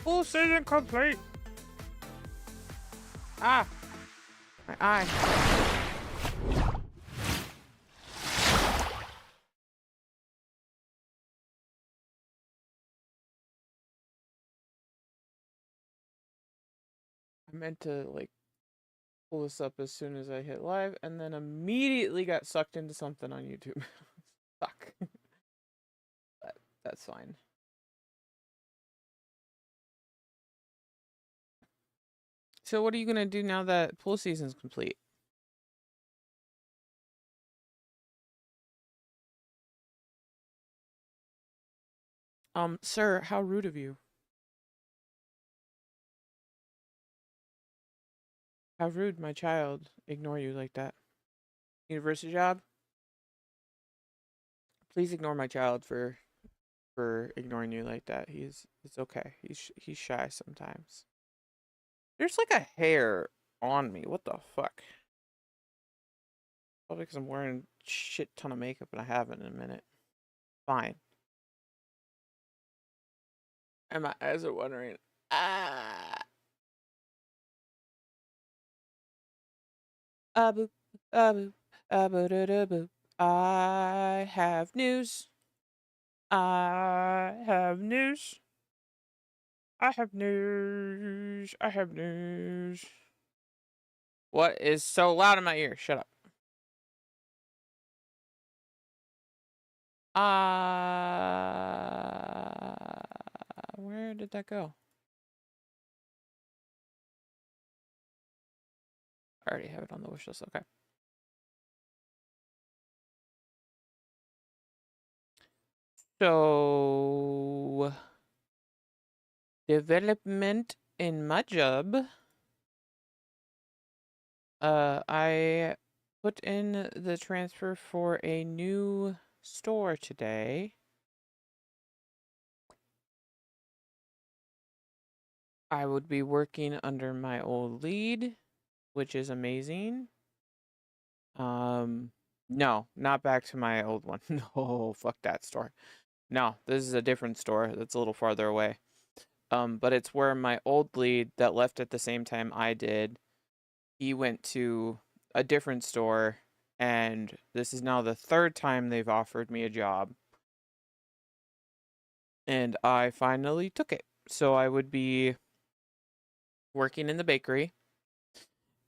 Full season complete. Ah, my eye. I meant to like pull this up as soon as I hit live, and then immediately got sucked into something on YouTube. Fuck. But that's fine. So what are you gonna do now that pool season's complete? Sir, how rude of you. How rude my child ignore you like that. University job? Please ignore my child for ignoring you like that. It's okay. He's shy sometimes. There's like a hair on me. What the fuck? Probably because I'm wearing shit ton of makeup and I haven't in a minute. Fine. And my eyes are wondering. Ah. Boop, boop, boop. I have news. I have news. I have news. I have news. What is so loud in my ear? Shut up. Where did that go? I already have it on the wish list. Okay. So, development in my job. I put in the transfer for a new store today. I would be working under my old lead, which is amazing. No, not back to my old one. No, fuck that store. No, this is a different store that's a little farther away. But it's where my old lead that left at the same time I did, he went to a different store, and this is now the third time they've offered me a job. And I finally took it. So I would be working in the bakery,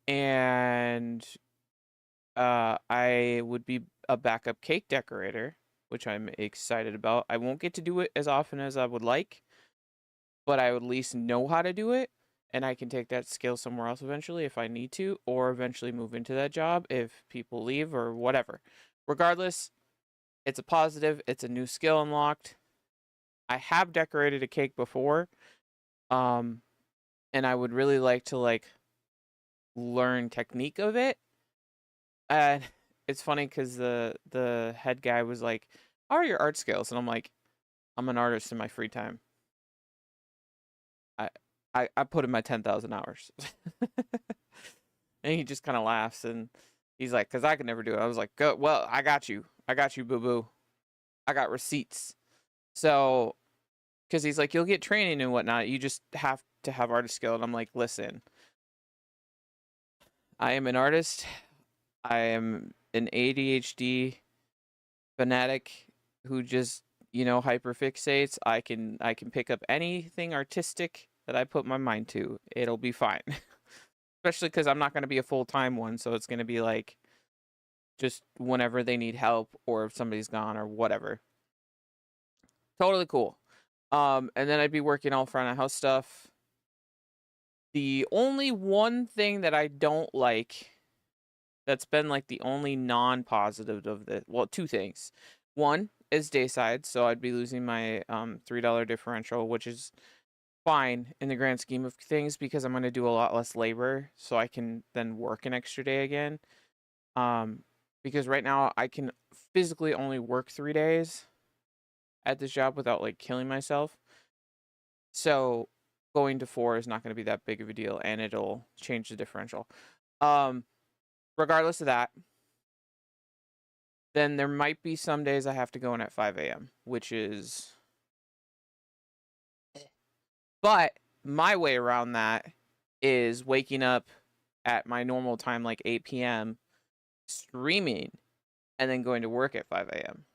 and I would be a backup cake decorator, which I'm excited about. I won't get to do it as often as I would like, but I would at least know how to do it, and I can take that skill somewhere else eventually if I need to, or eventually move into that job if people leave or whatever. Regardless, it's a positive, it's a new skill unlocked. I have decorated a cake before, and I would really like to like learn technique of it. And it's funny because the head guy was like, "How are your art skills?" And I'm like, "I'm an artist in my free time. I I put in my 10,000 hours." And he just kind of laughs and he's like, "Cause I could never do it." I was like, "Go, well, I got you, boo boo. I got receipts." So, because he's like, "You'll get training and whatnot. You just have to have artist skill." And I'm like, "Listen, I am an artist. I am an ADHD fanatic who just, hyperfixates. I can pick up anything artistic that I put my mind to. It'll be fine." Especially because I'm not going to be a full-time one, so it's going to be like just whenever they need help or if somebody's gone or whatever. Totally cool. And then I'd be working all front of house stuff. The only one thing that I don't like, that's been like the only non-positive of the, well, two things. One is dayside, so I'd be losing my $3 differential, which is fine in the grand scheme of things because I'm going to do a lot less labor, so I can then work an extra day again. Because right now I can physically only work 3 days at this job without like killing myself. So going to 4 is not going to be that big of a deal, and it'll change the differential. Regardless of that, then there might be some days I have to go in at 5 a.m., which is... But my way around that is waking up at my normal time, like 8 p.m., streaming, and then going to work at 5 a.m.,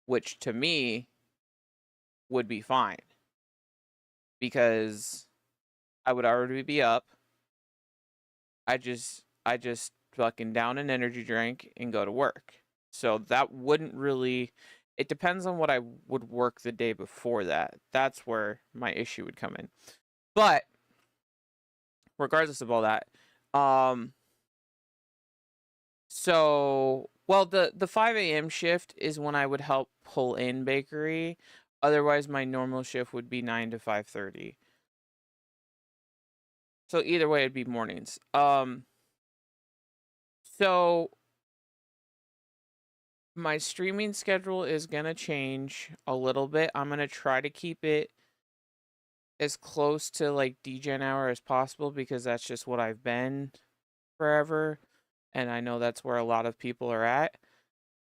which to me would be fine because I would already be up. I just fucking down an energy drink and go to work. So that wouldn't really, it depends on what I would work the day before that. That's where my issue would come in. But regardless of all that, um so well, the 5 a.m. shift is when I would help pull in bakery. Otherwise my normal shift would be 9 to 5:30. So either way it'd be mornings. So my streaming schedule is going to change a little bit. I'm going to try to keep it as close to like DGen hour as possible because that's just what I've been forever. And I know that's where a lot of people are at.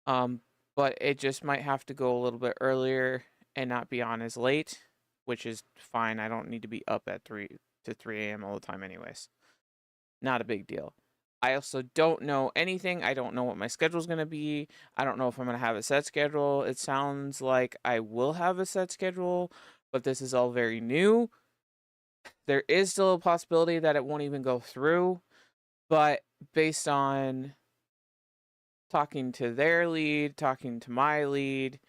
Um, but it just might have to go a little bit earlier and not be on as late, which is fine. I don't need to be up at 3 to 3 a.m. all the time anyways. Not a big deal. I also don't know anything. I don't know what my schedule's going to be. I don't know if I'm going to have a set schedule. It sounds like I will have a set schedule, but this is all very new. There is still a possibility that it won't even go through, but based on talking to their lead, talking to my lead,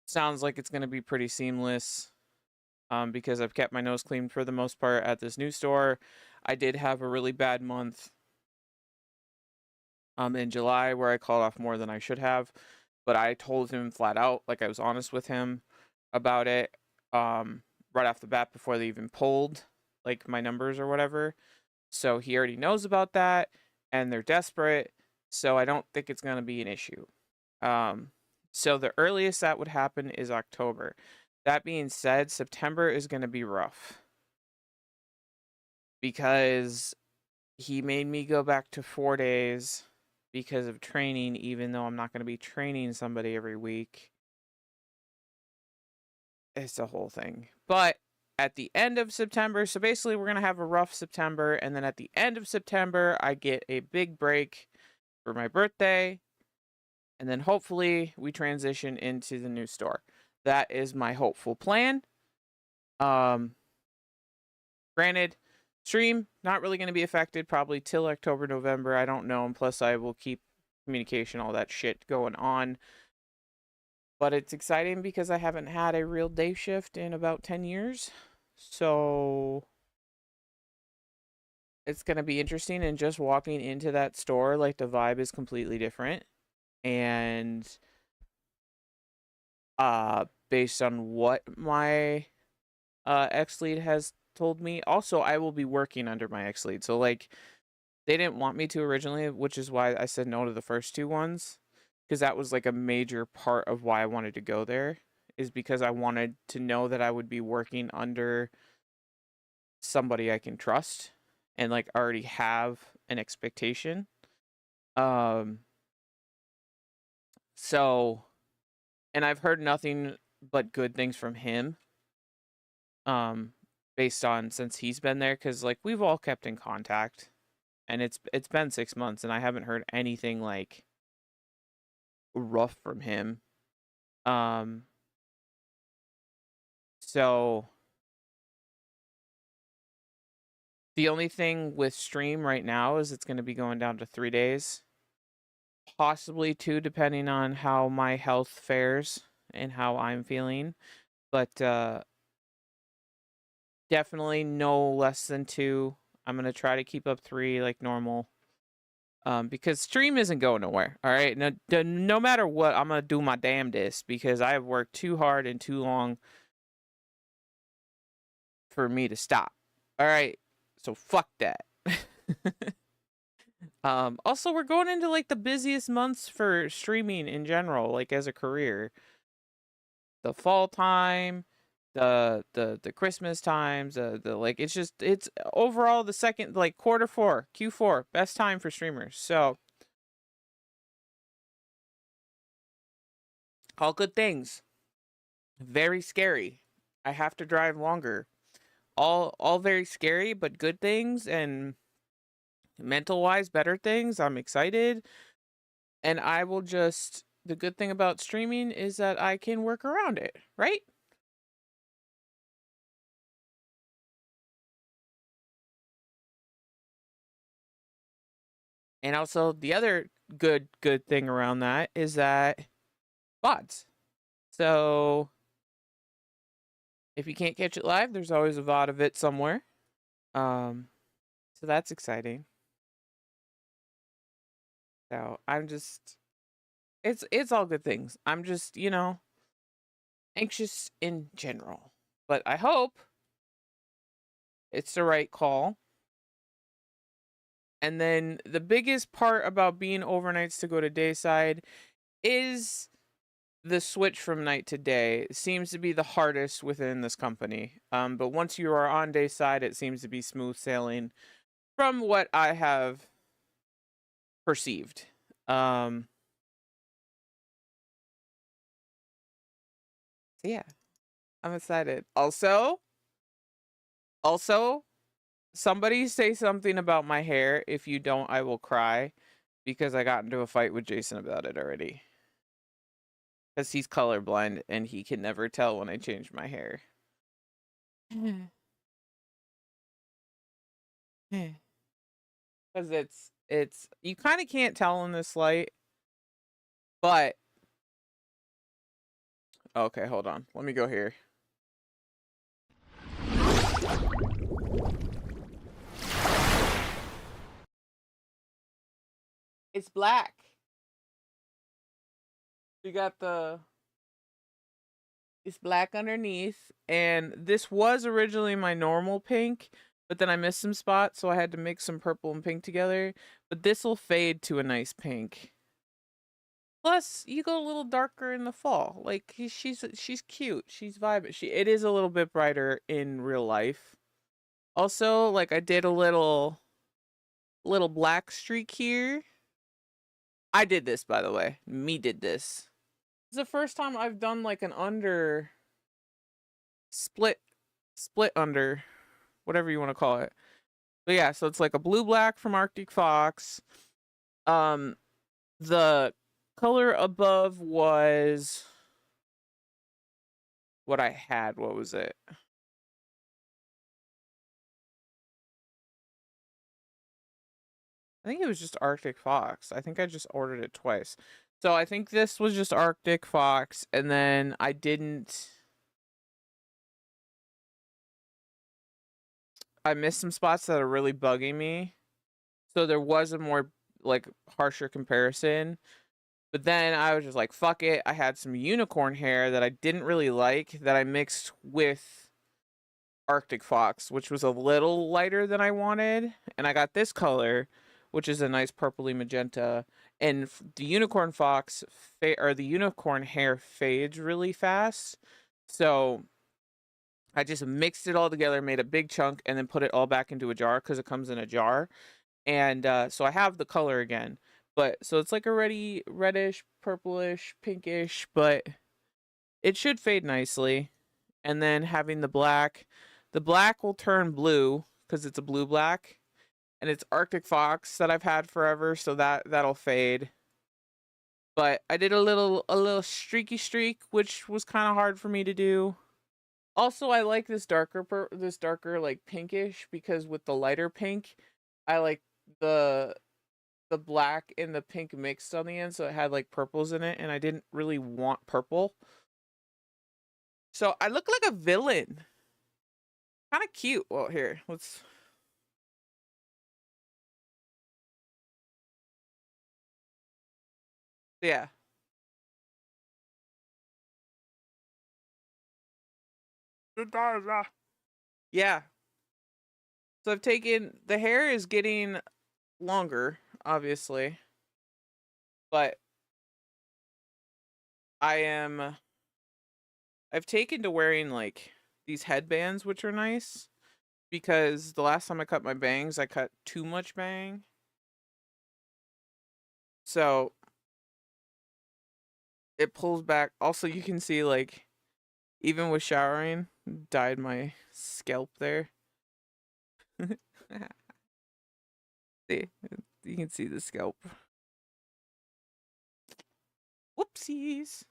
sounds like it's going to be pretty seamless. Because I've kept my nose clean for the most part at this new store. I did have a really bad month in July where I called off more than I should have, but I told him flat out, like I was honest with him about it, right off the bat before they even pulled like my numbers or whatever. So he already knows about that, and they're desperate. So I don't think it's gonna be an issue. So the earliest that would happen is October. That being said, September is gonna be rough because he made me go back to 4 days because of training, even though I'm not going to be training somebody every week. It's a whole thing. But at the end of September, so basically we're going to have a rough September, and then at the end of September, I get a big break for my birthday, and then hopefully we transition into the new store. That is my hopeful plan. Granted, stream not really going to be affected probably till October, November. I don't know, and plus I will keep communication, all that shit going on. But it's exciting because I haven't had a real day shift in about 10 years. So it's going to be interesting, and just walking into that store, like the vibe is completely different. And based on what my ex lead has told me, also I will be working under my ex lead. So like they didn't want me to originally, which is why I said no to the first two ones, because that was like a major part of why I wanted to go there, is because I wanted to know that I would be working under somebody I can trust and like already have an expectation. Um so and I've heard nothing but good things from him, um based on since he's been there, cuz like we've all kept in contact, and it's been 6 months and I haven't heard anything like rough from him. Um, so the only thing with stream right now is it's going to be going down to 3 days, possibly two, depending on how my health fares and how I'm feeling. But definitely no less than two. I'm going to try to keep up three like normal. Because stream isn't going nowhere. All right. No matter what, I'm going to do my damnedest because I have worked too hard and too long for me to stop. All right. So fuck that. Also we're going into like the busiest months for streaming in general, like as a career. The fall time, the Christmas times, the like it's overall the second like quarter four, Q4, best time for streamers. So all good things. Very scary. I have to drive longer. All very scary, but good things, and mental wise better things. I'm excited, and I will just the good thing about streaming is that I can work around it, right? And also the other good thing around that is that VODs. So if you can't catch it live, there's always a VOD of it somewhere. Um, so that's exciting. So I'm just it's all good things. I'm just, anxious in general. But I hope it's the right call. And then the biggest part about being overnights to go to dayside is the switch from night to day. It seems to be the hardest within this company. But once you are on dayside, it seems to be smooth sailing from what I have perceived. So yeah, I'm excited. Also, somebody say something about my hair. If you don't, I will cry because I got into a fight with Jason about it already. Because he's colorblind and he can never tell when I change my hair. Because it's you kind of can't tell in this light, but okay, hold on. Let me go here. It's black. You got the it's black underneath, and this was originally my normal pink, but then I missed some spots, so I had to mix some purple and pink together. But this will fade to a nice pink. Plus, you go a little darker in the fall. Like she's cute. She's vibing. It is a little bit brighter in real life. Also, like I did a little black streak here. I did this, by the way. Me did this. It's the first time I've done like an under split under, whatever you want to call it. But yeah, so it's like a blue black from Arctic Fox. Um the color above was what I had. What was it? I think it was just Arctic Fox. I think I just ordered it twice. So I think this was just Arctic Fox, and then I missed some spots that are really bugging me. So there was a more like harsher comparison. But then I was just like, fuck it. I had some unicorn hair that I didn't really like that I mixed with Arctic Fox, which was a little lighter than I wanted. And I got this color, which is a nice purpley magenta. And the unicorn fox or the unicorn hair fades really fast. So I just mixed it all together, made a big chunk, and then put it all back into a jar because it comes in a jar. And so I have the color again. But so it's like already reddish, purplish, pinkish, but it should fade nicely. And then having the black will turn blue because it's a blue black, and it's Arctic Fox that I've had forever, so that'll fade. But I did a little streaky streak, which was kind of hard for me to do. Also, I like this darker like pinkish because with the lighter pink, I like the the black and the pink mixed on the end, so it had like purples in it, and I didn't really want purple. So I look like a villain. Kind of cute. Well, here, let's. Yeah. Yeah. So I've taken the hair is getting longer, obviously, but I am I've taken to wearing like these headbands, which are nice because the last time I cut my bangs, I cut too much bang. So it pulls back. Also, you can see like even with showering, dyed my scalp there. See, you can see the scalp. Whoopsies.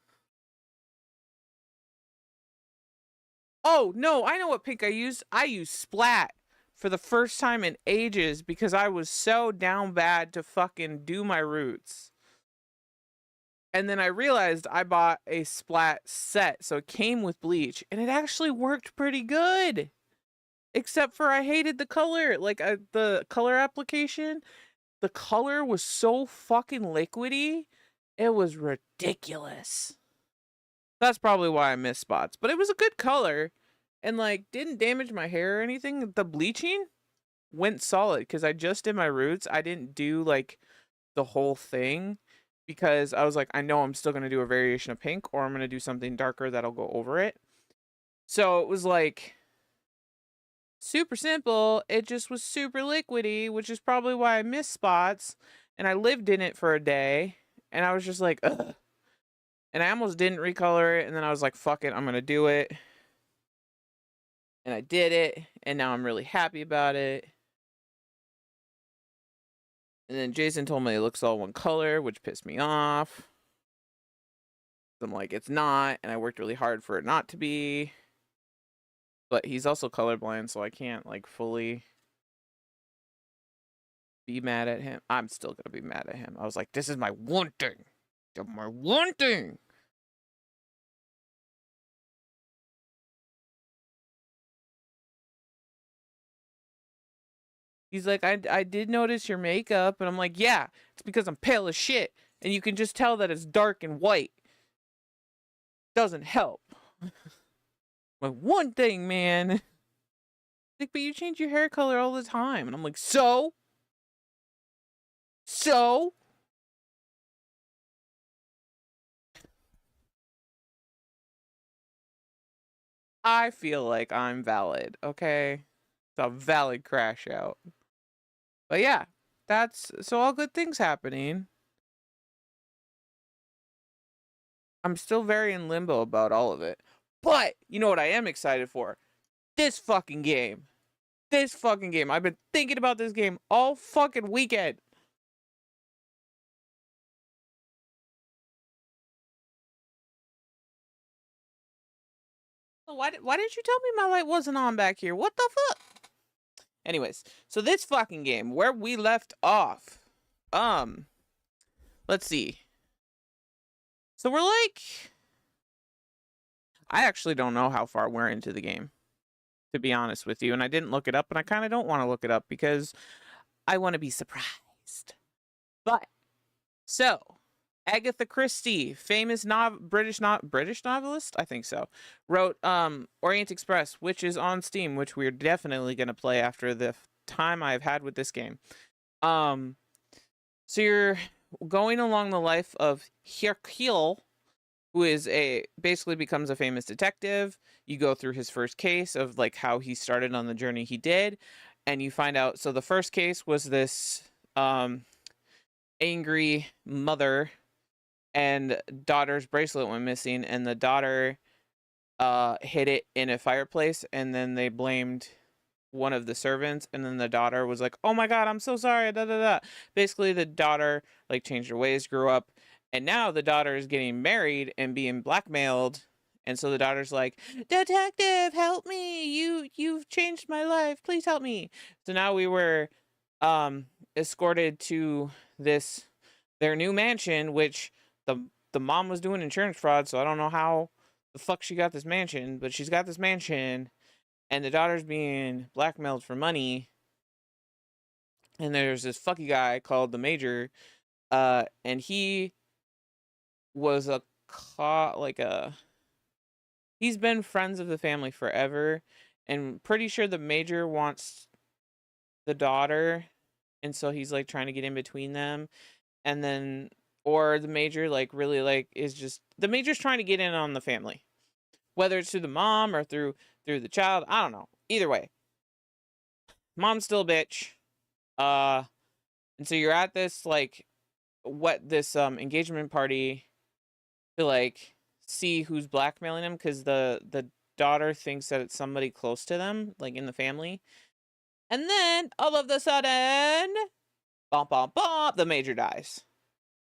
Oh, no, I know what pink I used. I used Splat for the first time in ages because I was so down bad to fucking do my roots. And then I realized I bought a Splat set, so it came with bleach, and it actually worked pretty good. Except for I hated the color, like the color application. The color was so fucking liquidy. It was ridiculous. That's probably why I missed spots, but it was a good color and like didn't damage my hair or anything. The bleaching went solid because I just did my roots. I didn't do like the whole thing because I was like, I know I'm still going to do a variation of pink or I'm going to do something darker that'll go over it. So it was like super simple. It just was super liquidy, which is probably why I missed spots. And I lived in it for a day and I was just like, ugh. And I almost didn't recolor it. And then I was like, fuck it, I'm going to do it. And I did it. And now I'm really happy about it. And then Jason told me it looks all one color, which pissed me off. I'm like, it's not. And I worked really hard for it not to be. But he's also colorblind, so I can't like fully be mad at him. I'm still going to be mad at him. I was like, this is my one thing. My one thing. He's like, I did notice your makeup. And I'm like, yeah, it's because I'm pale as shit. And you can just tell that it's dark and white. Doesn't help. My one thing, man. Like, but you change your hair color all the time. And I'm like, so? So? I feel like I'm valid, okay? It's a valid crash out. But yeah, that's so all good things happening. I'm still very in limbo about all of it. But you know what I am excited for? This fucking game. This fucking game. I've been thinking about this game all fucking weekend. Why didn't you tell me my light wasn't on back here? What the fuck? Anyways, so this fucking game, where we left off, let's see. So we're like, I actually don't know how far we're into the game, to be honest with you, and I didn't look it up, and I kind of don't want to look it up because I want to be surprised. But so Agatha Christie, famous British novelist, I think so, wrote Orient Express, which is on Steam, which we're definitely gonna play after the time I've had with this game. So you're going along the life of Hercule, who is basically becomes a famous detective. You go through his first case of like how he started on the journey he did, and you find out. So the first case was this angry mother and daughter's bracelet went missing, and the daughter hid it in a fireplace, and then they blamed one of the servants, and then the daughter was like, oh my god, I'm so sorry, da da da. Basically the daughter like changed her ways, grew up, and now the daughter is getting married and being blackmailed, and so the daughter's like, detective, help me, you've changed my life, please help me. So now we were escorted to their new mansion, which the mom was doing insurance fraud, so I don't know how the fuck she got this mansion, but she's got this mansion, and the daughter's being blackmailed for money. And there's this fucky guy called the Major, and he was he's been friends of the family forever, and pretty sure the Major wants the daughter, and so he's like trying to get in between them, and then or the Major like really like is just the Major's trying to get in on the family, whether it's through the mom or through the child, I don't know. Either way, mom's still a bitch. And so you're at this like this engagement party to like see who's blackmailing him, because the daughter thinks that it's somebody close to them, like in the family. And then, all of a sudden, bump, bump, bump, the major dies.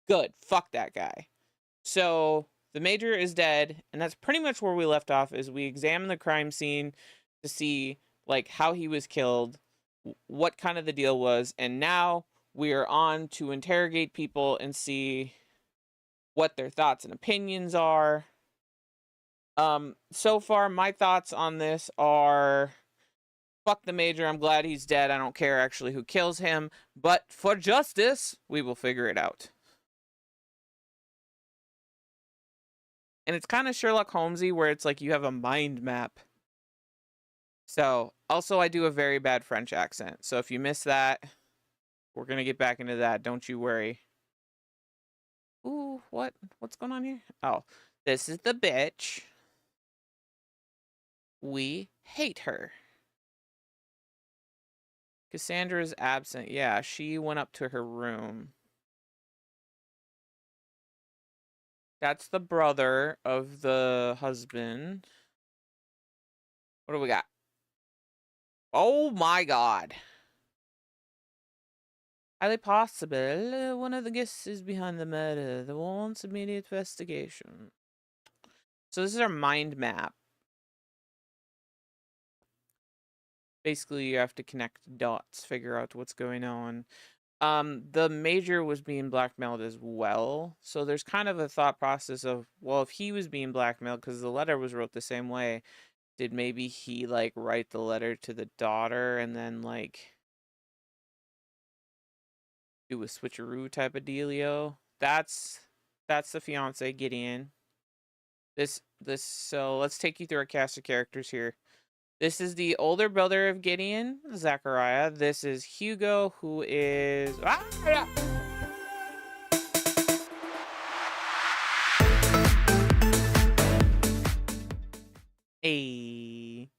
Good. Fuck that guy. So, the major is dead, and that's pretty much where we left off, is we examine the crime scene to see, like, how he was killed, what kind of the deal was, and now we are on to interrogate people and see what their thoughts and opinions are. So far, my thoughts on this are, fuck the major, I'm glad he's dead, I don't care actually who kills him, but for justice, we will figure it out. And it's kind of Sherlock Holmesy, where it's like you have a mind map. So, also I do a very bad French accent, so if you miss that, we're gonna get back into that, don't you worry. Ooh, what's going on here? Oh, this is the bitch. We hate her. Cassandra is absent. Yeah, she went up to her room. That's the brother of the husband. What do we got? Oh my god. Highly possible one of the guests is behind the murder. The wants immediate investigation. So this is our mind map. Basically, you have to connect dots, figure out what's going on. The major was being blackmailed as well. So there's kind of a thought process of, well, if he was being blackmailed, because the letter was wrote the same way, did maybe he, like, write the letter to the daughter and then, like, do a switcheroo type of dealio? That's the fiance, Gideon. So let's take you through our cast of characters here. This is the older brother of Gideon, Zachariah. This is Hugo, who is... Hey.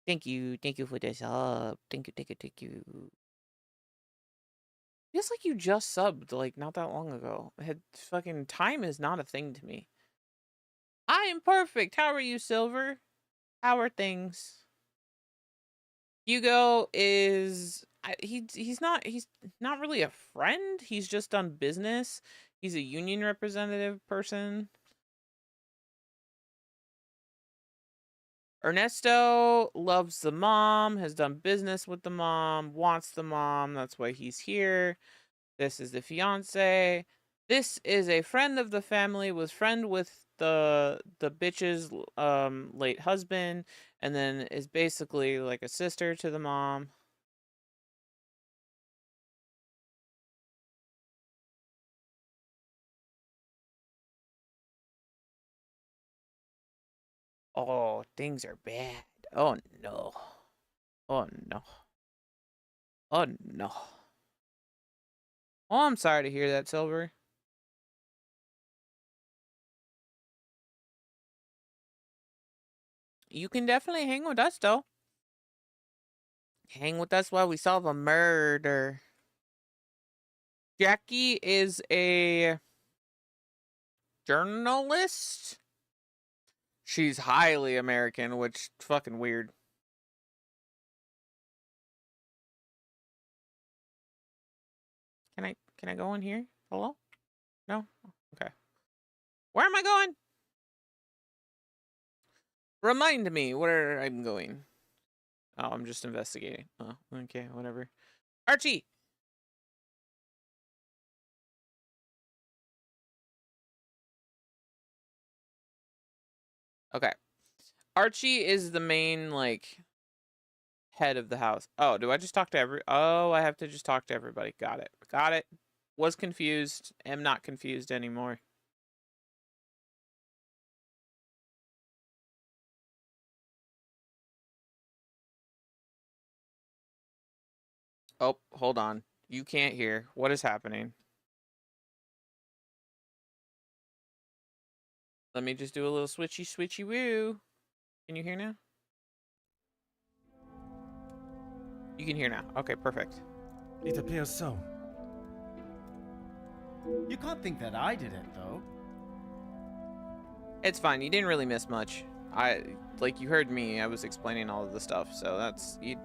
Thank you for the sub. Thank you. Feels like you just subbed, like, not that long ago. Fucking time is not a thing to me. I am perfect. How are you, Silver? How are things? Hugo is he's not really a friend. He's just done business. He's a union representative person. Ernesto loves the mom, has done business with the mom, wants the mom. That's why he's here. This is the fiance. This is a friend of the family, was friend with the bitch's late husband, and then is basically like a sister to the mom. Oh, things are bad. Oh no. Oh no. Oh no. Oh, I'm sorry to hear that, Silver. You can definitely hang with us, though. Hang with us while we solve a murder. Jackie is a journalist. She's highly American, which fucking weird. Can I go in here? Hello? No? Okay. Where am I going? Remind me where I'm going. Oh, I'm just investigating. Oh, okay, whatever. Archie! Okay. Archie is the main, like, head of the house. Oh, do I just talk to Oh, I have to just talk to everybody. Got it. Got it. Was confused. Am not confused anymore. Oh, hold on. You can't hear. What is happening? Let me just do a little switchy woo. Can you hear now? You can hear now. Okay, perfect. It appears so. You can't think that I did it, though. It's fine. You didn't really miss much. Like you heard me, I was explaining all of the stuff, so that's you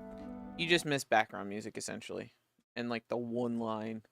just missed background music essentially. And like the one line.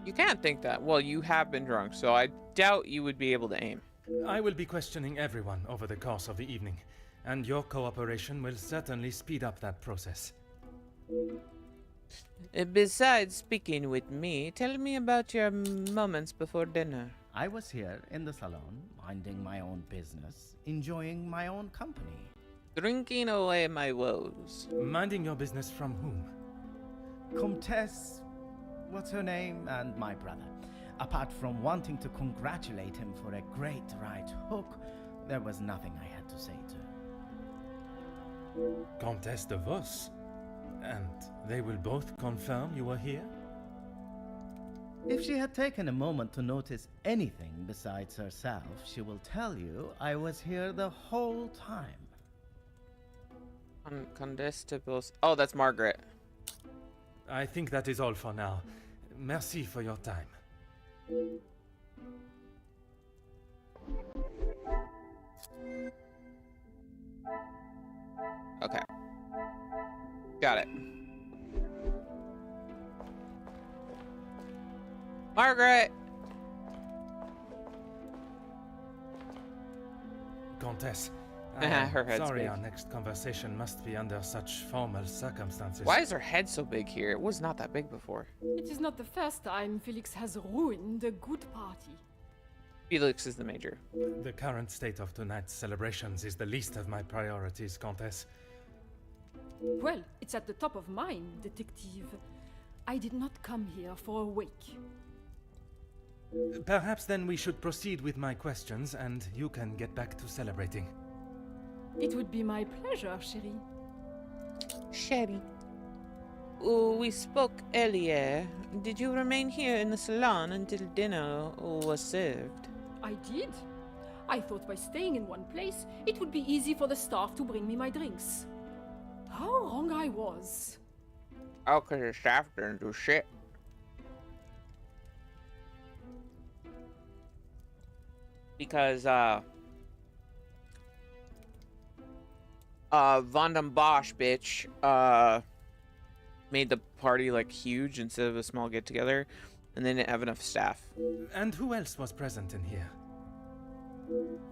You can't think that. Well, you have been drunk, so I doubt you would be able to aim. I will be questioning everyone over the course of the evening, and your cooperation will certainly speed up that process. Besides speaking with me, tell me about your moments before dinner. I was here in the salon, minding my own business, enjoying my own company. Drinking away my woes. Minding your business from whom? Comtesse, what's her name, and my brother. Apart from wanting to congratulate him for a great right hook, there was nothing I had to say to. Comtesse de Vos? And they will both confirm you were here? If she had taken a moment to notice anything besides herself, she will tell you I was here the whole time. Condestables. Oh, that's Margaret. I think that is all for now. Merci for your time. Okay. Got it. Margaret! Comtesse, Her head's sorry big. our next conversation must be under such formal circumstances. Why is her head so big here? It was not that big before. It is not the first time Felix has ruined a good party. Felix is the major. The current state of tonight's celebrations is the least of my priorities, Comtesse. Well, it's at the top of mine, detective. I did not come here for a wake. Perhaps then we should proceed with my questions and you can get back to celebrating. It would be my pleasure, chérie. Sherry. Oh, we spoke earlier. Did you remain here in the salon until dinner was served? I did. I thought by staying in one place, it would be easy for the staff to bring me my drinks. How wrong I was. Oh, because the staff didn't do shit. Because, Von den Bosch, bitch, made the party, like, huge instead of a small get-together, and they didn't have enough staff. And who else was present in here?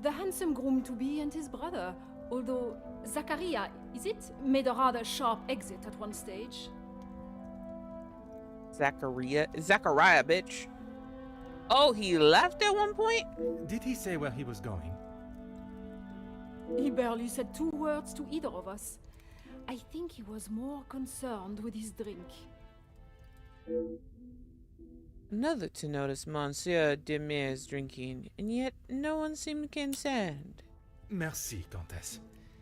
The handsome groom-to-be and his brother, although Zachariah, is it, made a rather sharp exit at one stage. Zachariah, bitch. Oh, he left at one point? Did he say where he was going? He barely said 2 words to either of us. I think he was more concerned with his drink. Another to notice Monsieur Demir's drinking, and yet no one seemed concerned. Merci, Comtesse.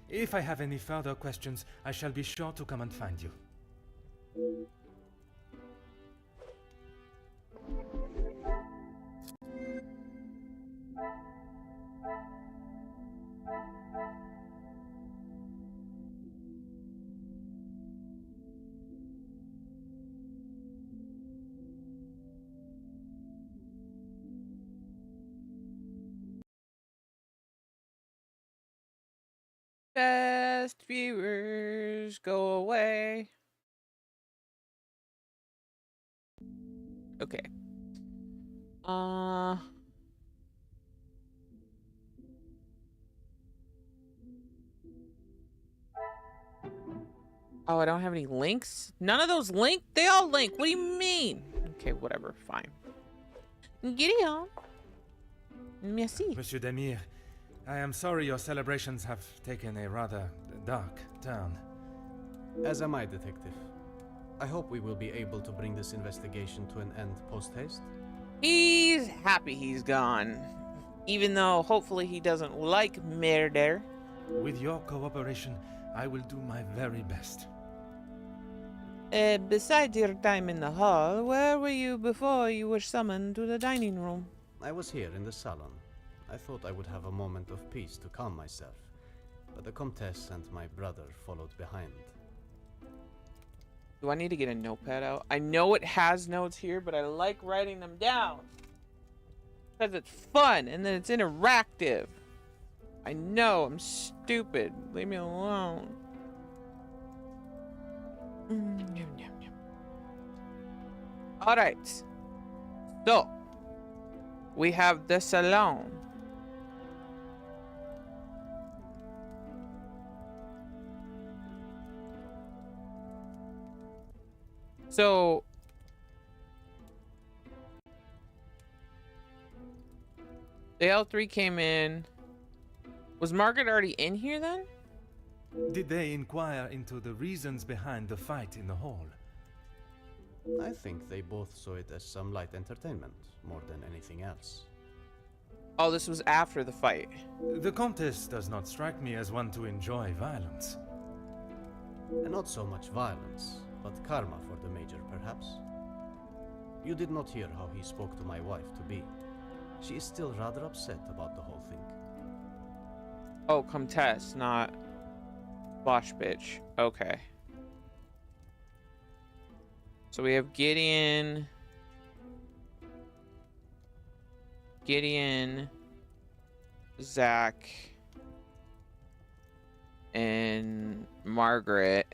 If I have any further questions, I shall be sure to come and find you. Best viewers go away. Okay. Oh, I don't have any links? None of those link? They all link. What do you mean? Okay, whatever. Fine. Get it on. Merci. Monsieur Demir, I am sorry your celebrations have taken a rather dark turn. As am I, Detective. I hope we will be able to bring this investigation to an end post-haste. He's happy he's gone. Even though hopefully he doesn't like murder. With your cooperation, I will do my very best. Besides your time in the hall, where were you before you were summoned to the dining room? I was here in the salon. I thought I would have a moment of peace to calm myself, but the Comtesse and my brother followed behind. Do I need to get a notepad out? I know it has notes here, but I like writing them down. Because it's fun, and then it's interactive. I know, I'm stupid. Leave me alone. Alright. So, we have the salon. So, the L3 came in. Was Margaret already in here then? Did they inquire into the reasons behind the fight in the hall? I think they both saw it as some light entertainment, more than anything else. Oh, this was after the fight. The Comtesse does not strike me as one to enjoy violence. And not so much violence, but karma for the Major, perhaps. You did not hear how he spoke to my wife-to-be. She is still rather upset about the whole thing. Oh, Comtesse, not Bosh bitch. Okay. So we have Gideon, Zach, and Margaret.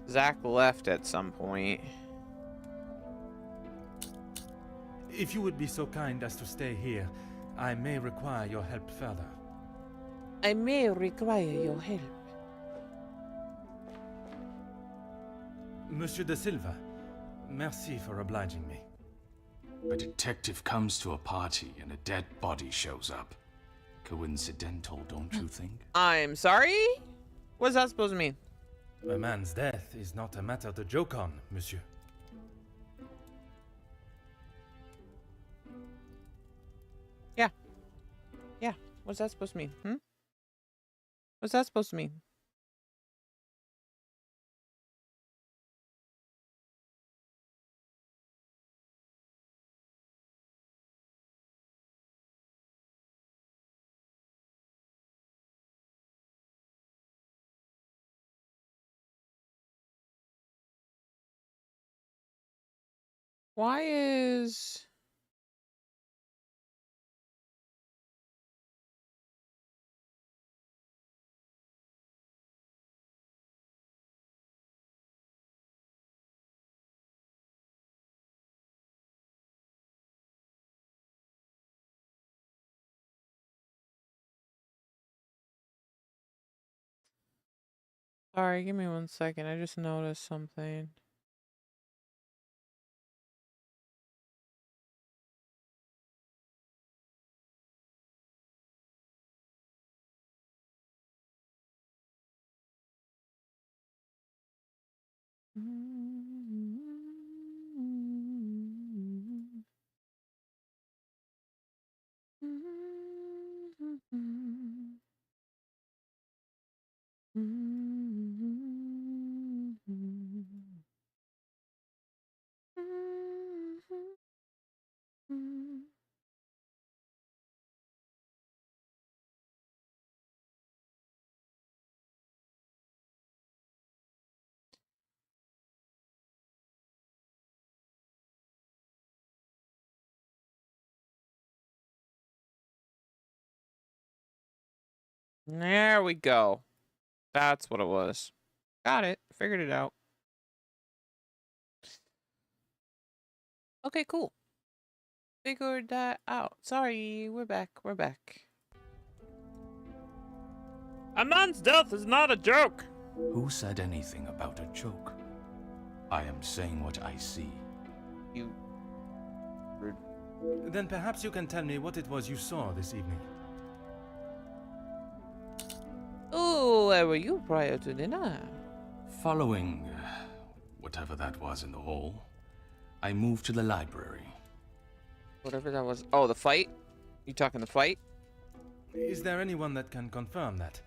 Zach left at some point. If you would be so kind as to stay here, I may require your help further. I may require your help. Monsieur de Silva, merci for obliging me. A detective comes to a party and a dead body shows up. Coincidental, don't you think? I'm sorry? What's that supposed to mean? A man's death is not a matter to joke on, monsieur. Yeah. What's that supposed to mean? What's that supposed to mean? Why is... Sorry, give me 1 second. I just noticed something. There we go. That's what it was. Got it. Figured it out. Okay, cool. Figured that out. Sorry, we're back. We're back. A man's death is not a joke. Who said anything about a joke? I am saying what I see. You... Then perhaps you can tell me what it was you saw this evening. Oh, where were you prior to dinner? Following whatever that was in the hall, I moved to the library. Whatever that was. Oh, the fight? You talking the fight? Is there anyone that can confirm that?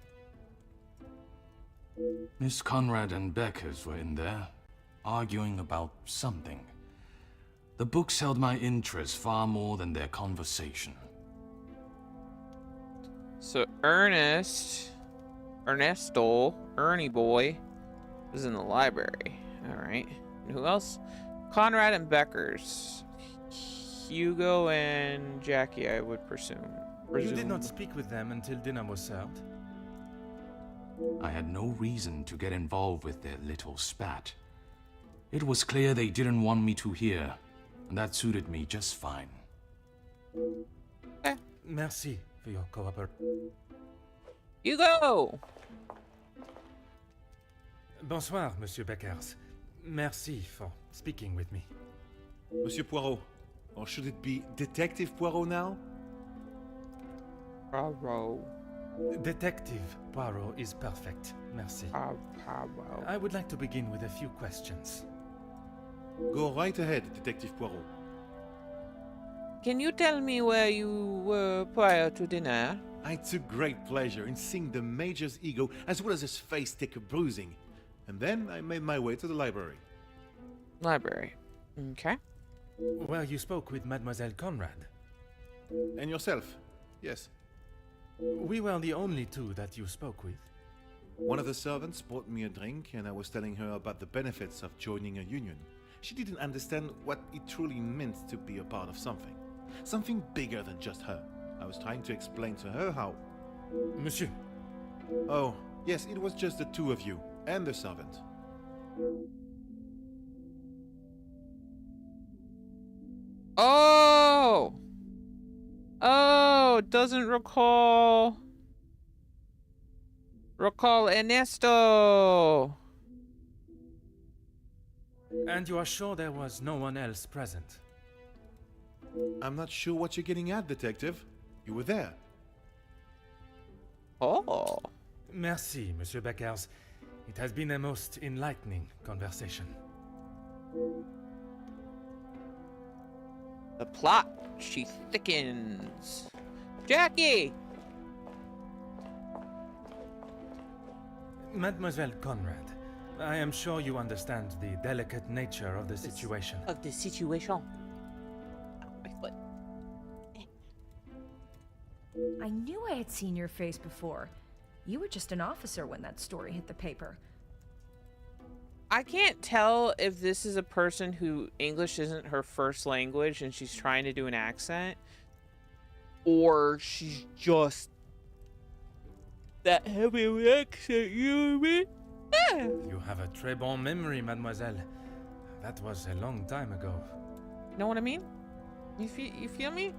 Miss Conrad and Beckers were in there, arguing about something. The books held my interest far more than their conversation. So Ernesto, Ernie boy, was in the library. All right. And who else? Conrad and Beckers. Hugo and Jackie, I would presume. You did not speak with them until dinner was served? I had no reason to get involved with their little spat. It was clear they didn't want me to hear, and that suited me just fine. Merci for your cooperation. Hugo! Bonsoir, Monsieur Beckers. Merci for speaking with me. Monsieur Poirot, or should it be Detective Poirot now? Bravo. Detective Poirot is perfect. Merci. Bravo. I would like to begin with a few questions. Go right ahead, Detective Poirot. Can you tell me where you were prior to dinner? I took great pleasure in seeing the Major's ego as well as his face take a bruising. And then I made my way to the library. Library. Okay. Well, you spoke with Mademoiselle Conrad. And yourself? Yes. We were the only two that you spoke with. One of the servants brought me a drink and I was telling her about the benefits of joining a union. She didn't understand what it truly meant to be a part of something. Something bigger than just her. I was trying to explain to her how... Monsieur. Oh, yes, it was just the two of you and the servant. Oh! Oh, doesn't recall Ernesto. And you are sure there was no one else present? I'm not sure what you're getting at, Detective. You were there. Oh. Merci, Monsieur Beckers. It has been a most enlightening conversation. The plot, she thickens. Jackie! Mademoiselle Conrad, I am sure you understand the delicate nature of the situation. Of the situation. Ow, my foot. I knew I had seen your face before. You were just an officer when that story hit the paper. I can't tell if this is a person who English isn't her first language and she's trying to do an accent, or she's just that heavy of an accent, you know what I mean? Ah. You have a très bon memory, mademoiselle. That was a long time ago. Know what I mean? You feel me?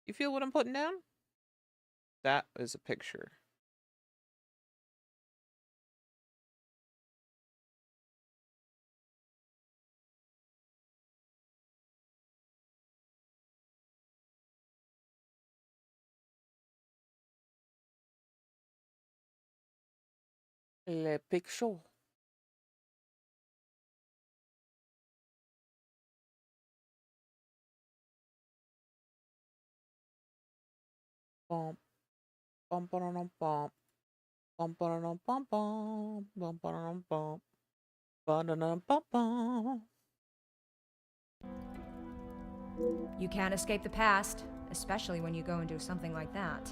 You feel what I'm putting down? That is a picture. Le picture. Bum, bum, ba-dum, bum, bum, ba-dum, bum, bum, bum, ba-dum, bum, ba-dum, bum, bum. You can't escape the past, especially when you go and do something like that.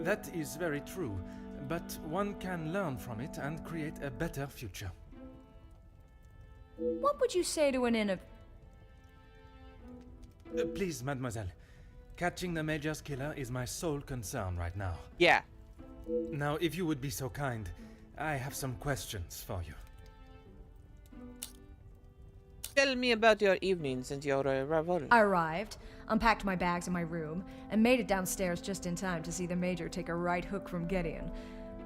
That is very true, but one can learn from it and create a better future. What would you say to an Please, mademoiselle. Catching the Major's killer is my sole concern right now. Yeah. Now, if you would be so kind, I have some questions for you. Tell me about your evening since you're arrival. I arrived, unpacked my bags in my room, and made it downstairs just in time to see the Major take a right hook from Gideon.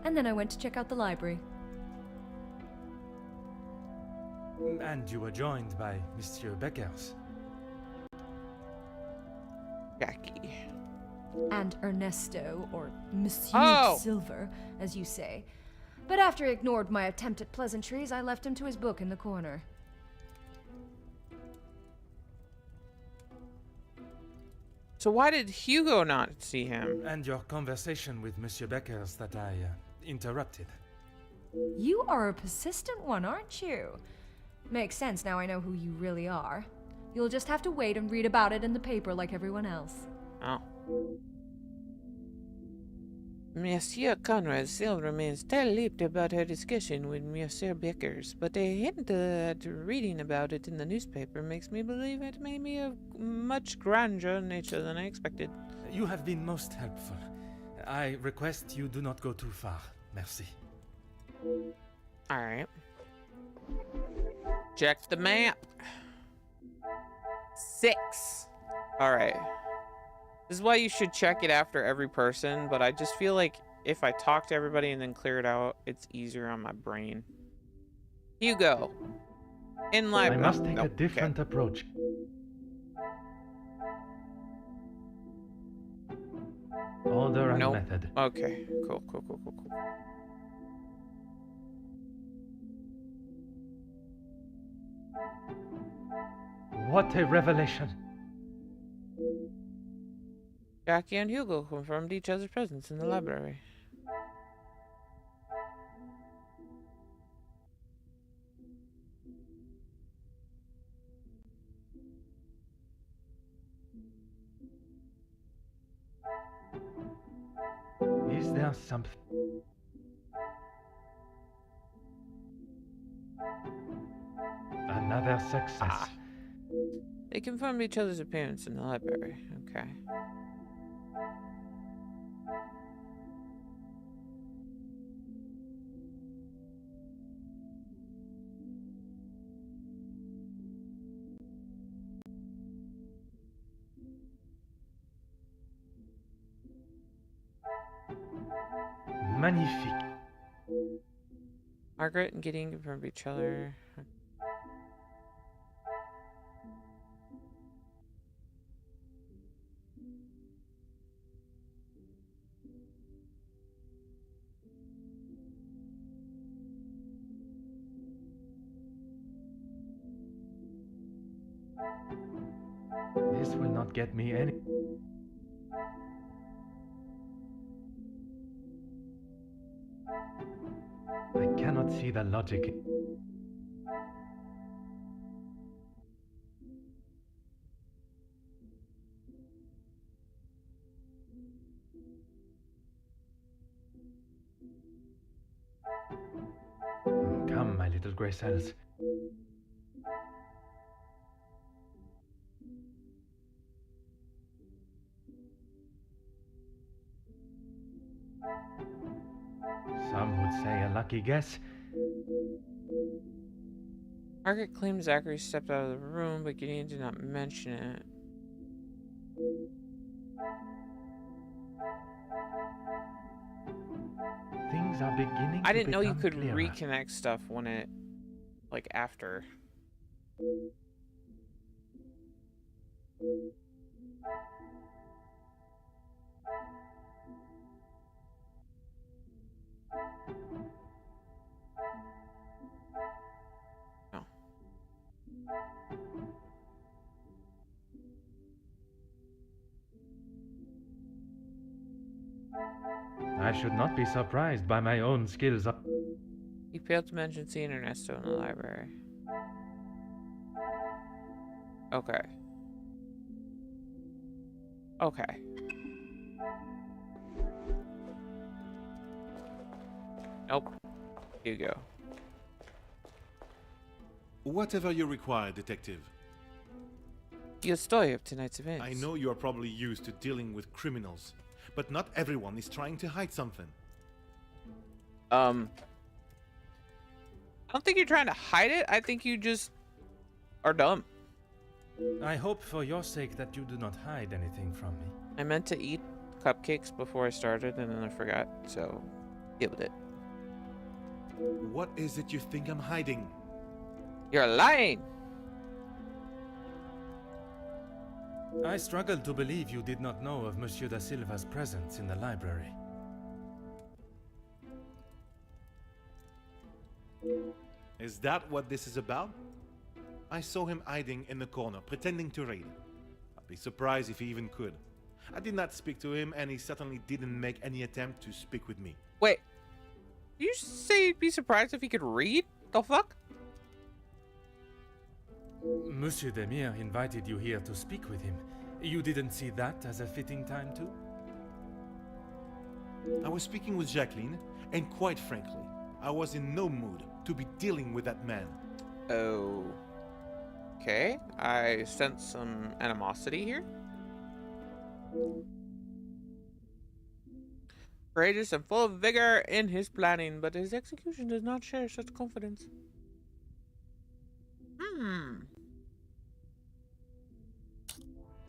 And then I went to check out the library. And you were joined by Monsieur Beckers. Jackie. And Ernesto, or Monsieur Oh! Silver, as you say. But after he ignored my attempt at pleasantries, I left him to his book in the corner. So why did Hugo not see him? And your conversation with Monsieur Beckers that I interrupted. You are a persistent one, aren't you? Makes sense now I know who you really are. You'll just have to wait and read about it in the paper like everyone else. Oh. Monsieur Conrad still remains tight-lipped about her discussion with Monsieur Beckers, but a hint that reading about it in the newspaper makes me believe it may be of much grander nature than I expected. You have been most helpful. I request you do not go too far. Merci. Alright. Check the map. 6. Alright. This is why you should check it after every person, but I just feel like if I talk to everybody and then clear it out, it's easier on my brain. Hugo. In I library. must take a different approach. Order and method. Okay. Cool. What a revelation! Jackie and Hugo confirmed each other's presence in the library. Is there something? Another success. They confirmed each other's appearance in the library. Okay. Magnifique. Margaret and Gideon confirmed each other. This will not get me any. I cannot see the logic. Come, my little grey cells. Some would say a lucky guess. Margaret claimed Zachary stepped out of the room, but Gideon did not mention it. Things are beginning I to didn't know you become could clearer. reconnect stuff when it, like, after. No. I should not be surprised by my own skills. He failed to mention seeing Ernesto in the library. Okay. Okay. Nope. Hugo. Whatever you require, Detective. Your story of tonight's events. I know you are probably used to dealing with criminals, but not everyone is trying to hide something. I don't think you're trying to hide it. I think you just are dumb. I hope for your sake that you do not hide anything from me. I meant to eat cupcakes before I started, and then I forgot, so deal with it. What is it you think I'm hiding? You're lying! I struggle to believe you did not know of Monsieur da Silva's presence in the library. Is that what this is about? I saw him hiding in the corner, pretending to read. I'd be surprised if he even could. I did not speak to him, and he certainly didn't make any attempt to speak with me. Wait, did you say you'd be surprised if he could read? The fuck? Monsieur Demir invited you here to speak with him. You didn't see that as a fitting time too? I was speaking with Jacqueline, and quite frankly, I was in no mood to be dealing with that man. Oh. Okay, I sense some animosity here. Courageous and full of vigor in his planning, but his execution does not share such confidence.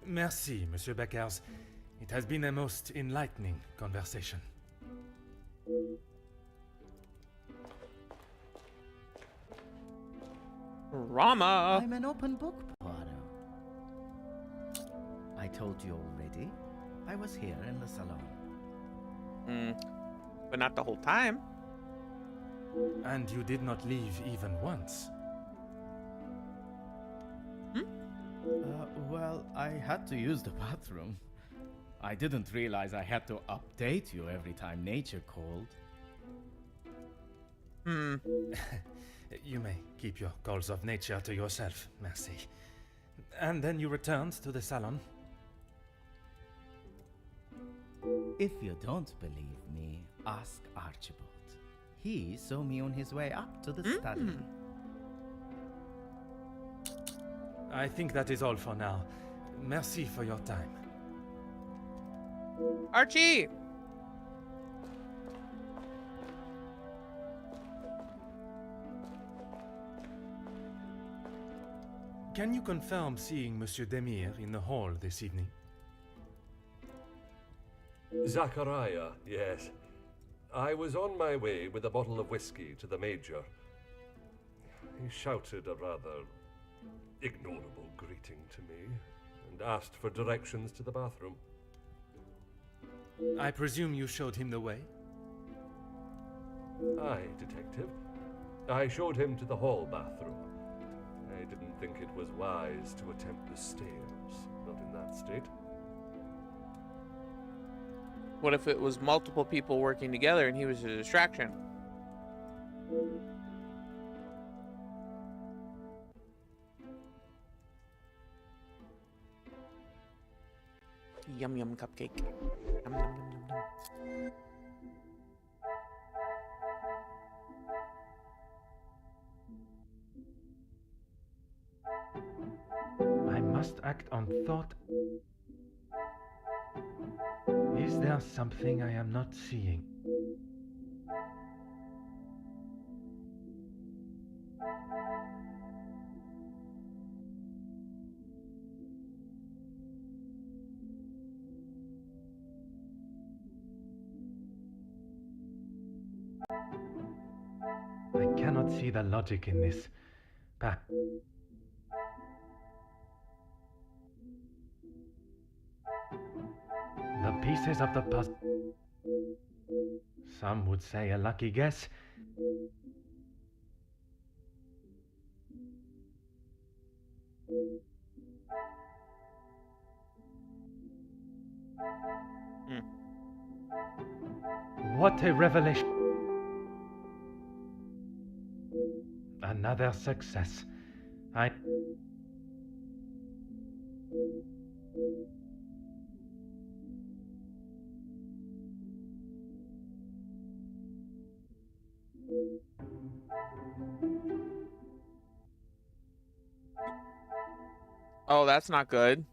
Merci, Monsieur Beckers. It has been a most enlightening conversation. Rama! I'm an open book, Poirot. I told you already. I was here in the salon. But not the whole time. And you did not leave even once. Well, I had to use the bathroom. I didn't realize I had to update you every time nature called. You may keep your calls of nature to yourself, merci. And then you returned to the salon. If you don't believe me, ask Archibald. He saw me on his way up to the study. I think that is all for now. Merci for your time. Archie! Can you confirm seeing Monsieur Demir in the hall this evening? Zachariah, yes. I was on my way with a bottle of whiskey to the Major. He shouted a rather ignorable greeting to me and asked for directions to the bathroom. I presume you showed him the way? Aye, detective. I showed him to the hall bathroom. I didn't think it was wise to attempt the stairs, not in that state. What if it was multiple people working together and he was a distraction? Yum yum cupcake. Yum, yum, yum, yum, yum. I must act on thought. Is there something I am not seeing? I cannot see the logic in this. The pieces of the puzzle. Some would say a lucky guess. What a revelation. Another success. Oh, that's not good.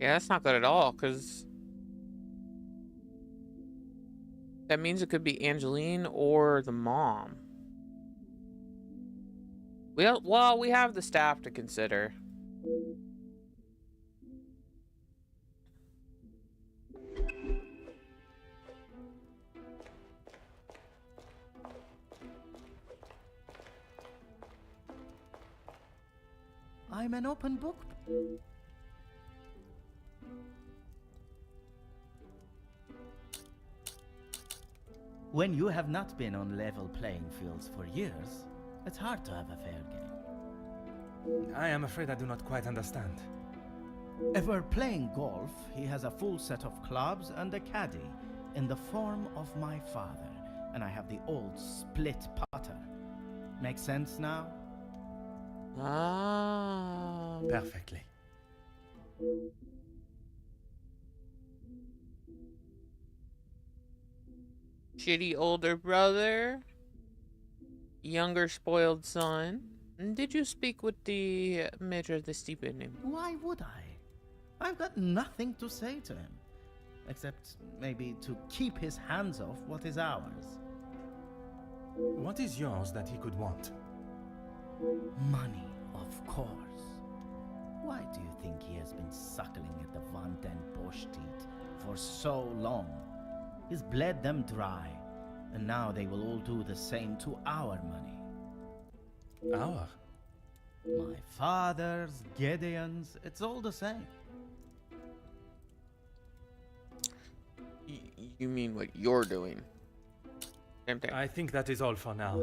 Yeah, that's not good at all, because that means it could be Angeline or the mom. Well, we have the staff to consider. I'm an open book. When you have not been on level playing fields for years, it's hard to have a fair game. I am afraid I do not quite understand. If we're playing golf, he has a full set of clubs and a caddy in the form of my father, and I have the old split putter. Make sense now? Ah. Perfectly. Shitty older brother, younger spoiled son. Did you speak with the Major of the Steepening? Why would I? I've got nothing to say to him, except maybe to keep his hands off what is ours. What is yours that he could want? Money, of course. Why do you think he has been suckling at the Van den Bosch teat for so long? He's bled them dry, and now they will all do the same to our money. Our? My father's, Gideon's, it's all the same. You mean what you're doing? Same thing. I think that is all for now.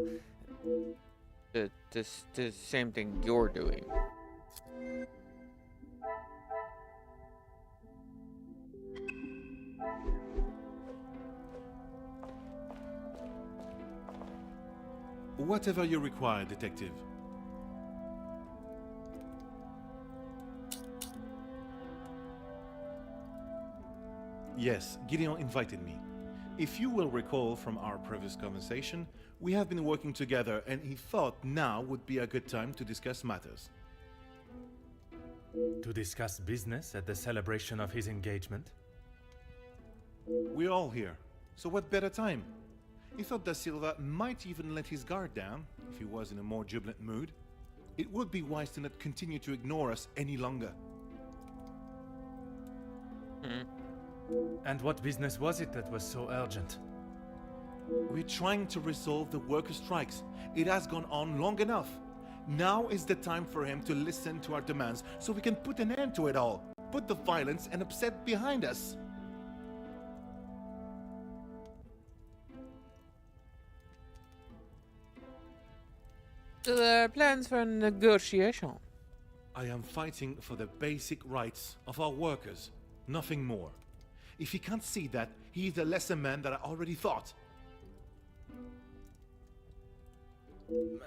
The same thing you're doing. Whatever you require, detective. Yes, Gideon invited me. If you will recall from our previous conversation, we have been working together and he thought now would be a good time to discuss matters. To discuss business at the celebration of his engagement? We're all here, so what better time? He thought Da Silva might even let his guard down, if he was in a more jubilant mood. It would be wise to not continue to ignore us any longer. And what business was it that was so urgent? We're trying to resolve the worker strikes. It has gone on long enough. Now is the time for him to listen to our demands so we can put an end to it all. Put the violence and upset behind us. So there are plans for negotiation. I am fighting for the basic rights of our workers, nothing more. If he can't see that, he is a lesser man than I already thought.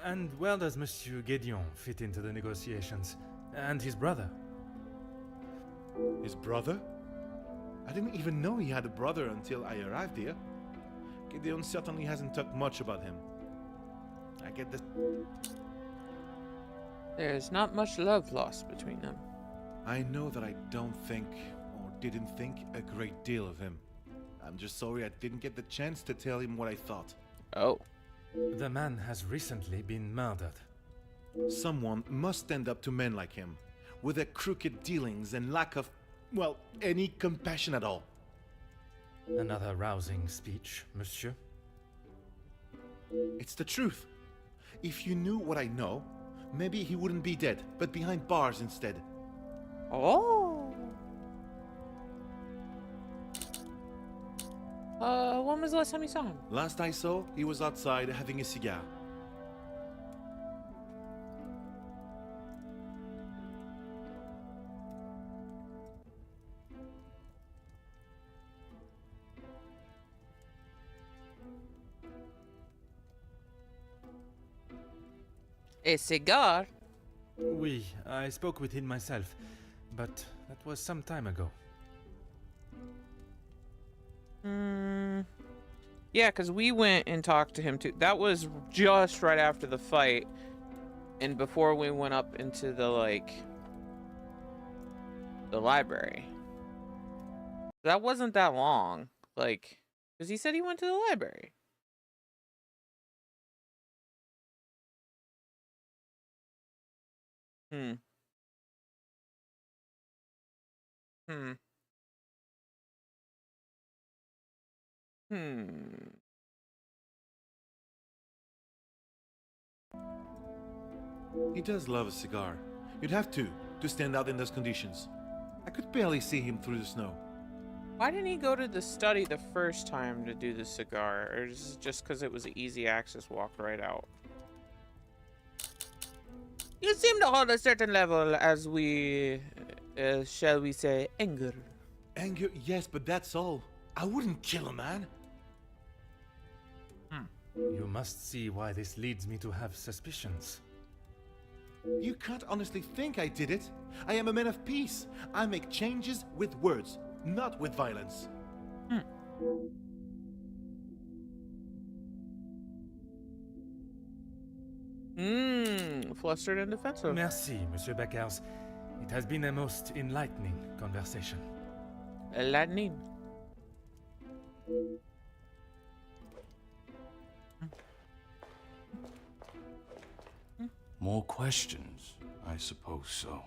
And where does Monsieur Gédéon fit into the negotiations? And his brother? His brother? I didn't even know he had a brother until I arrived here. Gideon certainly hasn't talked much about him. I get this. There's not much love lost between them. I know that I don't think, or didn't think, a great deal of him. I'm just sorry I didn't get the chance to tell him what I thought. Oh. The man has recently been murdered. Someone must stand up to men like him, with their crooked dealings and lack of, well, any compassion at all. Another rousing speech, monsieur. It's the truth. If you knew what I know, maybe he wouldn't be dead, but behind bars instead. Oh. When was the last time you saw him? Last I saw, he was outside having a cigar. A cigar? Oui, I spoke with him myself, but that was some time ago. Yeah, because we went and talked to him too. That was just right after the fight, and before we went up into the library. That wasn't that long, because he said he went to the library. Hmm. He does love a cigar. You'd have to stand out in those conditions. I could barely see him through the snow. Why didn't he go to the study the first time to do the cigar? Or is it just because it was an easy access walk right out? You seem to hold a certain level as shall we say, anger. Anger, yes, but that's all. I wouldn't kill a man. You must see why this leads me to have suspicions. You can't honestly think I did it. I am a man of peace. I make changes with words, not with violence. Flustered and defensive. Merci, Monsieur Beckers. It has been a most enlightening conversation. Lightning. More questions? I suppose so.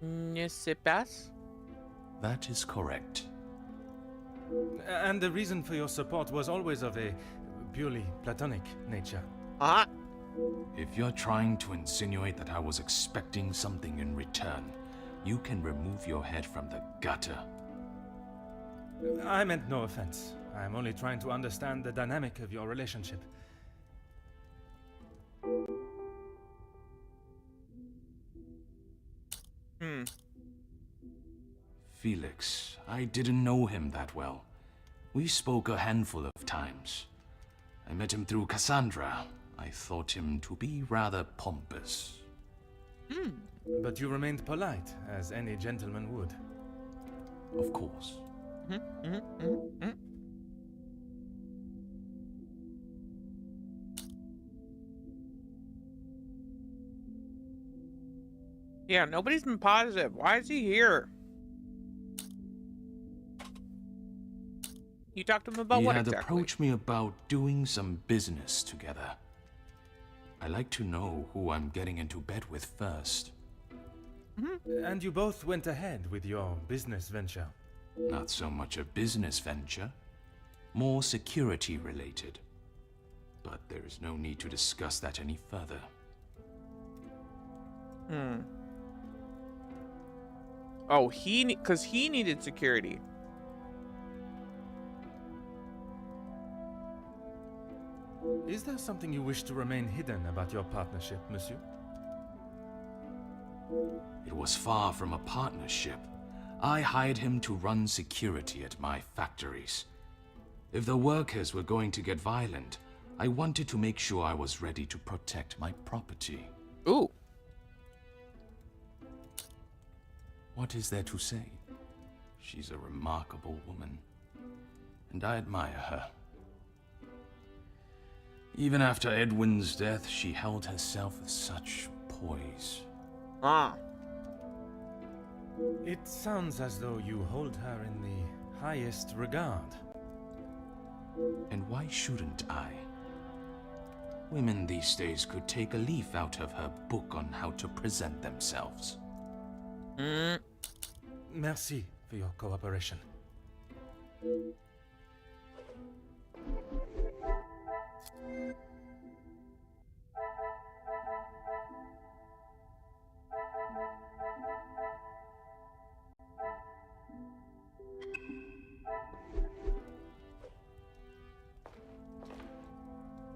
Ne sais pas. That is correct. And the reason for your support was always of a purely platonic nature. Ah. If you're trying to insinuate that I was expecting something in return, you can remove your head from the gutter. I meant no offense. I'm only trying to understand the dynamic of your relationship. Felix, I didn't know him that well. We spoke a handful of times. I met him through Cassandra. I thought him to be rather pompous. But you remained polite, as any gentleman would. Of course. Yeah, nobody's been positive. Why is he here? You talked to him about He what had exactly? approached me about doing some business together. I like to know who I'm getting into bed with first. And you both went ahead with your business venture. Not so much a business venture, more security related. But there is no need to discuss that any further. Oh, because he needed security. Is there something you wish to remain hidden about your partnership, monsieur? It was far from a partnership. I hired him to run security at my factories. If the workers were going to get violent, I wanted to make sure I was ready to protect my property. Ooh. What is there to say? She's a remarkable woman, and I admire her. Even after Edwin's death, she held herself with such poise. Ah. It sounds as though you hold her in the highest regard. And why shouldn't I? Women these days could take a leaf out of her book on how to present themselves. Merci for your cooperation.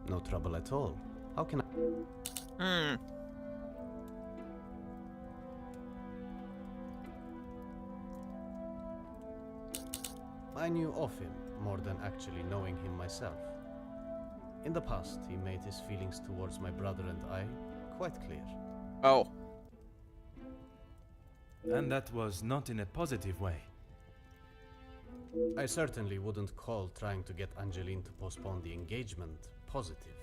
No trouble at all. How can I... I knew of him more than actually knowing him myself. In the past, he made his feelings towards my brother and I quite clear. Oh. And that was not in a positive way. I certainly wouldn't call trying to get Angeline to postpone the engagement positive.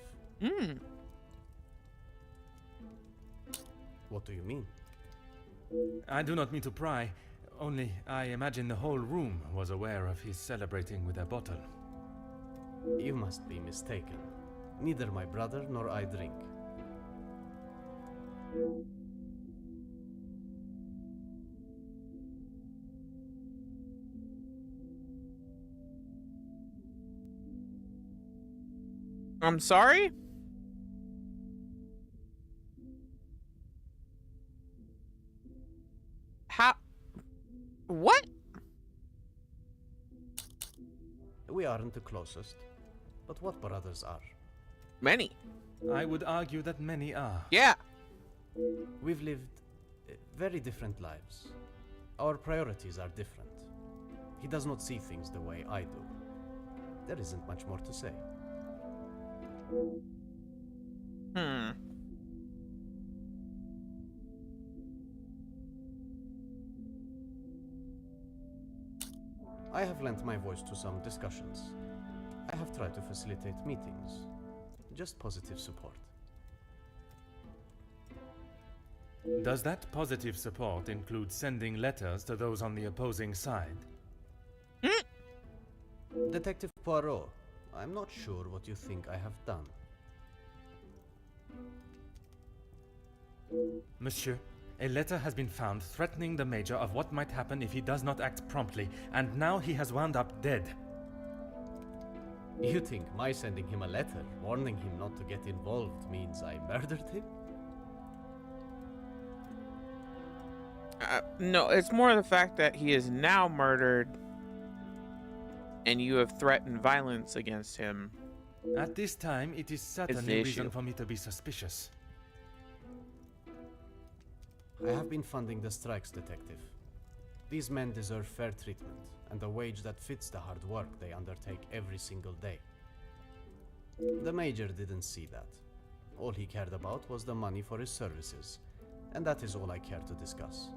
What do you mean? I do not mean to pry, only I imagine the whole room was aware of his celebrating with a bottle. You must be mistaken. Neither my brother nor I drink. I'm sorry? How? What? We aren't the closest, but what brothers are? Many. I would argue that many are. Yeah. We've lived very different lives. Our priorities are different. He does not see things the way I do. There isn't much more to say. I have lent my voice to some discussions. I have tried to facilitate meetings. Just positive support. Does that positive support include sending letters to those on the opposing side? Detective Poirot, I'm not sure what you think I have done. Monsieur, a letter has been found threatening the Major of what might happen if he does not act promptly, and now he has wound up dead. You think my sending him a letter, warning him not to get involved, means I murdered him? No, it's more the fact that he is now murdered and you have threatened violence against him. At this time, it is certainly reason for me to be suspicious. I have been funding the strikes, Detective. These men deserve fair treatment and a wage that fits the hard work they undertake every single day. The Major didn't see that. All he cared about was the money for his services, and that is all I care to discuss.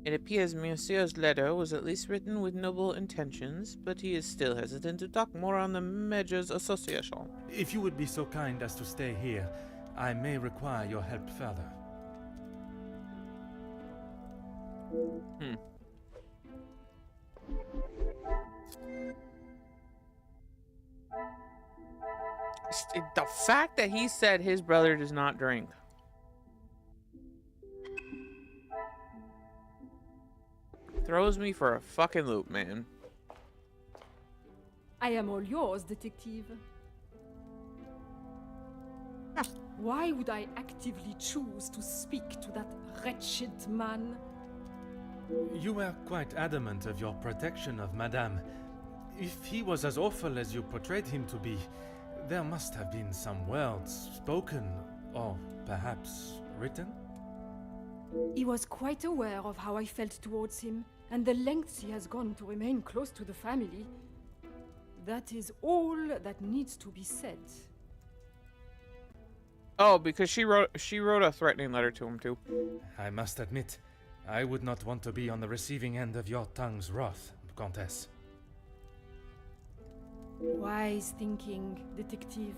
It appears Monsieur's letter was at least written with noble intentions, but he is still hesitant to talk more on the Major's association. If you would be so kind as to stay here, I may require your help further. The fact that he said his brother does not drink. Throws me for a fucking loop, man. I am all yours, detective. Why would I actively choose to speak to that wretched man? You were quite adamant of your protection of Madame. If he was as awful as you portrayed him to be, there must have been some words spoken, or perhaps written? He was quite aware of how I felt towards him, and the lengths he has gone to remain close to the family. That is all that needs to be said. Oh, because she wrote a threatening letter to him too. I must admit, I would not want to be on the receiving end of your tongue's wrath, Countess. Wise thinking, detective.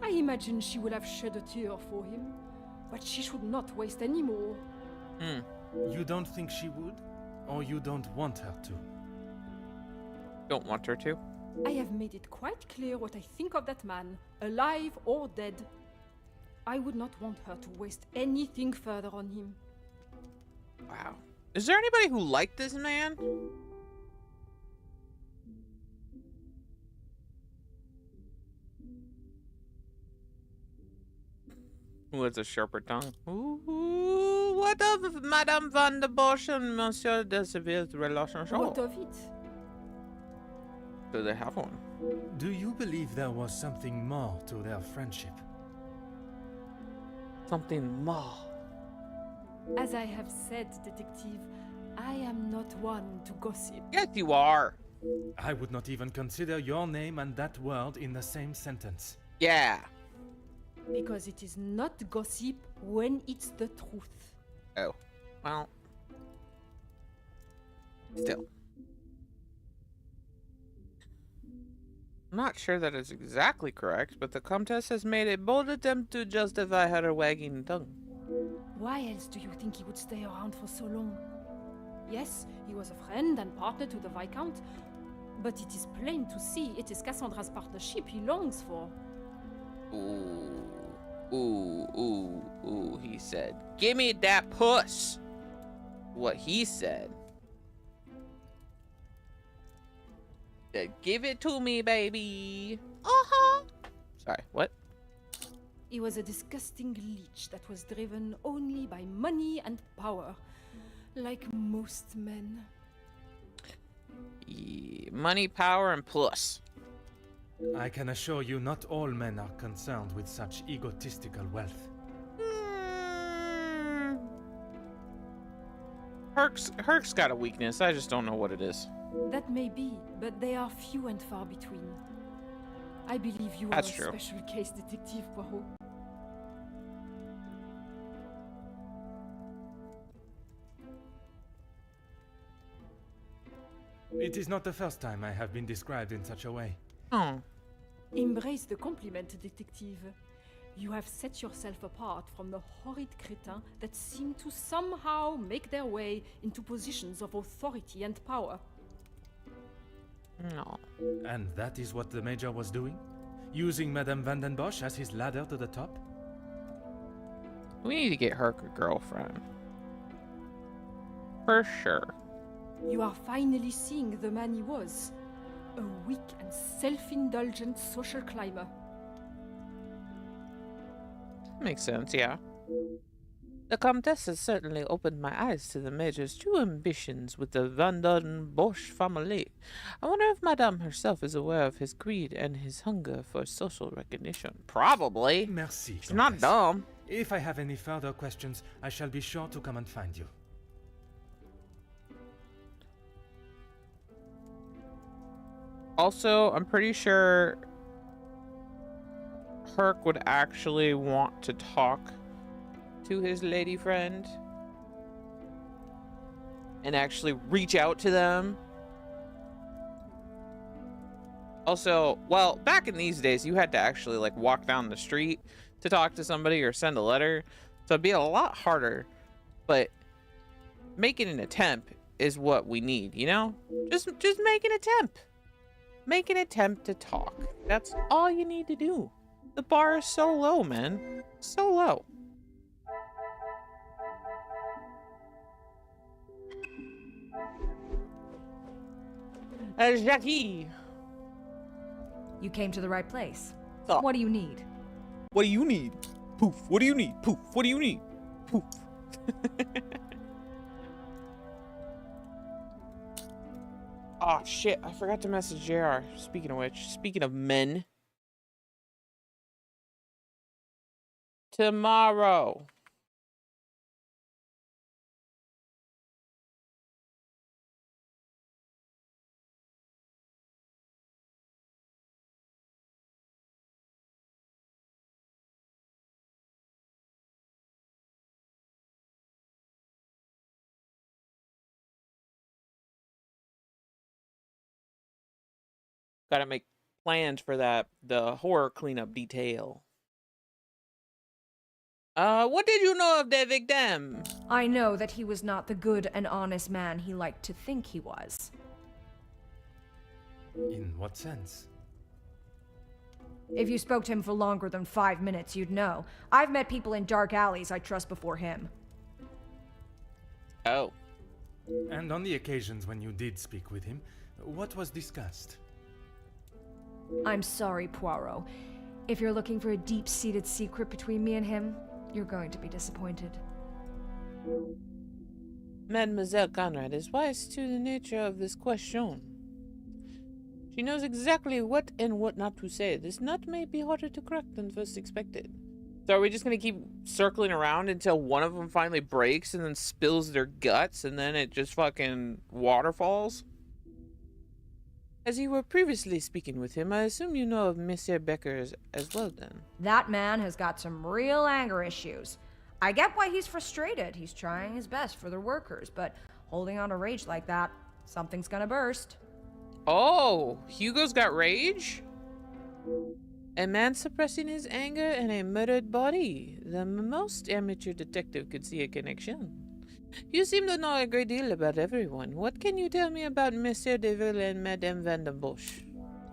I imagine she will have shed a tear for him, but she should not waste any more. You don't think she would? Or you don't want her to? Don't want her to. I have made it quite clear what I think of that man, alive or dead. I would not want her to waste anything further on him. Wow. Is there anybody who liked this man? Who has a sharper tongue? Ooh, what of Madame Van der Bosch and Monsieur de Seville's relationship? What of it? Do they have one? Do you believe there was something more to their friendship? Something more. As I have said, detective, I am not one to gossip. Yes, you are. I would not even consider your name and that word in the same sentence. Yeah. Because it is not gossip when it's the truth. Oh. Well. Still. I'm not sure that is exactly correct, but the Comtesse has made a bold attempt to justify her wagging tongue. Why else do you think he would stay around for so long? Yes, he was a friend and partner to the Viscount, but it is plain to see it is Cassandra's partnership he longs for. Ooh, he said. Give me that puss! what he said. Give it to me, baby. Uh-huh. Sorry, what? He was a disgusting leech that was driven only by money and power, like most men. Money, power, and plus. I can assure you not all men are concerned with such egotistical wealth. Herc's got a weakness. I just don't know what it is. That may be, but they are few and far between. I believe you That's are a true. special case, Detective Poirot. It is not the first time I have been described in such a way. Oh. Embrace the compliment, Detective. You have set yourself apart from the horrid crétins that seem to somehow make their way into positions of authority and power. No. And that is what the Major was doing? Using Madame Van den Bosch as his ladder to the top? We need to get Herc a girlfriend. For sure. You are finally seeing the man he was. A weak and self-indulgent social climber. Makes sense, yeah. The Comtesse has certainly opened my eyes to the Major's true ambitions with the Van den Bosch family. I wonder if Madame herself is aware of his greed and his hunger for social recognition. Probably. Merci. She's not Comtesse. dumb. If I have any further questions, I shall be sure to come and find you. Also, I'm pretty sure Herc would actually want to talk to his lady friend and actually reach out to them. Also, well, back in these days, you had to actually like walk down the street to talk to somebody or send a letter, so it'd be a lot harder, but making an attempt is what we need, you know? Just make an attempt. Make an attempt to talk. That's all you need to do. The bar is so low, man. So low. Jackie. You came to the right place. Oh. What do you need? What do you need? Poof. What do you need? Poof. What do you need? Poof. Oh, shit. I forgot to message JR. Speaking of which, speaking of men. Tomorrow. Gotta make plans for that, the horror cleanup detail. What did you know of the victim? I know that he was not the good and honest man he liked to think he was. In what sense? If you spoke to him for longer than 5 minutes, you'd know. I've met people in dark alleys I trust before him. Oh. And on the occasions when you did speak with him, what was discussed? I'm sorry, Poirot. If you're looking for a deep-seated secret between me and him, you're going to be disappointed. Mademoiselle Conrad is wise to the nature of this question. She knows exactly what and what not to say. This nut may be harder to crack than first expected. So are we just going to keep circling around until one of them finally breaks and then spills their guts and then it just fucking waterfalls? As you were previously speaking with him, I assume you know of Monsieur Becker as well then. That man has got some real anger issues. I get why he's frustrated. He's trying his best for the workers, but holding on to rage like that, something's gonna burst. Oh, Hugo's got rage? A man suppressing his anger and a murdered body. The most amateur detective could see a connection. You seem to know a great deal about everyone. What can you tell me about Monsieur Deville and Madame Van den Bosch?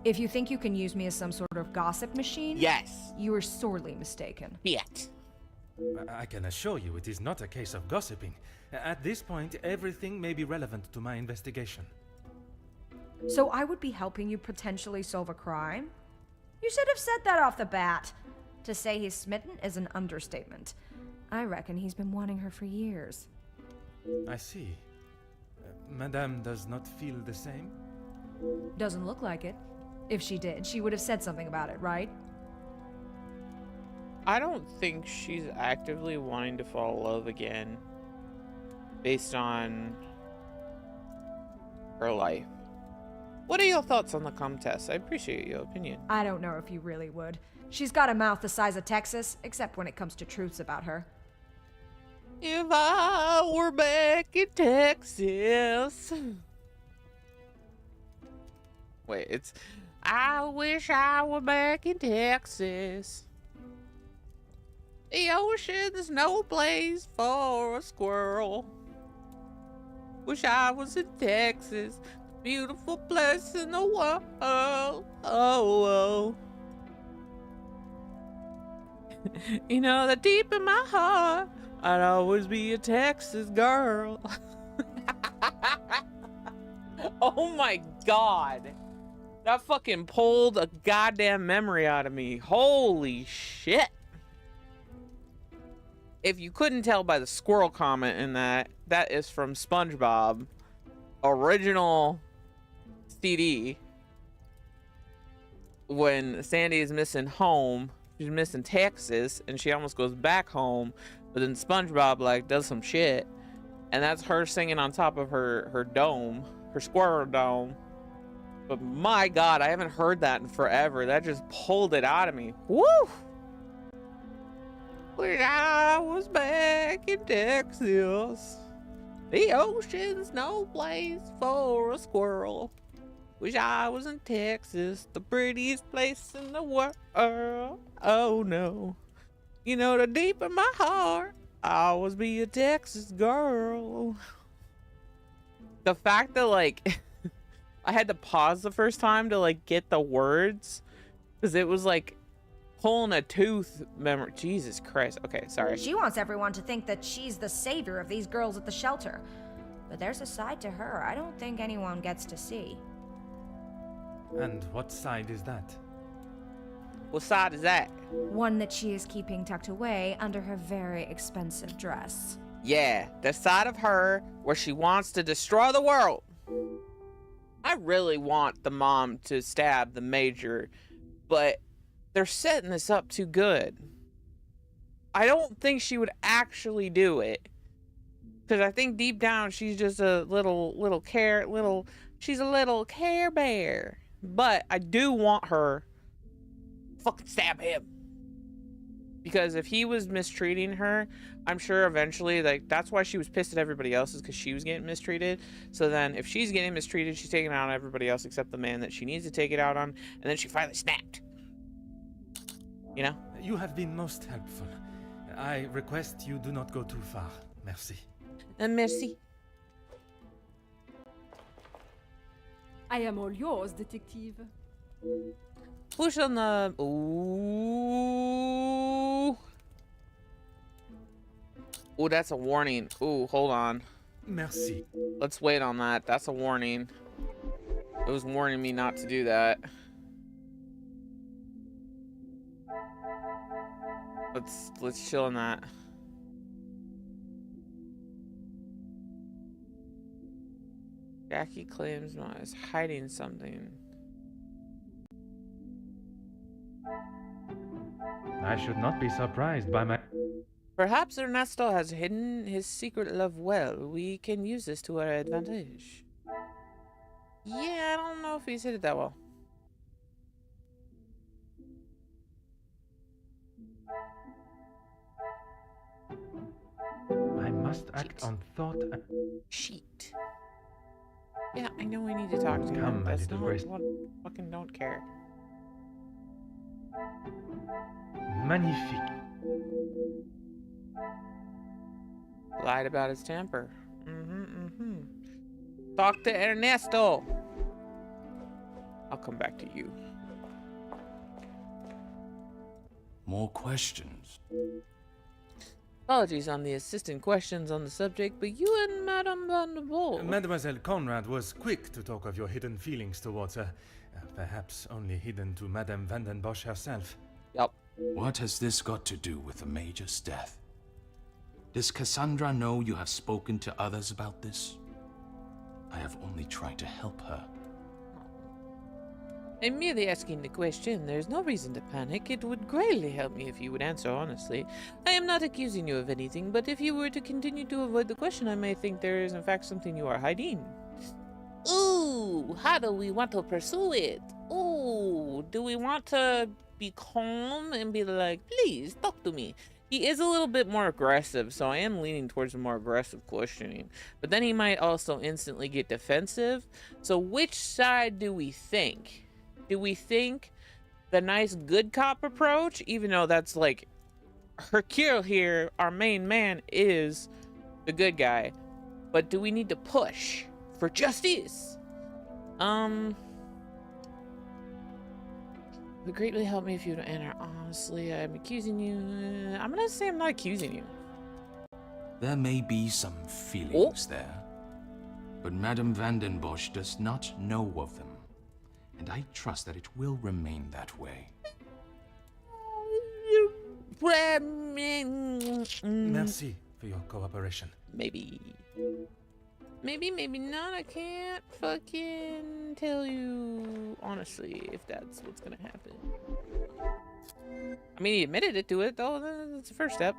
If you think you can use me as some sort of gossip machine, Yes. you are sorely mistaken. Yet. I can assure you it is not a case of gossiping. At this point, everything may be relevant to my investigation. So I would be helping you potentially solve a crime? You should have said that off the bat. To say he's smitten is an understatement. I reckon he's been wanting her for years. I see. Madame does not feel the same? Doesn't look like it. If she did, she would have said something about it, right? I don't think she's actively wanting to fall in love again based on her life. What are your thoughts on the contest? I appreciate your opinion. I don't know if you really would. She's got a mouth the size of Texas, except when it comes to truths about her. If I were back in Texas. Wait, it's I wish I were back in Texas. The ocean's no place for a squirrel. Wish I was in Texas, the beautiful place in the world. Oh, oh. You know that deep in my heart, I'd always be a Texas girl. Oh my god. That fucking pulled a goddamn memory out of me. Holy shit. If you couldn't tell by the squirrel comment in that, that is from SpongeBob. Original CD. When Sandy is missing home, she's missing Texas, and she almost goes back home, but then SpongeBob like does some shit, and that's her singing on top of her dome, her squirrel dome. But my god, I haven't heard that in forever. That just pulled it out of me. Woo! When I was back in Texas, the ocean's no place for a squirrel. Wish I was in Texas, the prettiest place in the world. Oh no. You know, the deep in my heart, I always be a Texas girl. The fact that, like, I had to pause the first time to, like, get the words, because it was, like, pulling a tooth memory. Jesus Christ. Okay, sorry. She wants everyone to think that she's the savior of these girls at the shelter. But there's a side to her I don't think anyone gets to see. And what side is that? What side is that? One that she is keeping tucked away under her very expensive dress. Yeah, the side of her where she wants to destroy the world. I really want the mom to stab the major, but they're setting this up too good. I don't think she would actually do it, because I think deep down she's just a little care bear. But I do want her to fucking stab him, because if he was mistreating her, I'm sure eventually, like, that's why she was pissed at everybody else, is because she was getting mistreated. So then if she's getting mistreated, she's taking it out on everybody else except the man that she needs to take it out on, and then she finally snapped. You know? You have been most helpful. I request you do not go too far. Merci. Merci. I am all yours, detective. Push on the... Ooh. Ooh, that's a warning. Ooh, hold on. Merci. Let's wait on that. That's a warning. It was warning me not to do that. Let's chill on that. Jackie claims Ma is hiding something. I should not be surprised by my... Perhaps Ernesto has hidden his secret love well. We can use this to our advantage. Yeah, I don't know if he's hid it that well. I must act on thought and... Sheet. Yeah, I know we need to talk to him. Come, my That's little not grace. what fucking don't care. Magnifique. Lied about his temper. Talk to Ernesto. I'll come back to you. More questions? Apologies on the assistant questions on the subject, but you and Madame Van der Boel. Mademoiselle Conrad was quick to talk of your hidden feelings towards her. Perhaps only hidden to Madame Van den Bosch herself. Yup. What has this got to do with the Major's death? Does Cassandra know you have spoken to others about this? I have only tried to help her. I'm merely asking the question. There's no reason to panic. It would greatly help me if you would answer honestly. I am not accusing you of anything, but if you were to continue to avoid the question, I may think there is in fact something you are hiding. Ooh, how do we want to pursue it? Ooh, do we want to be calm and be like, please, talk to me? He is a little bit more aggressive, so I am leaning towards a more aggressive questioning. But then he might also instantly get defensive. So which side do we think? Do we think the nice good cop approach, even though that's like Hercule here, our main man, is the good guy, but do we need to push for justice? It would greatly help me if you'd answer honestly. I'm accusing you. I'm gonna say I'm not accusing you. There may be some feelings there, but Madame Van den Bosch does not know of them, and I trust that it will remain that way. Merci for your cooperation. Maybe, maybe not. I can't fucking tell you honestly if that's what's gonna happen. I mean, he admitted it to it, though. That's the first step.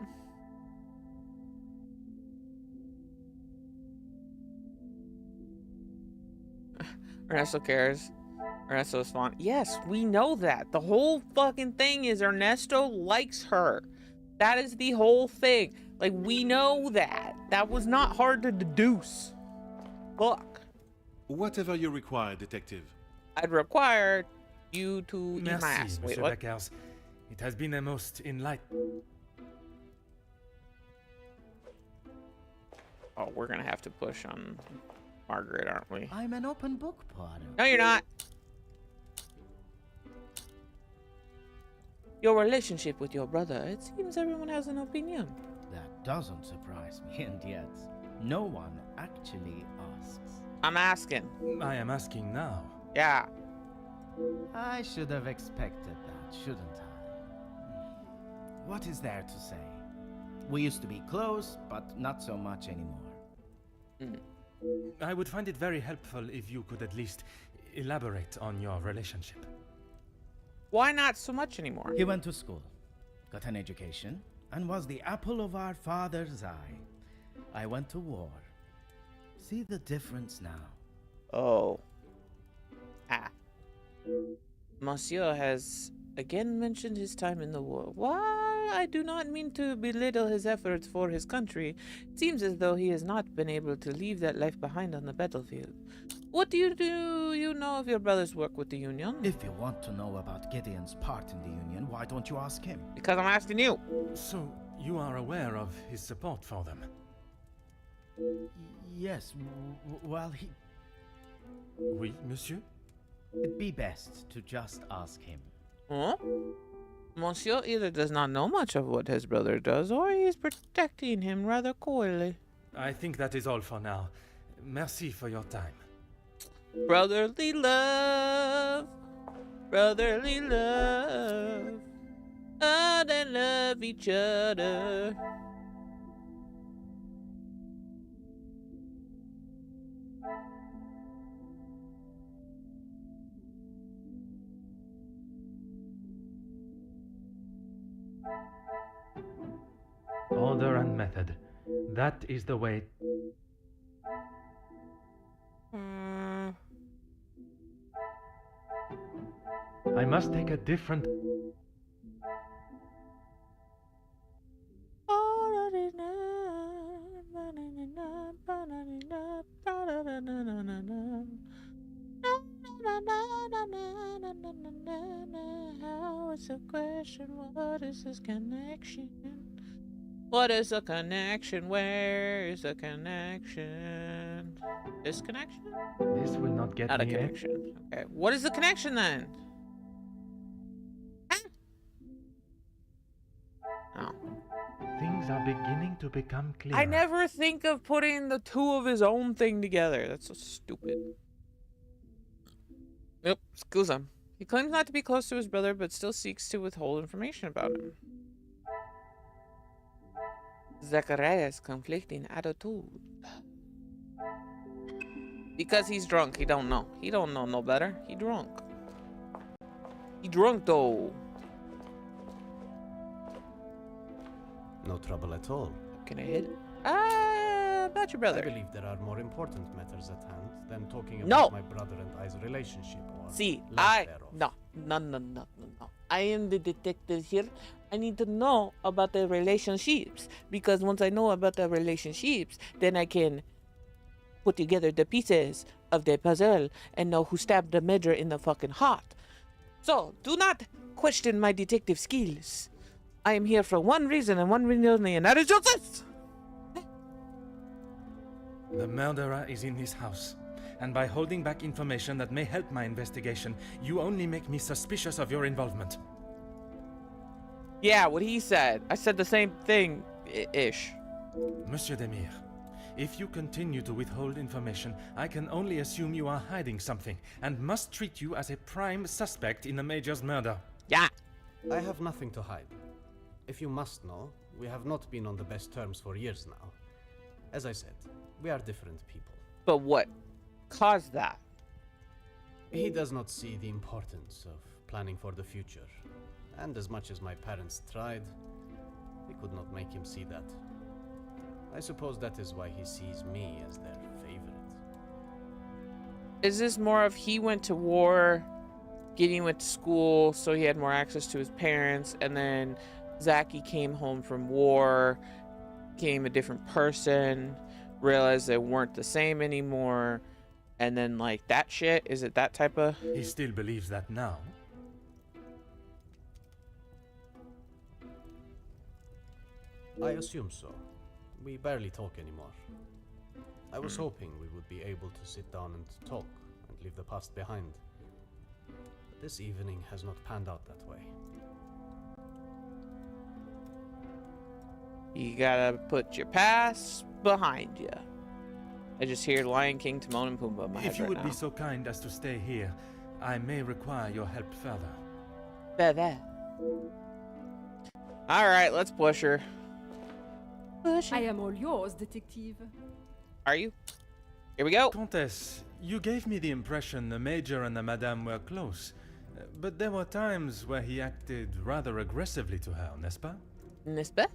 Ernesto cares. Ernesto is fond. Yes, we know that. The whole fucking thing is Ernesto likes her. That is the whole thing. Like, we know that. That was not hard to deduce. Look. Whatever you require, detective. I'd require you to eat my Merci, ass. Wait, Monsieur what? Beckers. It has been a most enlightening. Oh, we're gonna have to push on Margaret, aren't we? I'm an open book, Potter. No, you're not. Your relationship with your brother, it seems everyone has an opinion. That doesn't surprise me, and yet no one actually asks. I'm asking. I am asking now. Yeah. I should have expected that, shouldn't I? What is there to say? We used to be close, but not so much anymore. I would find it very helpful if you could at least elaborate on your relationship. Why not so much anymore? He went to school, got an education, and was the apple of our father's eye. I went to war. See the difference now. Oh. Ah. Monsieur has again mentioned his time in the war. While I do not mean to belittle his efforts for his country, it seems as though he has not been able to leave that life behind on the battlefield. What do you know of your brother's work with the Union? If you want to know about Gideon's part in the Union, why don't you ask him? Because I'm asking you. So, you are aware of his support for them? Yes, well, he... Oui, monsieur? It'd be best to just ask him. Huh? Monsieur either does not know much of what his brother does, or he is protecting him rather coyly. I think that is all for now. Merci for your time. Brotherly love, brotherly love, oh, they love each other. Order and method. That is the way. I must take a different. How is the question? What is this connection? What is the connection? Where is the connection? This connection? This will not get Not a me. connection. Okay. What is the connection then? Huh? Oh. Things things are beginning to become clear. I never think of putting the two of his own thing together. That's so stupid. Yep, excuse him. He claims not to be close to his brother, but still seeks to withhold information about him. Zachariah's conflicting attitude. Because he's drunk, he don't know. He don't know no better. He drunk. He drunk though. No trouble at all. Can I hit? About your brother. I believe there are more important matters at hand than talking No. about my brother and I's relationship or See, lack thereof. no. I am the detective here. I need to know about the relationships, because once I know about the relationships, then I can put together the pieces of the puzzle and know who stabbed the major in the fucking heart. So, do not question my detective skills. I am here for one reason and one reason only, and that is justice! The murderer is in his house, and by holding back information that may help my investigation, you only make me suspicious of your involvement. Yeah, what he said. I said the same thing, ish. Monsieur Demir, if you continue to withhold information, I can only assume you are hiding something, and must treat you as a prime suspect in the Major's murder. Yeah. I have nothing to hide. If you must know, we have not been on the best terms for years now. As I said, we are different people. But what caused that? He does not see the importance of planning for the future. And as much as my parents tried, we could not make him see that. I suppose that is why he sees me as their favorite. Is this more of he went to war, Gideon went to school, so he had more access to his parents, and then Zachy came home from war, became a different person, realized they weren't the same anymore, and then like that shit? Is it that type of... He still believes that now? I assume so. We barely talk anymore. I was hoping we would be able to sit down and talk and leave the past behind. But this evening has not panned out that way. You gotta put your past behind you. I just hear Lion King, Timon, and Pumbaa in my head If you right would now. be so kind as to stay here, I may require your help further. Baby. Alright, let's push her. Push I her. am all yours, detective. Are you? Here we go. Countess, you gave me the impression the Major and the Madame were close. But there were times where he acted rather aggressively to her, n'est-ce pas? N'est-ce pas?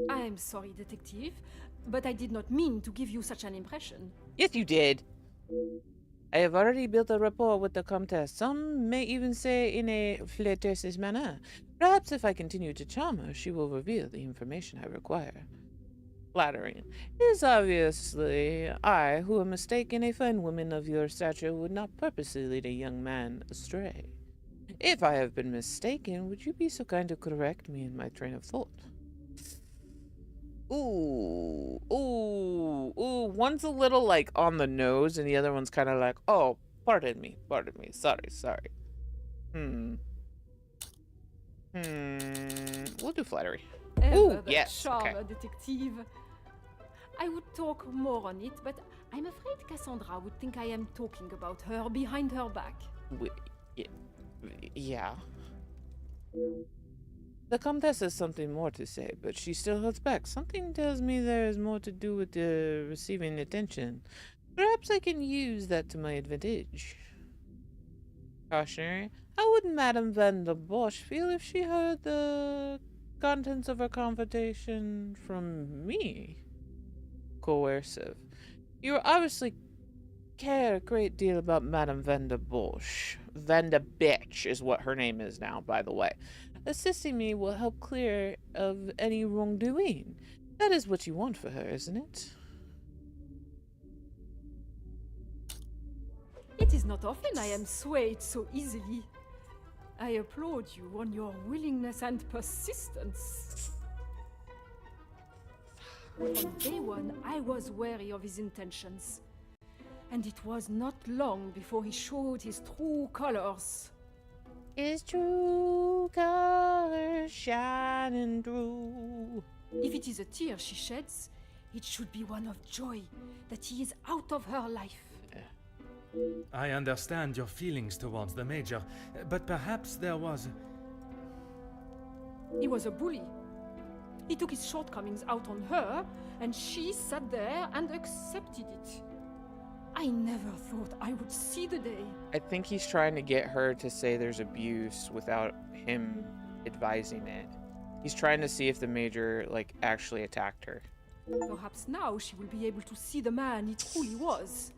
I am sorry, detective, but I did not mean to give you such an impression. Yes, you did. I have already built a rapport with the Comtesse. Some may even say in a flirtatious manner. Perhaps if I continue to charm her, she will reveal the information I require. Flattering. It is obviously I who am mistaken. A fine woman of your stature would not purposely lead a young man astray. If I have been mistaken, would you be so kind to correct me in my train of thought? Ooh. One's a little like on the nose, and the other one's kind of like, oh, pardon me. Sorry. We'll do flattery. Ever Ooh, the yes, okay. charmer, detective. I would talk more on it, but I'm afraid Cassandra would think I am talking about her behind her back. Yeah. The Comtesse has something more to say, but she still holds back. Something tells me there is more to do with the receiving attention. Perhaps I can use that to my advantage. Cautionary. How would Madame Van der Bosch feel if she heard the contents of her conversation from me? Coercive. You obviously care a great deal about Madame Van der Bosch. Van der Bitch is what her name is now, by the way. Assisting me will help clear of any wrongdoing. That is what you want for her, isn't it? It is not often I am swayed so easily. I applaud you on your willingness and persistence. From day one, I was wary of his intentions. And it was not long before he showed his true colors. His true colors shining through. If it is a tear she sheds, it should be one of joy that he is out of her life. I understand your feelings towards the Major, but perhaps there was... He was a bully. He took his shortcomings out on her, and she sat there and accepted it. I never thought I would see the day. I think he's trying to get her to say there's abuse without him advising it. He's trying to see if the Major, like, actually attacked her. Perhaps now she will be able to see the man he truly was.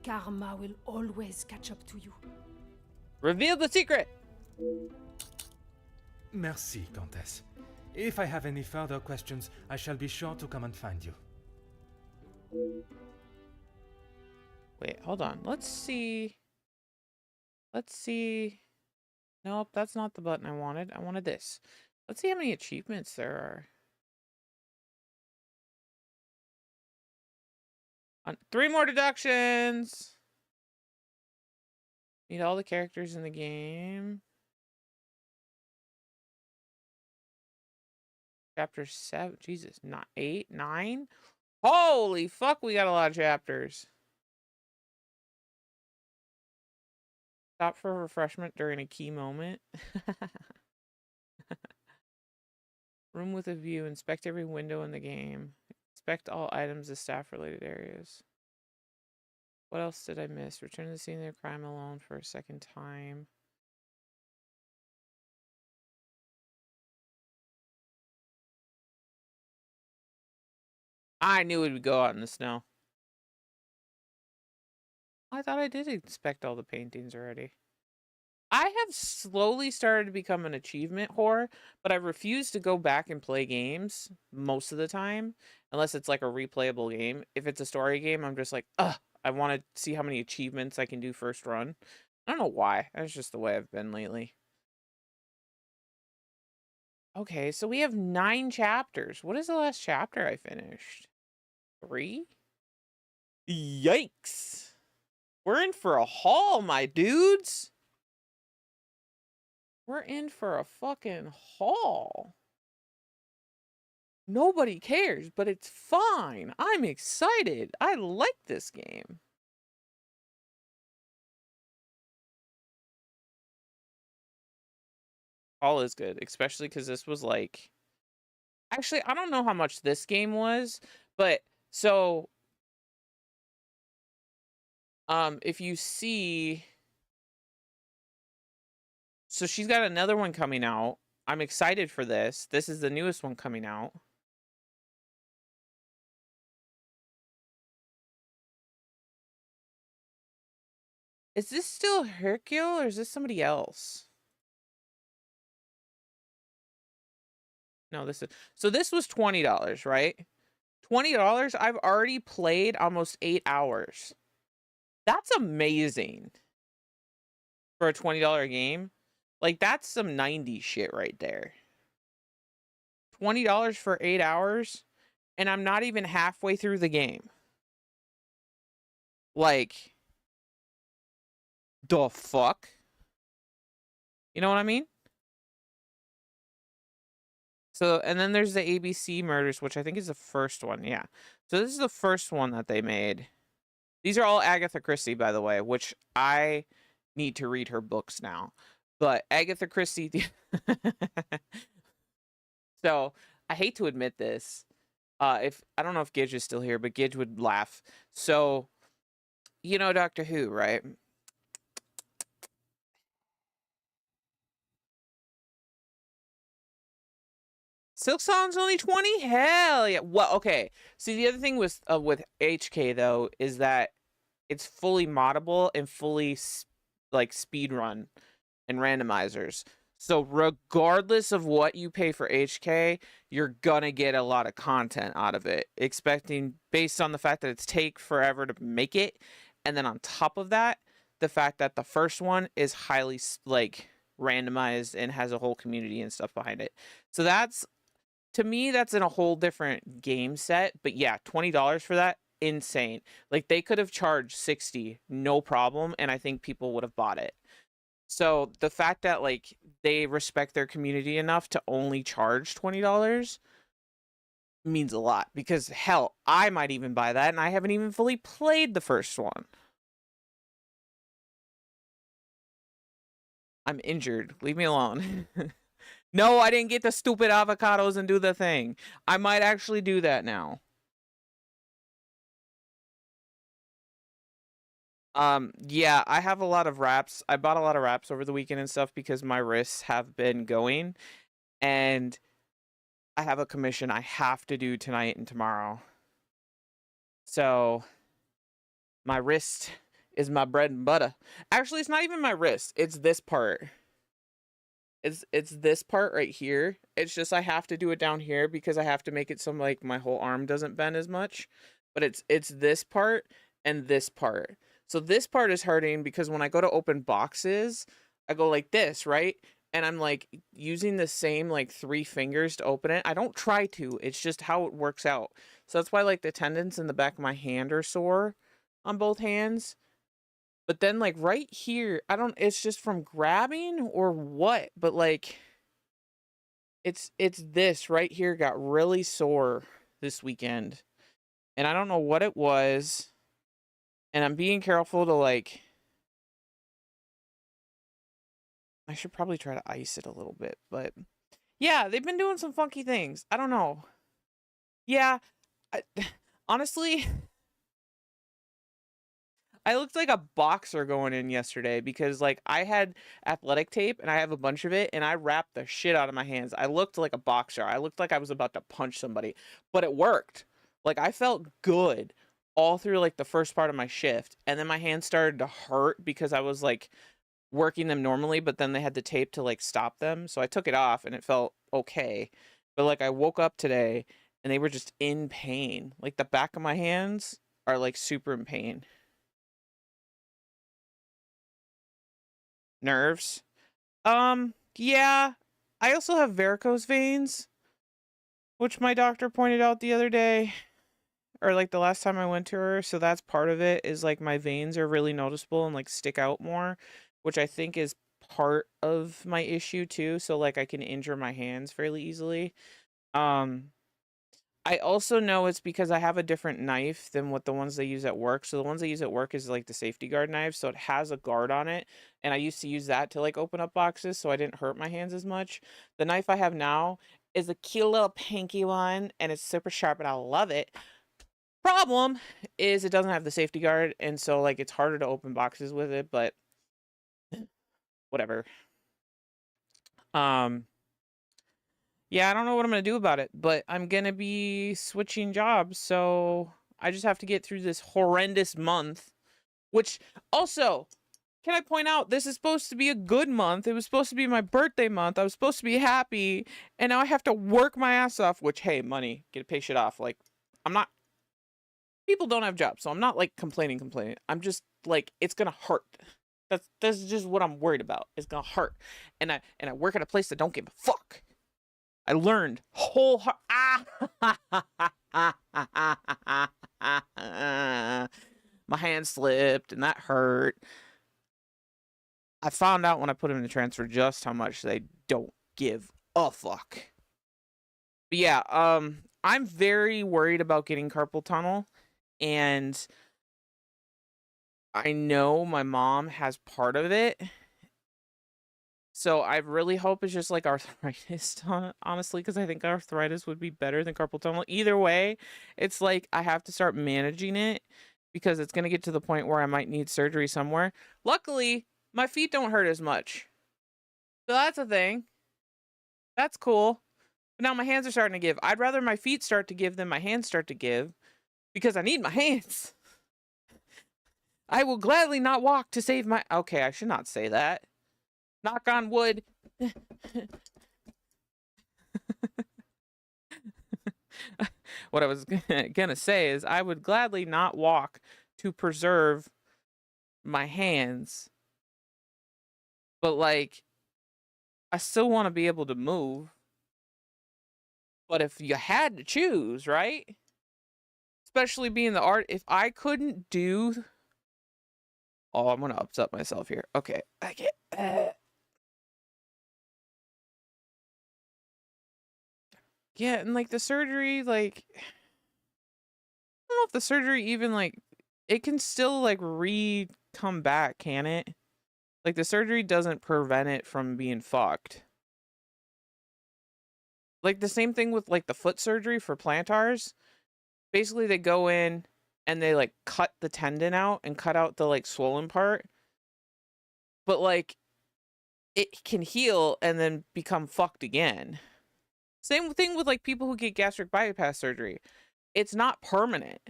Karma will always catch up to you. Reveal the secret! Merci, Countess. If I have any further questions, I shall be sure to come and find you. Wait, hold on. Let's see. Let's see. Nope, that's not the button I wanted. I wanted this. Let's see how many achievements there are. 3 more deductions. Meet all the characters in the game. Chapter 7. Jesus, not 8, 9. Holy fuck, we got a lot of chapters. Stop for refreshment during a key moment. Room with a view. Inspect every window in the game. Inspect all items of staff-related areas. What else did I miss? Return to the scene of the crime alone for a second time. I knew it would go out in the snow. I thought I did inspect all the paintings already. I have slowly started to become an achievement whore, but I refuse to go back and play games most of the time, unless it's like a replayable game. If it's a story game, I'm just like, ugh, I want to see how many achievements I can do first run. I don't know why. That's just the way I've been lately. Okay, so we have 9 chapters. What is the last chapter I finished? 3? Yikes. We're in for a haul, my dudes. We're in for a fucking haul. Nobody cares, but it's fine. I'm excited. I like this game. All is good, especially because this was like... Actually, I don't know how much this game was, but so... if you see... So she's got another one coming out. I'm excited for this. This is the newest one coming out. Is this still Hercule or is this somebody else? No, this is... So this was $20, right? $20? I've already played almost 8 hours. That's amazing. For a $20 game. Like, that's some 90s shit right there. $20 for 8 hours, and I'm not even halfway through the game. Like, the fuck? You know what I mean? So, and then there's the ABC Murders, which I think is the first one, yeah. So this is the first one that they made. These are all Agatha Christie, by the way, which I need to read her books now. But Agatha Christie... So, I hate to admit this. I don't know if Gidge is still here, but Gidge would laugh. So, you know Doctor Who, right? Silk Song's only 20? Hell yeah. Well, okay. See, the other thing with HK, though, is that it's fully moddable and fully, like, speedrun and randomizers. So regardless of what you pay for HK, you're gonna get a lot of content out of it, based on the fact that it's take forever to make it, and then on top of that, the fact that the first one is highly like randomized and has a whole community and stuff behind it. So that's, to me, that's in a whole different game set. But yeah, $20 for that, insane. Like, they could have charged $60, no problem, and I think people would have bought it. So the fact that, like, they respect their community enough to only charge $20, means a lot, because hell, I might even buy that and I haven't even fully played the first one. I'm injured. Leave me alone. No, I didn't get the stupid avocados and do the thing. I might actually do that now. Yeah, I have a lot of wraps. I bought a lot of wraps over the weekend and stuff because my wrists have been going, and I have a commission I have to do tonight and tomorrow. So my wrist is my bread and butter. Actually, it's not even my wrist. It's this part. It's this part right here. It's just I have to do it down here because I have to make it so like my whole arm doesn't bend as much. But it's this part and this part. So this part is hurting because when I go to open boxes, I go like this, right? And I'm like using the same like 3 fingers to open it. I don't try to. It's just how it works out. So that's why like the tendons in the back of my hand are sore on both hands. But then like right here, it's just from grabbing or what, but like it's this right here got really sore this weekend. And I don't know what it was. And I'm being careful to like, I should probably try to ice it a little bit, but yeah, they've been doing some funky things. I don't know. Yeah, honestly, I looked like a boxer going in yesterday because like I had athletic tape and I have a bunch of it and I wrapped the shit out of my hands. I looked like a boxer. I looked like I was about to punch somebody, but it worked. Like I felt good all through like the first part of my shift. And then my hands started to hurt because I was like working them normally, but then they had the tape to like stop them. So I took it off and it felt okay. But like I woke up today and they were just in pain. Like the back of my hands are like super in pain. Nerves. Yeah. I also have varicose veins, which my doctor pointed out the other day, or like the last time I went to her. So that's part of it, is like my veins are really noticeable and like stick out more, which I think is part of my issue too. So like I can injure my hands fairly easily. I also know it's because I have a different knife than what the ones they use at work. So the ones they use at work is like the safety guard knife. So it has a guard on it. And I used to use that to like open up boxes so I didn't hurt my hands as much. The knife I have now is a cute little pinky one and it's super sharp and I love it. Problem is it doesn't have the safety guard. And so like it's harder to open boxes with it, but whatever. Yeah, I don't know what I'm going to do about it, but I'm going to be switching jobs, so I just have to get through this horrendous month, which also, can I point out, this is supposed to be a good month. It was supposed to be my birthday month. I was supposed to be happy, and now I have to work my ass off, which, hey, money, get to pay shit off. Like, I'm not, people don't have jobs, so I'm not, like, complaining. I'm just, like, it's going to hurt. That's just what I'm worried about. It's going to hurt. And I work at a place that don't give a fuck. I learned my hand slipped and that hurt. I found out when I put him in the transfer just how much they don't give a fuck. But yeah, I'm very worried about getting carpal tunnel, and I know my mom has part of it. So I really hope it's just like arthritis, honestly, because I think arthritis would be better than carpal tunnel. Either way, it's like I have to start managing it because it's going to get to the point where I might need surgery somewhere. Luckily, my feet don't hurt as much. So that's a thing. That's cool. But now my hands are starting to give. I'd rather my feet start to give than my hands start to give because I need my hands. I will gladly not walk to save my... Okay, I should not say that. Knock on wood. What I was gonna say is I would gladly not walk to preserve my hands. But like, I still want to be able to move. But if you had to choose, right? Especially being the art, if I couldn't do... Oh, I'm gonna upset myself here. Okay, I can't... Yeah, and like the surgery, like I don't know if the surgery even like it can still like come back, can it? Like the surgery doesn't prevent it from being fucked. Like the same thing with like the foot surgery for plantars. Basically they go in and they like cut the tendon out and cut out the like swollen part. But like it can heal and then become fucked again. Same thing with like people who get gastric bypass surgery. It's not permanent.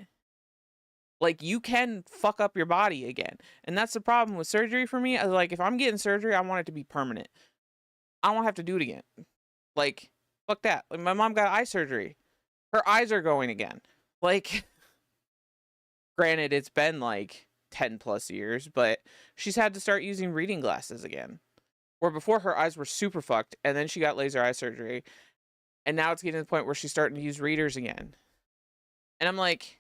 Like you can fuck up your body again. And that's the problem with surgery for me. Like if I'm getting surgery, I want it to be permanent. I don't have to do it again. Like fuck that. Like my mom got eye surgery. Her eyes are going again. Like granted it's been like 10 plus years, but she's had to start using reading glasses again. Where before her eyes were super fucked and then she got laser eye surgery. And now it's getting to the point where she's starting to use readers again. And I'm like,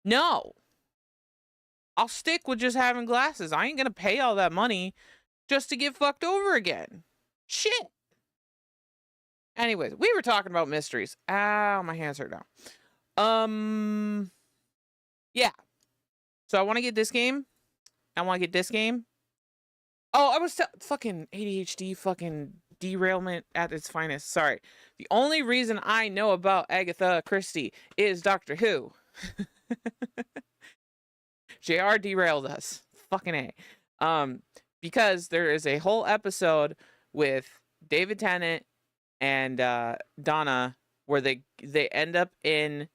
no. I'll stick with just having glasses. I ain't gonna pay all that money just to get fucked over again. Shit. Anyways, we were talking about mysteries. Ow, my hands hurt now. Yeah. So I want to get this game. Oh, I was fucking ADHD fucking derailment at its finest. Sorry. The only reason I know about Agatha Christie is Doctor Who. JR derailed us. Fucking A. Because there is a whole episode with David Tennant and Donna where they end up in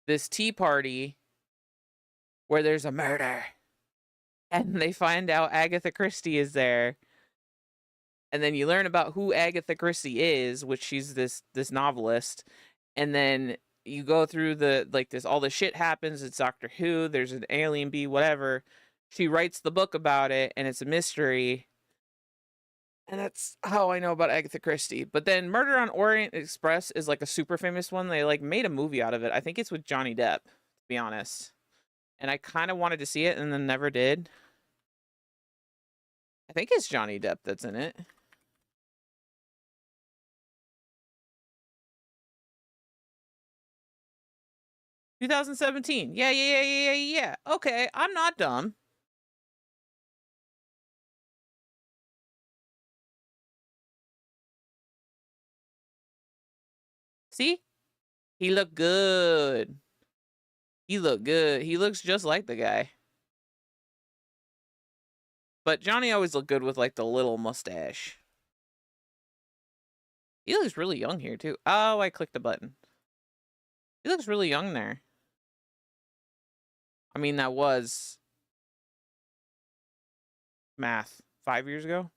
this tea party where there's a murder. And they find out Agatha Christie is there. And then you learn about who Agatha Christie is, which she's this novelist. And then you go through all the shit happens. It's Doctor Who. There's an alien bee, whatever. She writes the book about it, and it's a mystery. And that's how I know about Agatha Christie. But then Murder on Orient Express is like a super famous one. They like made a movie out of it. I think it's with Johnny Depp, to be honest. And I kind of wanted to see it and then never did. I think it's Johnny Depp that's in it. "2017. Yeah. Okay, I'm not dumb. See? He looked good. He looks just like the guy. But Johnny always looked good with like the little mustache. He looks really young here too. Oh, I clicked the button. He looks really young there. I mean, that was math 5 years ago.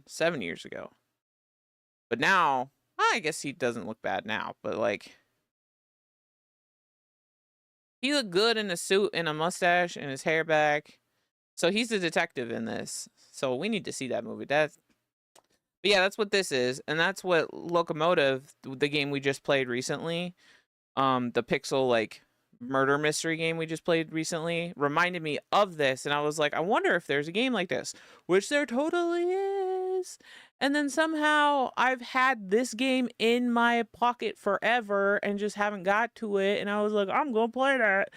7 years ago. But now, I guess he doesn't look bad now. But like, he looked good in a suit and a mustache and his hair back. So he's the detective in this. So we need to see that movie. But yeah, that's what this is. And that's what Locomotive, the game we just played recently, the pixel like murder mystery game we just played recently, reminded me of this. And I was like, I wonder if there's a game like this, which there totally is. And then somehow I've had this game in my pocket forever and just haven't got to it. And I was like, I'm going to play that.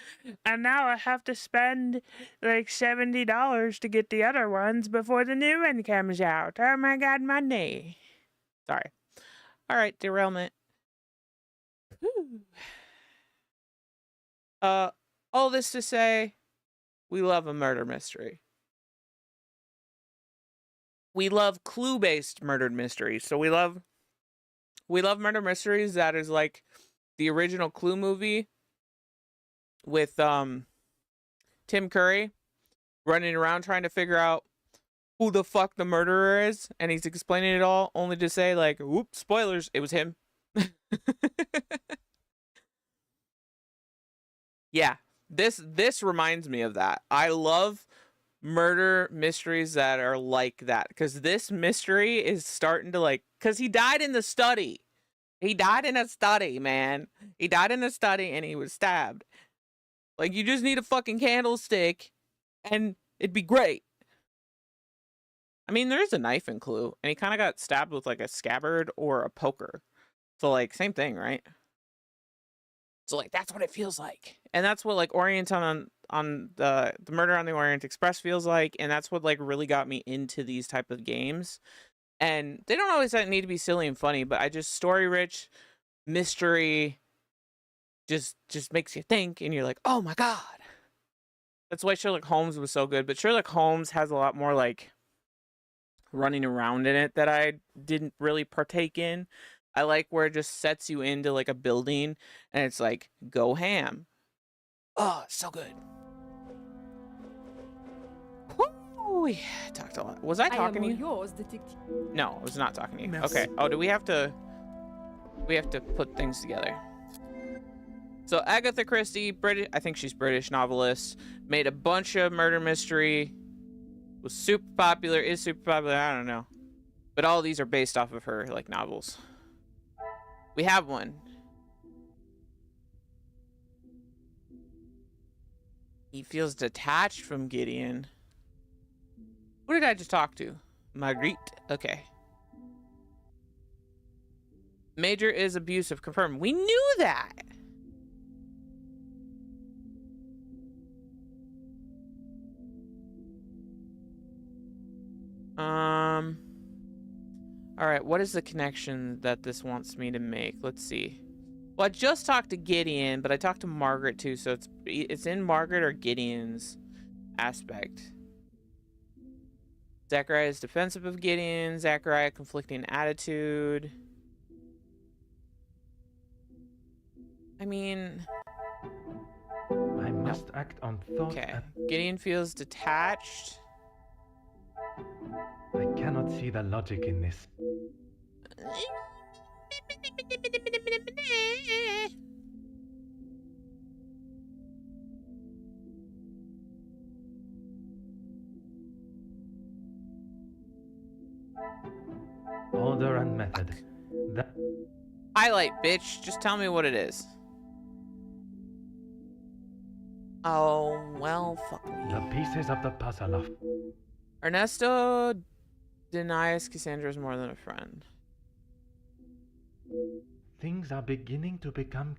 And now I have to spend like $70 to get the other ones before the new one comes out. Oh my God, money. Sorry. All right, derailment. Whew. All this to say, we love a murder mystery. We love clue-based murder mysteries. So we love murder mysteries that is like the original Clue movie with Tim Curry running around trying to figure out who the fuck the murderer is, and he's explaining it all only to say like, whoops, spoilers, it was him. Yeah, this reminds me of that. I love murder mysteries that are like that, because this mystery is starting to like, because he died in the study. He died in a study, man. He died in a study and he was stabbed. Like, you just need a fucking candlestick and it'd be great. I mean, there is a knife in Clue, and he kind of got stabbed with like a scabbard or a poker. So like same thing, right? So like that's what it feels like, and that's what like Orient on the Murder on the Orient Express feels like, and that's what like really got me into these type of games. And they don't always need to be silly and funny, but I just story rich, mystery, just makes you think, and you're like, oh my god. That's why Sherlock Holmes was so good, but Sherlock Holmes has a lot more like running around in it that I didn't really partake in. I like where it just sets you into like a building and it's like, go ham. Oh, so good. Woo! Yeah, talked a lot. Was I talking to you? Yours, detective. No, I was not talking to you. Merci. Okay. Oh, do we have to put things together? So Agatha Christie, British, I think she's British novelist, made a bunch of murder mystery, was super popular, is super popular, I don't know. But all of these are based off of her like novels. We have one. He feels detached from Gideon. Who did I just talk to? Marguerite. Okay. Major is abusive. Confirmed. We knew that. All right, what is the connection that this wants me to make? Let's see. Well, I just talked to Gideon, but I talked to Margaret too, so it's in Margaret or Gideon's aspect. Zachariah is defensive of Gideon. Zachariah conflicting attitude. I mean, I must act on thought. okay. Gideon feels detached. I cannot see the logic in this. Order and method. That Highlight, bitch. Just tell me what it is. Oh, well, fuck me. the pieces of the puzzle of Ernesto denies Cassandra is more than a friend. things are beginning to become.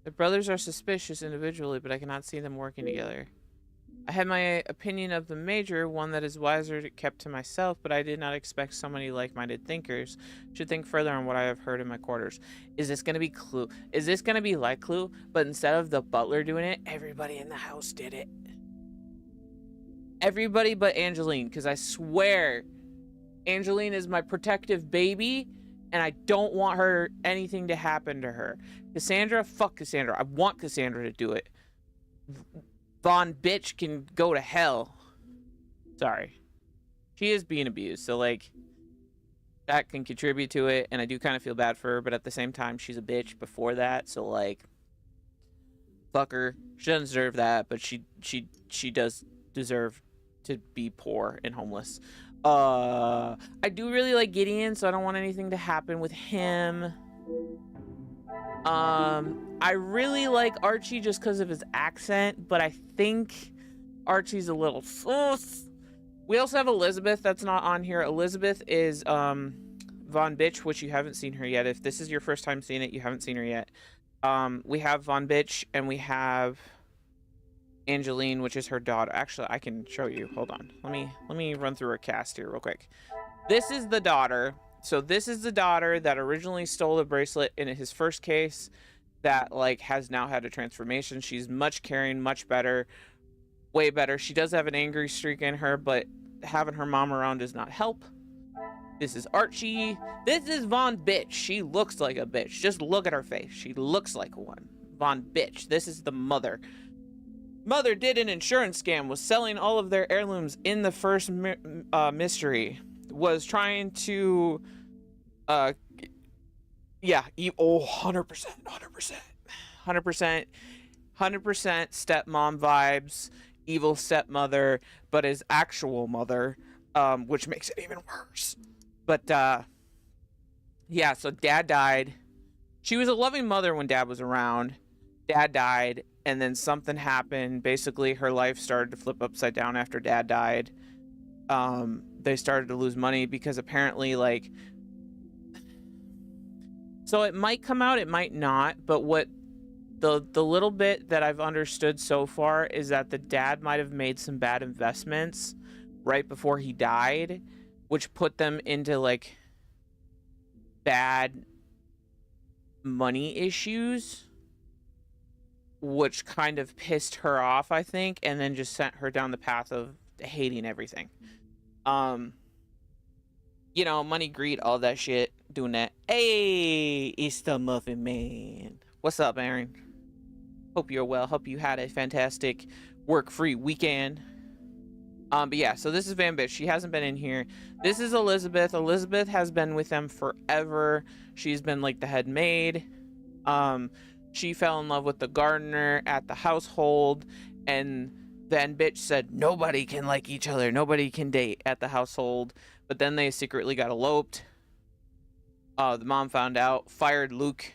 The brothers are suspicious individually, but I cannot see them working together. I had my opinion of the major, one that is wiser kept to myself, but I did not expect so many like-minded thinkers should think further on what I have heard in my quarters. Is this going to be Clue? Is this going to be like Clue, but instead of the butler doing it, everybody in the house did it? Everybody but Angeline, because I swear Angeline is my protective baby, and I don't want her anything to happen to her. Cassandra, fuck Cassandra. I want Cassandra to do it. Von bitch can go to hell. Sorry. She is being abused, so like that can contribute to it, and I do kind of feel bad for her, but at the same time she's a bitch before that, so like fuck her. She doesn't deserve that, but she does deserve to be poor and homeless. I do really like Gideon, so I don't want anything to happen with him. I really like Archie just because of his accent, but I think Archie's a little sus. We also have Elizabeth that's not on here. Elizabeth is Von Bitch, which you haven't seen her yet. If this is your first time seeing it, you haven't seen her yet. We have Von Bitch and we have Angeline, which is her daughter. Actually, I can show you. Hold on. Let me run through her cast here real quick. This is the daughter. So this is the daughter that originally stole the bracelet in his first case that like has now had a transformation. She's much caring, much better, way better. She does have an angry streak in her, but having her mom around does not help. This is Archie. This is Von Bitch. She looks like a bitch. Just look at her face. She looks like one. Von Bitch. This is the mother. Mother did an insurance scam, was selling all of their heirlooms in the first mystery. Was trying to, yeah, 100%, 100%, 100% stepmom vibes, evil stepmother, but his actual mother, which makes it even worse. But, yeah, so dad died. She was a loving mother when dad was around. Dad died, and then something happened. Basically, her life started to flip upside down after dad died. they started to lose money because apparently, like, so it might come out, it might not, but what the little bit that I've understood so far is that the dad might have made some bad investments right before he died, which put them into like bad money issues, which kind of pissed her off, I think, and then just sent her down the path of hating everything. You know, money, greed, all that shit, doing that. Hey, it's the Muffin Man. What's up, Aaron? Hope you're well. Hope you had a fantastic work-free weekend. But yeah, so this is Van Bitch. She hasn't been in here. This is Elizabeth. Elizabeth has been with them forever. She's been like the head maid. She fell in love with the gardener at the household, and Van Bitch said nobody can like each other. Nobody can date at the household. But then they secretly got eloped. The mom found out, fired Luke.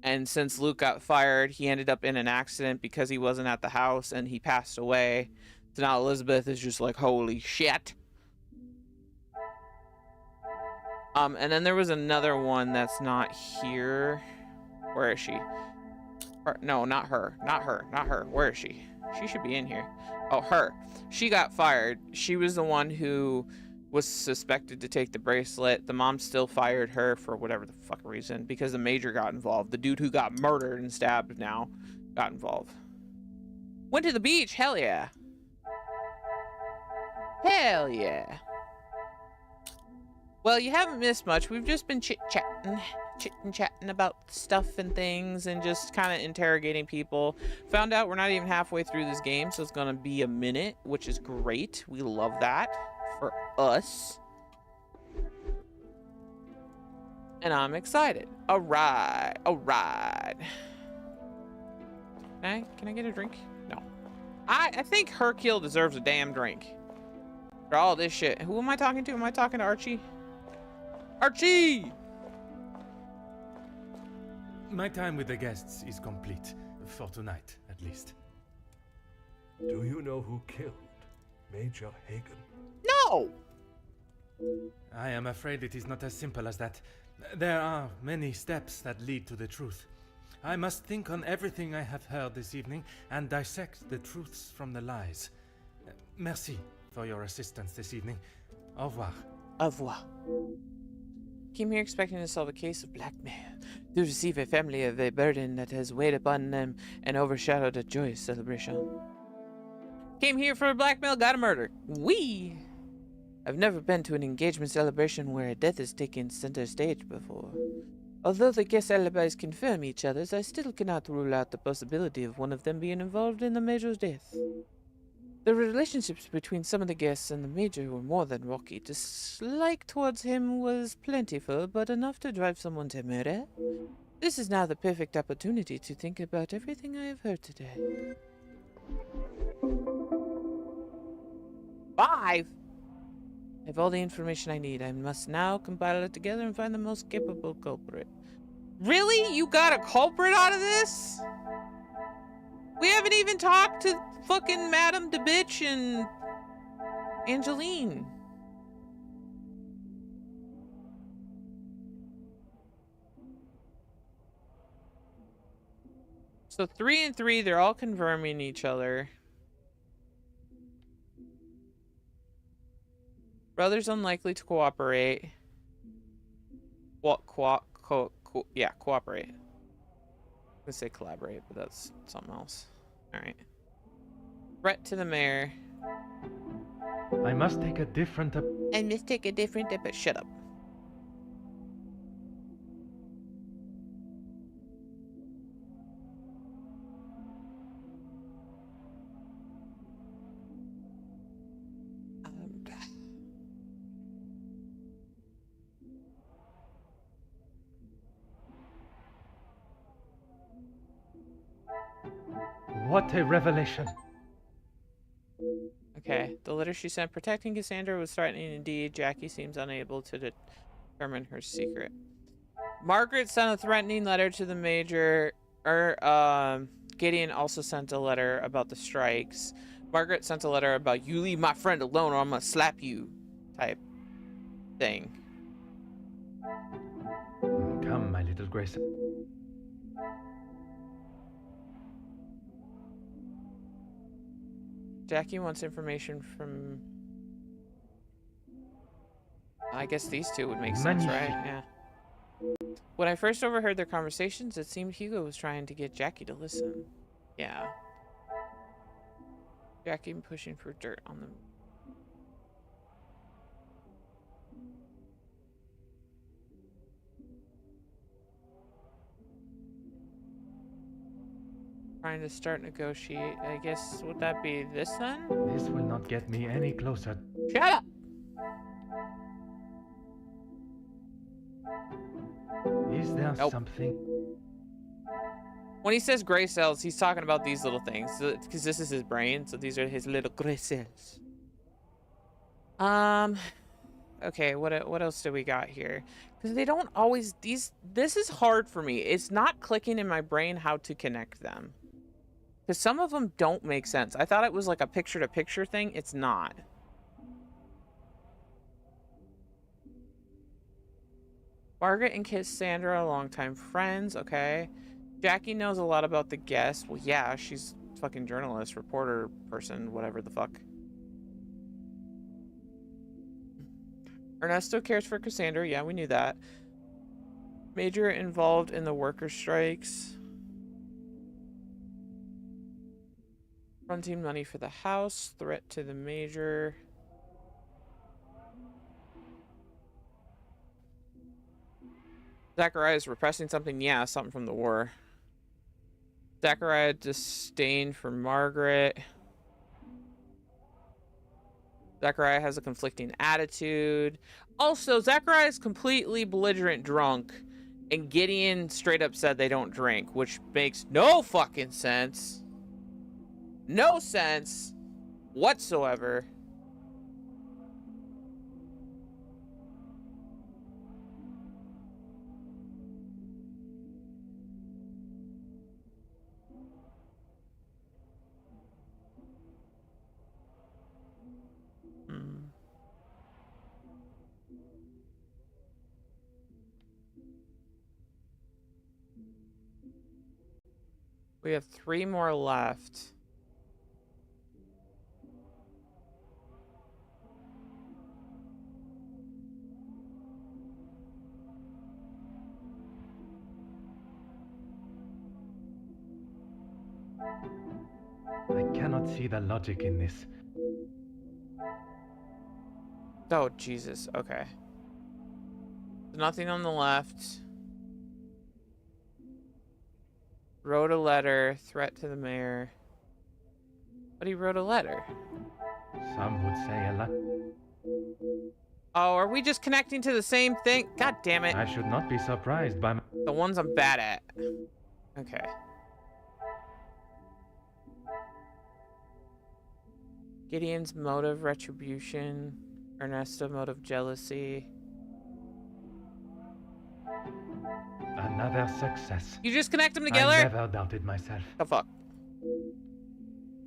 And since Luke got fired, he ended up in an accident because he wasn't at the house and he passed away. So now Elizabeth is just like, holy shit. And then there was another one that's not here. Where is she? No, not her. Not her. Not her. Where is she? She should be in here. Oh, her. She got fired. She was the one who was suspected to take the bracelet. The mom still fired her for whatever the fuck reason because the major got involved. The dude who got murdered and stabbed now got involved. Went to the beach. Hell yeah. Hell yeah. Well, you haven't missed much. We've just been chit-chatting about stuff and things and just kind of interrogating people. Found out we're not even halfway through this game, so it's going to be a minute, which is great. We love that for us. And I'm excited. All right. All right. Can I get a drink? No. I think Hercule deserves a damn drink. For all this shit. Who am I talking to? Am I talking to Archie? Archie! My time with the guests is complete. For tonight, at least. Do you know who killed Major Hagen? No! I am afraid it is not as simple as that. There are many steps that lead to the truth. I must think on everything I have heard this evening and dissect the truths from the lies. Merci for your assistance this evening. Au revoir. Au revoir. Came here expecting to solve a case of blackmail, to receive a family of a burden that has weighed upon them and overshadowed a joyous celebration. Came here for a blackmail, got a murder. Wee! I've never been to an engagement celebration where a death is taken center stage before. Although the guest alibis confirm each other's, I still cannot rule out the possibility of one of them being involved in the Major's death. The relationships between some of the guests and the Major were more than rocky. Dislike towards him was plentiful, but enough to drive someone to murder. This is now the perfect opportunity to think about everything I have heard today. 5! I have all the information I need. I must now compile it together and find the most capable culprit. Really? You got a culprit out of this? We haven't even talked to fucking Madame the Bitch and Angeline. So 3 and 3, they're all confirming each other. Brother's unlikely to cooperate. What? Yeah, cooperate. I'm gonna say collaborate, but that's something else. Alright. Threat to the mayor. I must take a different I must take a different but shut up. What a revelation. Okay, the letter she sent protecting Cassandra was threatening indeed. Jackie seems unable to determine her secret. Margaret sent a threatening letter to the major. Gideon also sent a letter about the strikes. Margaret sent a letter about you leave my friend alone or I'm gonna slap you type thing. Come, my little Grace. Jackie wants information from... I guess these two would make sense, right? Yeah. When I first overheard their conversations, it seemed Hugo was trying to get Jackie to listen. Yeah. Jackie pushing for dirt on them. Trying to start negotiate. I guess, would that be this then? This will not get me any closer. Shut up! Is there Nope. something? When he says gray cells, he's talking about these little things, because this is his brain, so these are his little gray cells. Okay, what else do we got here? Because they don't always, this is hard for me. It's not clicking in my brain how to connect them. Because some of them don't make sense. I thought it was like a picture-to-picture thing. It's not. Margaret and Cassandra are longtime friends, okay. Jackie knows a lot about the guest. Well, yeah, she's a fucking journalist, reporter, person, whatever the fuck. Ernesto cares for Cassandra. Yeah, we knew that. Major involved in the worker strikes. Fronting money for the house. Threat to the major. Zachariah is repressing something. Yeah, something from the war. Zachariah disdain for Margaret. Zachariah has a conflicting attitude. Also, Zachariah is completely belligerent drunk. And Gideon straight up said they don't drink. Which makes no fucking sense. No sense whatsoever. We have 3 more left. I cannot see the logic in this. Oh, Jesus. Okay. Nothing on the left. Wrote a letter. Threat to the mayor. But he wrote a letter. Some would say a lot. Oh, are we just connecting to the same thing? God damn it. I should not be surprised by The ones I'm bad at. Okay. Gideon's motive, retribution. Ernesto, motive, jealousy. another success. You just connect them together? I never doubted myself. Oh, fuck.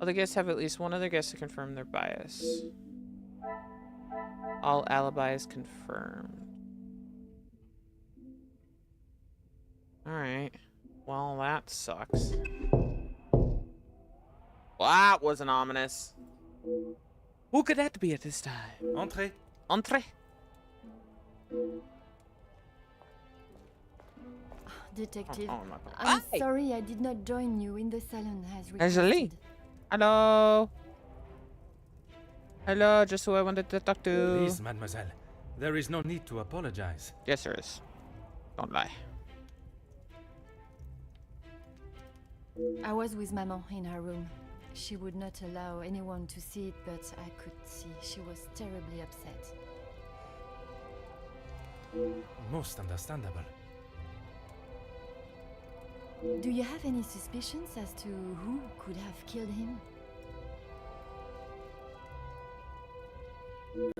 Other guests have at least one other guest to confirm their bias. All alibis confirmed. Alright. Well, that sucks. Well, that wasn't ominous. Who could that be at this time? Entrez. Entree? Detective, Oh, my God. I'm Hi. sorry I did not join you in the salon as Angelique. requested. Hello. Hello, just who I wanted to talk to. Please, mademoiselle. There is no need to apologize. Yes, there is. Don't lie. I was with Maman in her room. She would not allow anyone to see it, but I could see she was terribly upset. Most understandable. Do you have any suspicions as to who could have killed him?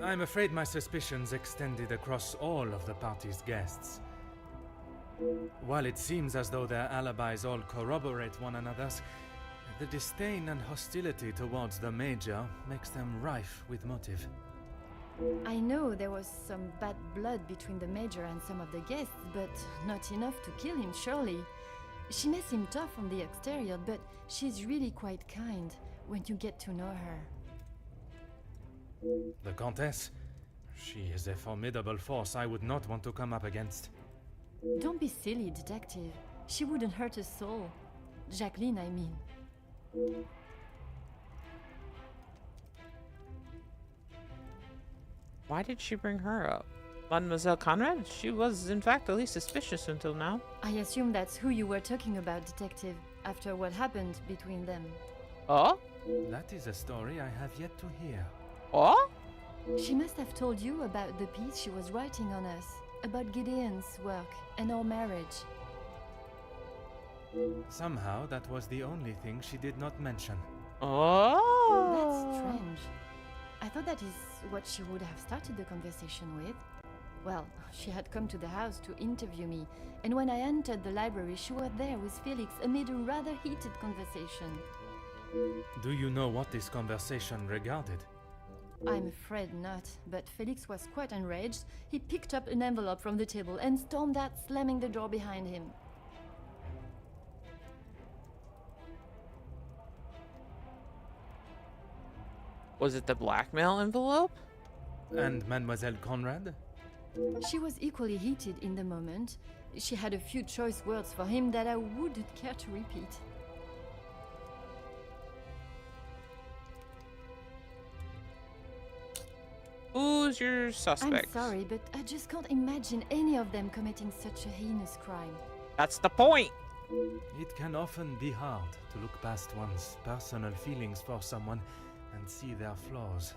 I'm afraid my suspicions extended across all of the party's guests. While it seems as though their alibis all corroborate one another's, The disdain and hostility towards the Major makes them rife with motive. I know there was some bad blood between the Major and some of the guests, but not enough to kill him, surely. She may seem tough on the exterior, but she's really quite kind when you get to know her. The Countess? She is a formidable force I would not want to come up against. Don't be silly, detective. She wouldn't hurt a soul. Jacqueline, I mean. Why did she bring her up? Mademoiselle Conrad? She was, in fact, the least suspicious until now. I assume that's who you were talking about, detective, after what happened between them. Oh? That is a story I have yet to hear. Oh? She must have told you about the piece she was writing on us, about Gideon's work and our marriage. Somehow, that was the only thing she did not mention. Oh. That's strange. I thought that is what she would have started the conversation with. Well, she had come to the house to interview me, and when I entered the library, she was there with Felix amid a rather heated conversation. Do you know what this conversation regarded? I'm afraid not, but Felix was quite enraged. He picked up an envelope from the table and stormed out, slamming the door behind him. Was it the blackmail envelope? And Mademoiselle Conrad? She was equally heated in the moment. She had a few choice words for him that I wouldn't care to repeat. Who's your suspect? I'm sorry, but I just can't imagine any of them committing such a heinous crime. That's the point. It can often be hard to look past one's personal feelings for someone and see their flaws.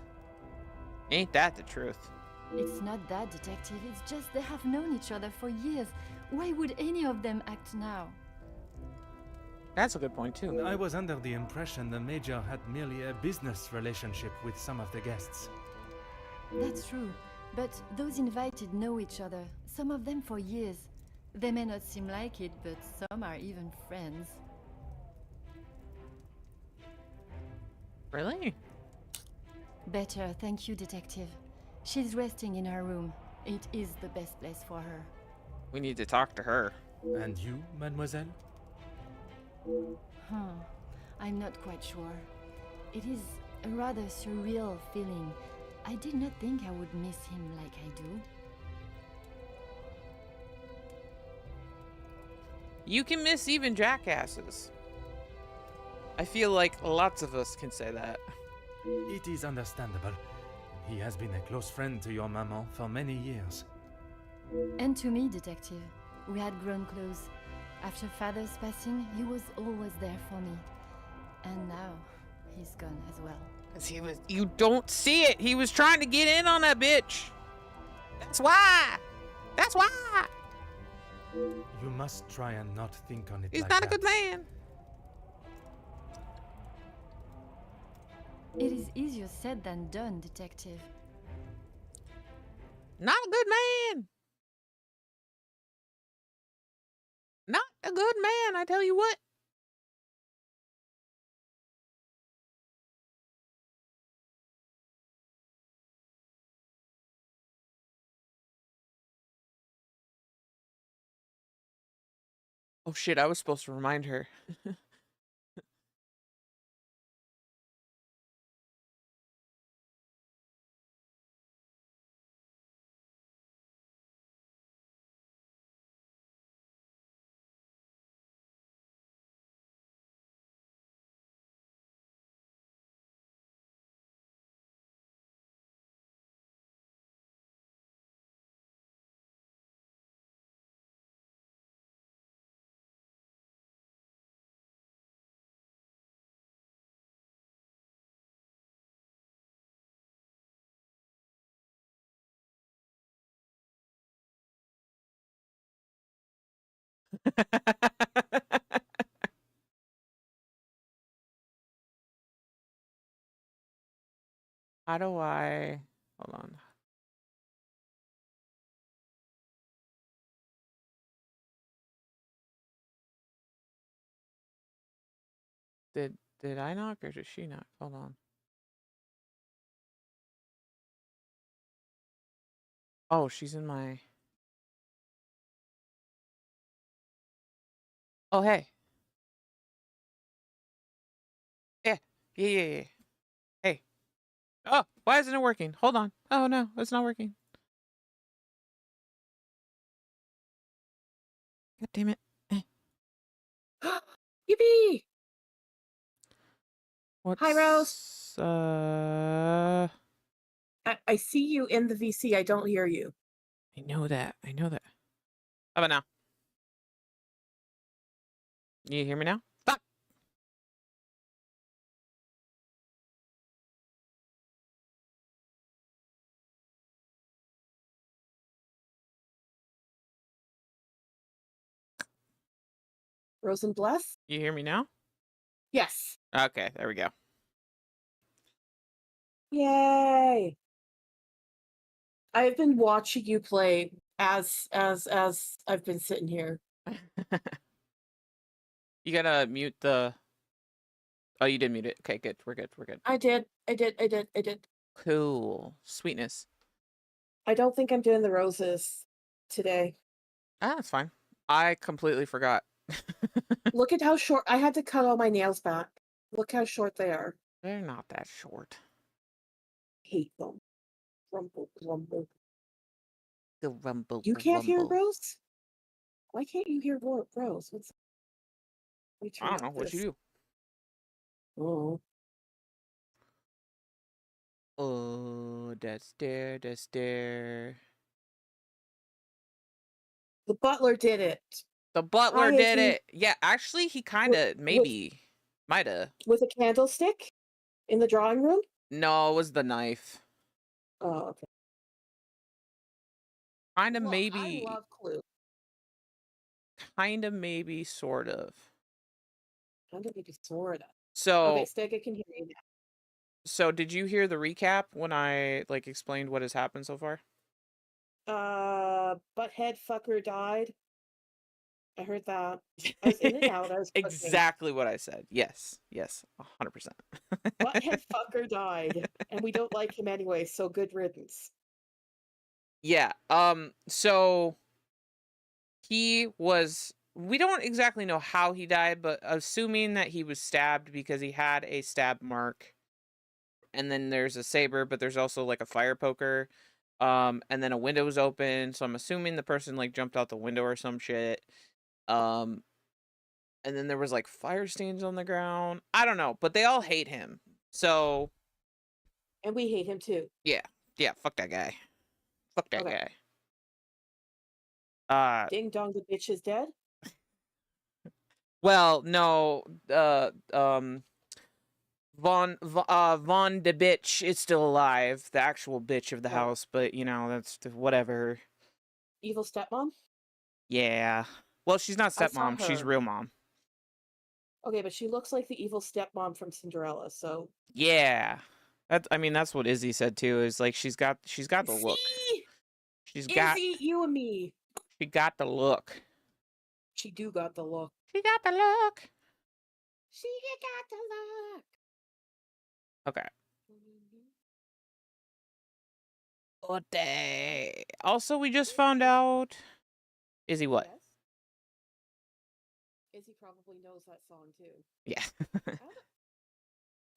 Ain't that the truth? It's not that, detective. It's just they have known each other for years. Why would any of them act now? That's a good point, too. I was under the impression the Major had merely a business relationship with some of the guests. That's true, but those invited know each other, some of them for years. They may not seem like it, but some are even friends. Really? Better, thank you, detective. She's resting in her room. It is the best place for her. We need to talk to her. And you, mademoiselle? I'm not quite sure. It is a rather surreal feeling. I did not think I would miss him like I do. You can miss even jackasses. I feel like lots of us can say that. It is understandable. He has been a close friend to your maman for many years. And to me, detective. We had grown close. After father's passing, he was always there for me. And now, he's gone as well. 'Cause you don't see it. He was trying to get in on that bitch. That's why. That's why. You must try and not think on it He's like not that. a good man. It is easier said than done, detective. Not a good man. Not a good man, I tell you what. Oh shit, I was supposed to remind her. How do I... Hold on. Did Did I knock or did she knock? Hold on. Oh, she's in my... Oh, hey. Yeah. Yeah. Hey. Oh, why isn't it working? Hold on. Oh, no, it's not working. God damn it. Yippee! What's... Hi, Rose. I see you in the VC. I don't hear you. I know that. How about now? You hear me now? Stop! Rose and Bless? You hear me now? Yes. Okay, there we go. Yay! I've been watching you play as I've been sitting here. You gotta mute the... Oh, you did mute it. Okay, good. We're good. I did. Cool. Sweetness. I don't think I'm doing the roses today. Ah, that's fine. I completely forgot. Look at how short. I had to cut all my nails back. Look how short they are. They're not that short. Hate them. Rumble. The rumble. You can't hear Rose? Why can't you hear Rose? What's... I don't know. What you do? Oh. Oh, that's there. The butler did it. The butler Hi, did Izzy. it. Yeah, actually, he kind of might have. With a candlestick in the drawing room? No, it was the knife. Oh, okay. Kind of Look, maybe. I love Clue. Kind of maybe, sort of. Kind of maybe sort of. So. Okay, Stega can hear you now. So, did you hear the recap when I explained what has happened so far? Butthead fucker died. I heard that. I was in and out. I was cooking. Exactly what I said. Yes, 100%. Butthead fucker died, and we don't like him anyway. So good riddance. Yeah. So he was. We don't exactly know how he died, but assuming that he was stabbed because he had a stab mark, and then there's a saber, but there's also like a fire poker, and then a window was open. So I'm assuming the person jumped out the window or some shit. And then there was like fire stains on the ground. I don't know, but they all hate him. So. And we hate him too. Yeah. Fuck that guy. Okay. Guy. Ding dong, the bitch is dead. Well, no. Von de bitch is still alive, the actual bitch of the house, but that's whatever. Evil stepmom? Yeah. Well, she's not stepmom, she's real mom. Okay, but she looks like the evil stepmom from Cinderella, so. Yeah. That's what Izzy said too, is she's got the look. Izzy, you and me. She got the look. She do got the look. She got the look. She got the look. Okay. What day? Also, we just found out. Izzy, what? Yes? Izzy probably knows that song too. Yeah.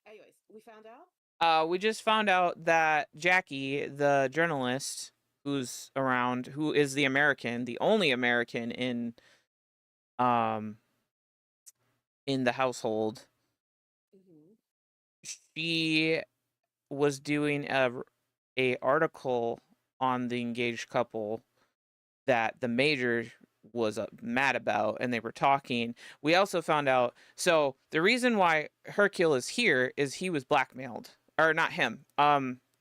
Anyways, we found out? We just found out that Jackie, the journalist who's around, who is the only American in the household, she was doing a article on the engaged couple that the major was mad about, and they were talking. We also found out, so the reason why Hercule is here is he was blackmailed, or not him.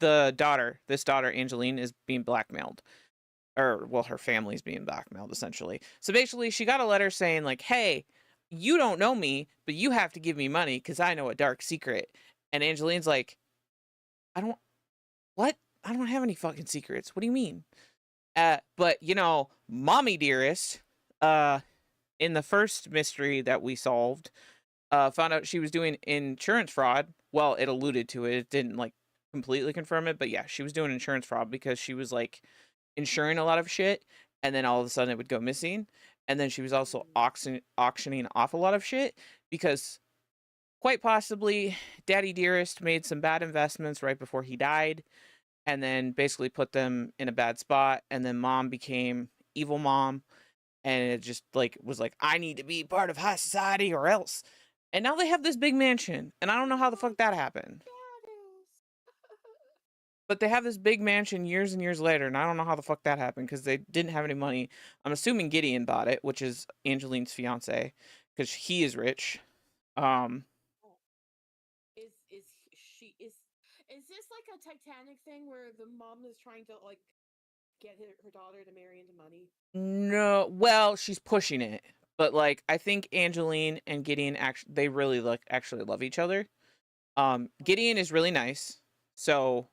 This daughter Angeline is being blackmailed, or well, her family's being blackmailed essentially. So basically, she got a letter saying hey, you don't know me, but you have to give me money because I know a dark secret. And Angeline's like, I don't have any fucking secrets. What do you mean? But mommy dearest, in the first mystery that we solved, found out she was doing insurance fraud. Well, it alluded to it. It didn't like completely confirm it, but yeah, she was doing insurance fraud because she was like insuring a lot of shit, and then all of a sudden it would go missing. And then she was also auctioning off a lot of shit because quite possibly Daddy Dearest made some bad investments right before he died, and then basically put them in a bad spot. And then Mom became evil mom, and it just like was like, I need to be part of high society or else. And now they have this big mansion, and I don't know how the fuck that happened. But they have this big mansion years and years later, and I don't know how the fuck that happened because they didn't have any money. I'm assuming Gideon bought it, which is Angeline's fiance, because he is rich. Is this like a Titanic thing where the mom is trying to like get her daughter to marry into money? No, well, she's pushing it, but like I think Angeline and Gideon they really actually love each other. Gideon is really nice, so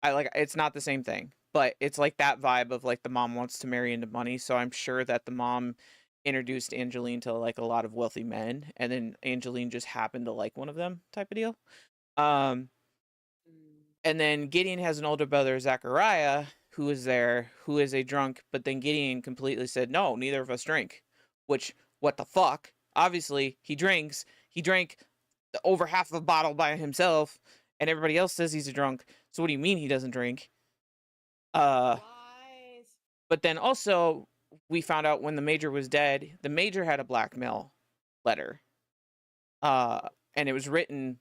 it's not the same thing, but it's like that vibe of like the mom wants to marry into money. So I'm sure that the mom introduced Angeline to like a lot of wealthy men, and then Angeline just happened to like one of them type of deal. And then Gideon has an older brother, Zachariah, who is a drunk, but then Gideon completely said, no, neither of us drink. Which, what the fuck? Obviously, he drinks. He drank over half of a bottle by himself, and everybody else says he's a drunk. So what do you mean he doesn't drink? But then also, we found out when the Major was dead, the Major had a blackmail letter. And it was written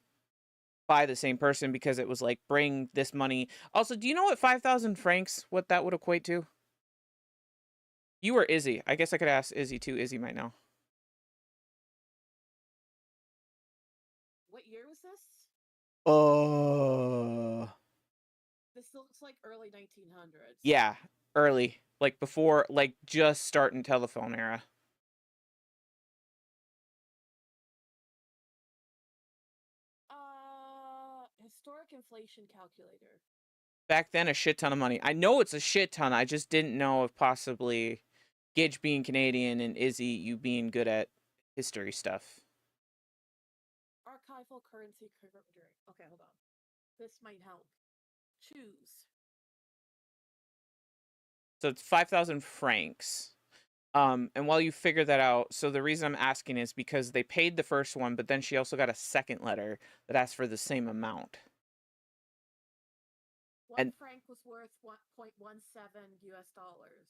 by the same person because it was like, bring this money. Also, do you know what 5,000 francs, what that would equate to? You or Izzy? I guess I could ask Izzy too. Izzy might know. What year was this? This looks like early 1900s. Yeah, early. Like before, like just starting telephone era. Historic inflation calculator. Back then, a shit ton of money. I know it's a shit ton. I just didn't know if possibly Gidge being Canadian and Izzy, you being good at history stuff. Archival currency converter. Okay, hold on. This might help. Choose. So it's 5,000 francs. And while you figure that out, so the reason I'm asking is because they paid the first one, but then she also got a second letter that asked for the same amount. One franc was worth 0.17 US dollars.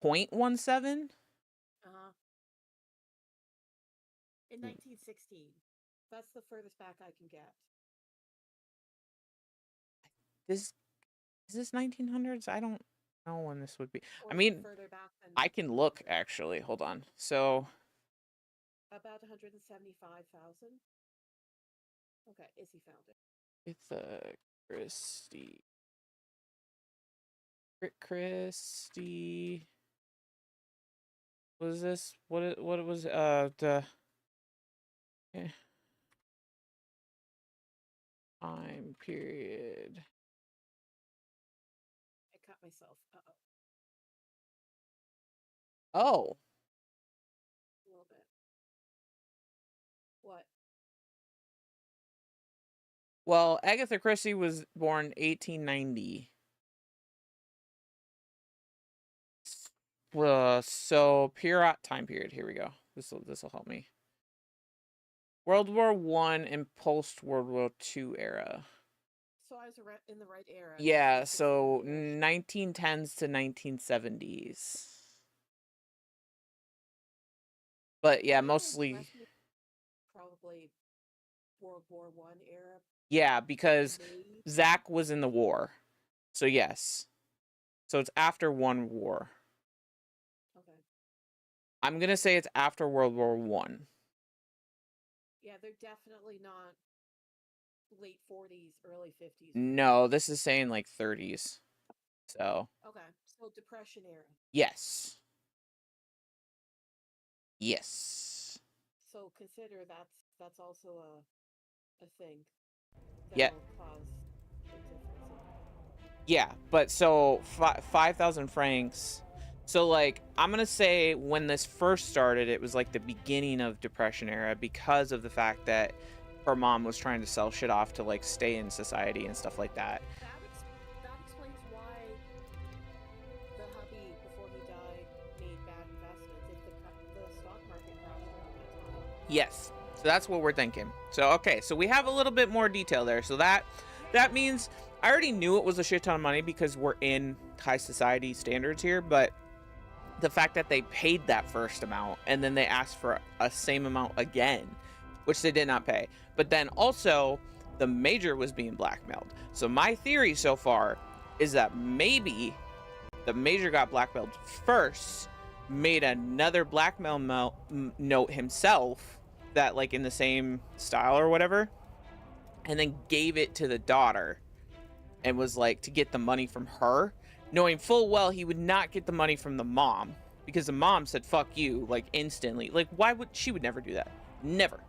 0.17? In 1916. That's the furthest back I can get. Is this 1900s? I don't know when this would be. Or I mean, further back than I can look actually. Hold on. So about 175,000. Okay, Izzy found it. It's Christy. What is this? What was the time period? I cut myself. Oh. A little bit. What? Well, Agatha Christie was born 1890. So time period. Here we go. This will help me. World War I and post World War II era. So I was in the right era. Yeah, so 1910s to 1970s. But yeah, mostly probably World War I era. Yeah, because Zach was in the war. So yes. So it's after one war. Okay. I'm going to say it's after World War I. Yeah, they're definitely not late 40s, early 50s. No, this is saying like 30s. So. Okay, so Depression era. Yes. Yes. So consider that's also a thing. Yeah. Cause a difference. Yeah, but so 5,000 francs So, like, I'm gonna say when this first started, it was like the beginning of Depression era because of the fact that her mom was trying to sell shit off to like stay in society and stuff like that. That explains why the hubby, before he died, made bad investments. If the stock market crashed around that time. Yes. So that's what we're thinking. So okay, so we have a little bit more detail there. So that means I already knew it was a shit ton of money because we're in high society standards here, but the fact that they paid that first amount and then they asked for a same amount again, which they did not pay. But then also the major was being blackmailed. So my theory so far is that maybe the major got blackmailed first, made another blackmail note himself that like in the same style or whatever, and then gave it to the daughter and was like to get the money from her, knowing full well he would not get the money from the mom because the mom said fuck you like instantly. Like why would she would never do that? Never.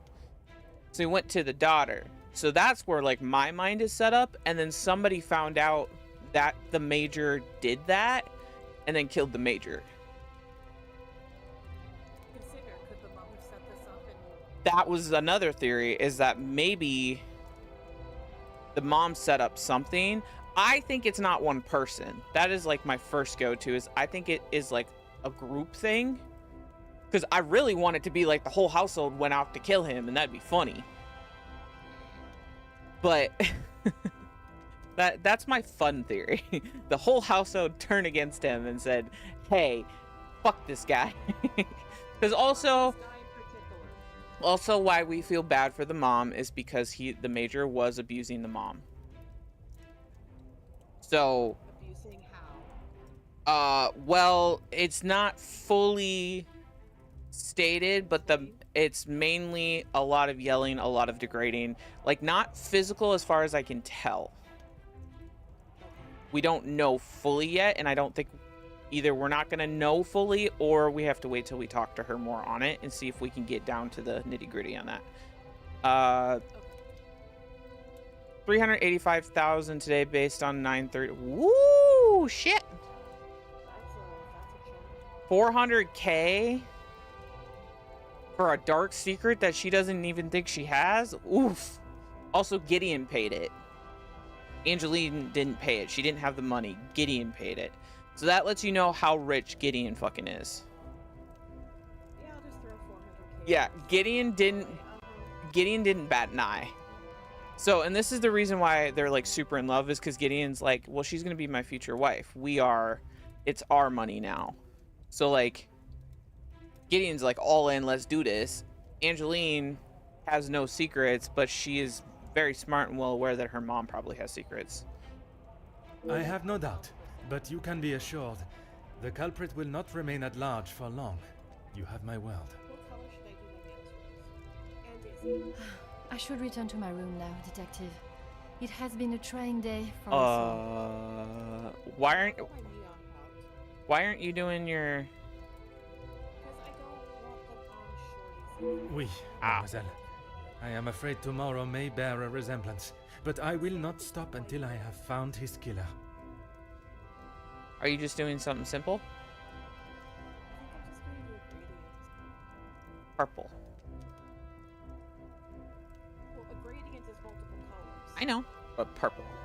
So he went to the daughter. So that's where like my mind is set up, and then somebody found out that the major did that and then killed the major. Consider, could the mom have set this up and That was another theory, is that maybe the mom set up something. I think it's not one person. That is like my first go-to, is I think it is like a group thing. Because I really want it to be like the whole household went out to kill him, and that'd be funny. But that's my fun theory. The whole household turned against him and said, hey, fuck this guy. Because also this guy in particular? Also, why we feel bad for the mom is because the major was abusing the mom. So, Abusing how? well, it's not fully stated, but it's mainly a lot of yelling, a lot of degrading, like not physical as far as I can tell. We don't know fully yet, and I don't think either we're not going to know fully, or we have to wait till we talk to her more on it and see if we can get down to the nitty-gritty on that. 385,000 today based on 930. Woo, shit. That's a chunk. 400K for a dark secret that she doesn't even think she has. Oof. Also, Gideon paid it. Angeline didn't pay it. She didn't have the money. Gideon paid it. So that lets you know how rich Gideon fucking is. Yeah, I'll just throw 400K. Yeah, Gideon didn't bat an eye. So, and this is the reason why they're like super in love, is because Gideon's like, well, she's gonna be my future wife. It's our money now. So like, Gideon's like all in, let's do this. Angeline has no secrets, but she is very smart and well aware that her mom probably has secrets. I have no doubt, but you can be assured the culprit will not remain at large for long. You have my word. What color should I do my nails with? And Daisy. I should return to my room now, Detective. It has been a trying day for us all. Why aren't My neon pouch. why aren't you doing your Because I don't want them on Shorty's. Oui, mademoiselle. I am afraid tomorrow may bear a resemblance, but I will not stop until I have found his killer. Are you just doing something simple? I think I'm just going to do a gradient. Purple. Well, a gradient is multiple colors. I know, but purple. There's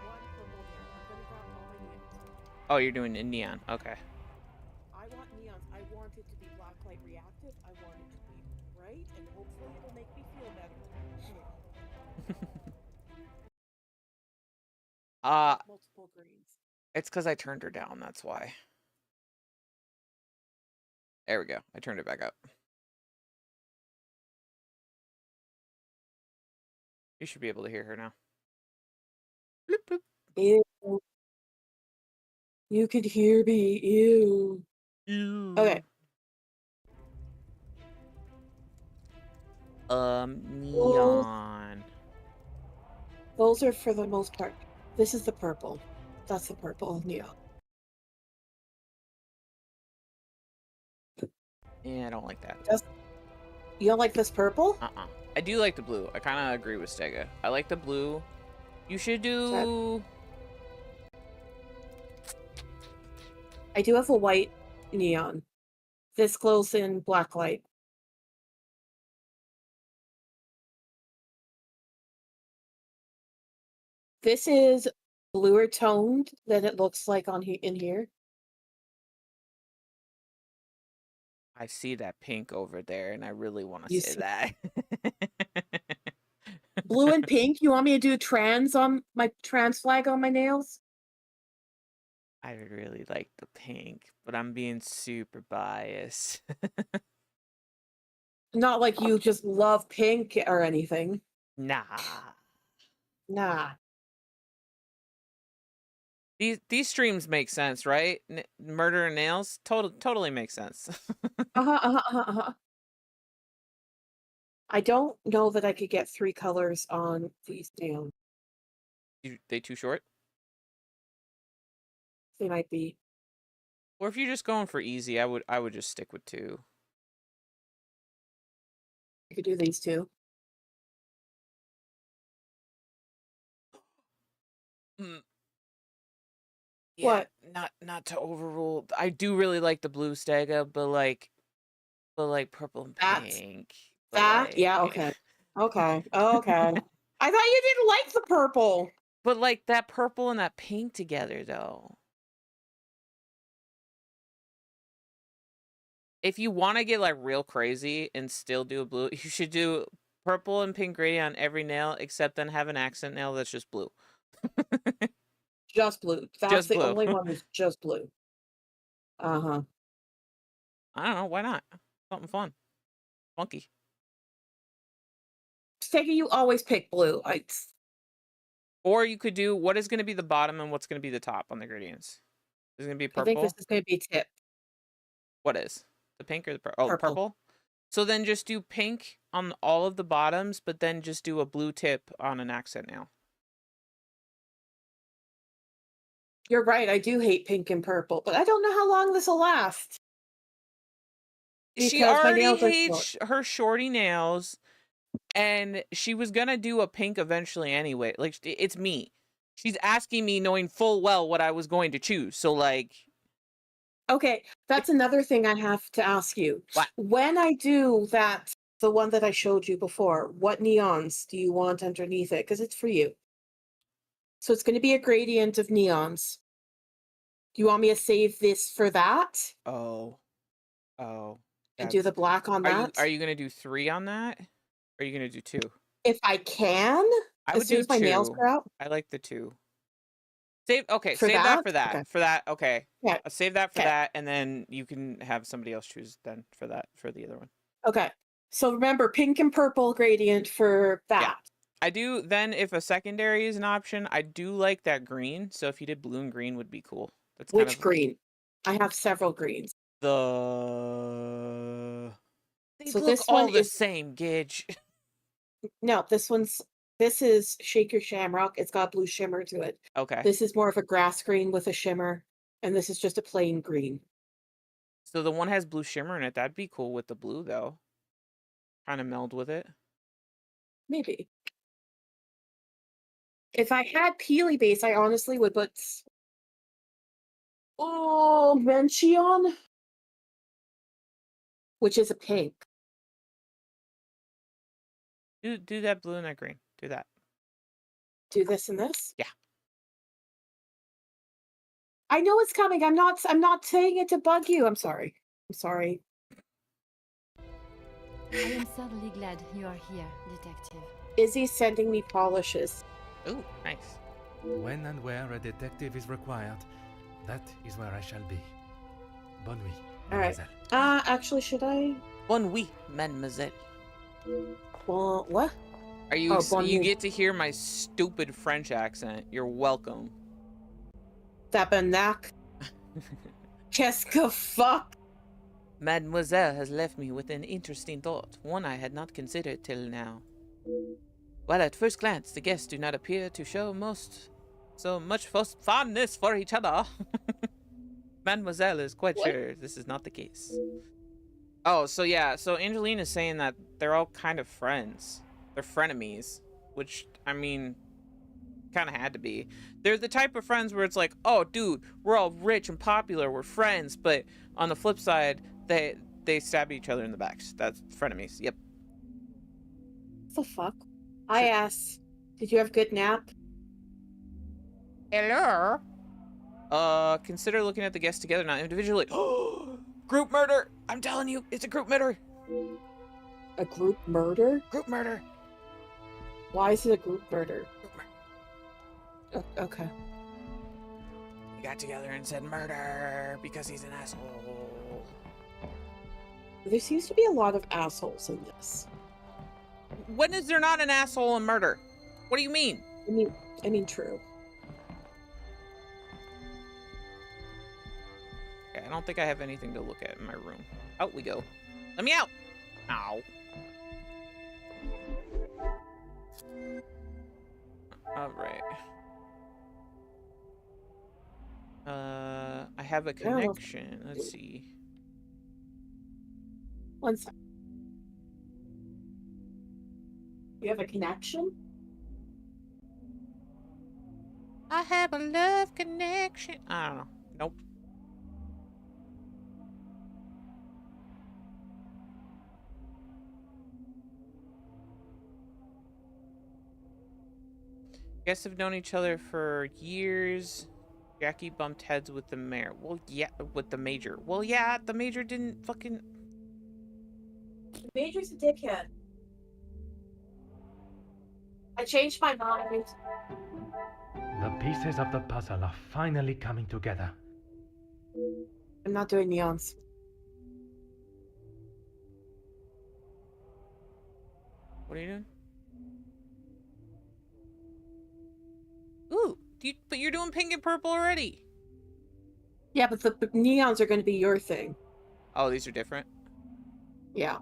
one purple here. I'm going to grab all my neons. Oh, you're doing a neon. Okay. I want neons. I want it to be black light reactive. I want it to be bright, and hopefully it'll make me feel better. Multiple greens. It's because I turned her down. That's why. There we go. I turned it back up. You should be able to hear her now. Bloop, bloop. Ew. You could hear me. Ew. Okay. Neon. Those are for the most part. This is the purple. That's the purple neon. Yeah, I don't like that. You don't like this purple? I do like the blue. I kind of agree with Stega. I like the blue. You should do... I do have a white neon. This glows in black light. This is bluer toned than it looks like in here. I see that pink over there, and I really want to You say see that. blue and pink. You want me to do trans on my trans flag on my nails? I really like the pink, but I'm being super biased. Not like you just love pink or anything. Nah. Nah. These streams make sense, right? Murder and nails totally makes sense. I don't know that I could get 3 colors on these nails. They too short? They might be. Or if you're just going for easy, I would just stick with 2. I could do these 2. Yeah, What? not to overrule. I do really like the blue stega, but like purple and pink. That? Yeah, okay. Okay. Okay. I thought you didn't like the purple. But like that purple and that pink together though. If you want to get like real crazy and still do a blue, you should do purple and pink gradient on every nail, except then have an accent nail that's just blue. Just blue. That's Just the blue. only one that's just blue. Uh-huh. I don't know, why not? Something fun. Funky. Stega, you always pick blue. Or you could do what is going to be the bottom and what's going to be the top on the gradients. Is it going to be I purple? think this is going to be tip. What is? The pink or the purple? Oh, Purple. purple? So then just do pink on all of the bottoms, but then just do a blue tip on an accent nail. You're right. I do hate pink and purple, but I don't know how long this will last. She Because my already nails are hates her shorty nails, and she was gonna do a pink eventually anyway. Like, it's me. She's asking me knowing full well what I was going to choose. So, like... Okay, that's another thing I have to ask you. What? When I do that, the one that I showed you before, what neons do you want underneath it? Because it's for you. So it's going to be a gradient of neons. Do you want me to save this for that? Oh. And do the black on that? Are you gonna do 3 on that? Or are you gonna do 2? If I can, I as would soon do as my 2. nails grow out. I like the 2. Save that for that. Okay. For that, okay. Yeah. I'll save that for Okay. that, and then you can have somebody else choose then for the other one. Okay. So remember, pink and purple gradient for that. Yeah. I do, then if a secondary is an option, I do like that green. So if you did blue and green would be cool. That's Which kind of green? I have several greens. they So look this all one the is same, Gidge. no, this is Shaker Shamrock. It's got blue shimmer to it. Okay. This is more of a grass green with a shimmer, and this is just a plain green. So the one has blue shimmer in it. That'd be cool with the blue though. Kind of meld with it. Maybe. If I had Peely base, I honestly would put Menchion, which is a pink. Do that blue and that green. Do that. Do this and this? Yeah. I know it's coming. I'm not saying it to bug you. I'm sorry. I am certainly glad you are here, detective. Izzy's sending me polishes. Ooh, nice. When and where a detective is required, that is where I shall be. Bonne nuit, All right. mademoiselle. Actually, should I? Bon oui, mademoiselle. Well, what? Are you? bon You nuit. get to hear my stupid French accent. You're welcome. Tabernacle. Qu'est-ce que fuck? Mademoiselle has left me with an interesting thought, one I had not considered till now. While at first glance the guests do not appear to show so much fondness for each other, Mademoiselle is quite sure this is not the case. Oh, so yeah, so Angeline is saying that they're all kind of friends. They're frenemies, which, I mean, kind of had to be. They're the type of friends where it's like, oh, dude, we're all rich and popular, we're friends, but on the flip side, they stab each other in the backs. That's frenemies. Yep. What the fuck? I asked, did you have a good nap? Hello. Consider looking at the guests together, not individually. Group murder! I'm telling you, it's a group murder. A group murder? Group murder. Why is it a group murder? Group murder. Okay. We got together and said murder because he's an asshole. There seems to be a lot of assholes in this. When is there not an asshole in murder? What do you mean? I mean, true. Okay, I don't think I have anything to look at in my room. Out we go. Let me out! Ow. Alright. I have a connection. Let's see. One sec. You have a connection? I have a love connection. I don't know. Nope. Guests have known each other for years. Jackie bumped heads with the mayor. Well, yeah, with the major. Well, yeah, the major didn't fucking... The major's a dickhead. I changed my mind. The pieces of the puzzle are finally coming together. I'm not doing neons. What are you doing? Ooh, but you're doing pink and purple already. Yeah, but the neons are going to be your thing. Oh, these are different? Yeah.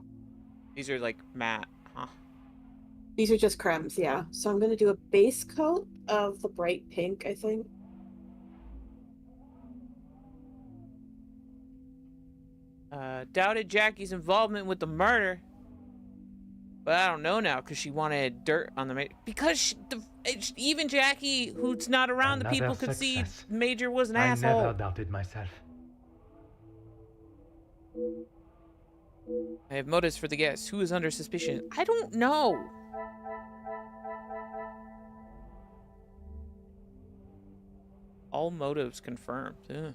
These are like matte, huh? These are just cremes, yeah. So I'm going to do a base coat of the bright pink, I think. Doubted Jackie's involvement with the murder. But I don't know now, because she wanted dirt on the major. Because even Jackie, who's not around, the people could see Major was an asshole. I never doubted myself. I have motives for the guests. Who is under suspicion? I don't know. All motives confirmed. Ugh.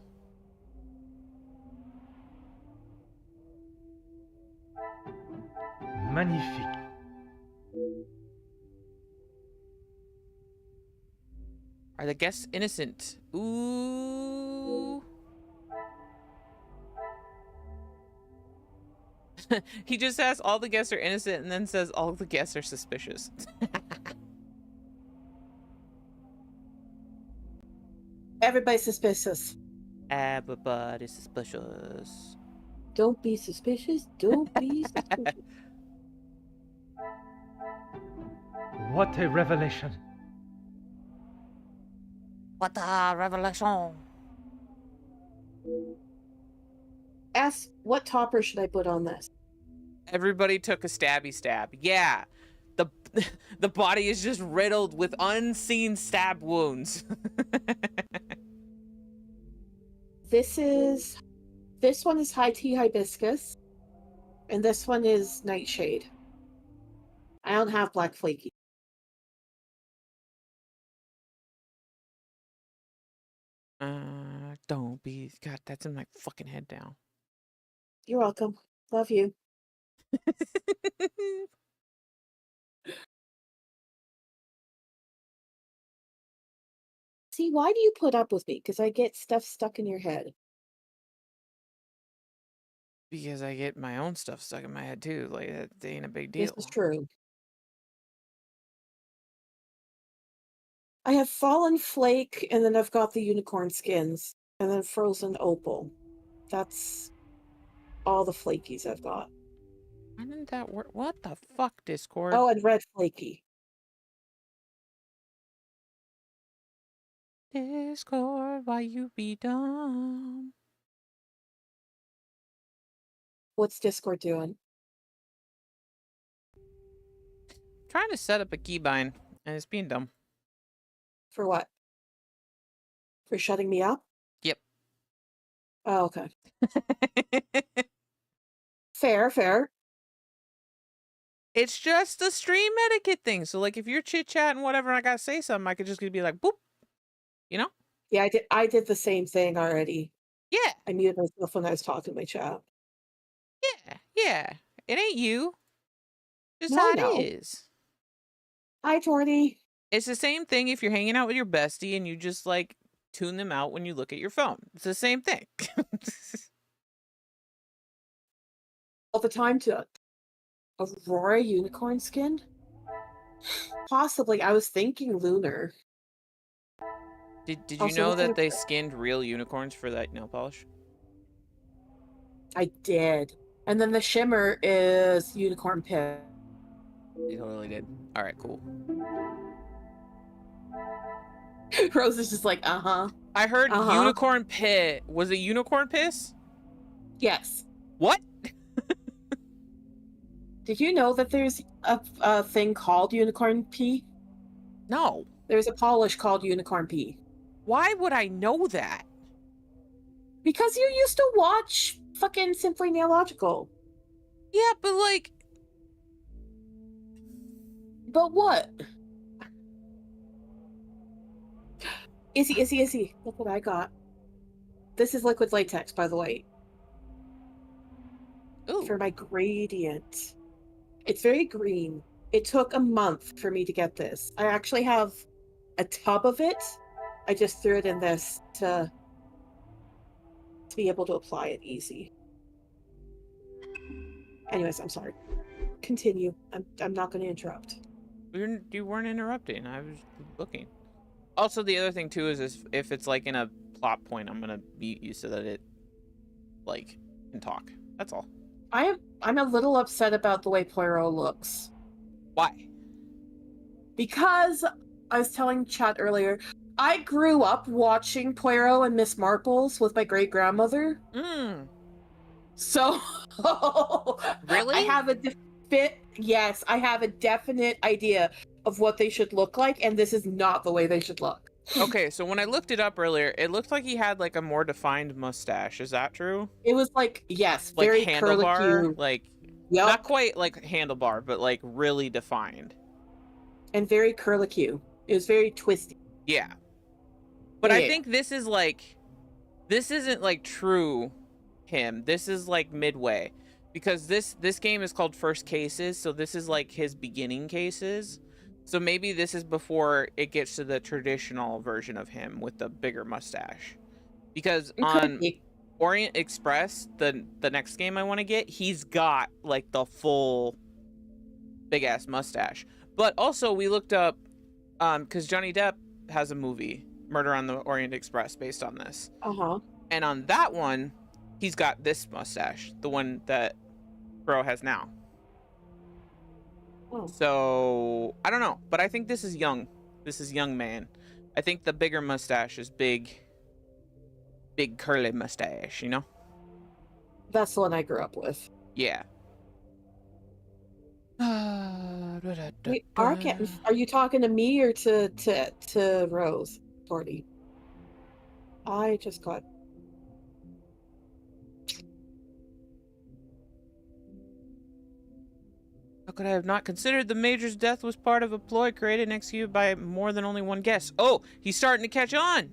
Magnifique. Are the guests innocent? Ooh. He just says all the guests are innocent and then says all the guests are suspicious. Everybody's suspicious. Everybody's suspicious. Don't be suspicious. Don't be suspicious. What a revelation. What a revelation. Ask, what topper should I put on this? Everybody took a stabby stab. Yeah. The body is just riddled with unseen stab wounds. This one is high tea hibiscus, and this one is nightshade. I don't have black flaky. Don't be. God, that's in my fucking head now. You're welcome. Love you. See, why do you put up with me? Because I get stuff stuck in your head. Because I get my own stuff stuck in my head too. Like, that ain't a big deal. This is true. I have fallen flake, and then I've got the unicorn skins, and then frozen opal. That's all the flakies I've got. Why didn't that work? What the fuck, Discord? Oh, and red flaky. Discord, why you be dumb? What's Discord doing? Trying to set up a keybind, and it's being dumb. For what? For shutting me up? Yep. Oh, okay. Fair, fair. It's just a stream etiquette thing. So like if you're chit-chatting whatever and I gotta say something, I could just be like, boop, you know? Yeah, I did the same thing already. Yeah, I muted myself when I was talking to my chat. yeah. It ain't you. Just No, I how it know. is. Hi, Jordy. It's the same thing if you're hanging out with your bestie and you just like tune them out when you look at your phone. It's the same thing. All the time to Aurora unicorn skin? Possibly. I was thinking lunar. Did you Also, know what kind that of they skinned real unicorns for that nail polish? I did. And then the shimmer is unicorn pit. You totally did. All right, cool. Rose is just like, uh-huh. I heard Uh-huh. unicorn pit. Was it unicorn piss? Yes. What? Did you know that there's a thing called unicorn pee? No. There's a polish called unicorn pee. Why would I know that? Because you used to watch fucking Simply Nailogical. Yeah, but like... But what? Izzy. Look what I got. This is liquid latex, by the way. Ooh. For my gradient. It's very green. It took a month for me to get this. I actually have a tub of it. I just threw it in this to be able to apply it easy. Anyways, I'm sorry. Continue. I'm not going to interrupt. You weren't interrupting. I was looking. Also, the other thing too is if it's like in a plot point, I'm gonna mute you so that it like can talk. That's all. I'm a little upset about the way Poirot looks. Why? Because I was telling Chat earlier, I grew up watching Poirot and Miss Marples with my great grandmother. So really, I have I have a definite idea of what they should look like, and this is not the way they should look. Okay, so when I looked it up earlier, it looked like he had like a more defined mustache. Is that true? It was like, yes, like very handlebar, curlicue. like Yep. not quite like handlebar, but like really defined. And very curlicue. It was very twisty. Yeah. But Yeah. I think this is like, this isn't like true him. This is like midway, because this game is called First Cases, so this is like his beginning cases. So maybe this is before it gets to the traditional version of him with the bigger mustache. Because on Orient Express, the next game I want to get, he's got like the full big ass mustache. But also we looked up, because Johnny Depp has a movie, Murder on the Orient Express, based on this. And on that one, he's got this mustache, the one that Bro has now. So I don't know, but I think this is young. This is young man. I think the bigger mustache is big curly mustache, you know? That's the one I grew up with. Yeah. Wait, are you talking to me or to Rose, Torty? I just got... How could I have not considered the Major's death was part of a ploy created and executed by more than only one guest? Oh, he's starting to catch on.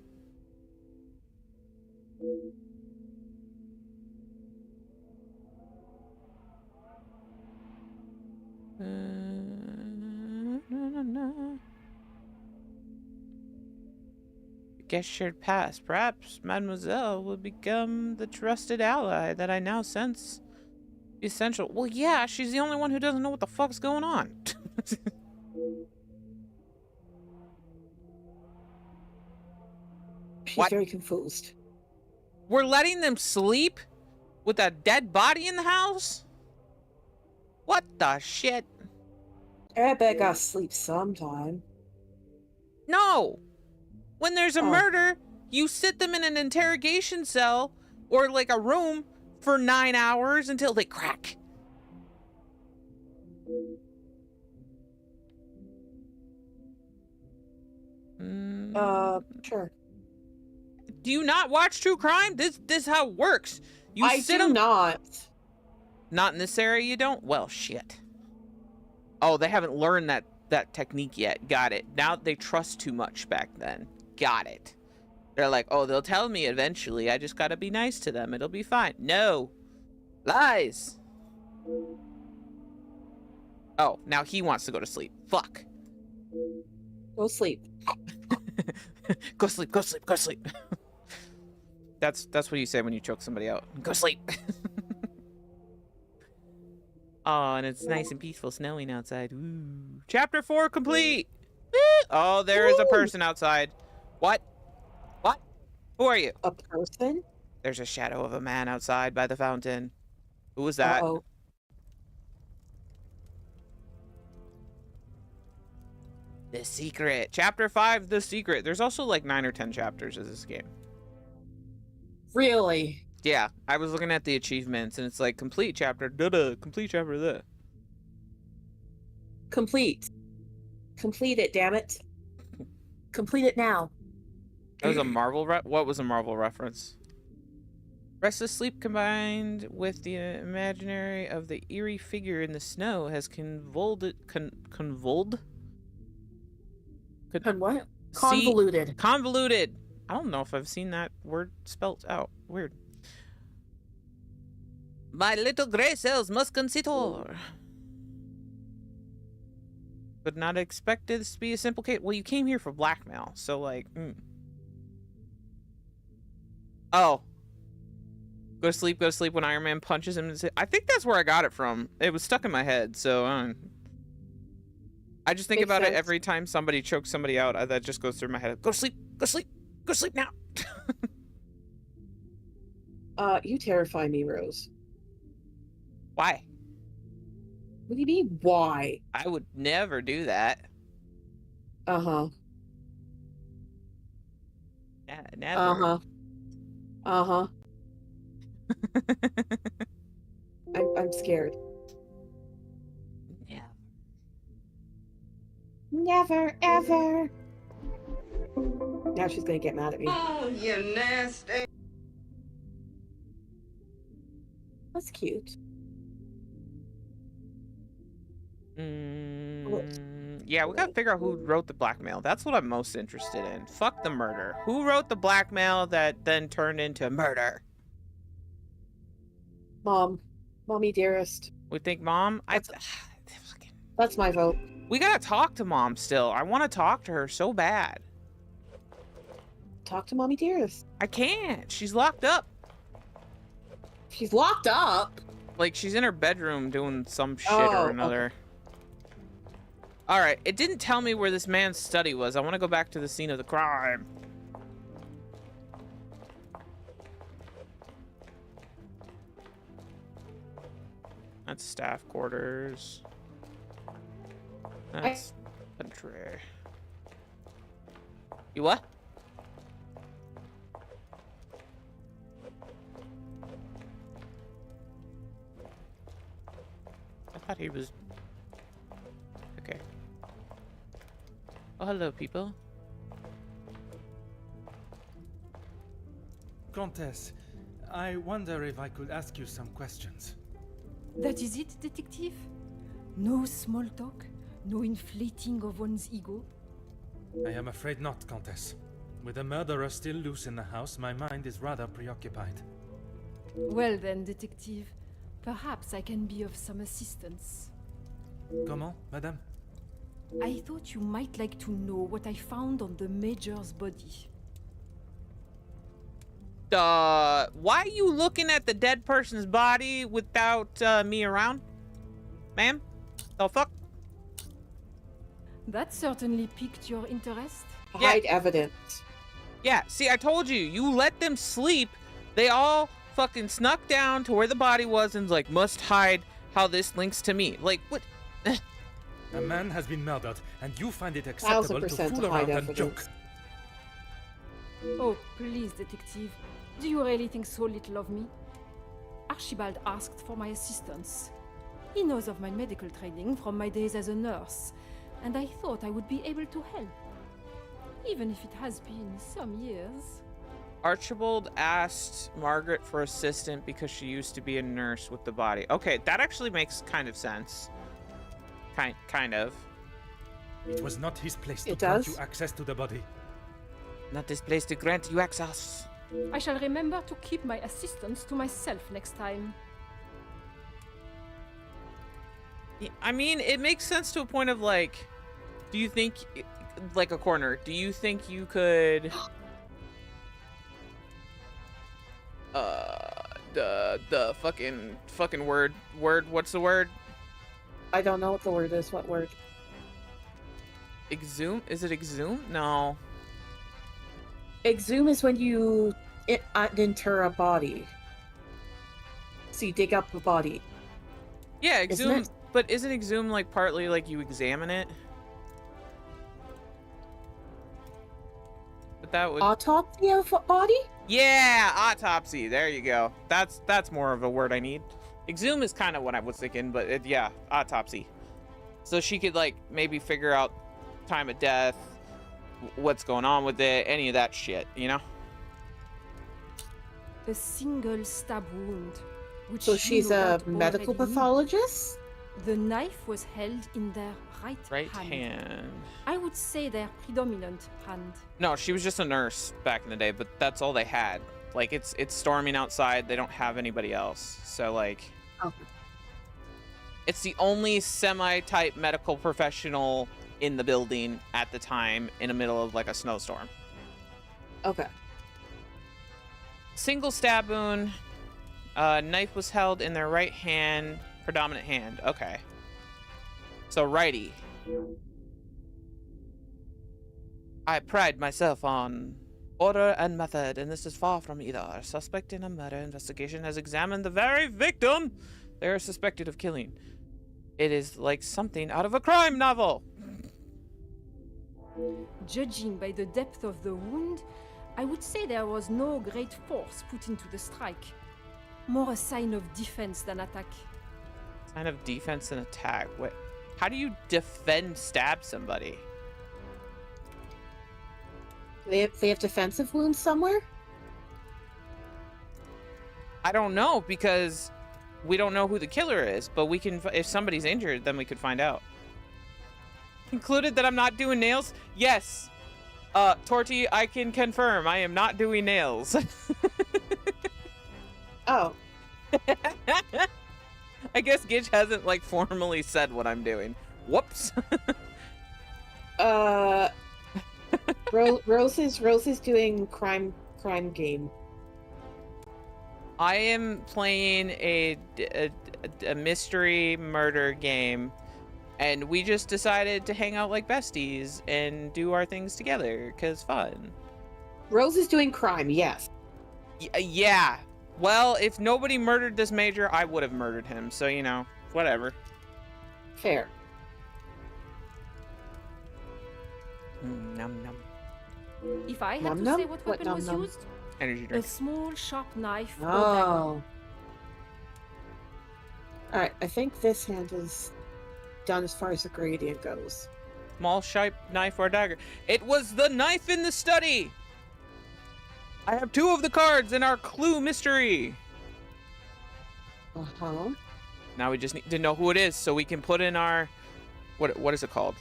Guest shared past. Perhaps Mademoiselle will become the trusted ally that I now sense essential. Well, yeah, she's the only one who doesn't know what the fuck's going on. She's very confused. We're letting them sleep with a dead body in the house? What the shit? Everybody gotta sleep sometime. No! When there's a murder, you sit them in an interrogation cell or like a room for 9 hours until they crack. Sure. Do you not watch true crime? This is how it works. You I sit do 'em- not. Not in this area, you don't? Well, shit. Oh, they haven't learned that technique yet. Got it. Now they trust too much back then. Got it. They're like, oh, they'll tell me eventually. I just gotta be nice to them. It'll be fine. No. Lies. Oh, now he wants to go to sleep. Fuck. Go sleep. Go sleep, go sleep, go sleep. That's what you say when you choke somebody out. Go sleep. Oh, and it's nice and peaceful snowing outside. Ooh. Chapter 4 complete. Woo! Oh, there is a person outside. What? What? Who are you? A person? There's a shadow of a man outside by the fountain. Who was that? Uh-oh. The Secret. Chapter 5, The Secret. There's also like 9 or 10 chapters of this game. Really? Yeah, I was looking at the achievements and it's like complete chapter, complete chapter, Complete. Complete it, damn it. Complete it now. That was a Marvel what was a Marvel reference? Restless sleep combined with the imaginary of the eerie figure in the snow has convoluted. Convoluted. Convoluted. I don't know if I've seen that word spelt out. Weird. My little gray cells must consider. But not expected this to be a simple case. Well, you came here for blackmail, so like, Oh. Go to sleep when Iron Man punches him. I think that's where I got it from. It was stuck in my head, so I just think Makes about it sense. every time somebody chokes somebody out. That just goes through my head. Go to sleep, go to sleep, go to sleep now. You terrify me, Rose. Why? What do you mean, why? I would never do that. Uh-huh. Never. Uh-huh. Uh-huh. I'm scared. Yeah. Never, ever. Now she's gonna get mad at me. Oh, you nasty. That's cute. Yeah, we gotta figure out who wrote the blackmail. That's what I'm most interested in. Fuck the murder. Who wrote the blackmail that then turned into murder? Mom. Mommy dearest. We think mom? That's my vote. We gotta talk to mom still. I want to talk to her so bad. Talk to mommy dearest. I can't. She's locked up. She's locked up? Like, she's in her bedroom doing some shit Oh, or another. Alright, it didn't tell me where this man's study was. I want to go back to the scene of the crime. That's staff quarters. That's entry. You what? I thought he was... Okay. Oh, hello, people. Countess, I wonder if I could ask you some questions. That is it, detective? No small talk? No inflating of one's ego? I am afraid not, Countess. With a murderer still loose in the house, my mind is rather preoccupied. Well then, detective, perhaps I can be of some assistance. Comment, madame? I thought you might like to know what I found on the Major's body. Why are you looking at the dead person's body without me around? Ma'am? The fuck? That certainly piqued your interest. Yeah. Hide evidence. Yeah, see, I told you. You let them sleep. They all fucking snuck down to where the body was and like, must hide how this links to me. Like, what? A man has been murdered, and you find it acceptable to 1000% fool to hide around and joke. evidence. Oh, please, detective. Do you really think so little of me? Archibald asked for my assistance. He knows of my medical training from my days as a nurse, and I thought I would be able to help. even if it has been some years. Archibald asked Margaret for assistant because she used to be a nurse with the body. Okay, that actually makes kind of sense. Kind of. It was not his place to It grant does? you access to the body. Not this place to grant you access. I shall remember to keep my assistance to myself next time. I mean, it makes sense to a point of like, do you think, like a corner, do you think you could, the fucking word, what's the word? I don't know what the word is. What word? Exhume? Is it exhume? No. Exhume is when you inter a body. So you dig up a body. Yeah, Isn't exhume, it? but isn't exhume like partly like you examine it? But that would... Autopsy of a body? Yeah, autopsy. There you go. That's more of a word I need. Exhume is kind of what I was thinking, but yeah, autopsy. So she could like maybe figure out time of death, what's going on with it, any of that shit, you know? A single stab wound. Which So you she's no a doubt medical already knew. pathologist? The knife was held in their right hand. I would say their predominant hand. No, she was just a nurse back in the day, but that's all they had. Like it's storming outside. They don't have anybody else. So like, Okay. it's the only semi-type medical professional in the building at the time in the middle of like a snowstorm. Okay. Single stab wound. Knife was held in their right hand, predominant hand. Okay. So righty. I pride myself on order and method, and this is far from either. A suspect in a murder investigation has examined the very victim they are suspected of killing. It is like something out of a crime novel. Judging by the depth of the wound, I would say there was no great force put into the strike. More a sign of defense than attack. Sign of defense and attack. What? How do you stab somebody? They have defensive wounds somewhere? I don't know, because we don't know who the killer is, but we can, if somebody's injured, then we could find out. Concluded that I'm not doing nails? Yes. Torty, I can confirm I am not doing nails. Oh. I guess Gitch hasn't like formally said what I'm doing. Whoops. Rose is doing crime game. I am playing a mystery murder game, and we just decided to hang out like besties and do our things together, 'cause fun. Rose is doing crime, yes. Yeah. Well, if nobody murdered this major, I would have murdered him, so, you know, whatever. Fair. Num num. If I had Num to num? say what What weapon num was num? used, Energy a drink. small sharp knife or dagger. Oh. Alright, I think this hand is done as far as the gradient goes. Small, sharp knife or dagger. It was the knife in the study! I have 2 of the cards in our clue mystery. Uh-huh. Now we just need to know who it is so we can put in our... What is it called?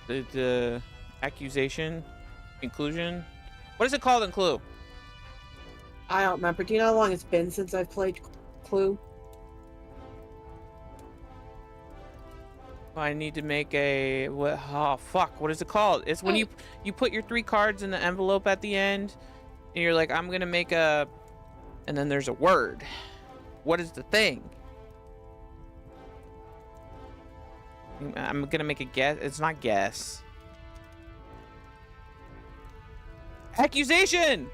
The accusation? Inclusion? What is it called in Clue? I don't remember. Do you know how long it's been since I've played Clue? I need to make a... Oh, fuck. What is it called? It's when you put your 3 cards in the envelope at the end, and you're like, I'm gonna make a... And then there's a word. What is the thing? I'm gonna make a guess. It's not guess. Accusation!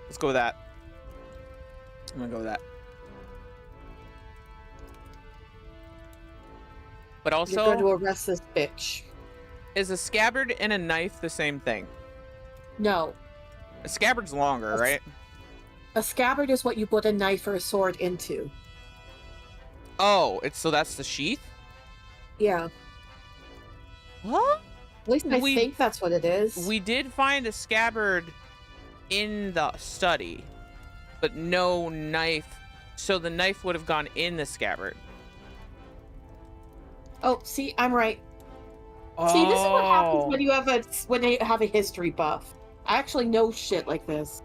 Let's go with that. I'm gonna go with that. But also, You're going to arrest this bitch. is a scabbard and a knife the same thing? No. A scabbard's longer, right? A scabbard is what you put a knife or a sword into. Oh, so that's the sheath? Yeah. What? At least I We- think that's what it is. We did find a scabbard in the study, but no knife. So the knife would have gone in the scabbard. Oh, see, I'm right. See, this is what happens Oh. when you have a history buff. I actually know shit like this.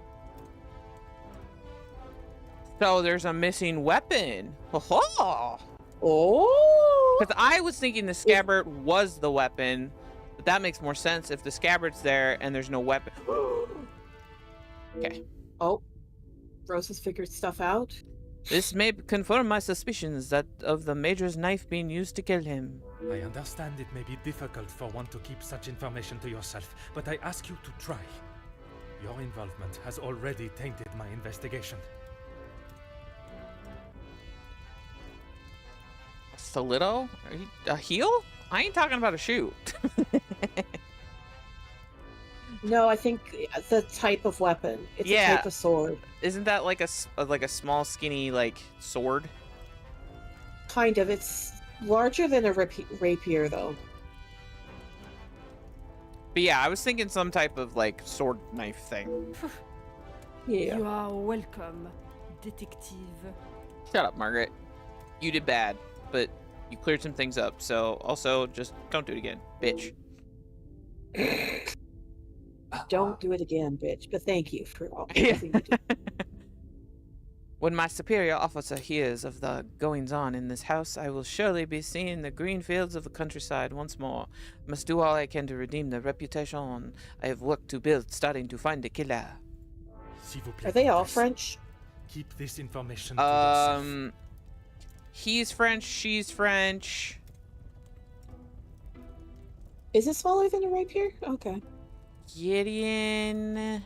So there's a missing weapon. Oh. Oh. Because I was thinking the scabbard was the weapon, but that makes more sense if the scabbard's there and there's no weapon. Okay. Oh. Rose has figured stuff out. This may confirm my suspicions that of the Major's knife being used to kill him. I understand it may be difficult for one to keep such information to yourself, but I ask you to try. Your involvement has already tainted my investigation. Stiletto? A heel? I ain't talking about a shoe. No, I think the type of weapon. It's a type of sword. Isn't that like a small, skinny like sword? Kind of. It's larger than a rapier, though. But yeah, I was thinking some type of like sword knife thing. Yeah. You are welcome, detective. Shut up, Margaret. You did bad, but you cleared some things up. So also just don't do it again, bitch. Don't do it again, bitch. But thank you for all everything you do. When my superior officer hears of the goings-on in this house, I will surely be seeing the green fields of the countryside once more. I must do all I can to redeem the reputation I have worked to build, starting to find the killer. S'il vous plaît, Are they all Comtesse. French? Keep this information to yourself. He's French, she's French. Is it smaller than a rapier? Okay. Gideon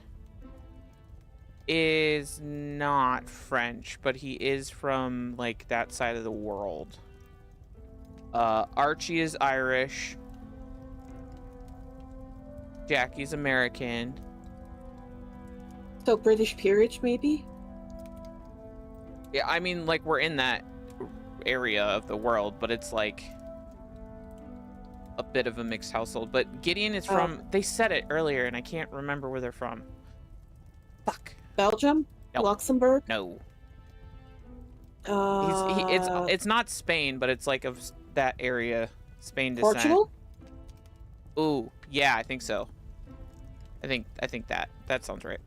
is not French, but he is from like that side of the world. Archie is Irish. Jackie's American. So British peerage, maybe? Yeah, I mean, like, we're in that area of the world, but it's like a bit of a mixed household. But Gideon is from, they said it earlier, and I can't remember where they're from. Fuck. Belgium? Nope. Luxembourg? No. Uh, It's not Spain, but it's like of that area. Spain descent. Portugal? Ooh, yeah, I think so. I think that sounds right.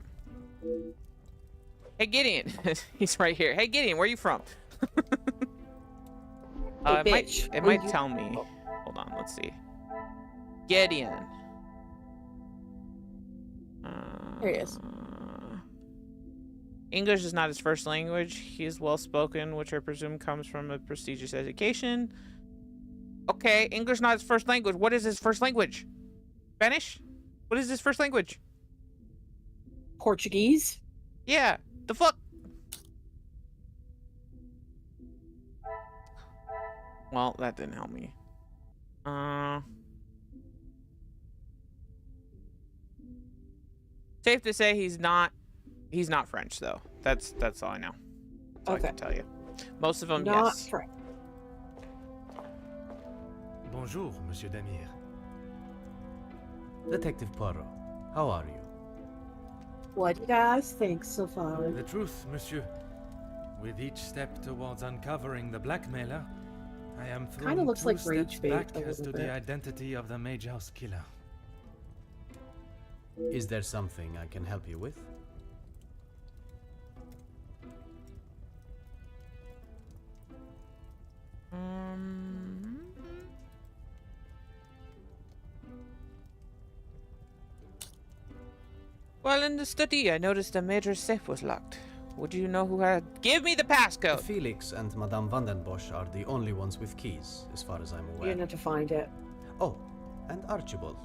Hey Gideon, he's right here. Hey Gideon, where are you from? Hey, it bitch, might where you- tell me. Hold on, let's see. Gideon. There he is. English is not his first language. He is well spoken, which I presume comes from a prestigious education. Okay, English not his first language. What is his first language? Spanish? What is his first language? Portuguese? Yeah, the fuck? Well, that didn't help me. Safe to say he's not French though. That's all I know. That's all I Okay. can tell you. Most of them, Not yes. French. Bonjour, Monsieur Demir. Detective Poirot, how are you? What do you guys think so far? The truth, Monsieur. With each step towards uncovering the blackmailer, I am thrown looks two like steps rage bait back a as to little the bit. identity of the Mage House killer. Is there something I can help you with? Well, in the study, I noticed the major's safe was locked. Would you know who had... Give me the passcode! Felix and Madame Vandenbosch are the only ones with keys, as far as I'm aware. You're not to find it. Oh, and Archibald.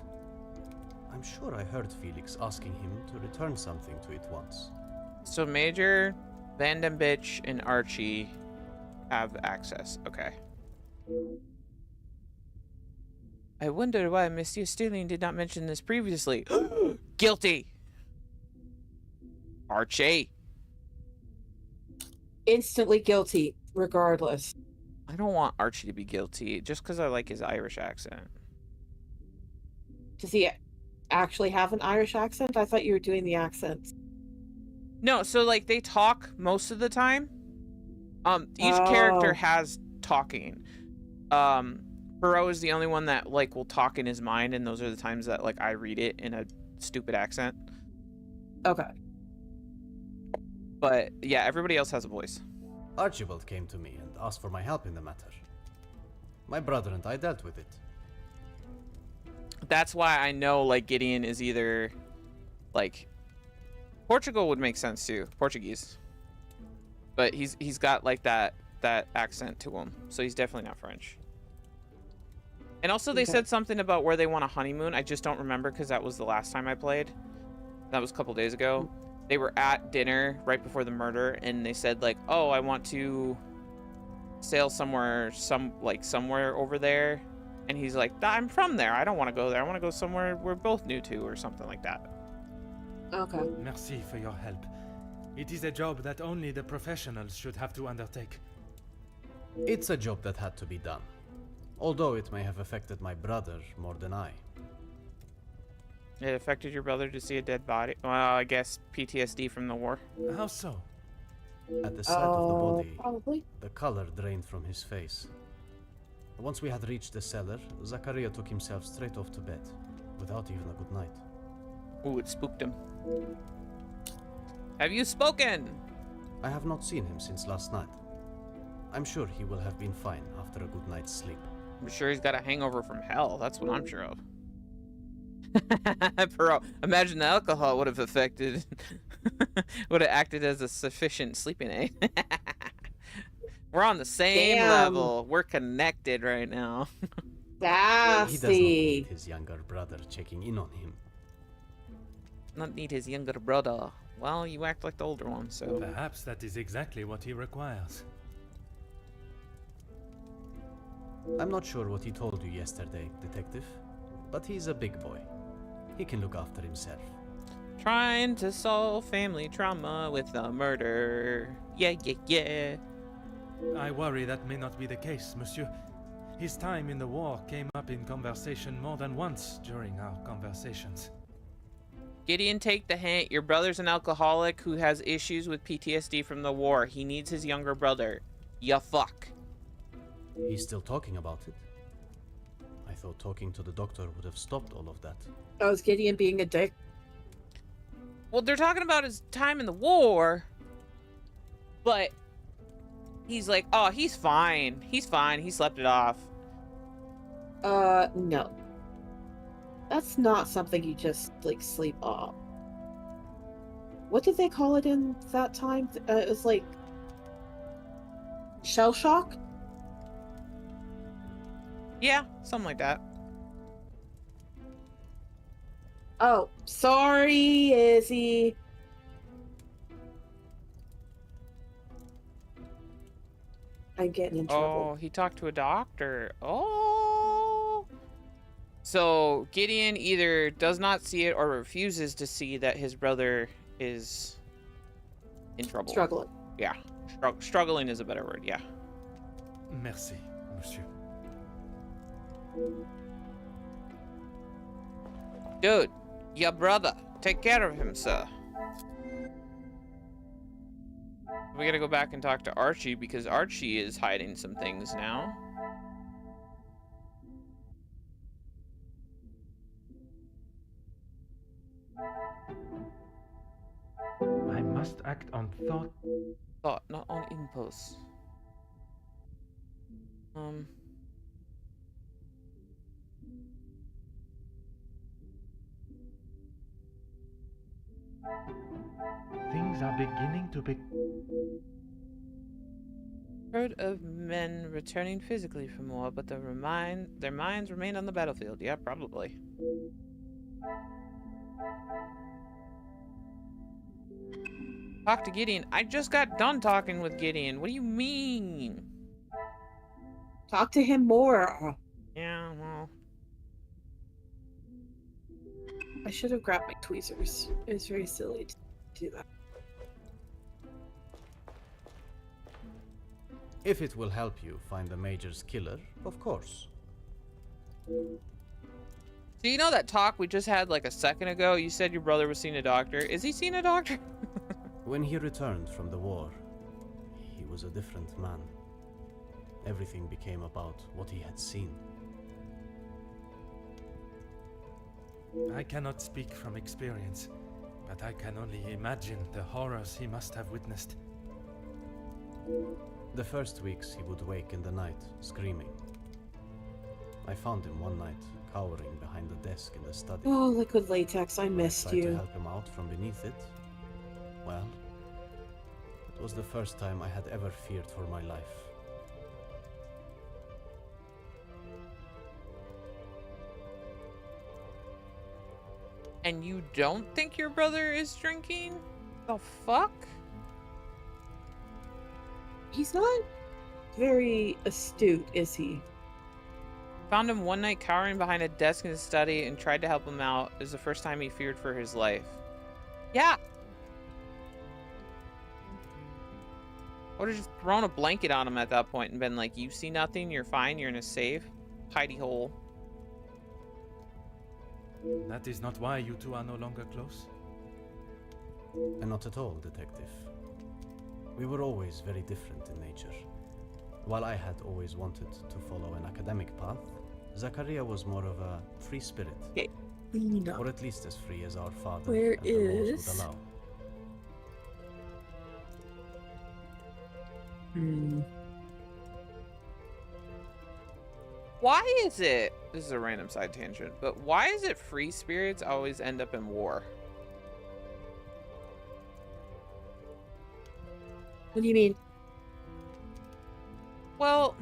I'm sure I heard Felix asking him to return something to it once. So Major, Vandenbitch, and Archie have access. Okay. I wonder why Monsieur Stirling did not mention this previously. Guilty! Archie! Instantly guilty, regardless. I don't want Archie to be guilty just because I like his Irish accent. Does he actually have an Irish accent? I thought you were doing the accents. No, so like they talk most of the time. Each character has talking. Perot is the only one that like will talk in his mind, and those are the times that like I read it in a stupid accent. Okay. But yeah, everybody else has a voice. Archibald came to me and asked for my help in the matter. My brother and I dealt with it. That's why I know like Gideon is either like Portugal would make sense too, Portuguese. But he's got like that accent to him, so he's definitely not French. And also they said something about where they want a honeymoon. I just don't remember because that was the last time I played. That was a couple days ago. They were at dinner right before the murder, and they said like, "Oh, I want to sail somewhere, somewhere over there." And he's like, "I'm from there. I don't want to go there. I want to go somewhere we're both new to," or something like that. Okay. Merci for your help. It is a job that only the professionals should have to undertake. It's a job that had to be done, although it may have affected my brother more than I. It affected your brother to see a dead body? Well, I guess PTSD from the war. How so? At the sight of the body, Probably. the color drained from his face. Once we had reached the cellar, Zachariah took himself straight off to bed, without even a good night. Ooh, it spooked him. Have you spoken? I have not seen him since last night. I'm sure he will have been fine after a good night's sleep. I'm sure he's got a hangover from hell. That's what I'm sure of. Perot, imagine the alcohol would have affected, would have acted as a sufficient sleeping aid. We're on the same level. We're connected right now. He does not Sassy. need his younger brother checking in on him. Not need his younger brother. Well, you act like the older one, so. Perhaps that is exactly what he requires. I'm not sure what he told you yesterday, Detective, but he's a big boy. He can look after himself. Trying to solve family trauma with a murder. Yeah, yeah, yeah. I worry that may not be the case, monsieur. His time in the war came up in conversation more than once during our conversations. Gideon, take the hint. Your brother's an alcoholic who has issues with PTSD from the war. He needs his younger brother. Ya fuck. He's still talking about it. I thought talking to the doctor would have stopped all of that. Oh, is Gideon being a dick? Well, they're talking about his time in the war, but he's like, oh, he's fine. He's fine. He slept it off. No. That's not something you just, like, sleep off. What did they call it in that time? It was like... shell shock? Yeah, something like that. Oh, sorry, Izzy. I'm getting in trouble. Oh, he talked to a doctor. Oh. So Gideon either does not see it or refuses to see that his brother is in trouble. Struggling. Yeah. Struggling is a better word, yeah. Merci, monsieur. Dude, your brother. Take care of him, sir. We gotta go back and talk to Archie because Archie is hiding some things now. I must act on thought. Thought, not on impulse. Things are beginning to be... Heard of men returning physically from war, but their minds remained on the battlefield. Yeah, probably. Talk to Gideon. I just got done talking with Gideon. What do you mean? Talk to him more. Yeah, well. I should have grabbed my tweezers. It was very silly to do that. If it will help you find the Major's killer, of course. So you know that talk we just had like a second ago? You said your brother was seeing a doctor. Is he seeing a doctor? When he returned from the war, he was a different man. Everything became about what he had seen. I cannot speak from experience, but I can only imagine the horrors he must have witnessed. The first weeks he would wake in the night, screaming. I found him one night, cowering behind the desk in the study. Oh, liquid latex, I When missed I tried to you. help him out from beneath it, well, it was the first time I had ever feared for my life. And you don't think your brother is drinking? The fuck? He's not very astute, is he? Found him one night cowering behind a desk in his study and tried to help him out. It was the first time he feared for his life. Yeah. I would have just thrown a blanket on him at that point and been like, you see nothing, you're fine, you're in a safe hidey hole. That is not why you two are no longer close? And not at all, Detective. We were always very different in nature. While I had always wanted to follow an academic path, Zachariah was more of a free spirit. Okay. No. Or at least as free as our father Where and the laws is- would allow. Why is it, this is a random side tangent, but why is it free spirits always end up in war? What do you mean? Well,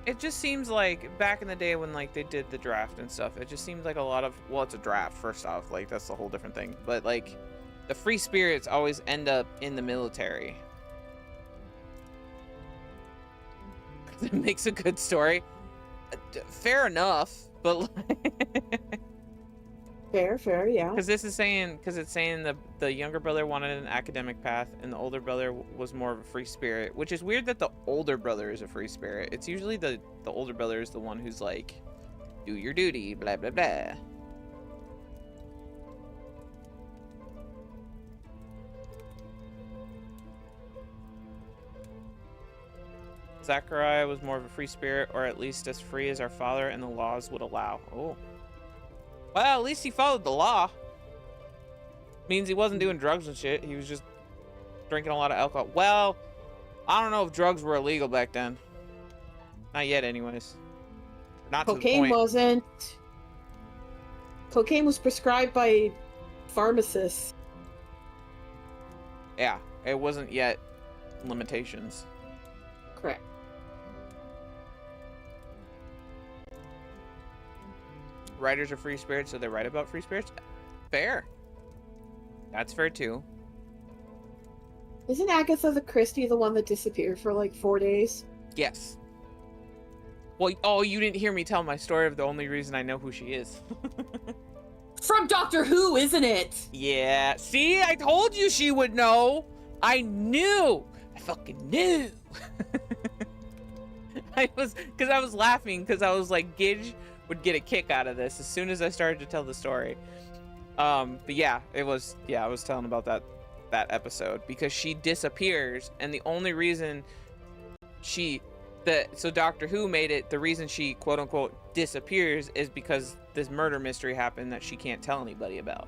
it just seems like back in the day when like they did the draft and stuff, it just seems like a lot of, well, it's a draft first off, like that's a whole different thing, but like the free spirits always end up in the military. It makes a good story. Fair enough, but Fair, yeah. because this is saying, because it's saying the younger brother wanted an academic path and the older brother was more of a free spirit, which is weird that the older brother is a free spirit. It's usually the older brother is the one who's like, do your duty, blah blah blah. Zachariah was more of a free spirit, or at least as free as our father and the laws would allow. Oh. Well, at least he followed the law. Means he wasn't doing drugs and shit. He was just drinking a lot of alcohol. Well, I don't know if drugs were illegal back then. Not yet, anyways. Not to the Cocaine point. wasn't. Cocaine was prescribed by pharmacists. Yeah, it wasn't yet limitations. Correct. Writers are free spirits, so they write about free spirits. Fair. That's fair too. Isn't Agatha the Christie the one that disappeared for like 4 days? Yes. Well, oh, you didn't hear me tell my story of the only reason I know who she is. From Doctor Who, isn't it? Yeah. See, I told you she would know. I knew. I fucking knew. I was laughing because I was like, Gidge would get a kick out of this as soon as I started to tell the story. But yeah, I was telling about that episode because she disappears, and the only reason so Doctor Who made it the reason she quote unquote disappears is because this murder mystery happened that she can't tell anybody about.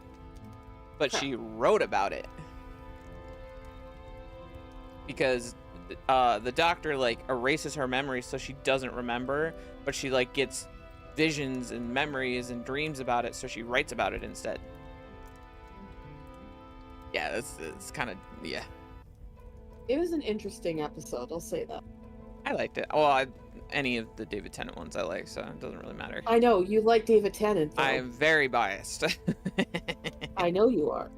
But she wrote about it. Because the doctor like erases her memories so she doesn't remember, but she like gets visions and memories and dreams about it, so she writes about it instead. Yeah, it's kind of, yeah. It was an interesting episode, I'll say that. I liked it. Well, any of the David Tennant ones I like, so it doesn't really matter. I know, you like David Tennant, though. I am very biased. I know you are.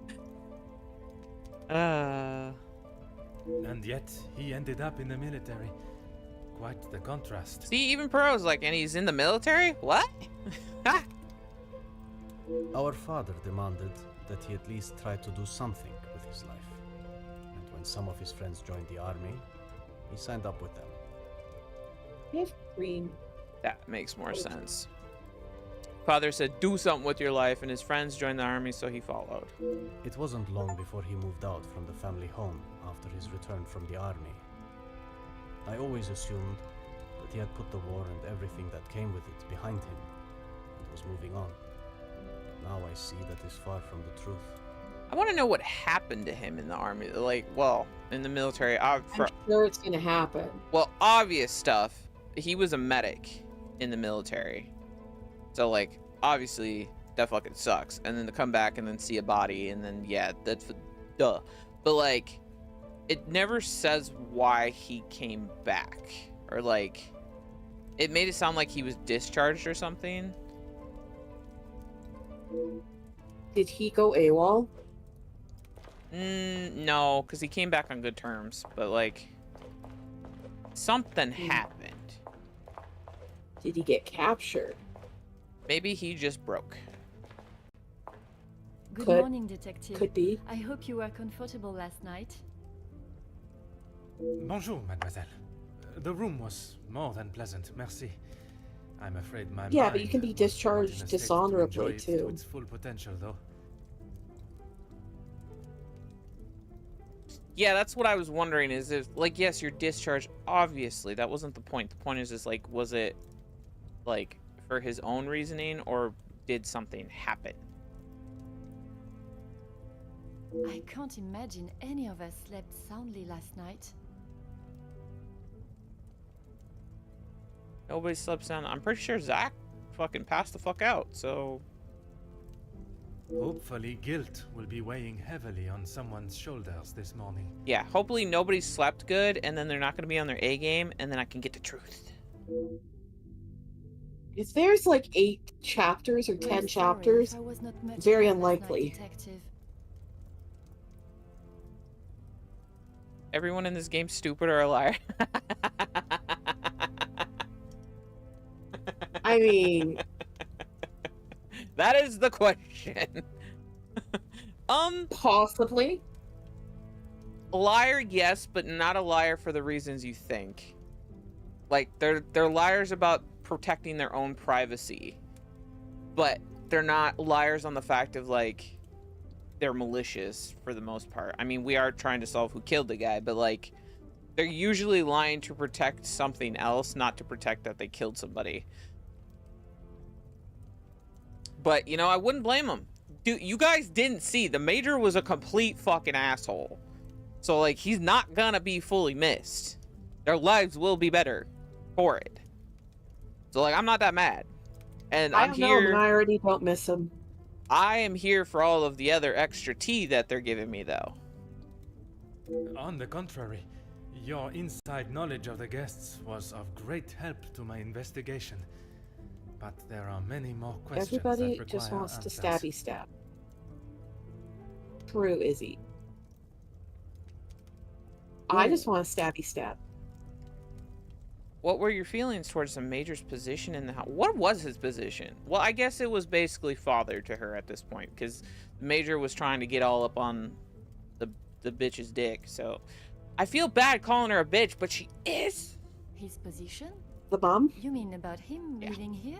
And yet, he ended up in the military. Quite the contrast. See, even Perot's like, and he's in the military? What? Our father demanded that he at least try to do something with his life. And when some of his friends joined the army, he signed up with them. You have green. That makes more sense. Father said, do something with your life, and his friends joined the army, so he followed. It wasn't long before he moved out from the family home after his return from the army. I always assumed that he had put the war and everything that came with it behind him and was moving on. Now I see that is far from the truth. I want to know what happened to him in the army. Like, well, in the military. I'm sure it's gonna happen. Well, obvious stuff. He was a medic in the military. So, like, obviously, that fucking sucks. And then to come back and then see a body, and then, yeah, that's duh. But, like, it never says why he came back. Or, like, it made it sound like he was discharged or something. Did he go AWOL? No, because he came back on good terms. But, like, something happened. Did he get captured? Maybe he just broke. Good Could- morning, Detective. Could be. I hope you were comfortable last night. Bonjour, mademoiselle. The room was more than pleasant, merci. I'm afraid my Yeah, mind but you can be was not in a discharged state to dishonorably, enjoy it to too. its full potential, though. Yeah, that's what I was wondering is if, like, yes, you're discharged. Obviously, that wasn't the point. The point is just, like, was it, like, for his own reasoning or did something happen? I can't imagine any of us slept soundly last night. Nobody slept sound. I'm pretty sure Zach fucking passed the fuck out, so... Hopefully, guilt will be weighing heavily on someone's shoulders this morning. Yeah, hopefully nobody slept good, and then they're not going to be on their A game, and then I can get the truth. If there's like 8 chapters or 10 We're sorry chapters, if I was not much very help last night, unlikely. Detective. Everyone in this game stupid or a liar? I mean, That is the question. possibly. Liar, yes, but not a liar for the reasons you think. Like, they're liars about protecting their own privacy, but they're not liars on the fact of, like, they're malicious for the most part. I mean, we are trying to solve who killed the guy, but, like, they're usually lying to protect something else, not to protect that they killed somebody. But, you know, I wouldn't blame them. Dude, you guys didn't see. The Major was a complete fucking asshole. So, like, he's not gonna be fully missed. Their lives will be better for it. So, like, I'm not that mad. And I I'm don't know, here. and I already don't miss him. I am here for all of the other extra tea that they're giving me, though. On the contrary, your inside knowledge of the guests was of great help to my investigation. But there are many more questions Everybody that just require wants to answers. stabby stab. True, Izzy. I just want to stabby stab. What were your feelings towards the Major's position in the house? What was his position? Well, I guess it was basically father to her at this point, because the Major was trying to get all up on the bitch's dick. So I feel bad calling her a bitch, but she is. His position? The mom? You mean about him living here?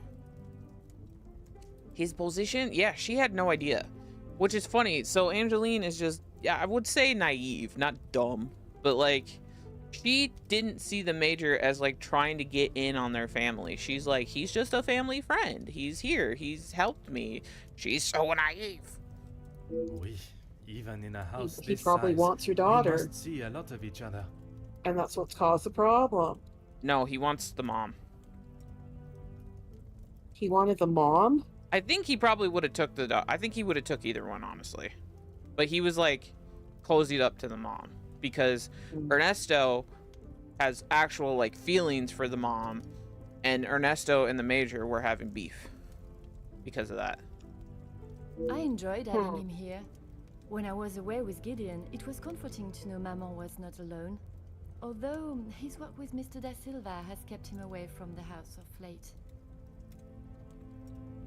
His position? Yeah, she had no idea. Which is funny. So Angeline is just, yeah, I would say naive, not dumb. But, like, she didn't see the Major as, like, trying to get in on their family. She's like, he's just a family friend. He's here. He's helped me. She's so naive. Oui, even in a house He this probably size, wants your we daughter. must see a lot of each other. And that's what's caused the problem. No, he wants the mom. He wanted the mom? I think he probably would have took I think he would have took either one, honestly. But he was, like, cozied up to the mom. Because Ernesto has actual, like, feelings for the mom. And Ernesto and the Major were having beef. Because of that. I enjoyed having him here. When I was away with Gideon, it was comforting to know Maman was not alone. Although his work with Mr. Da Silva has kept him away from the house of late.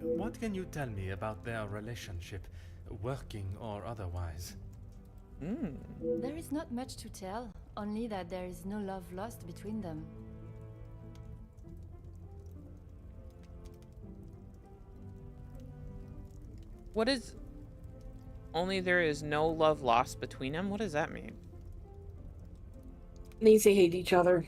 What can you tell me about their relationship, working or otherwise? There is not much to tell, only that there is no love lost between them. What is... Only there is no love lost between them? What does that mean? Means they hate each other.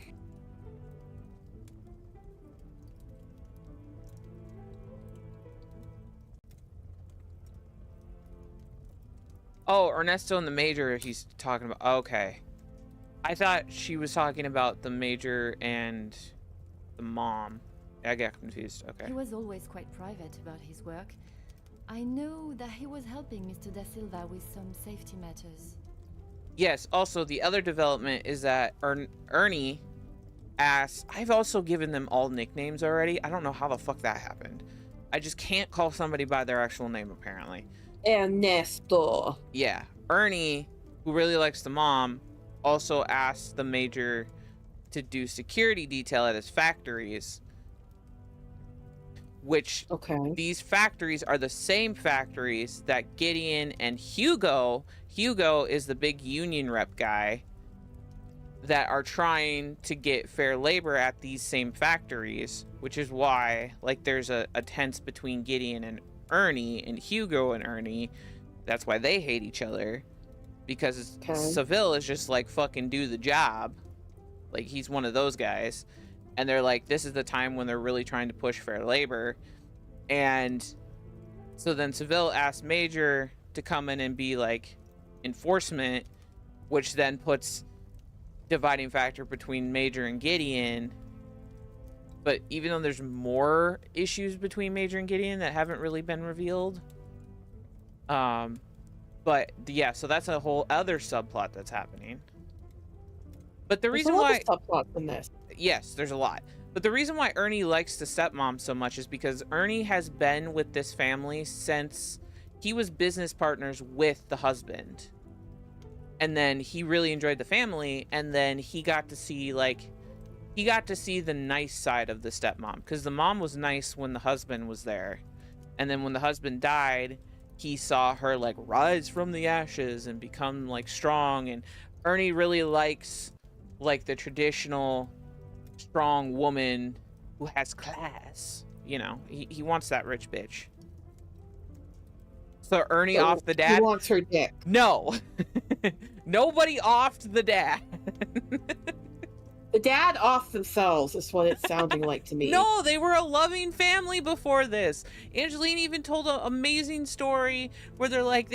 Oh, Ernesto and the Major he's talking about. Okay. I thought she was talking about the Major and the mom. I got confused. Okay. He was always quite private about his work. I know that he was helping Mr. Da Silva with some safety matters. Yes, also the other development is that Ernie asked... I've also given them all nicknames already. I don't know how the fuck that happened. I just can't call somebody by their actual name, apparently. Ernesto. Yeah. Ernie, who really likes the mom, also asked the Major to do security detail at his factories. Which, these factories are the same factories that Gideon and Hugo is the big union rep guy, that are trying to get fair labor at these same factories, which is why, like, there's a tense between Gideon and Ernie, and Hugo and Ernie. That's why they hate each other, because Seville is just like, fucking do the job. Like, he's one of those guys. And they're like, this is the time when they're really trying to push fair labor. And so then Seville asked Major to come in and be like enforcement, which then puts dividing factor between Major and Gideon. But even though there's more issues between Major and Gideon that haven't really been revealed. But yeah, so that's a whole other subplot that's happening. But the reason why... subplots in this. Yes, there's a lot. But the reason why Ernie likes the stepmom so much is because Ernie has been with this family since he was business partners with the husband. And then he really enjoyed the family, and then he got to see, like, the nice side of the stepmom, because the mom was nice when the husband was there. And then when the husband died, he saw her, like, rise from the ashes and become, like, strong. And Ernie really likes, like, the traditional strong woman who has class. You know, he wants that rich bitch. So Ernie offed the dad. He wants her dick. No. Nobody offed the dad. The dad offed themselves is what it's sounding like to me. No, they were a loving family before this. Angeline even told an amazing story where they're like,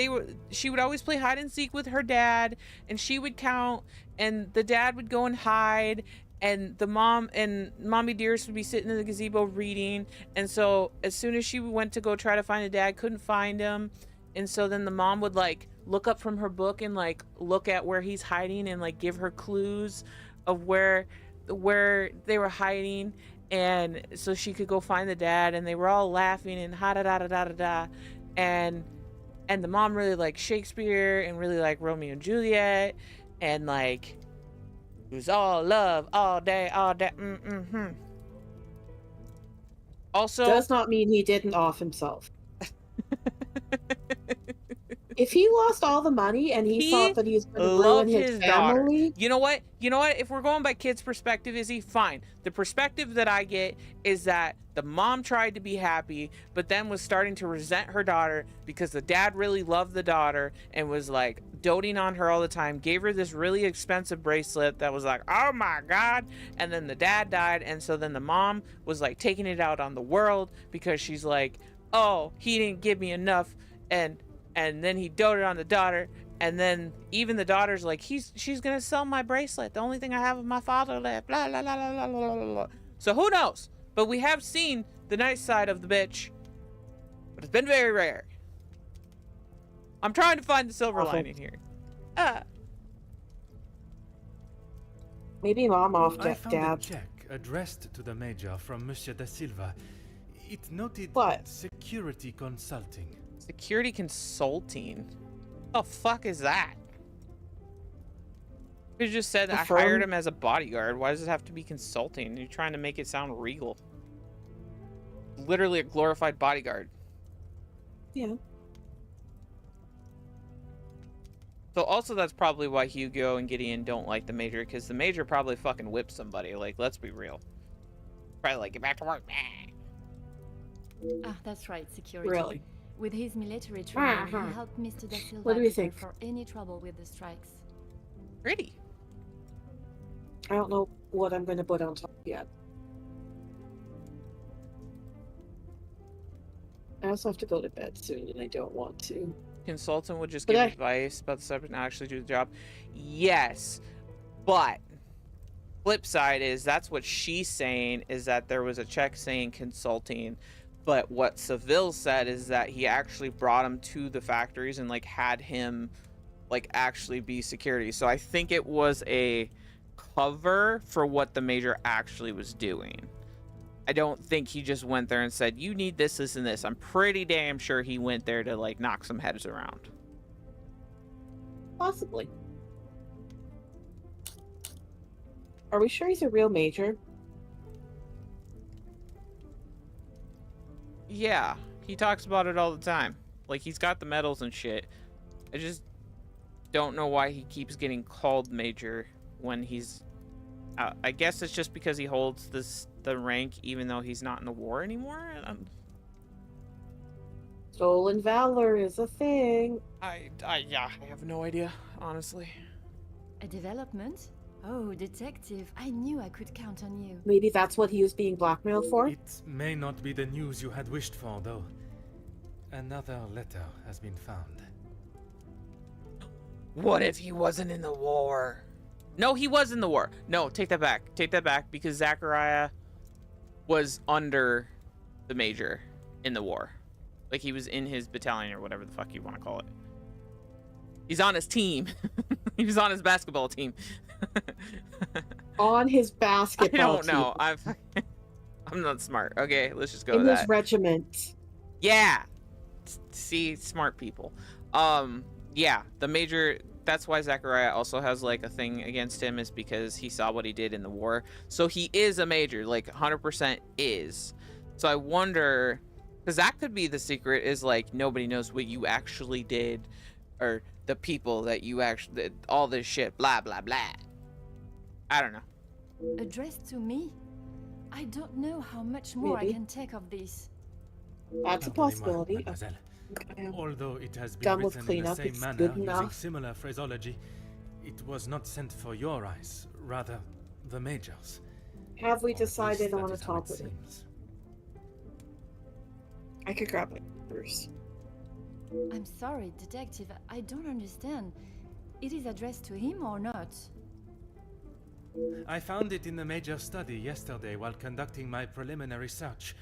she would always play hide and seek with her dad, and she would count, and the dad would go and hide, and the mom and Mommy Dearest would be sitting in the gazebo reading. And so as soon as she went to go try to find the dad, couldn't find him. And so then the mom would, like, look up from her book and, like, look at where he's hiding and, like, give her clues of where they were hiding, and so she could go find the dad. And they were all laughing and ha da da da da da da. And the mom really liked Shakespeare and really liked Romeo and Juliet, and, like, it was all love all day, all day. Also, does not mean he didn't off himself. If he lost all the money and he thought that he was going to ruin his family... Daughter. You know what? If we're going by kid's perspective, is he fine? The perspective that I get is that the mom tried to be happy, but then was starting to resent her daughter because the dad really loved the daughter and was, like, doting on her all the time, gave her this really expensive bracelet that was like, oh my God. And then the dad died, and so then the mom was, like, taking it out on the world because she's like, oh, he didn't give me enough, and then he doted on the daughter, and then even the daughter's like, she's gonna sell my bracelet, the only thing I have of my father left, blah blah blah blah blah blah blah. So who knows? But we have seen the nice side of the bitch, but it's been very rare. I'm trying to find the silver lining here. Maybe mom off I found dad. a check addressed to the Major from Monsieur Da Silva. It noted What? security consulting. Security consulting? The fuck is that? You just said I hired him as a bodyguard. Why does it have to be consulting? You're trying to make it sound regal. Literally a glorified bodyguard. Yeah. So also that's probably why Hugo and Gideon don't like the Major, because the Major probably fucking whips somebody. Like, let's be real. Probably like, get back to work. Ah, that's right, security. Really? With his military training, Uh-huh. he helped Mr. Da Silva What do you prepare think? for any trouble with the strikes. Pretty. I don't know what I'm going to put on top yet. I also have to go to bed soon, and I don't want to. Consultant would just But give I- advice about the subject, not actually do the job. Yes, but flip side is that's what she's saying, is that there was a check saying consulting, but what Seville said is that he actually brought him to the factories and like had him like actually be security. So I think it was a cover for what the major actually was doing. I don't think he just went there and said, you need this, this, and this. I'm pretty damn sure he went there to like knock some heads around. Possibly. Are we sure he's a real major? Yeah, he talks about it all the time. Like, he's got the medals and shit. I just don't know why he keeps getting called major when he's... I guess it's just because he holds the rank even though he's not in the war anymore? Stolen valor is a thing. Yeah, I have no idea, honestly. A development? Oh, detective, I knew I could count on you. Maybe that's what he was being blackmailed for? It may not be the news you had wished for, though. Another letter has been found. What if he wasn't in the war? No, he was in the war. No, take that back. Take that back, because Zachariah was under the major in the war. Like, he was in his battalion or whatever the fuck you want to call it. He's on his team. He was on his basketball team. On his I basketball don't know. I'm not smart. Okay, let's just go in with his that. regiment. Yeah. See, smart people. Yeah, the major, that's why Zachariah also has like a thing against him, is because he saw what he did in the war. So he is a major, like 100% is. So I wonder, because that could be the secret, is like nobody knows what you actually did, or the people that you actually did, all this shit, blah blah blah. I don't know. Addressed to me? I don't know how much more Maybe. I can take of this. That's a Pardonnez-moi, possibility. mademoiselle. am Although it has been done with written in the cleanup, same it's manner good using enough. similar phraseology, it was not sent for your eyes, rather the major's. Have we Or at least decided that on a is how it topic? seems. I could grab it first. I'm sorry, detective, I don't understand. It is addressed to him or not? I found it in the major study yesterday while conducting my preliminary search.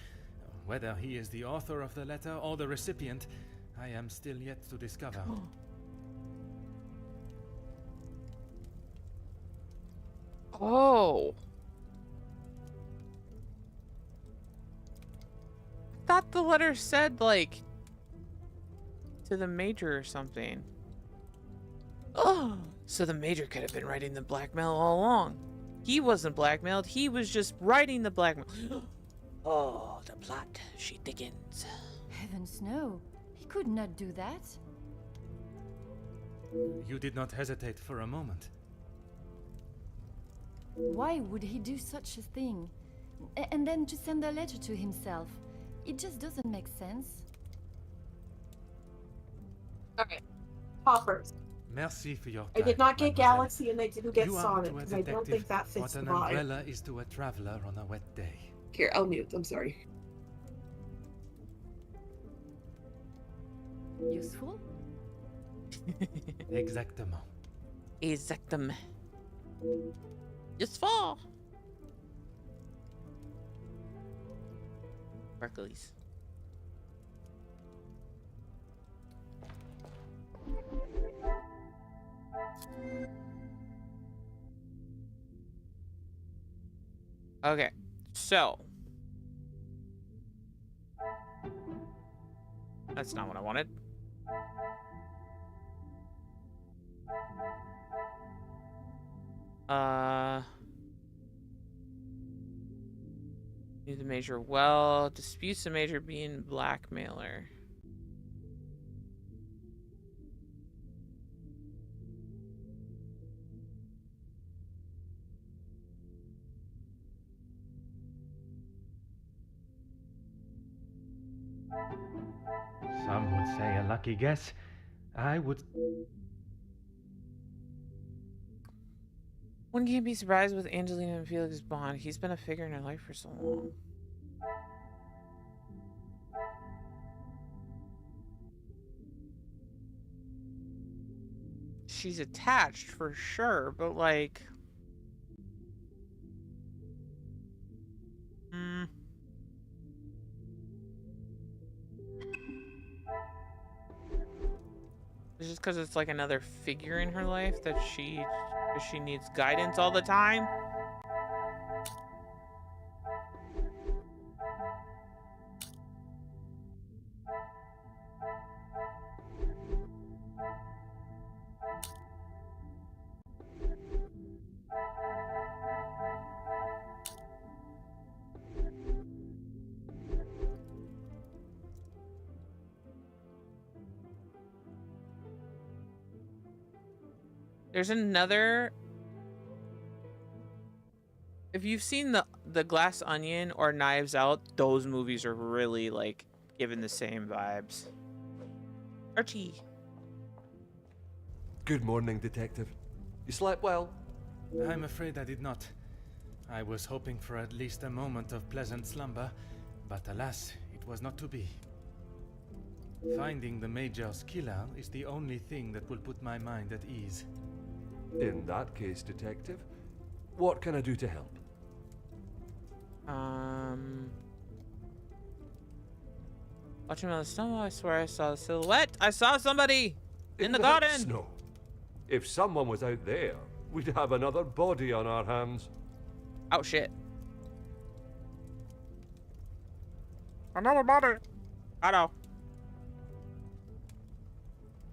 Whether he is the author of the letter or the recipient, I am still yet to discover. Oh. I thought the letter said, like, to the major or something. Oh, so the major could have been writing the blackmail all along. He wasn't blackmailed, he was just writing the blackmail. Oh, the plot, she thickens. Heavens no, he could not do that. You did not hesitate for a moment. Why would he do such a thing? And then to send a letter to himself? It just doesn't make sense. Okay. Poppers. Merci for your I time, did not get mademoiselle. Galaxy and I didn't get You are Sonic, to a because I don't detective think that fits what the an vibe. umbrella is to a traveler on a wet day. Here, I'll mute. I'm sorry. Useful? Exactement. Exactement. Just fall. Sparklies. Okay, so that's not what I wanted. Knew the major well. Disputes the major being blackmailer. Some would say a lucky guess. I would... One can't be surprised with Angelina and Felix's bond. He's been a figure in her life for so long. She's attached for sure, but like... It's just because it's like another figure in her life that she needs guidance all the time. There's another... If you've seen the Glass Onion or Knives Out, those movies are really like giving the same vibes. Archie. Good morning, Detective. You slept well? I'm afraid I did not. I was hoping for at least a moment of pleasant slumber, but alas, it was not to be. Finding the Major's killer is the only thing that will put my mind at ease. In that case, Detective, what can I do to help? Watching on the snow, I swear I saw a silhouette. I saw somebody in the that garden. Snow. If someone was out there, we'd have another body on our hands. Oh shit. Another body. I know.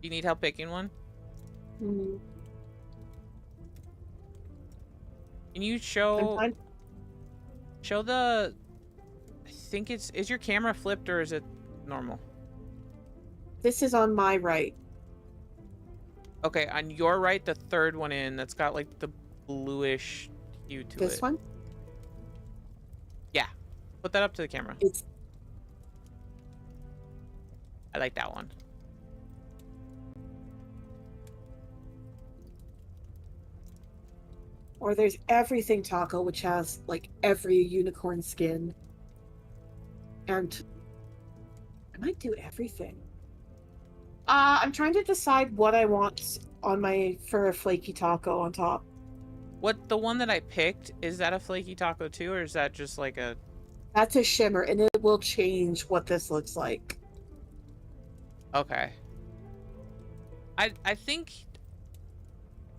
You need help picking one? Mm. Can you show the... I think it's... Is your camera flipped or is it normal? This is on my right. Okay, on your right, the third one in, that's got like the bluish hue to it. This one? Yeah. Put that up to the camera. It's... I like that one. Or there's Everything Taco, which has like every unicorn skin. And I might do everything. I'm trying to decide what I want on for a flaky taco on top. What, the one that I picked, is that a flaky taco too, or is that just like a... That's a shimmer, and it will change what this looks like. Okay. I think...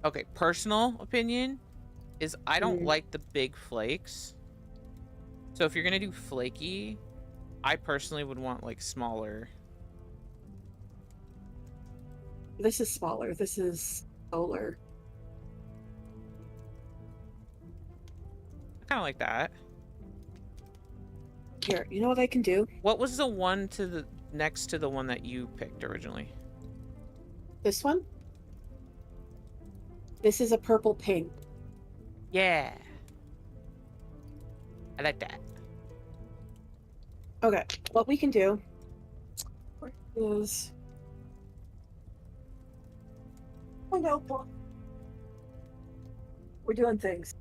Okay, personal opinion is I don't like the big flakes. So if you're gonna do flaky, I personally would want like smaller. This is smaller. This is solar. I kind of like that. Here, you know what I can do? What was the one to the next to the one that you picked originally? This one? This is a purple pink. Yeah. I like that. Okay, what we can do is... Oh no, we're doing things.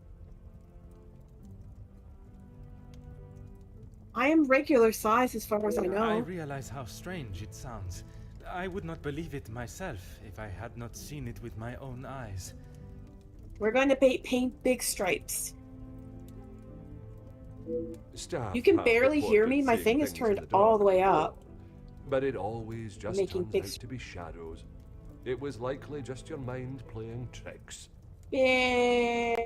I am regular size as far as I know. I realize how strange it sounds. I would not believe it myself if I had not seen it with my own eyes. We're going to paint big stripes. Staff You can have barely hear reported me. My seeing thing is things in turned the all dark the way before, up. But it always just Making turns big out to be shadows. It was likely just your mind playing tricks. Yeah.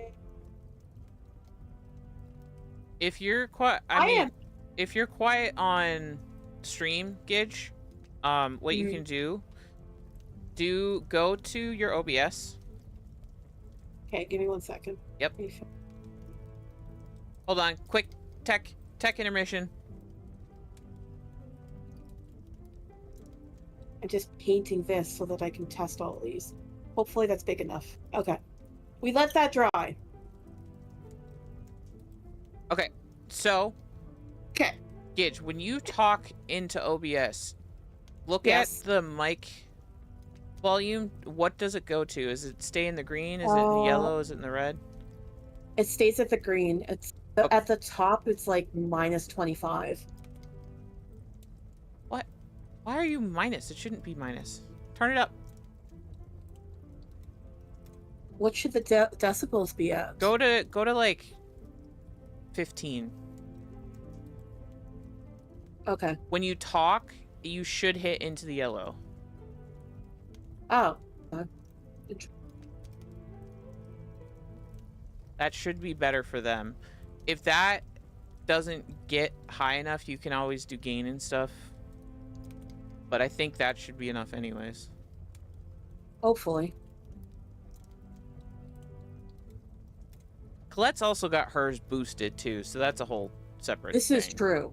If you're quiet, if you're quiet on stream, Gidge, what you can do go to your OBS. Okay, give me 1 second. Yep. Hold on, quick tech intermission. I'm just painting this so that I can test all of these. Hopefully that's big enough. Okay. We let that dry. Okay, so... Okay. Gidge, when you talk into OBS, Look Yes. at the mic volume. What does it go to? Is it stay in the green? Is it in the yellow? Is it in the red? It stays at the green. It's at the top. It's like -25. What? Why are you minus? It shouldn't be minus. Turn it up. What should the decibels be at? Go to like 15. Okay. When you talk, you should hit into the yellow. Oh. That should be better for them. If that doesn't get high enough, you can always do gain and stuff. But I think that should be enough anyways. Hopefully. Colette's also got hers boosted too, so that's a whole separate This thing. is true.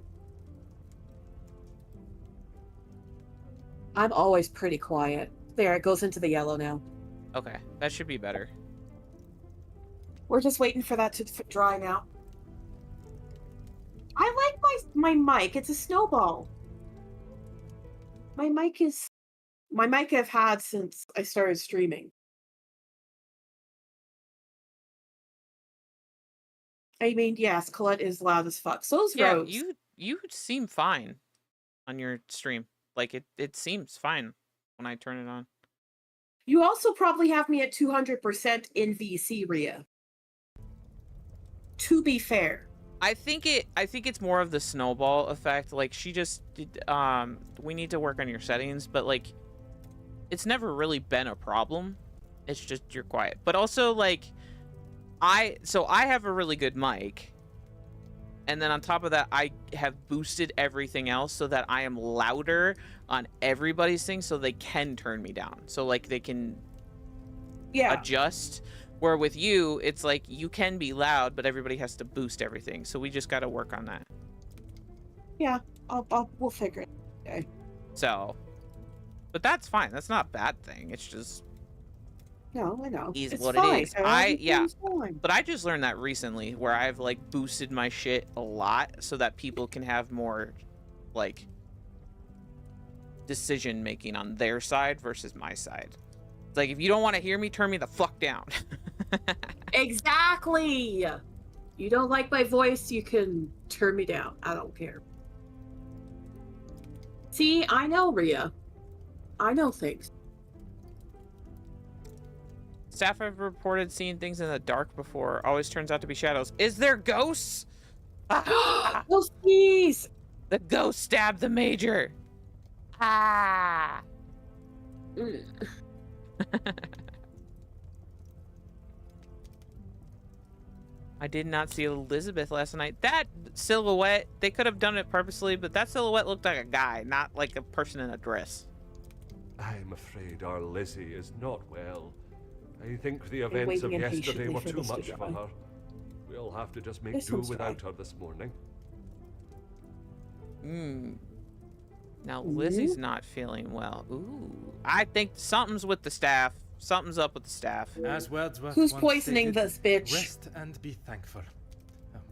I'm always pretty quiet. There, it goes into the yellow now. Okay, that should be better. We're just waiting for that to dry now. I like my mic. It's a snowball. My mic I've had since I started streaming. I mean, yes, Colette is loud as fuck. So's Yeah, Rose. you seem fine on your stream. Like it seems fine when I turn it on. You also probably have me at 200% in VC, Rhea. To be fair. I think it's more of the snowball effect. Like she just we need to work on your settings, but like it's never really been a problem. It's just you're quiet. But also like I have a really good mic. And then on top of that, I have boosted everything else so that I am louder on everybody's thing so they can turn me down. So like they can adjust. Where with you, it's like you can be loud, but everybody has to boost everything. So we just got to work on that. Yeah, we'll figure it. Okay. So, but that's fine. That's not a bad thing. It's just No, I know. is It's what fine. it is. Yeah. Everything's fine. But I just learned that recently, where I've like boosted my shit a lot so that people can have more like decision making on their side versus my side. It's like if you don't want to hear me, turn me the fuck down. Exactly. You don't like my voice, you can turn me down. I don't care. See, I know, Rhea. I know things. Staff have reported seeing things in the dark before. Always turns out to be shadows. Is there ghosts? Ghosties! The ghost stabbed the major. Ah. I did not see Elizabeth last night. That silhouette, they could have done it purposely, but that silhouette looked like a guy, not like a person in a dress. I'm afraid our Lizzie is not well. I think the events of waiting yesterday impatiently were for too this to much for dry. her. We'll have to just make This do one's without dry. her this morning. Now Lizzie's not feeling well. Ooh. I think something's with the staff. Something's up with the staff. As Wordsworth Who's once poisoning stated, this bitch? Rest and be thankful.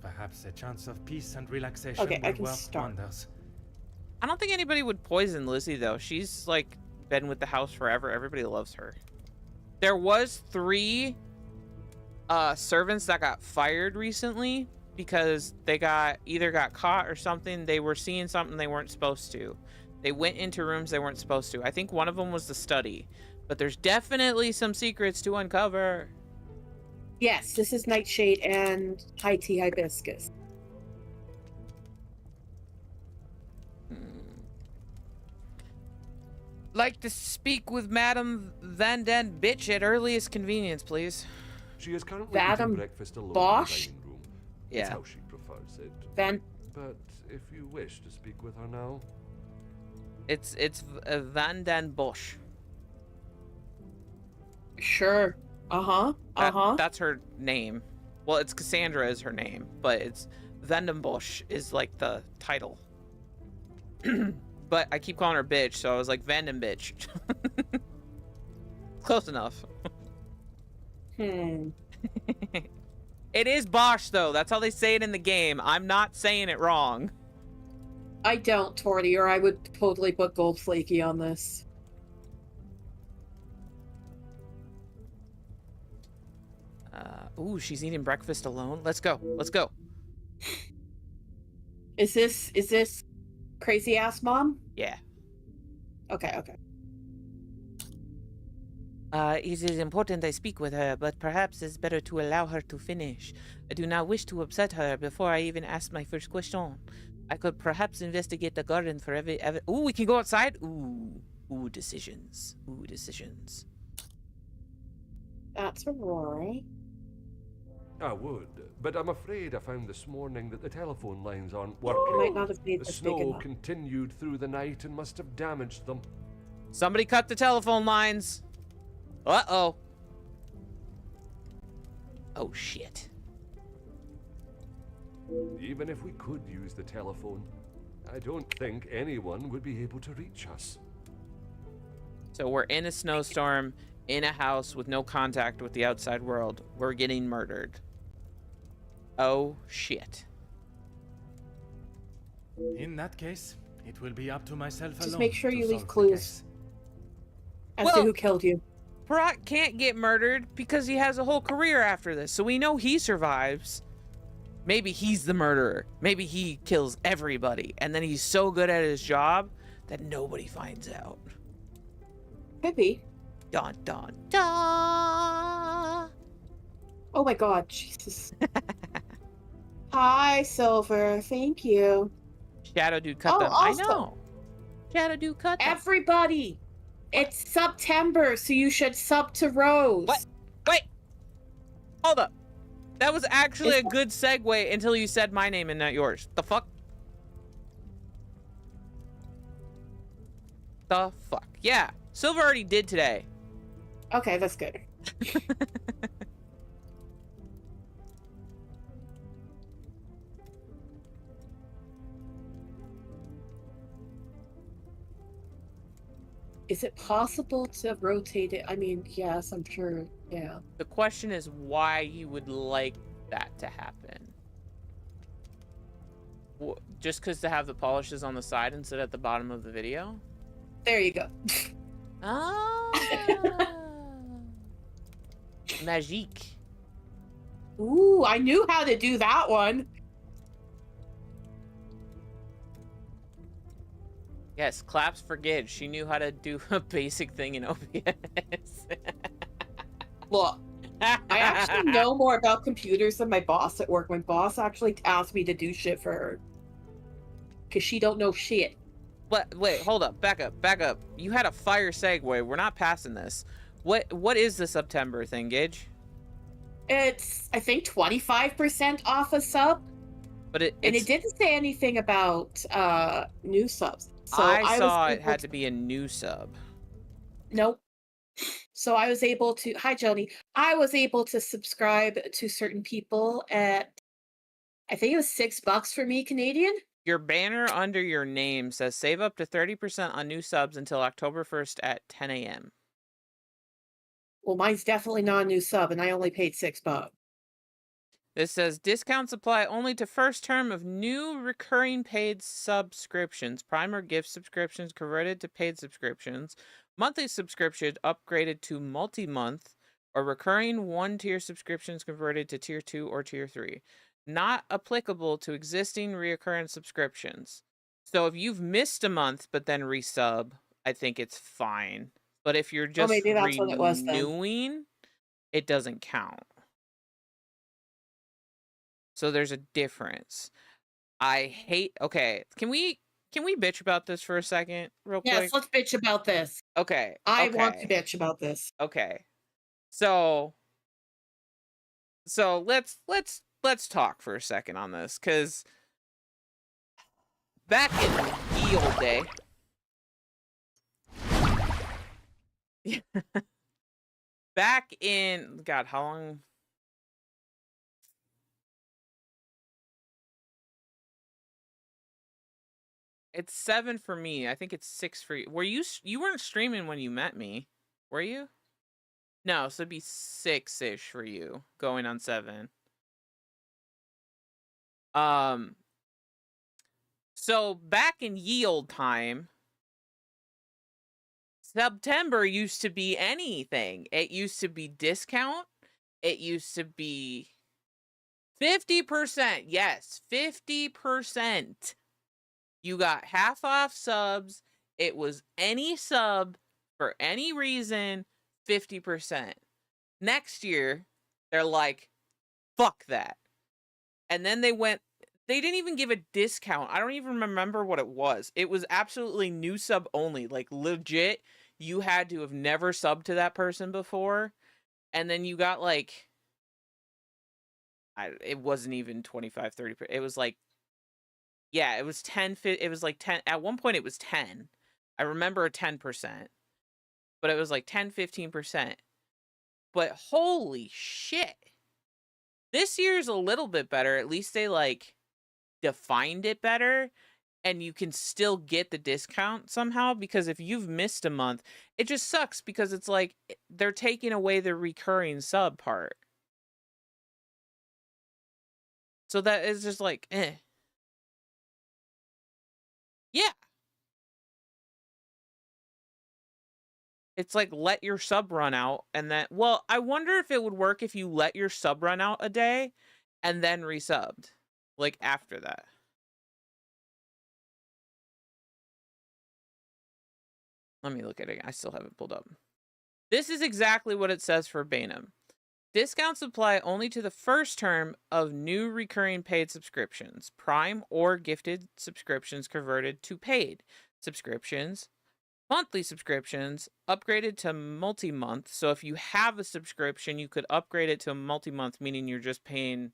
Perhaps a chance of peace and relaxation Okay, I will can work start. wonders. I don't think anybody would poison Lizzie though. She's like been with the house forever. Everybody loves her. There was 3 servants that got fired recently because they either got caught or something. They were seeing something they weren't supposed to. They went into rooms they weren't supposed to. I think one of them was the study, but there's definitely some secrets to uncover. Yes, this is Nightshade and High Tea Hibiscus. Like to speak with Madame Van Den Bitch at earliest convenience, please. She is currently Madam eating breakfast alone Bosch? in the dining room. Yeah. It's how she prefers it. Van But if you wish to speak with her now, It's Van Den Bosch. Sure. That's her name. Well, it's Cassandra is her name, but it's Vandenbosch is like the title. But I keep calling her bitch, so I was like Vanden bitch. Close enough. Hmm. It is Bosch though. That's how they say it in the game. I'm not saying it wrong. I don't, Torty, or I would totally put Gold Flaky on this. Ooh, she's eating breakfast alone. Let's go. Let's go. Is this crazy ass mom? Yeah. Okay. It is important I speak with her, but perhaps it's better to allow her to finish. I do not wish to upset her before I even ask my first question. I could perhaps investigate the garden for every... Ooh, we can go outside? Ooh, decisions. Ooh, decisions. That's Aurora. I would, but I'm afraid I found this morning that the telephone lines aren't I working. might not have made The this big snow enough. continued through the night and must have damaged them. Somebody cut the telephone lines. Uh-oh. Oh, shit. Even if we could use the telephone, I don't think anyone would be able to reach us. So we're in a snowstorm, in a house with no contact with the outside world. We're getting murdered. Oh, shit. In that case, it will be up to myself alone. Just make sure to you leave solve the clues case. as to who killed you. Brock can't get murdered because he has a whole career after this, so we know he survives. Maybe he's the murderer. Maybe he kills everybody, and then he's so good at his job that nobody finds out. Could be. Dun, dun, dun. Oh my god, Jesus. Hi, Silver. Thank you. Shadow Dude cut Oh, them. also, I know. Shadow Dude cut them. Everybody, it's September, so you should sub to Rose. What? Wait. Hold up. That was actually a good segue until you said my name and not yours. The fuck? The fuck? Yeah. Silver already did today. Okay, that's good. Is it possible to rotate it? I mean, yes, I'm sure. Yeah. The question is why you would like that to happen. Just because to have the polishes on the side instead at the bottom of the video? There you go. Ah. Magique. Ooh, I knew how to do that one. Yes, claps for Gidge. She knew how to do a basic thing in OBS. Look, I actually know more about computers than my boss at work. My boss actually asked me to do shit for her. Because she don't know shit. Wait, hold up. Back up. You had a fire segue. We're not passing this. What is the September thing, Gidge? It's, I think, 25% off a sub. But it didn't say anything about new subs. So I saw was it had to be a new sub. Nope. So I was able to, hi Joni, I was able to subscribe to certain people at, I think it was $6 for me Canadian. Your banner under your name says save up to 30% on new subs until October 1st at 10 a.m. Well, mine's definitely not a new sub, and I only paid $6. This says discounts apply only to first term of new recurring paid subscriptions. Prime or gift subscriptions converted to paid subscriptions. Monthly subscription upgraded to multi-month, or recurring one-tier subscriptions converted to tier 2 or tier 3. Not applicable to existing reoccurring subscriptions. So if you've missed a month but then resub, I think it's fine. But if you're just maybe that's what it was then. renewing, it doesn't count. So there's a difference. I hate. Okay, can we bitch about this for a second, real quick? Yes, let's bitch about this. Okay. I want to bitch about this. Okay. So let's talk for a second on this, because back in the old day, back in God, how long? It's 7 for me. I think it's 6 for you. Were you weren't streaming when you met me, were you? No, so it'd be 6-ish for you, going on 7. So back in ye old time, September used to be anything. It used to be discount. It used to be 50%. Yes, 50%. You got half off subs. It was any sub for any reason, 50%. Next year, they're like, fuck that. And then they didn't even give a discount. I don't even remember what it was. It was absolutely new sub only. Like, legit, you had to have never subbed to that person before. And then you got like, it wasn't even 25, 30%. It was like, yeah, it was 10, it was like 10. At one point, it was 10. I remember 10%, but it was like 10, 15%. But holy shit. This year's a little bit better. At least they like defined it better, and you can still get the discount somehow, because if you've missed a month, it just sucks because it's like they're taking away the recurring sub part. So that is just like, eh. Yeah. It's like, let your sub run out, and then, well, I wonder if it would work if you let your sub run out a day and then resubbed, like, after that. Let me look at it. I still have it pulled up. This is exactly what it says for Bainham. Discounts apply only to the first term of new recurring paid subscriptions, Prime or gifted subscriptions converted to paid subscriptions, monthly subscriptions upgraded to multi-month. So if you have a subscription, you could upgrade it to a multi-month, meaning you're just paying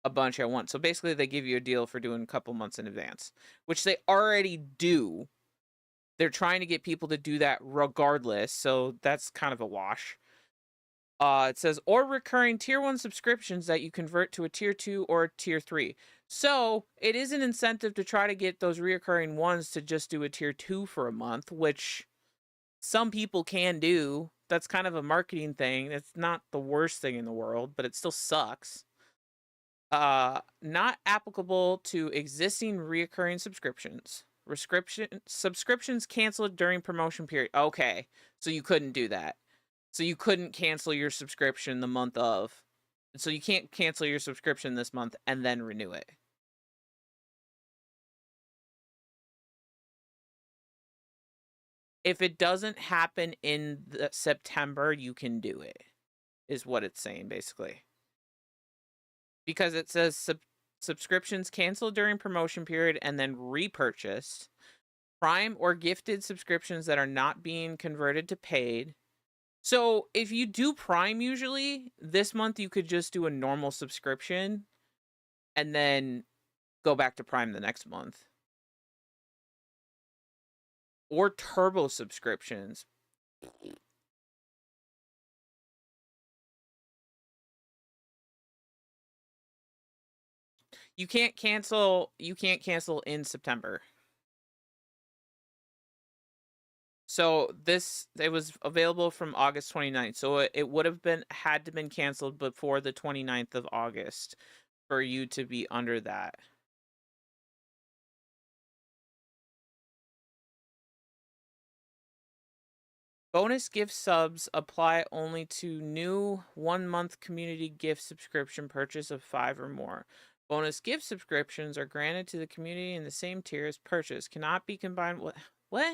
a bunch at once. So basically they give you a deal for doing a couple months in advance, which they already do. They're trying to get people to do that regardless, so that's kind of a wash. It says, or recurring tier 1 subscriptions that you convert to a tier 2 or a tier 3. So it is an incentive to try to get those reoccurring ones to just do a tier 2 for a month, which some people can do. That's kind of a marketing thing. It's not the worst thing in the world, but it still sucks. Not applicable to existing reoccurring subscriptions. Subscriptions canceled during promotion period. Okay, so you couldn't do that. So you couldn't cancel your subscription the month of. So you can't cancel your subscription this month and then renew it. If it doesn't happen in September, you can do it, is what it's saying, basically. Because it says subscriptions canceled during promotion period and then repurchased. Prime or gifted subscriptions that are not being converted to paid. So if you do Prime usually, this month you could just do a normal subscription and then go back to Prime the next month. Or turbo subscriptions. You can't cancel in September. So it was available from August 29th. So it would have had to been canceled before the 29th of August for you to be under that. Bonus gift subs apply only to new 1-month community gift subscription purchase of 5 or more. Bonus gift subscriptions are granted to the community in the same tier as purchase. Cannot be combined with... What?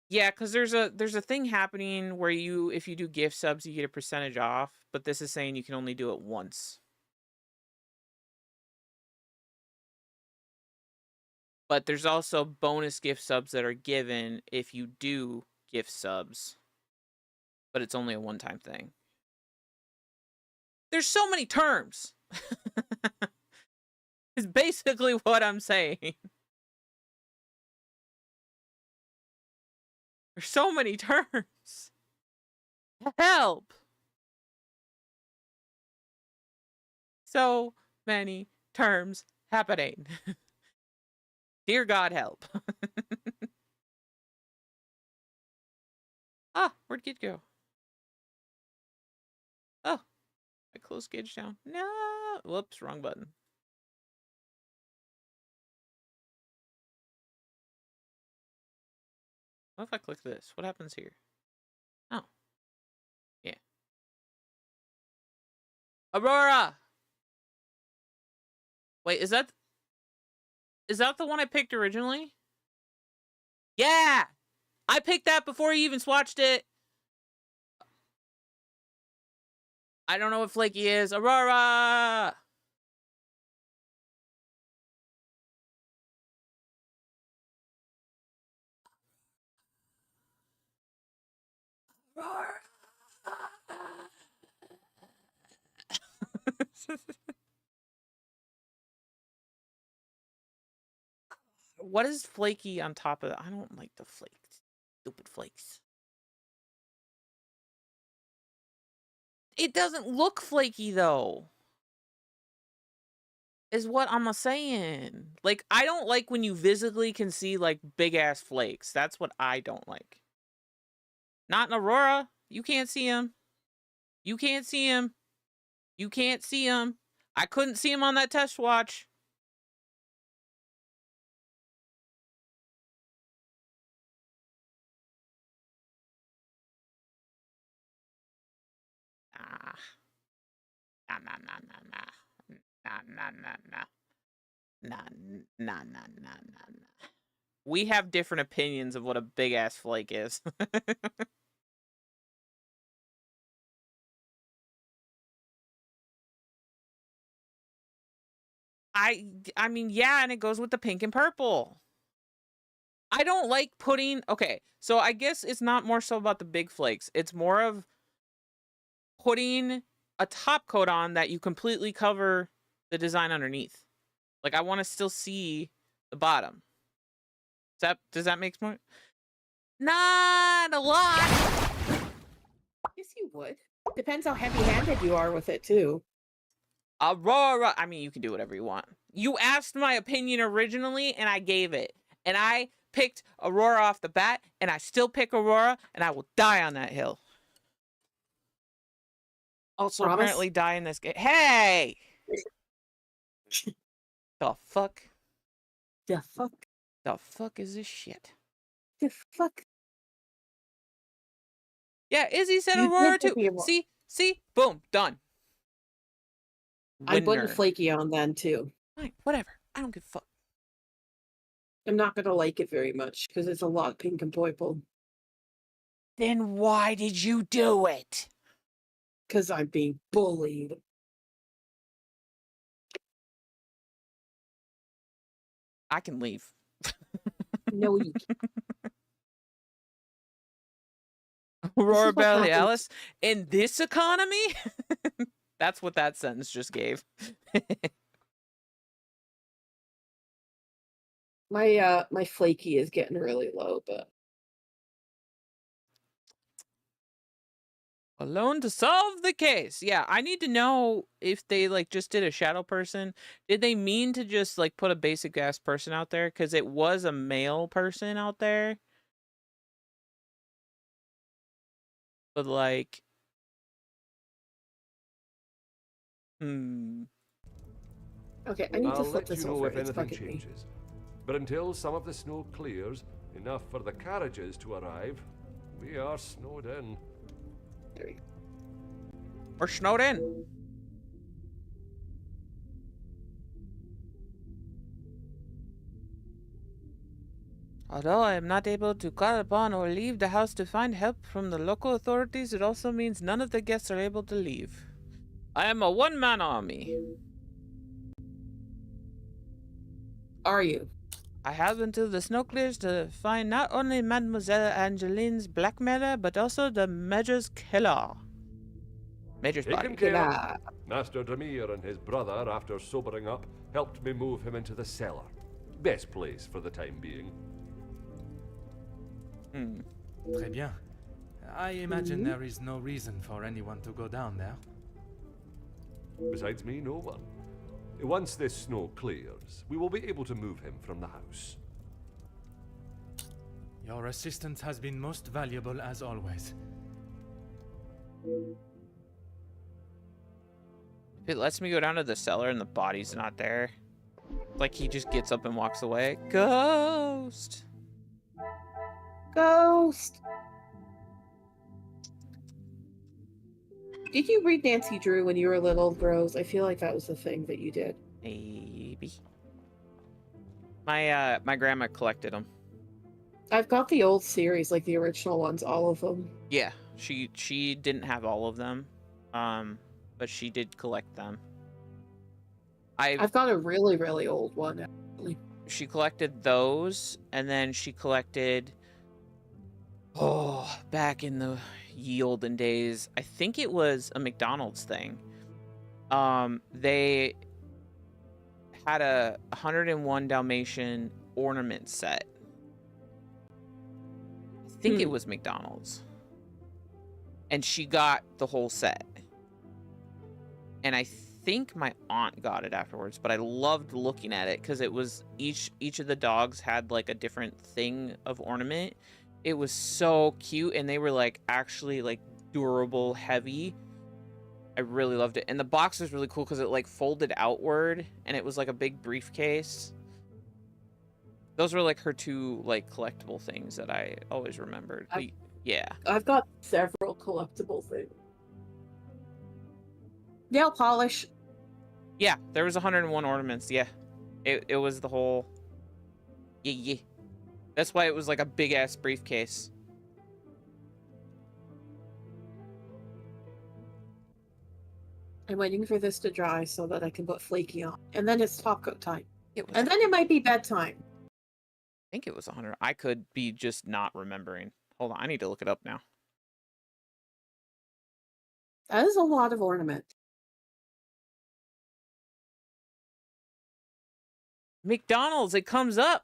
Yeah, because there's a thing happening where if you do gift subs, you get a percentage off, but this is saying you can only do it once. But there's also bonus gift subs that are given if you do gift subs, but it's only a one-time thing. There's so many terms. Is basically what I'm saying. There's so many terms. Help. So many terms happening. Dear God, help. Ah, where'd Kid go? Oh, I close gauge down. No. Whoops, wrong button. What if I click this? What happens here? Oh. Yeah. Aurora! Wait, is that the one I picked originally? Yeah! I picked that before you even swatched it. I don't know what Flaky is. Aurora! Aurora! What is flaky on top of that? I don't like the flakes. Stupid flakes. It doesn't look flaky though. Is what I'm saying. Like, I don't like when you visibly can see like big ass flakes. That's what I don't like. Not in Aurora. You can't see him. You can't see him. You can't see him. I couldn't see him on that test watch. Nah, nah, nah, nah, nah. Nah, nah, nah, nah. Nah, nah, nah, nah, nah, nah. We have different opinions of what a big ass flake is. I mean, yeah, and it goes with the pink and purple. I don't like putting, okay, so I guess it's not more so about the big flakes. It's more of putting a top coat on that you completely cover the design underneath. Like, I want to still see the bottom. Does that make more? Not a lot. Yes, you would. Depends how heavy-handed you are with it, too. Aurora, I mean, you can do whatever you want. You asked my opinion originally, and I gave it. And I picked Aurora off the bat, and I still pick Aurora, and I will die on that hill. Also, Promise? apparently die in this game. Hey! The fuck? The fuck? The fuck is this shit? The fuck? Yeah, Izzy said You Aurora did too. pick Aurora. See? Boom. Done. I put Winner. flaky on then, too. Fine, whatever. I don't give a fuck. I'm not gonna like it very much, because it's a lot pink and purple. Then why did you do it? Because I'm being bullied. I can leave. No, you can't. Aurora what Valley happens. Alice in this economy? That's what that sentence just gave. My flaky is getting really low, but Alone to solve the case. Yeah, I need to know if they like just did a shadow person. Did they mean to just like put a basic ass person out there? Because it was a male person out there. But like, okay, I need to I'll flip let this you know over. if It's anything bugging me. changes. But until some of the snow clears, enough for the carriages to arrive, we are snowed in. There we go. we're snowed in. Although I am not able to call upon or leave the house to find help from the local authorities, it also means none of the guests are able to leave. I am a one-man army. Are you? I have until the snow clears to find not only Mademoiselle Angeline's blackmailer, but also the Major's killer. Major's Taken body. care. Yeah. Master Demir and his brother, after sobering up, helped me move him into the cellar. Best place for the time being. Très bien. I imagine there is no reason for anyone to go down there. Besides me, no one. Once this snow clears, we will be able to move him from the house. Your assistance has been most valuable as always. It lets me go down to the cellar and the body's not there. Like he just gets up and walks away. Ghost. Ghost. Did you read Nancy Drew when you were little, Rose? I feel like that was the thing that you did. Maybe. My grandma collected them. I've got the old series, like the original ones, all of them. Yeah, she didn't have all of them, but she did collect them. I've got a really, really old one, actually. She collected those, and then she collected, back in the ye olden days, I think it was a McDonald's thing. They had a 101 Dalmatian ornament set. I think it was McDonald's. And she got the whole set. And I think my aunt got it afterwards, but I loved looking at it because it was each of the dogs had like a different thing of ornament. It was so cute, and they were like actually like durable, heavy. I really loved it. And the box was really cool because it like folded outward and it was like a big briefcase. Those were like her two like collectible things that I always remembered. Yeah. I've got several collectible things. Nail polish. Yeah, there was 101 ornaments. Yeah. It was the whole... Yeah. That's why it was like a big ass briefcase. I'm waiting for this to dry so that I can put flaky on. And then it's top coat time. And then it might be bedtime. I think it was 100. I could be just not remembering. Hold on, I need to look it up now. That is a lot of ornament. McDonald's, it comes up.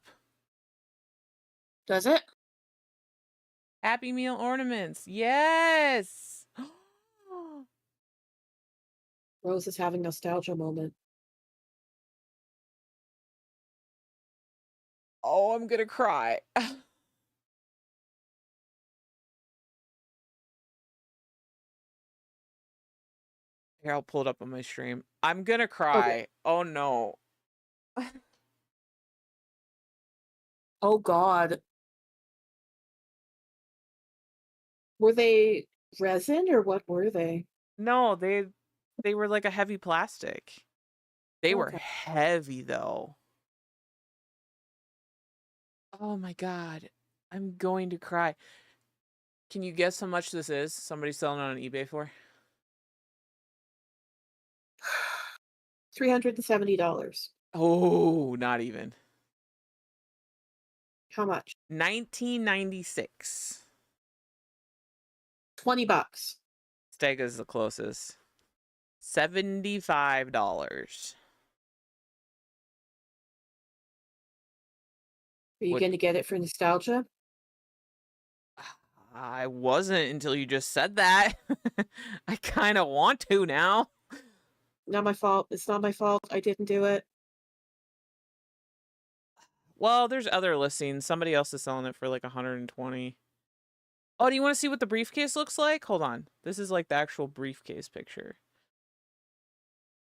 Does it? Happy Meal ornaments. Yes. Rose is having nostalgia moment. Oh, I'm gonna cry. Here, I'll pull it up on my stream. I'm gonna cry. Okay. Oh no. Oh God. Were they resin or what were they? No, they were like a heavy plastic. They were Okay. heavy though. Oh my God. I'm going to cry. Can you guess how much this is? Somebody's selling it on eBay for? $370. Oh, not even. How much? $19.96. $20. Stega's the closest. $75. Are you going to get it for nostalgia? I wasn't until you just said that. I kind of want to now. Not my fault. It's not my fault. I didn't do it. Well, there's other listings. Somebody else is selling it for like 120. Oh, do you want to see what the briefcase looks like? Hold on. This is like the actual briefcase picture.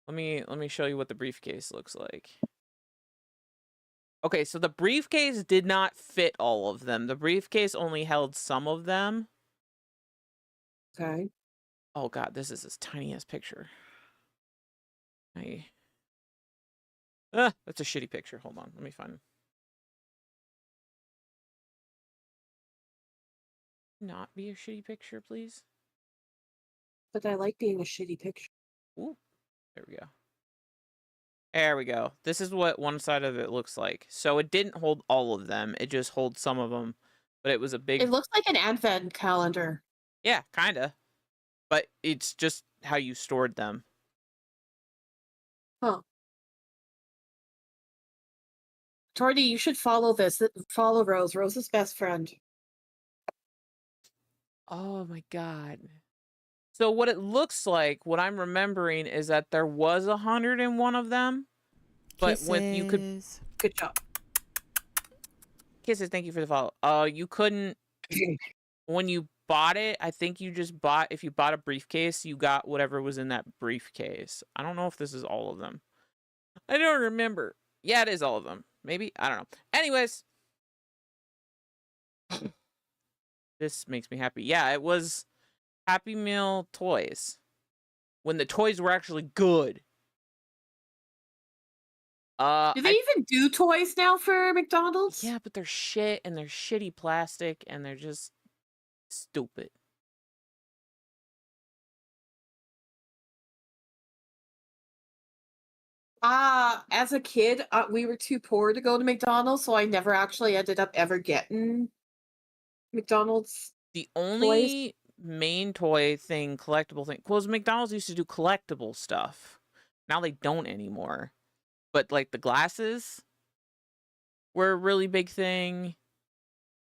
Let me show you what the briefcase looks like. Okay, so the briefcase did not fit all of them. The briefcase only held some of them. Okay. Oh God, this is this tiny ass picture. That's a shitty picture. Hold on, let me find him. Not be a shitty picture, please. But I like being a shitty picture. Ooh, there we go. There we go. This is what one side of it looks like. So it didn't hold all of them. It just holds some of them. But it was a big... It looks like an advent calendar. Yeah, kind of. But it's just how you stored them. Huh. Tordy, you should follow this. Follow Rose. Rose's best friend. Oh my God. So what it looks like, what I'm remembering, is that there was 101 of them. But when you could... Good job. Kisses, thank you for the follow. You couldn't... When you bought it, I think you just bought, if you bought a briefcase, you got whatever was in that briefcase. I don't know if this is all of them. I don't remember. Yeah, it is all of them. Maybe? I don't know. Anyways. This makes me happy. Yeah, it was Happy Meal toys. When the toys were actually good. Do they even do toys now for McDonald's? Yeah, but they're shit and they're shitty plastic and they're just stupid. As a kid, we were too poor to go to McDonald's, so I never actually ended up ever getting McDonald's. The only main toy thing, collectible thing, was McDonald's used to do collectible stuff. Now they don't anymore. But like the glasses were a really big thing.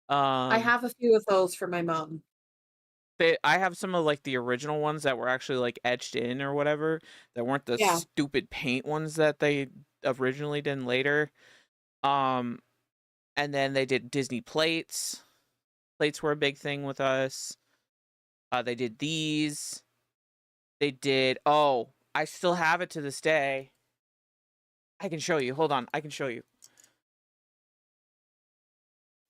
I have a few of those for my mom. I have some of like the original ones that were actually like etched in or whatever, that weren't the stupid paint ones that they originally did later. And then they did Disney plates. Plates were a big thing with us. They did these. They did, oh, I still have it to this day. I can show you. Hold on, I can show you.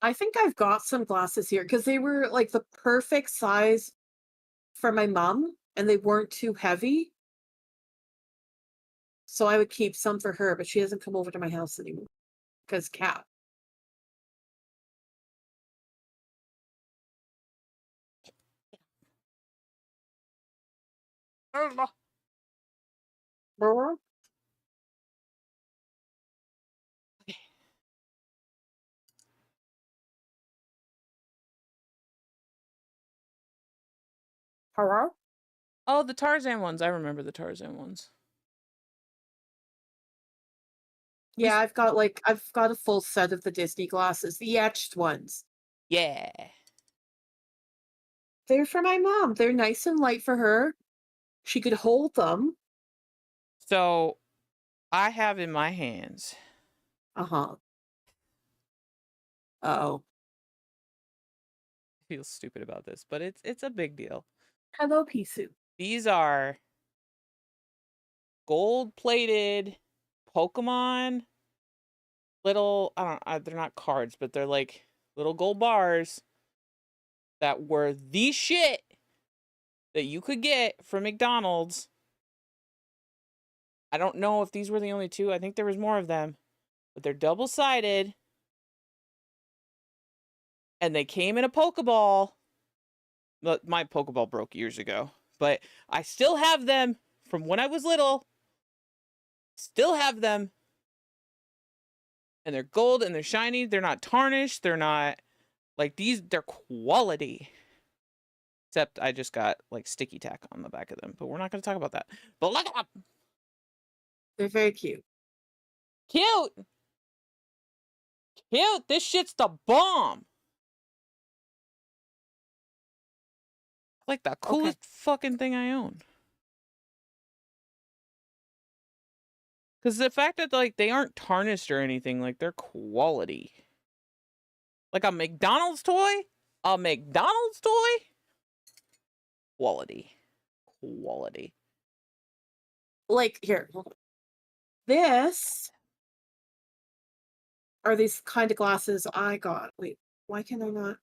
I think I've got some glasses here because they were like the perfect size for my mom and they weren't too heavy. So I would keep some for her, but she doesn't come over to my house anymore because cat. Hello? Oh, the Tarzan ones. I remember the Tarzan ones. Yeah, I've got a full set of the Disney glasses, the etched ones. Yeah. They're for my mom. They're nice and light for her. She could hold them. So, I have in my hands. Uh-huh. Uh-oh. I feel stupid about this, but it's a big deal. Hello, Pisu. These are gold-plated Pokemon little, I don't, they're not cards, but they're like little gold bars that were the shit that you could get from McDonald's. I don't know if these were the only two. I think there was more of them, but they're double-sided. And they came in a Pokeball. But my Pokeball broke years ago, but I still have them from when I was little. Still have them. And they're gold and they're shiny. They're not tarnished. They're not like these. They're quality. Except I just got like sticky tack on the back of them. But we're not going to talk about that. But look up. They're very cute. Cute. Cute. This shit's the bomb. Like the coolest fucking thing I own. Because the fact that like they aren't tarnished or anything, like they're quality. Like a McDonald's toy? A McDonald's toy? Quality. Quality. Like, here. This are these kind of glasses I got. Wait, why can I not?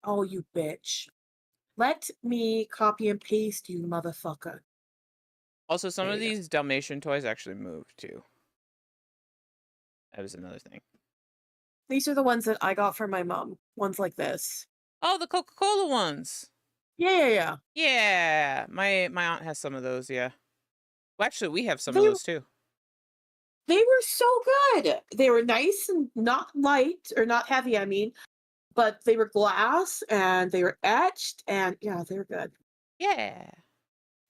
Oh, you bitch. Let me copy and paste you, motherfucker. Also, some of these Dalmatian toys actually moved too. That was another thing. These are the ones that I got for my mom. Ones like this. Oh, the Coca-Cola ones. Yeah. Yeah, my aunt has some of those, yeah. Well, actually, we have some of those too. They were so good. They were nice and not light, or not heavy, I mean. But they were glass, and they were etched, and yeah, they were good. Yeah.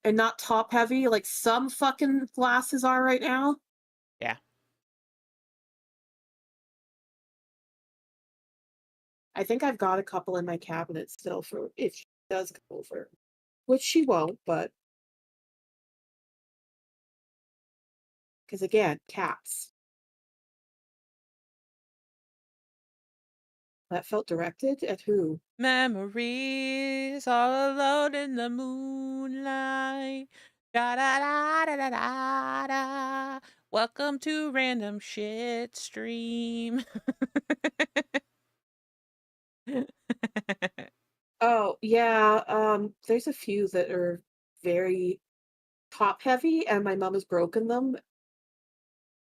And not top heavy, like some fucking glasses are right now. Yeah. I think I've got a couple in my cabinet still for if she does come over. Which she won't, but because again, cats. That felt directed at who? Memories all alone in the moonlight. Da da da da da da da. Welcome to Random Shit Stream. Oh, yeah, there's a few that are very top heavy, and my mom has broken them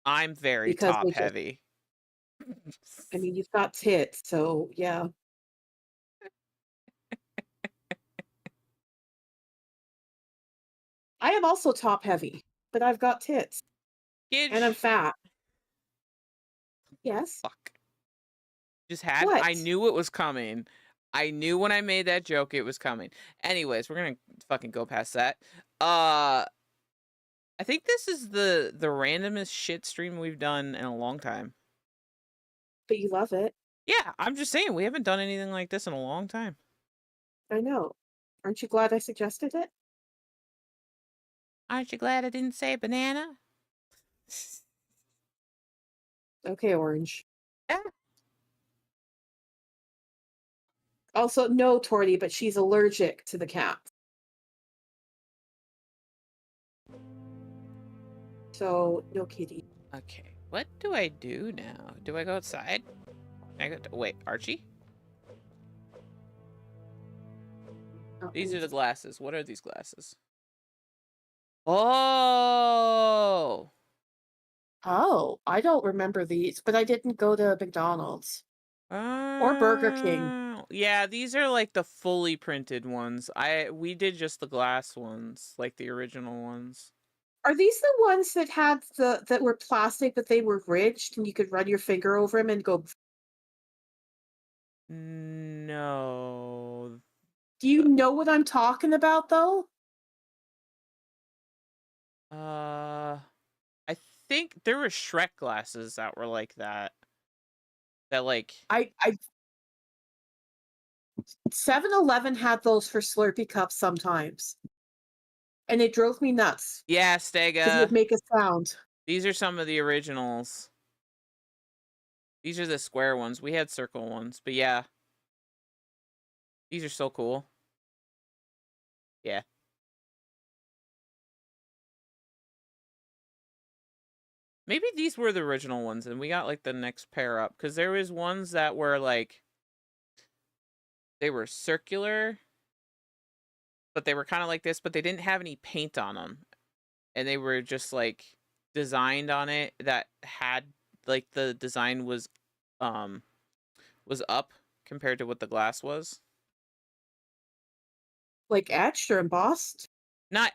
I'm very because top they just heavy. I mean, you've got tits, so yeah. I am also top heavy, but I've got tits, and I'm Gidge. fat. Yes? Fuck. I What? knew it was coming. I knew when I made that joke it was coming. Anyways, we're gonna fucking go past that. I think this is the randomest shit stream we've done in a long time. But you love it. Yeah, I'm just saying we haven't done anything like this in a long time. I know. Aren't you glad I suggested it? Aren't you glad I didn't say banana? Okay, Orange. Yeah. Also, no, Torty, but she's allergic to the cat. So, no kitty. Okay, what do I do now? Do I go outside? Wait, Archie? Oh, These are the glasses. What are these glasses? Oh! Oh, I don't remember these, but I didn't go to McDonald's. Or Burger King. Yeah, these are like the fully printed ones. We did just the glass ones, like the original ones. Are these the ones that had that were plastic, but they were ridged and you could run your finger over them and go? No. Do you know what I'm talking about, though? I think there were Shrek glasses that were like that. That like I 7-Eleven had those for Slurpee cups sometimes. And it drove me nuts. Yeah, Because it Stega. would make a sound. These are some of the originals. These are the square ones. We had circle ones, but yeah. These are so cool. Yeah. Maybe these were the original ones and we got like the next pair up. Because there was ones that were like... They were circular. But they were kind of like this, but they didn't have any paint on them. And they were just like designed on it that had like the design was up compared to what the glass was. Like etched or embossed?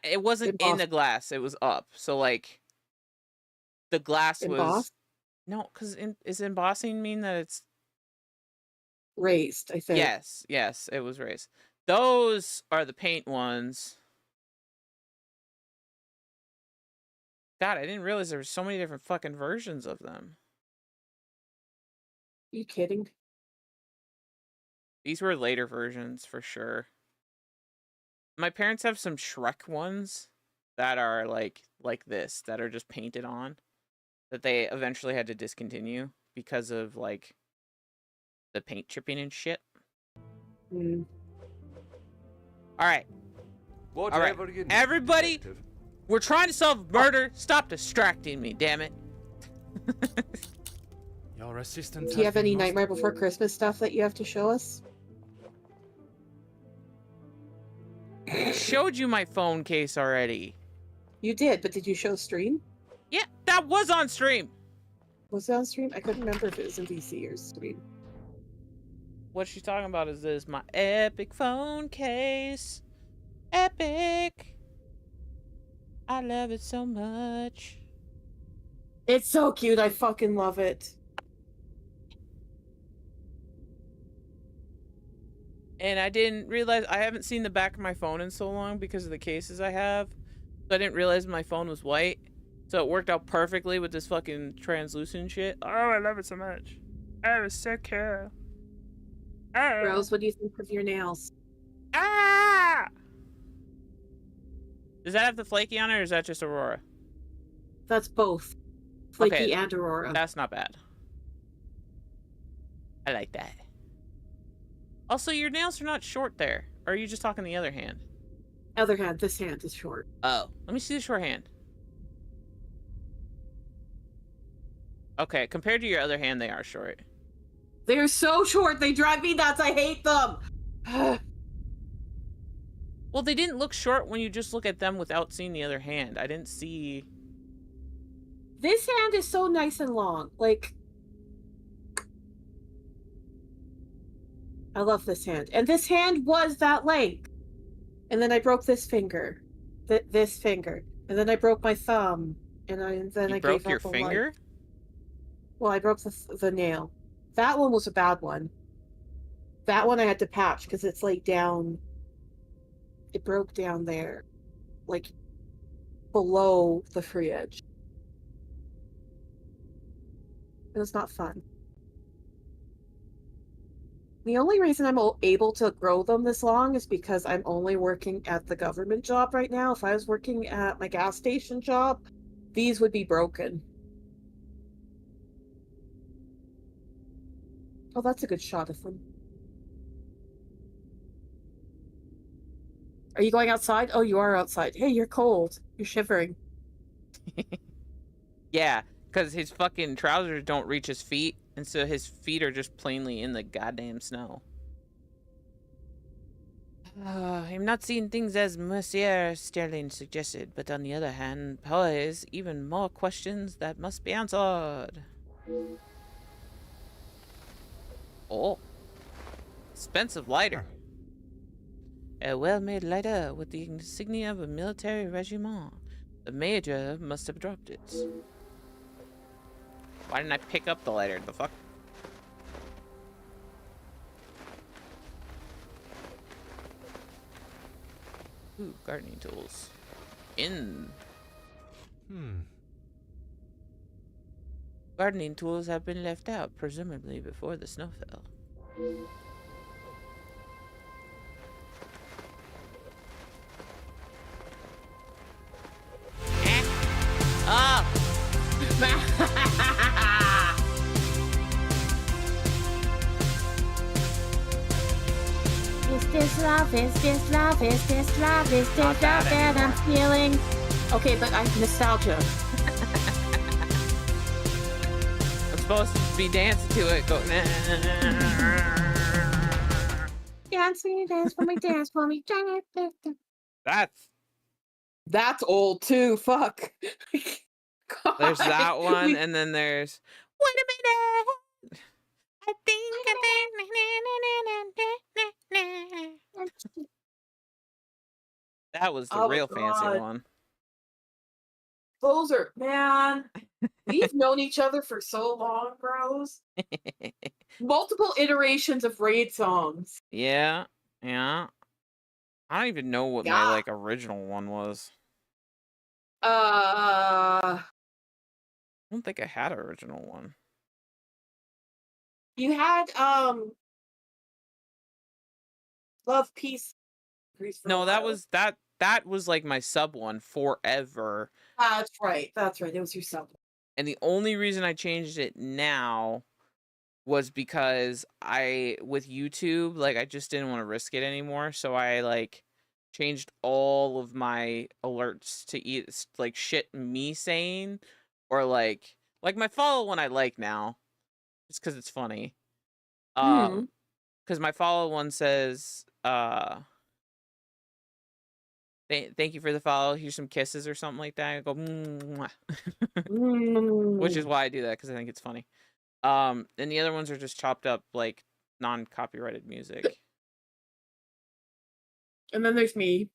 It wasn't in the glass, it was up. So like the glass was Embossed? No, because is embossing mean that it's raised, I think. Yes, it was raised. Those are the paint ones. God, I didn't realize there were so many different fucking versions of them. Are you kidding? These were later versions for sure. My parents have some Shrek ones that are like this, that are just painted on, that they eventually had to discontinue because of like the paint chipping and shit. Mm. All right. Whatever you need, everybody, detective. we're trying to solve murder. Stop distracting me, damn it. Your assistant. Do you have any Nightmare Before Christmas stuff that you have to show us? I showed you my phone case already. You did, but did you show stream? Yeah, that was on stream. Was it on stream? I couldn't remember if it was in VC or stream. What she's talking about is this, my epic phone case. Epic. I love it so much. It's so cute. I fucking love it. And I didn't realize, I haven't seen the back of my phone in so long because of the cases I have. So I didn't realize my phone was white. So it worked out perfectly with this fucking translucent shit. Oh, I love it so much. Oh, it's so cool. Oh. Rose, what do you think of your nails? Ah! Does that have the flaky on it, or is that just Aurora? That's both. Flaky Okay, and Aurora. That's not bad. I like that. Also, your nails are not short there. Or are you just talking the other hand? Other hand, this hand is short. Oh, let me see the short hand. Okay, compared to your other hand, they are short. They're so short, they drive me nuts. I hate them. Well, they didn't look short when you just look at them without seeing the other hand. I didn't see... This hand is so nice and long. Like, I love this hand. And this hand was that length. And then I broke this finger. This finger. And then I broke my thumb. And then I broke gave your up on finger? life. Well, I broke the nail. That one was a bad one. That one I had to patch because it's like down. It broke down there. Like below the free edge. It was not fun. The only reason I'm able to grow them this long is because I'm only working at the government job right now. If I was working at my gas station job, these would be broken. Oh, that's a good shot of them. Are you going outside? Oh, you are outside. Hey, you're cold. You're shivering. Yeah, because his fucking trousers don't reach his feet, and so his feet are just plainly in the goddamn snow. I'm not seeing things as Monsieur Sterling suggested, but on the other hand, pose even more questions that must be answered. Oh. Expensive lighter. A well-made lighter with the insignia of a military regiment. The major must have dropped it. Why didn't I pick up the lighter? The fuck? Ooh, gardening tools. Gardening tools have been left out, presumably before the snow fell. Ah! Is this love? Is this love? Is this love? Is this love that I'm feeling? Okay, but I have nostalgia. I'm supposed to be dancing to it. Go. Dance for me, dance for me. That's old too. Fuck. God. There's that one, and then there's wait a minute. I think. That was the real fancy one. Those are, man. We've known each other for so long, bros. Multiple iterations of raid songs. Yeah. I don't even know what my like original one was. I don't think I had an original one. You had Love Peace. No, that was like my sub one forever. That's right. It was your sub. And the only reason I changed it now was because with YouTube, like I just didn't want to risk it anymore, so I like changed all of my alerts to like shit me saying, or like my follow one I like now, just because it's funny. Because my follow one says, thank you for the follow. Here's some kisses or something like that. I go, which is why I do that, because I think it's funny. And the other ones are just chopped up like non-copyrighted music. And then there's me.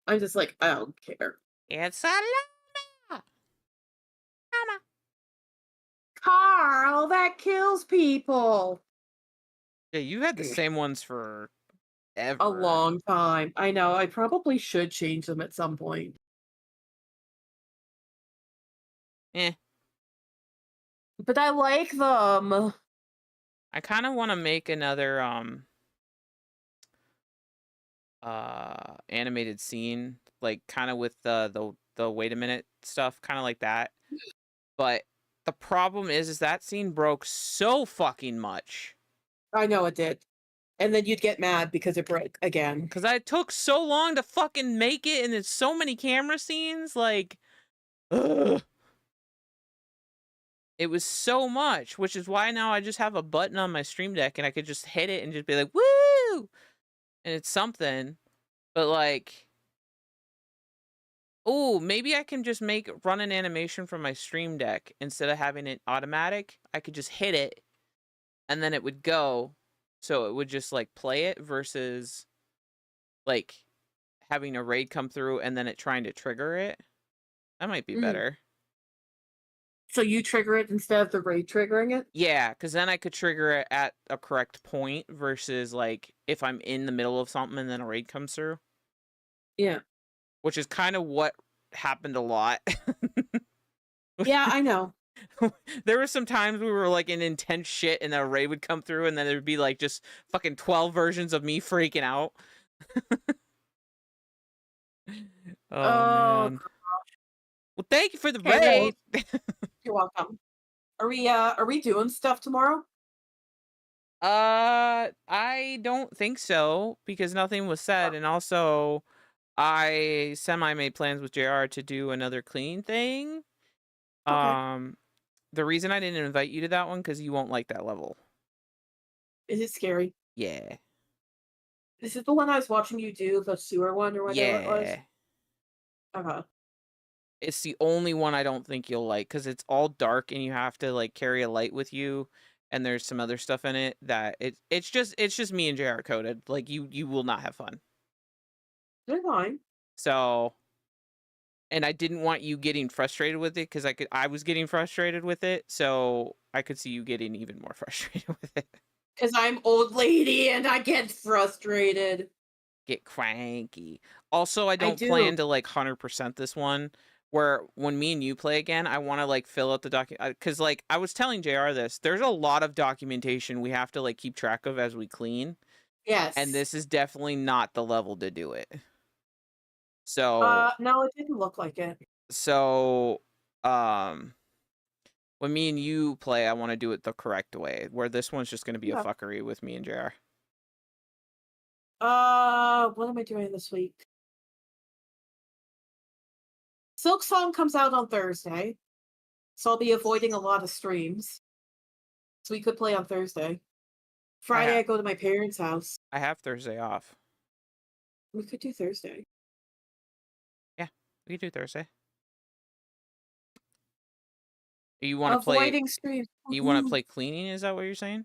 I'm just like, I don't care. It's a llama. Carl, that kills people. Yeah, you had the same ones for ever. A long time. I know. I probably should change them at some point. But I like them. I kind of want to make another animated scene, like kind of with the wait a minute stuff, kind of like that. But the problem is that scene broke so fucking much. I know it did. And then you'd get mad because it broke again. Because I took so long to fucking make it, and there's so many camera scenes, like, ugh. It was so much, which is why now I just have a button on my Stream Deck, and I could just hit it and just be like, woo! And it's something. But, like, oh, maybe I can just run an animation from my Stream Deck. Instead of having it automatic, I could just hit it, and then it would go. So it would just, like, play it versus, like, having a raid come through and then it trying to trigger it. That might be better. So you trigger it instead of the raid triggering it? Yeah, because then I could trigger it at a correct point versus, like, if I'm in the middle of something and then a raid comes through. Yeah. Which is kind of what happened a lot. Yeah, I know. There were some times we were, like, in intense shit and then a raid would come through and then there'd be, like, just fucking 12 versions of me freaking out. Oh, man. Well, thank you for the raid. You're welcome. Are we doing stuff tomorrow? I don't think so because nothing was said, and also I made plans with JR to do another clean thing. Okay. The reason I didn't invite you to that one because you won't like that level. Is it scary? Yeah. This is the one I was watching you do, the sewer one or whatever it was? Yeah. Okay. It's the only one I don't think you'll like because it's all dark and you have to, like, carry a light with you, and there's some other stuff in it that it's just me and JR coded. Like, you will not have fun. They're fine. So, and I didn't want you getting frustrated with it because I was getting frustrated with it, so I could see you getting even more frustrated with it. Because I'm old lady and I get frustrated. Get cranky. Also, I don't plan to, like, 100% this one, where when me and you play again, I want to, like, fill out the because, like, I was telling JR this, there's a lot of documentation we have to, like, keep track of as we clean. Yes. And this is definitely not the level to do it. So, no, it didn't look like it. So, when me and you play, I want to do it the correct way, where this one's just going to be a fuckery with me and JR. What am I doing this week? Silk Song comes out on Thursday, so I'll be avoiding a lot of streams. So we could play on Thursday. Friday, I go to my parents' house. I have Thursday off. We could do Thursday. Yeah, we could do Thursday. You want to play avoiding streams? You want to play cleaning? Is that what you're saying?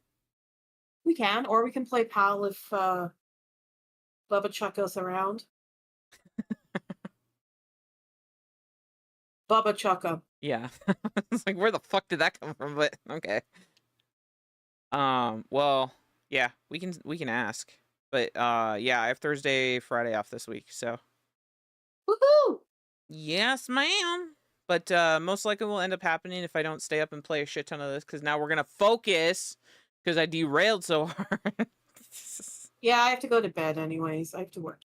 We can, or we can play PAL if Bubba Chuck goes around. Bubba Chucka. Yeah. It's like, where the fuck did that come from? But okay. Well, yeah, we can ask. But yeah, I have Thursday, Friday off this week, so. Woohoo! Yes, ma'am. But most likely will end up happening if I don't stay up and play a shit ton of this, because now we're gonna focus because I derailed so hard. Yeah, I have to go to bed anyways. I have to work.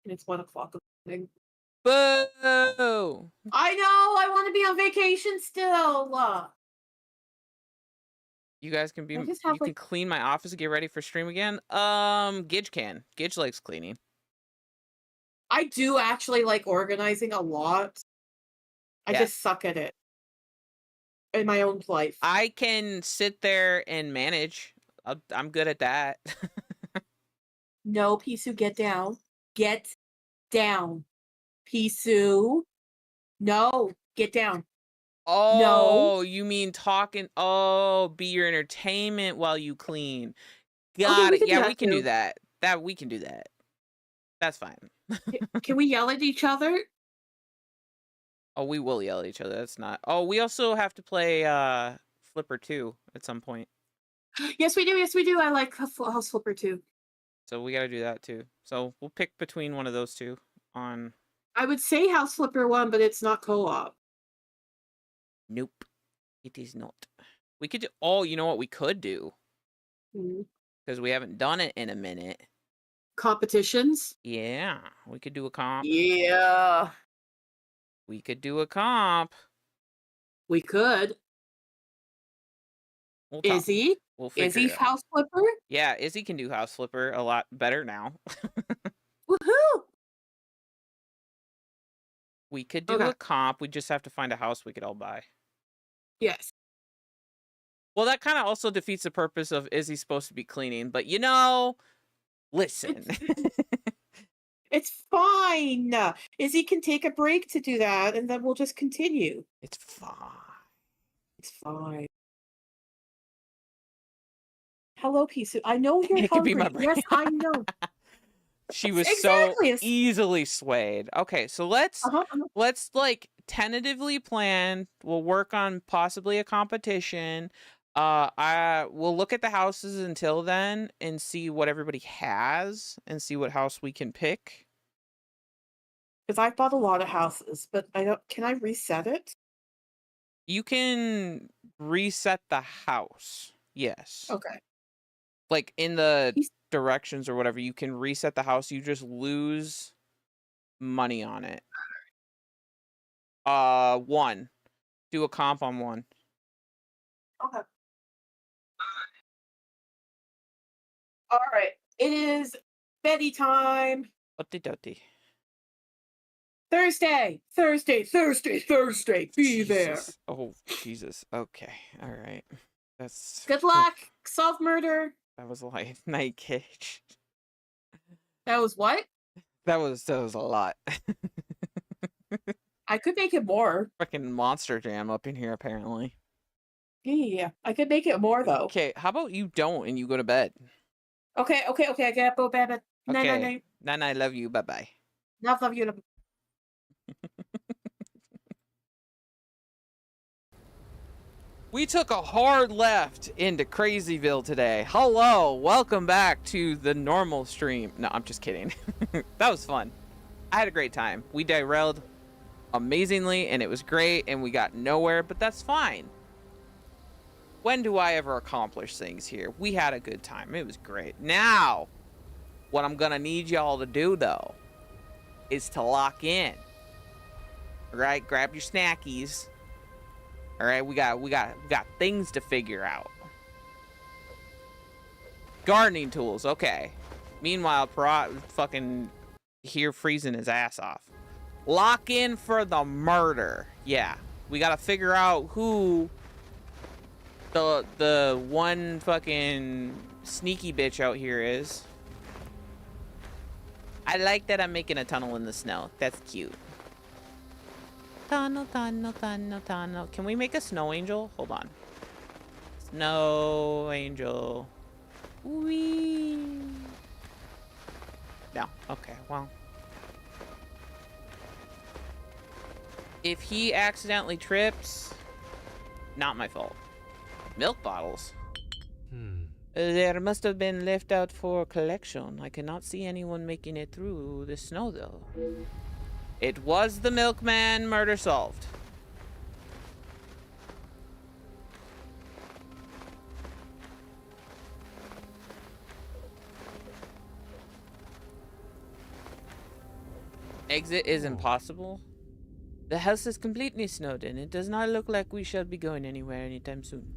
And it's 1 o'clock. Boo! I know! I want to be on vacation still! You guys can be. You can clean my office and get ready for stream again. Gidge can. Gidge likes cleaning. I do actually like organizing a lot. I just suck at it. In my own life. I can sit there and manage. I'm good at that. No, Pisu, get down. Get down. Pisu. No, get down. Oh, no. You mean talking? Oh, be your entertainment while you clean. Got it. Yeah, we can do that. We can do that. That's fine. Can we yell at each other? Oh, we will yell at each other. That's not. Oh, we also have to play Flipper 2 at some point. Yes, we do. Yes, we do. I like House Flipper 2. So we got to do that too. So we'll pick between one of those two on. I would say House Flipper 1, but it's not co-op. Nope. It is not. We could do. Oh, you know what we could do? Because we haven't done it in a minute. Competitions? Yeah. We could do a comp. Yeah. We could do a comp. We could. We'll Izzy? We'll Izzy figure it out. house flipper? Yeah, Izzy can do house flipper a lot better now. Woohoo! We could do Okay. a comp. We just have to find a house we could all buy. Yes. Well, that kind of also defeats the purpose of Izzy supposed to be cleaning, but listen. It's fine. Izzy can take a break to do that, and then we'll just continue. It's fine. It's fine. Hello, Pisu. I know you're It could be my hungry. Yes, brain. I know. She was Exactly. so easily swayed. Okay, so let's like tentatively plan. We'll work on possibly a competition. We'll look at the houses until then and see what everybody has and see what house we can pick. Because I bought a lot of houses, but I don't. Can I reset it? You can reset the house. Yes. Okay. Like in the directions or whatever, you can reset the house. You just lose money on it. 1. Do a comp on 1. Okay. All right. It is Betty time. Otti-dotti. Thursday. Be there. Jesus. Oh, Jesus. Okay. All right. That's Good luck. Solve murder. That was like Night Cage. That was what? That was a lot. I could make it more. Fucking Monster Jam up in here, apparently. Yeah. I could make it more, though. Okay, how about you don't and you go to bed? Okay. I gotta go bed. Night. Night. I love you. Bye-bye. Love you. We took a hard left into Crazyville today. Hello, welcome back to the normal stream. No, I'm just kidding. That was fun. I had a great time. We derailed amazingly, and it was great, and we got nowhere, but that's fine. When do I ever accomplish things here? We had a good time. It was great. Now, what I'm gonna need y'all to do, though, is to lock in. All right, grab your snackies. All right, we got things to figure out. Gardening tools, okay. Meanwhile, Parat fucking here freezing his ass off. Lock in for the murder. Yeah, we gotta figure out who the one fucking sneaky bitch out here is. I like that I'm making a tunnel in the snow. That's cute. Tunnel. Can we make a snow angel? Hold on. Snow angel. Whee. No. Okay, well. If he accidentally trips, not my fault. Milk bottles. There must have been left out for collection. I cannot see anyone making it through the snow, though. It was the milkman. Murder solved. Exit is impossible. The house is completely snowed in. It does not look like we shall be going anywhere anytime soon.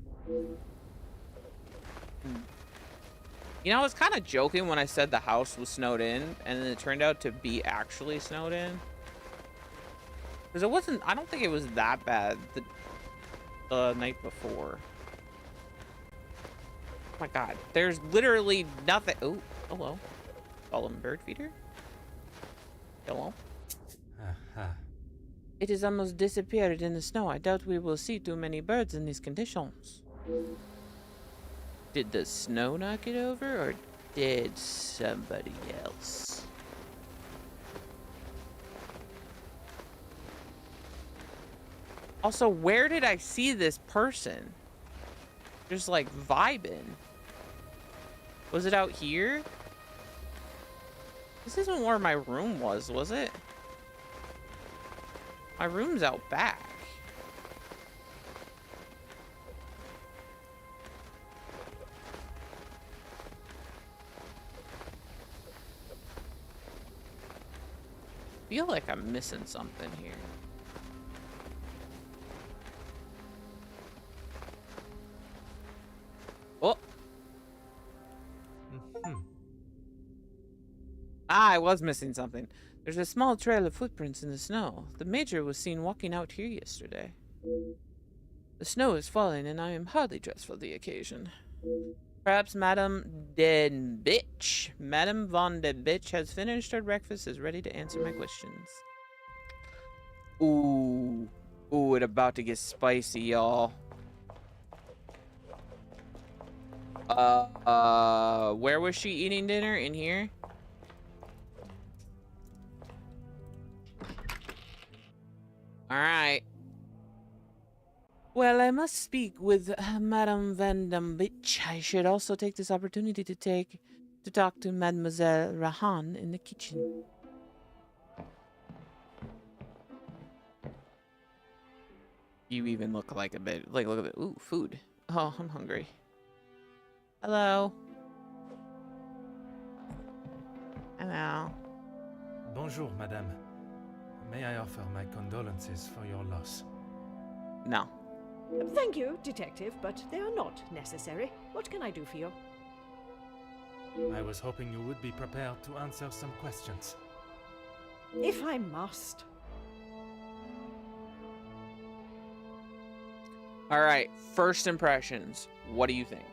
You know, I was kind of joking when I said the house was snowed in, and then it turned out to be actually snowed in. Because it wasn't, I don't think it was that bad the night before. Oh my god, there's literally nothing. Oh, hello. Call him bird feeder. Hello. It is almost disappeared in the snow. I doubt we will see too many birds in these conditions. Did the snow knock it over, or did somebody else? Also, where did I see this person? Just like vibing. Was it out here? This isn't where my room was it? My room's out back. I feel like I'm missing something here. Oh, I was missing something. There's a small trail of footprints in the snow. The Major was seen walking out here yesterday. The snow is falling, and I am hardly dressed for the occasion. Perhaps Madame von de Bitch has finished her breakfast, is ready to answer my questions. Ooh. Ooh, it about to get spicy, y'all. Where was she eating dinner? In here? Alright. Well, I must speak with Madame Van den Bitch. I should also take this opportunity to talk to Mademoiselle Rahan in the kitchen. You even look like a bit. Like, look at it. Ooh, food. Oh, I'm hungry. Hello. Hello. Bonjour, madame. May I offer my condolences for your loss? No. Thank you, Detective, but they are not necessary. What can I do for you? I was hoping you would be prepared to answer some questions. If I must. Alright, first impressions. What do you think?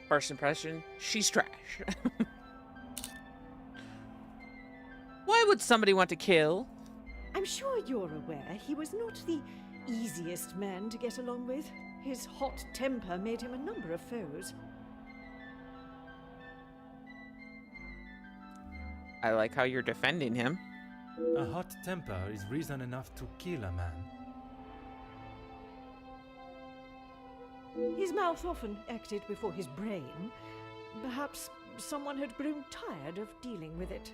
First impression, she's trash. Why would somebody want to kill? I'm sure you're aware he was not the easiest man to get along with. His hot temper made him a number of foes. I like how you're defending him. A hot temper is reason enough to kill a man. His mouth often acted before his brain. Perhaps someone had grown tired of dealing with it.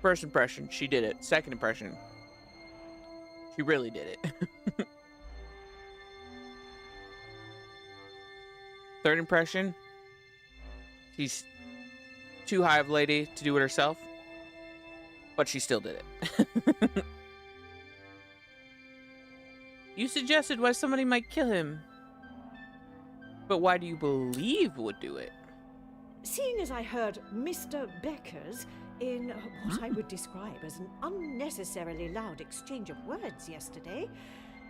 First impression, she did it. Second impression, she really did it. Third impression, she's too high of a lady to do it herself, but she still did it. You suggested why somebody might kill him, but why do you believe would do it? Seeing as I heard Mr. Becker's in what I would describe as an unnecessarily loud exchange of words yesterday,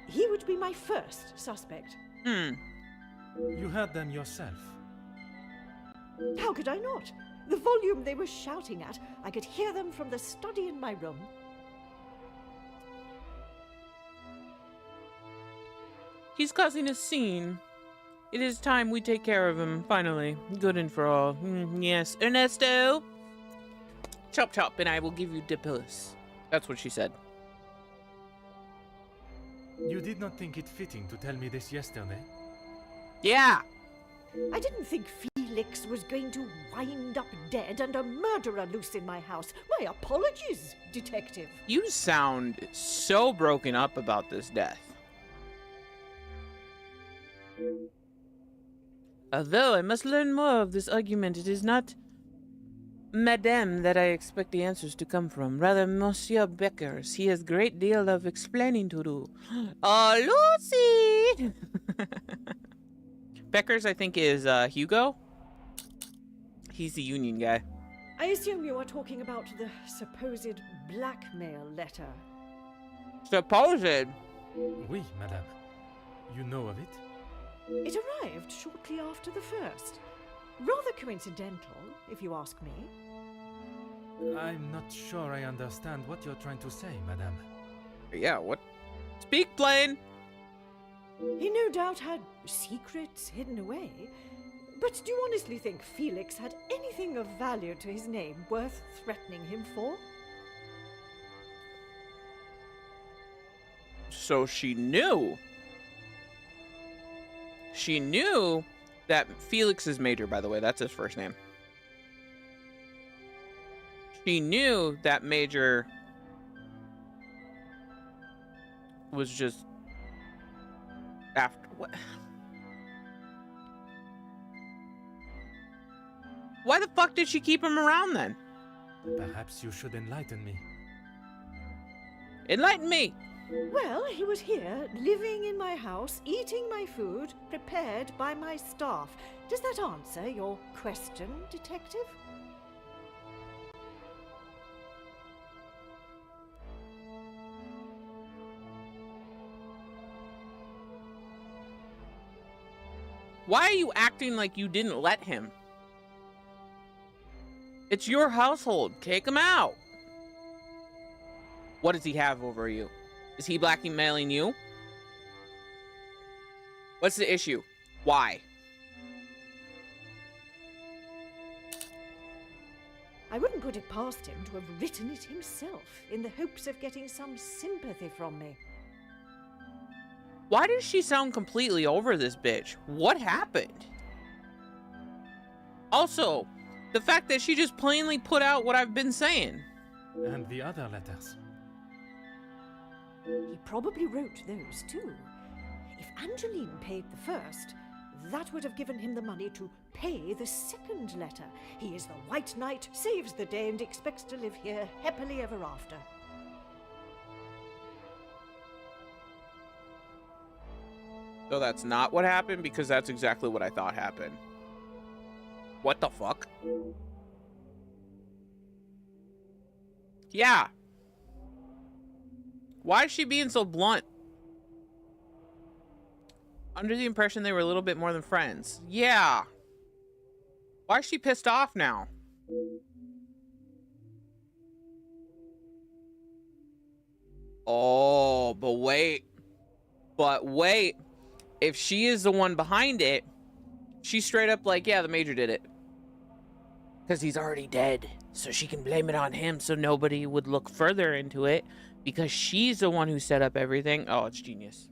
he would be my first suspect. You heard them yourself. How could I not? The volume they were shouting at, I could hear them from the study in my room. He's causing a scene. It is time we take care of him, finally. Good and for all. Yes. Ernesto! Chop chop, and I will give you Dipilus. That's what she said. You did not think it fitting to tell me this yesterday? Yeah! I didn't think Felix was going to wind up dead and a murderer loose in my house. My apologies, Detective. You sound so broken up about this death. Although I must learn more of this argument, it is not Madame that I expect the answers to come from. Rather, Monsieur Becker's. He has a great deal of explaining to do. Oh, Lucy! Becker's, I think, is Hugo. He's the union guy. I assume you are talking about the supposed blackmail letter. Supposed? Oui, madame. You know of it? It arrived shortly after the first. Rather coincidental, if you ask me. I'm not sure I understand what you're trying to say, madame. Yeah, what? Speak plain! He no doubt had secrets hidden away. But do you honestly think Felix had anything of value to his name worth threatening him for? So she knew. She knew that Felix is Major, by the way. That's his first name. she knew that Major was just after what? Why the fuck did she keep him around then? Perhaps you should enlighten me. Enlighten me! Well, he was here, living in my house, eating my food, prepared by my staff. Does that answer your question, Detective? Why are you acting like you didn't let him? It's your household. Kick him out. What does he have over you? Is he blackmailing you? What's the issue? Why? I wouldn't put it past him to have written it himself in the hopes of getting some sympathy from me. Why does she sound completely over this bitch? What happened? Also, the fact that she just plainly put out what I've been saying. And the other letters. He probably wrote those too. If Angeline paid the first, that would have given him the money to pay the second letter. He is the White Knight, saves the day, and expects to live here happily ever after. So that's not what happened, because that's exactly what I thought happened. What the fuck? Yeah. Why is she being so blunt? Under the impression they were a little bit more than friends. Yeah. Why is she pissed off now? Oh, but wait. But wait. If she is the one behind it, she's straight up like, yeah, the Major did it. Because he's already dead. So she can blame it on him so nobody would look further into it. Because she's the one who set up everything. Oh, it's genius.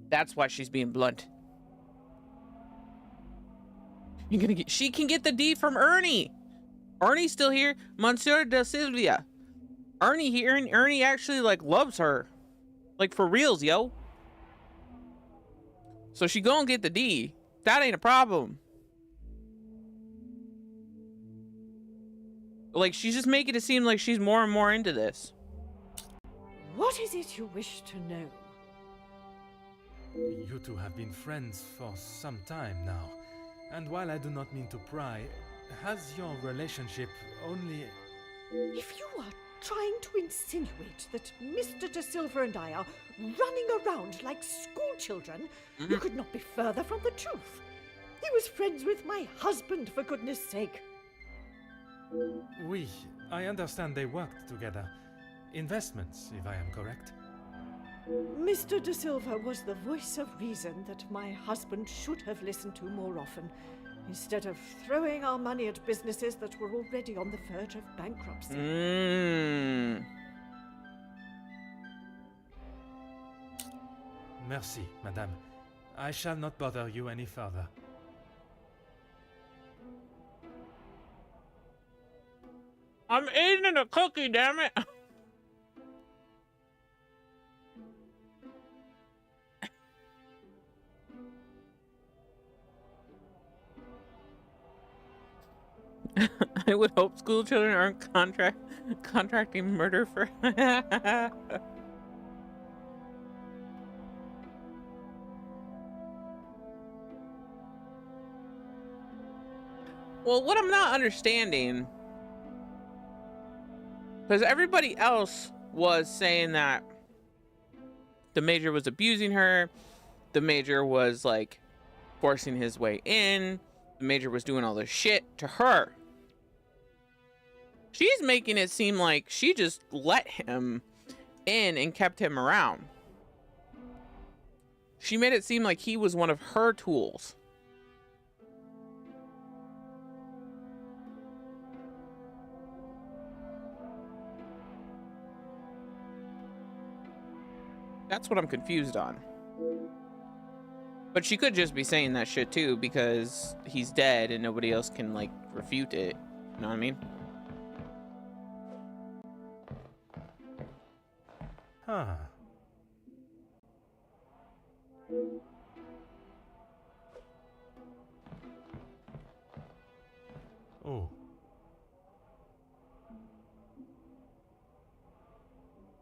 That's why she's being blunt. She can get the D from Ernie. Ernie's still here. Monsieur de Silvia. Ernie here, and Ernie actually, like, loves her. Like, for reals, yo. So she gonna get the D. That ain't a problem. Like, she's just making it seem like she's more and more into this. What is it you wish to know? You two have been friends for some time now. And while I do not mean to pry, has your relationship only... If you are trying to insinuate that Mr. De Silva and I are running around like schoolchildren, you could not be further from the truth. He was friends with my husband, for goodness sake. Oui, I understand they worked together. Investments, if I am correct. Mr. De Silva was the voice of reason that my husband should have listened to more often, instead of throwing our money at businesses that were already on the verge of bankruptcy. Merci, madame. I shall not bother you any further. I'm eating a cookie, damn it. I would hope school children aren't contracting murder for. Well, what I'm not understanding, because everybody else was saying that the Major was abusing her, the Major was like forcing his way in, the Major was doing all this shit to her. She's making it seem like she just let him in and kept him around. She made it seem like he was one of her tools. That's what I'm confused on. But she could just be saying that shit too, because he's dead and nobody else can, like, refute it. You know what I mean? Huh. Oh.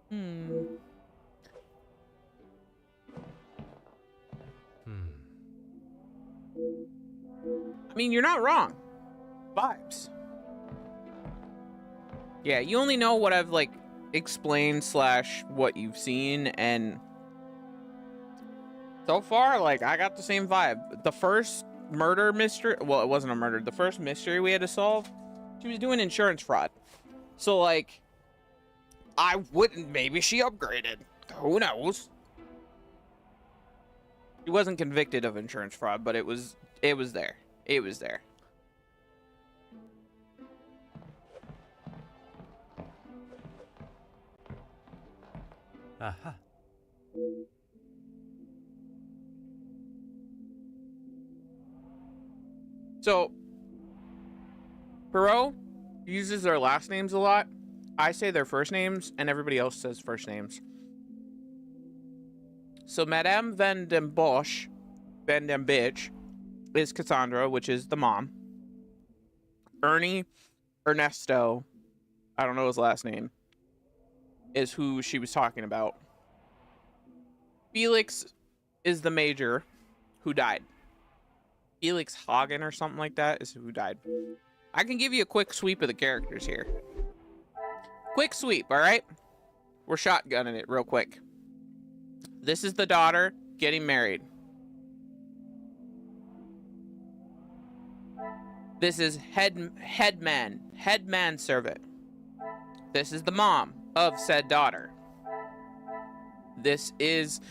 Hmm. I mean, you're not wrong. Vibes. Yeah, you only know what I've, like, explained / what you've seen, and so far, like, I got the same vibe. The first murder mystery, well, it wasn't a murder. The first mystery we had to solve, she was doing insurance fraud. So, like, I wouldn't, maybe she upgraded. Who knows? She wasn't convicted of insurance fraud, but it was there. It was there. Aha. So, Perot uses their last names a lot. I say their first names, and everybody else says first names. So, Madame Van den Bosch, Van den Bitch, is Cassandra, which is the mom. Ernesto, I don't know his last name, is who she was talking about. Felix is the major who died. Felix Hagen or something like that is who died. I can give you a quick sweep of the characters here. Quick sweep, all right? We're shotgunning it real quick. This is the daughter getting married. This is head manservant. This is the mom of said daughter. This is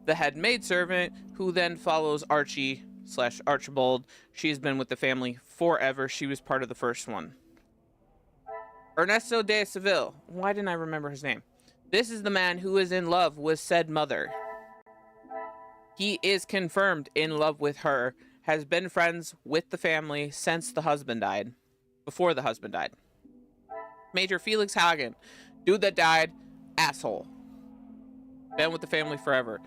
the head maidservant who then follows Archie / Archibald. She's been with the family forever. She was part of the first one. Ernesto de Seville. Why didn't I remember his name? This is the man who is in love with said mother. He is confirmed in love with her, has been friends with the family since the husband died, before the husband died. Major Felix Hagen, dude that died, asshole. Been with the family forever.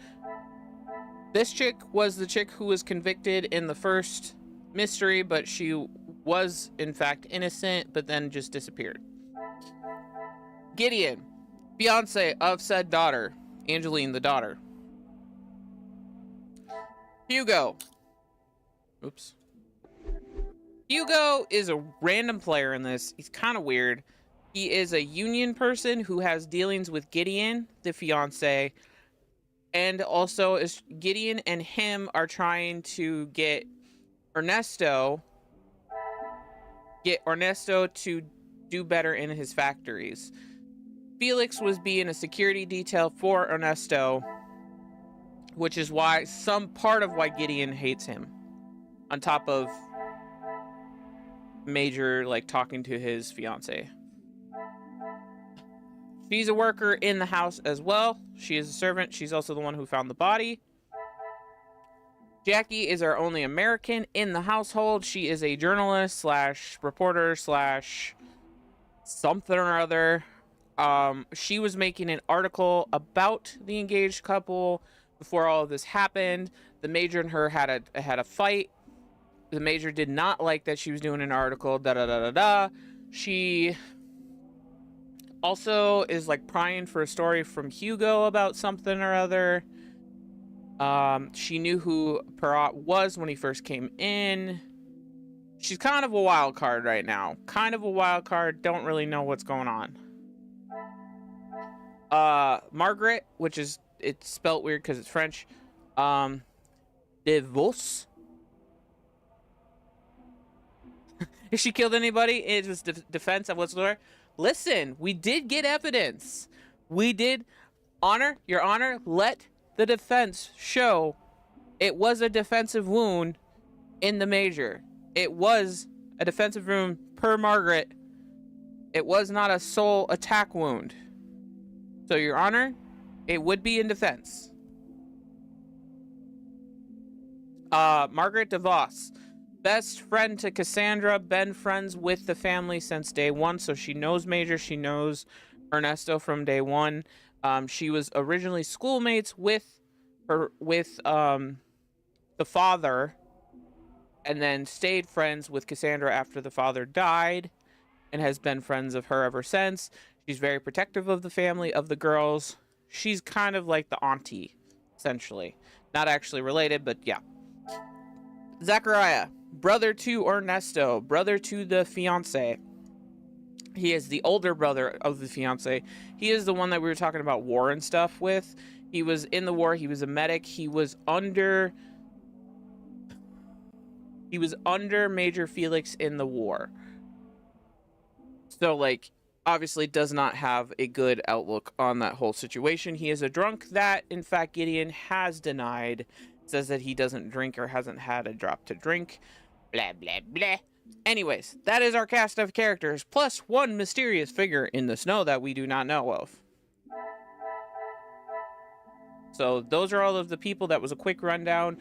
This chick was the chick who was convicted in the first mystery, but she was in fact innocent, but then just disappeared. Gideon, fiance of said daughter, Angeline the daughter. Hugo. Oops. Hugo is a random player in this. He's kind of weird. He is a union person who has dealings with Gideon, the fiance, and also is Gideon and him are trying to get Ernesto to do better in his factories. Felix was being a security detail for Ernesto, which is why part of why Gideon hates him, on top of Major like talking to his fiance. She's a worker in the house as well. She is a servant. She's also the one who found the body. Jackie is our only American in the household. She is a journalist / reporter / something or other. She was making an article about the engaged couple before all of this happened. The major and her had a fight. The major did not like that she was doing an article. She also is like prying for a story from Hugo about something or other. She knew who Perot was when he first came in. She's kind of a wild card right now. Kind of a wild card. Don't really know what's going on. Margaret, which is, it's spelt weird because it's French. DeVos. If she killed anybody, it was defense of whatsoever. Listen, we did get evidence. We did, Your Honor, let the defense show it was a defensive wound in the major. It was a defensive wound per Margaret. It was not a sole attack wound. So, Your Honor, it would be in defense. Margaret DeVos. Best friend to Cassandra, been friends with the family since day one, so she knows Major, she knows Ernesto from day one. She was originally schoolmates with the father, and then stayed friends with Cassandra after the father died, and has been friends of her ever since. She's very protective of the family, of the girls. She's kind of like the auntie, essentially. Not actually related, but yeah. Zachariah, brother to Ernesto, brother to the fiance. He is the older brother of the fiance. He is the one that we were talking about war and stuff with. He was in the war. He was a medic. He was under Major Felix in the war. So, like, obviously does not have a good outlook on that whole situation. He is a drunk that, in fact, Gideon has denied. Says that he doesn't drink or hasn't had a drop to drink. Blah, blah, blah. Anyways, that is our cast of characters, plus one mysterious figure in the snow that we do not know of. So those are all of the people. That was a quick rundown.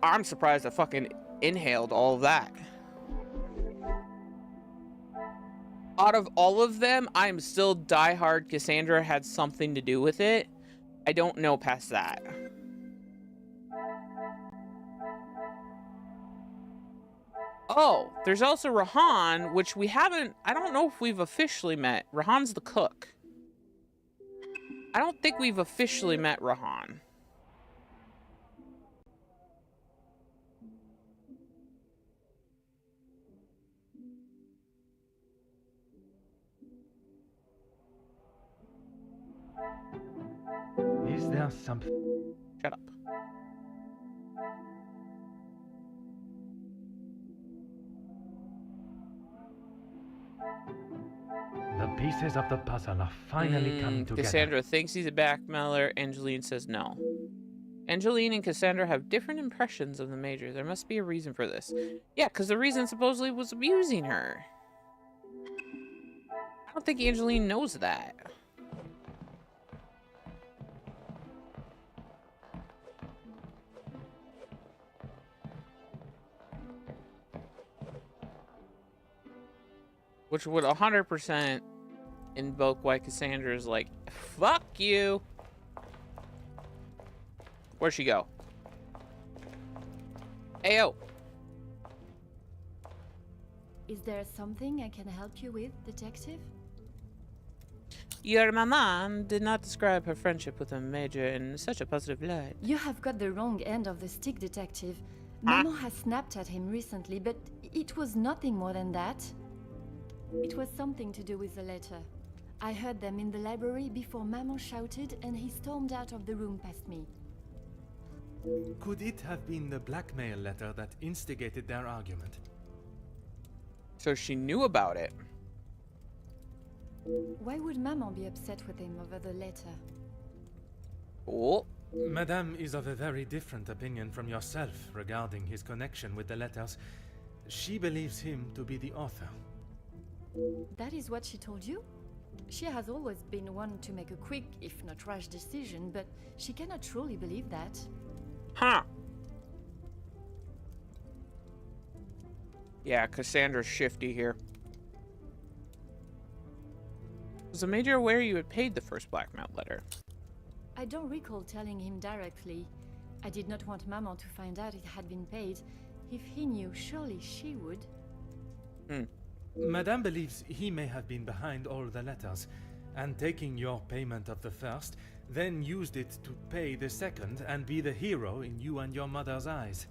I'm surprised I fucking inhaled all of that. Out of all of them, I'm still diehard Cassandra had something to do with it. I don't know past that. Oh, there's also Rahan, which we haven't... I don't know if we've officially met. Rahan's the cook. I don't think we've officially met Rahan. Is there something? Shut up. The pieces of the puzzle are finally coming together. Cassandra thinks he's a blackmailer. Angeline says no. Angeline and Cassandra have different impressions of the Major. There must be a reason for this. Yeah, because the reason supposedly was abusing her. I don't think Angeline knows that. Which would 100% invoke why Cassandra is like, fuck you. Where'd she go? Ayo. Is there something I can help you with, detective? Your maman did not describe her friendship with the Major in such a positive light. You have got the wrong end of the stick, detective. Maman has snapped at him recently, but it was nothing more than that. It was something to do with the letter. I heard them in the library before Maman shouted and he stormed out of the room past me. Could it have been the blackmail letter that instigated their argument? So she knew about it. Why would Maman be upset with him over the letter? Oh. Madame is of a very different opinion from yourself regarding his connection with the letters. She believes him to be the author. That is what she told you? She has always been one to make a quick, if not rash decision, but she cannot truly believe that. Huh. Yeah, Cassandra's shifty here. Was the Major aware you had paid the first blackmail letter? I don't recall telling him directly. I did not want Maman to find out it had been paid. If he knew, surely she would. Madame believes he may have been behind all the letters, and taking your payment of the first, then used it to pay the second and be the hero in you and your mother's eyes.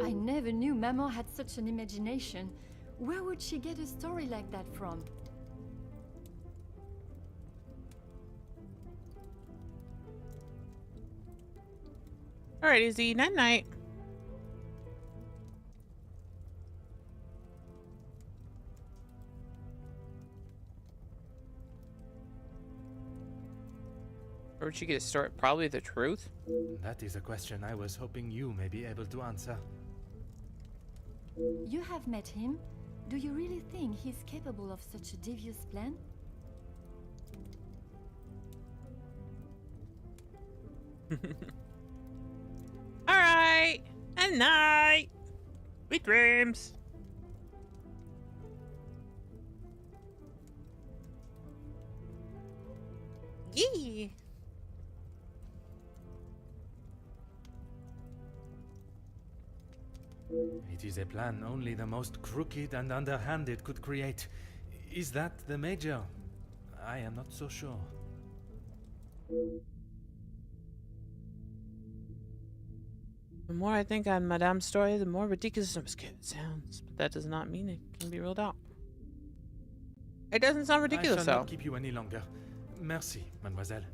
I never knew Maman had such an imagination. Where would she get a story like that from? Alright, Izzy, night-night. Where would she get a story? Probably the truth? That is a question I was hoping you may be able to answer. You have met him. Do you really think he's capable of such a devious plan? Alright! And night! Sweet dreams! Yee. It is a plan only the most crooked and underhanded could create. Is that the Major? I am not so sure. The more I think on Madame's story, the more ridiculous it sounds. But that does not mean it can be ruled out. It doesn't sound ridiculous, I shall though. not keep you any longer. Merci, mademoiselle.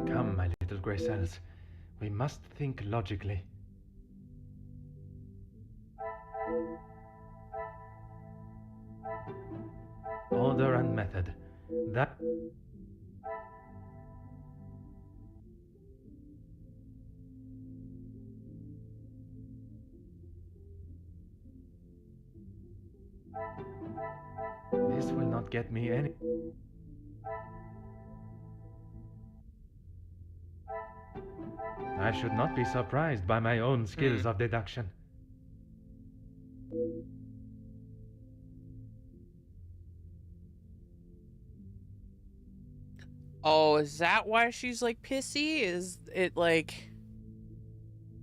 Come, my little grey cells. We must think logically. Order and method. That... This will not get me any... I should not be surprised by my own skills of deduction. Oh, is that why she's like pissy? Is it like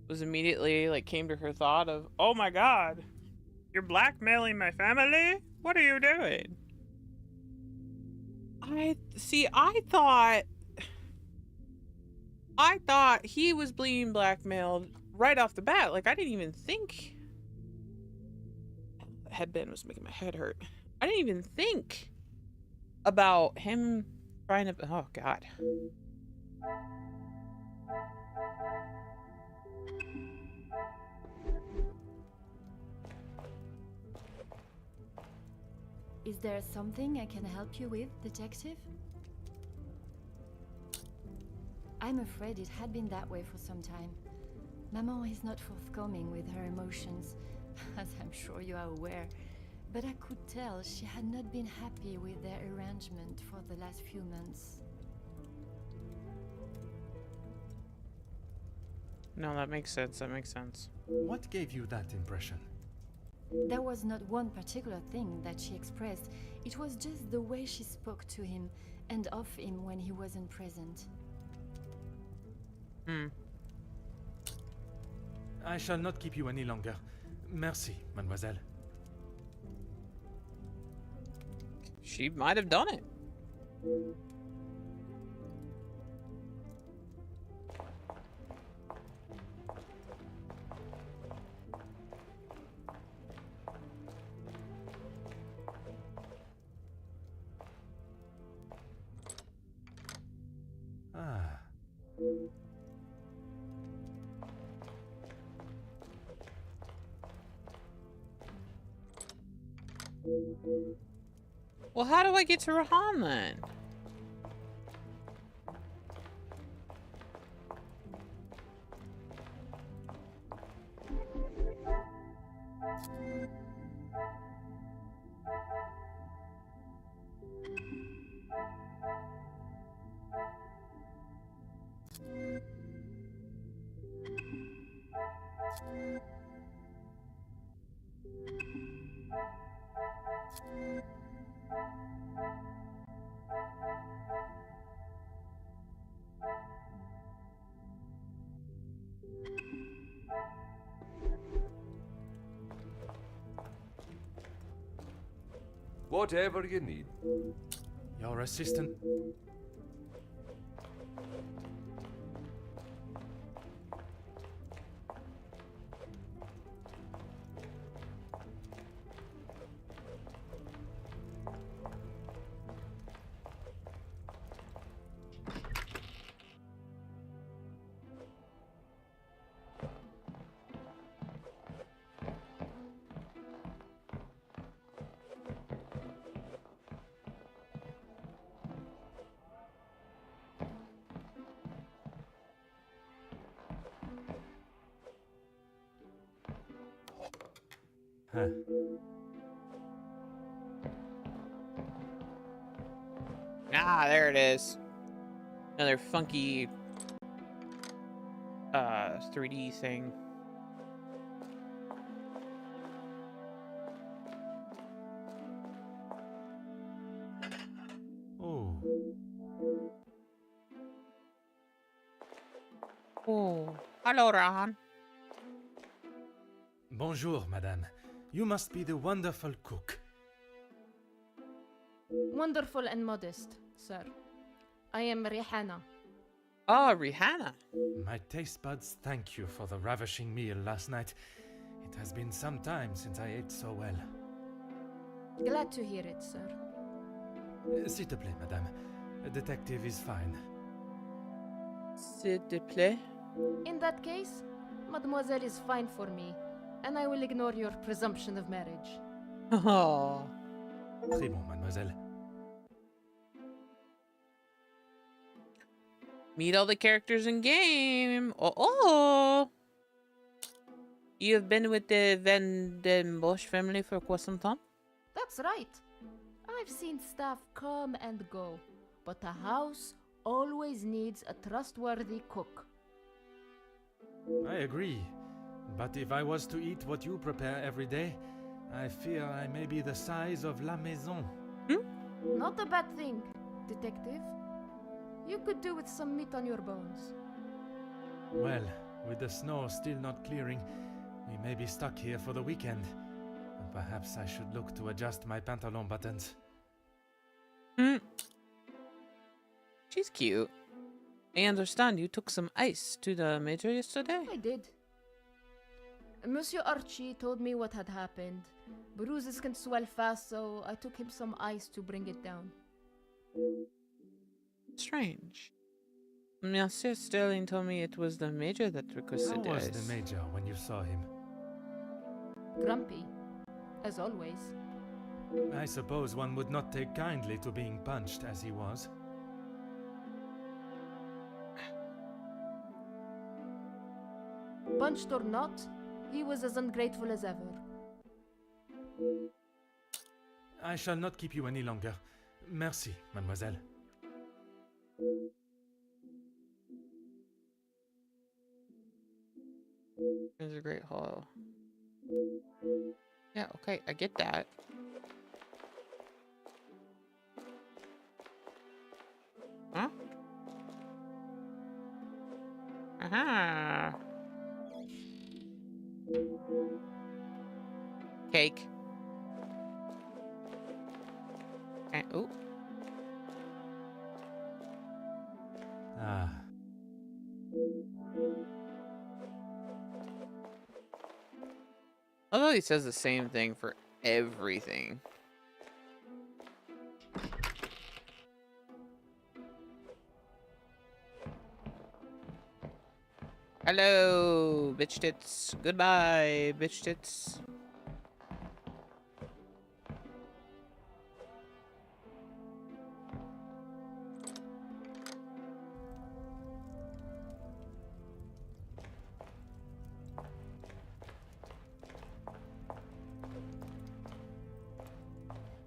was immediately like came to her thought of, oh my god, you're blackmailing my family? What are you doing? I thought he was being blackmailed right off the bat. Like I didn't even think. The headband was making my head hurt. I didn't even think about him trying to. Oh god. Is there something I can help you with, detective? I'm afraid it had been that way for some time. Maman is not forthcoming with her emotions, as I'm sure you are aware. But I could tell she had not been happy with their arrangement for the last few months. No, that makes sense. That makes sense. What gave you that impression? There was not one particular thing that she expressed. It was just the way she spoke to him and of him when he wasn't present. I shall not keep you any longer. Merci, mademoiselle. She might have done it. Ah. Well, how do I get to Rahan then? Whatever you need. Your assistant. Huh. Ah, there it is. Another funky 3D thing. Oh, Oh, hello, Rahan. bonjour, madame. You must be the wonderful cook. Wonderful and modest, sir. I am Rihanna. Oh, Rihanna. My taste buds thank you for the ravishing meal last night. It has been some time since I ate so well. Glad to hear it, sir. S'il te plaît, madame. A detective is fine. S'il te plaît. In that case, mademoiselle is fine for me, and I will ignore your presumption of marriage. Oh. Très bon, mademoiselle. Meet all the characters in game. Oh. You have been with the Van den Bosch family for quite some time? That's right. I've seen staff come and go, but a house always needs a trustworthy cook. I agree. But if I was to eat what you prepare every day, I fear I may be the size of La Maison. Not a bad thing, detective. You could do with some meat on your bones. Well, with the snow still not clearing, we may be stuck here for the weekend. Perhaps I should look to adjust my pantalon buttons. She's cute. I understand you took some ice to the major yesterday? I did. Monsieur Archie told me what had happened. Bruises can swell fast, so I took him some ice to bring it down. Strange. Monsieur Sterling told me it was the major that requested How the was ice. the major when you saw him? Grumpy, as always. I suppose one would not take kindly to being punched as he was. Punched or not, he was as ungrateful as ever. I shall not keep you any longer. Merci, mademoiselle. There's a great hall. Yeah, okay, I get that. Huh? Aha! Cake. And, ooh. Ah. Although he says the same thing for everything. Hello, bitch tits. Goodbye, bitch tits.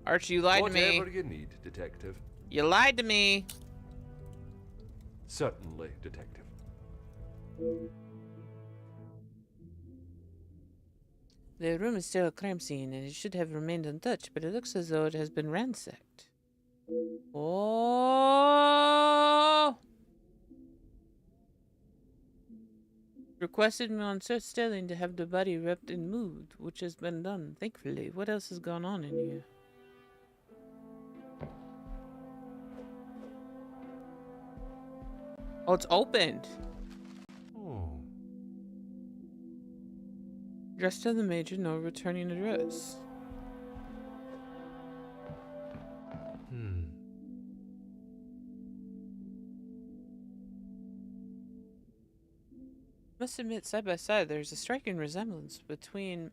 Archie, you lied to me. Whatever you need, detective. You lied to me. Certainly, detective. The room is still a crime scene, and it should have remained untouched, but it looks as though it has been ransacked. Oh! Requested Monsieur Sterling to have the body wrapped and moved, which has been done, thankfully. What else has gone on in here? Oh, it's opened. Oh. Dressed to the major, no returning address. Must admit, side by side, there's a striking resemblance between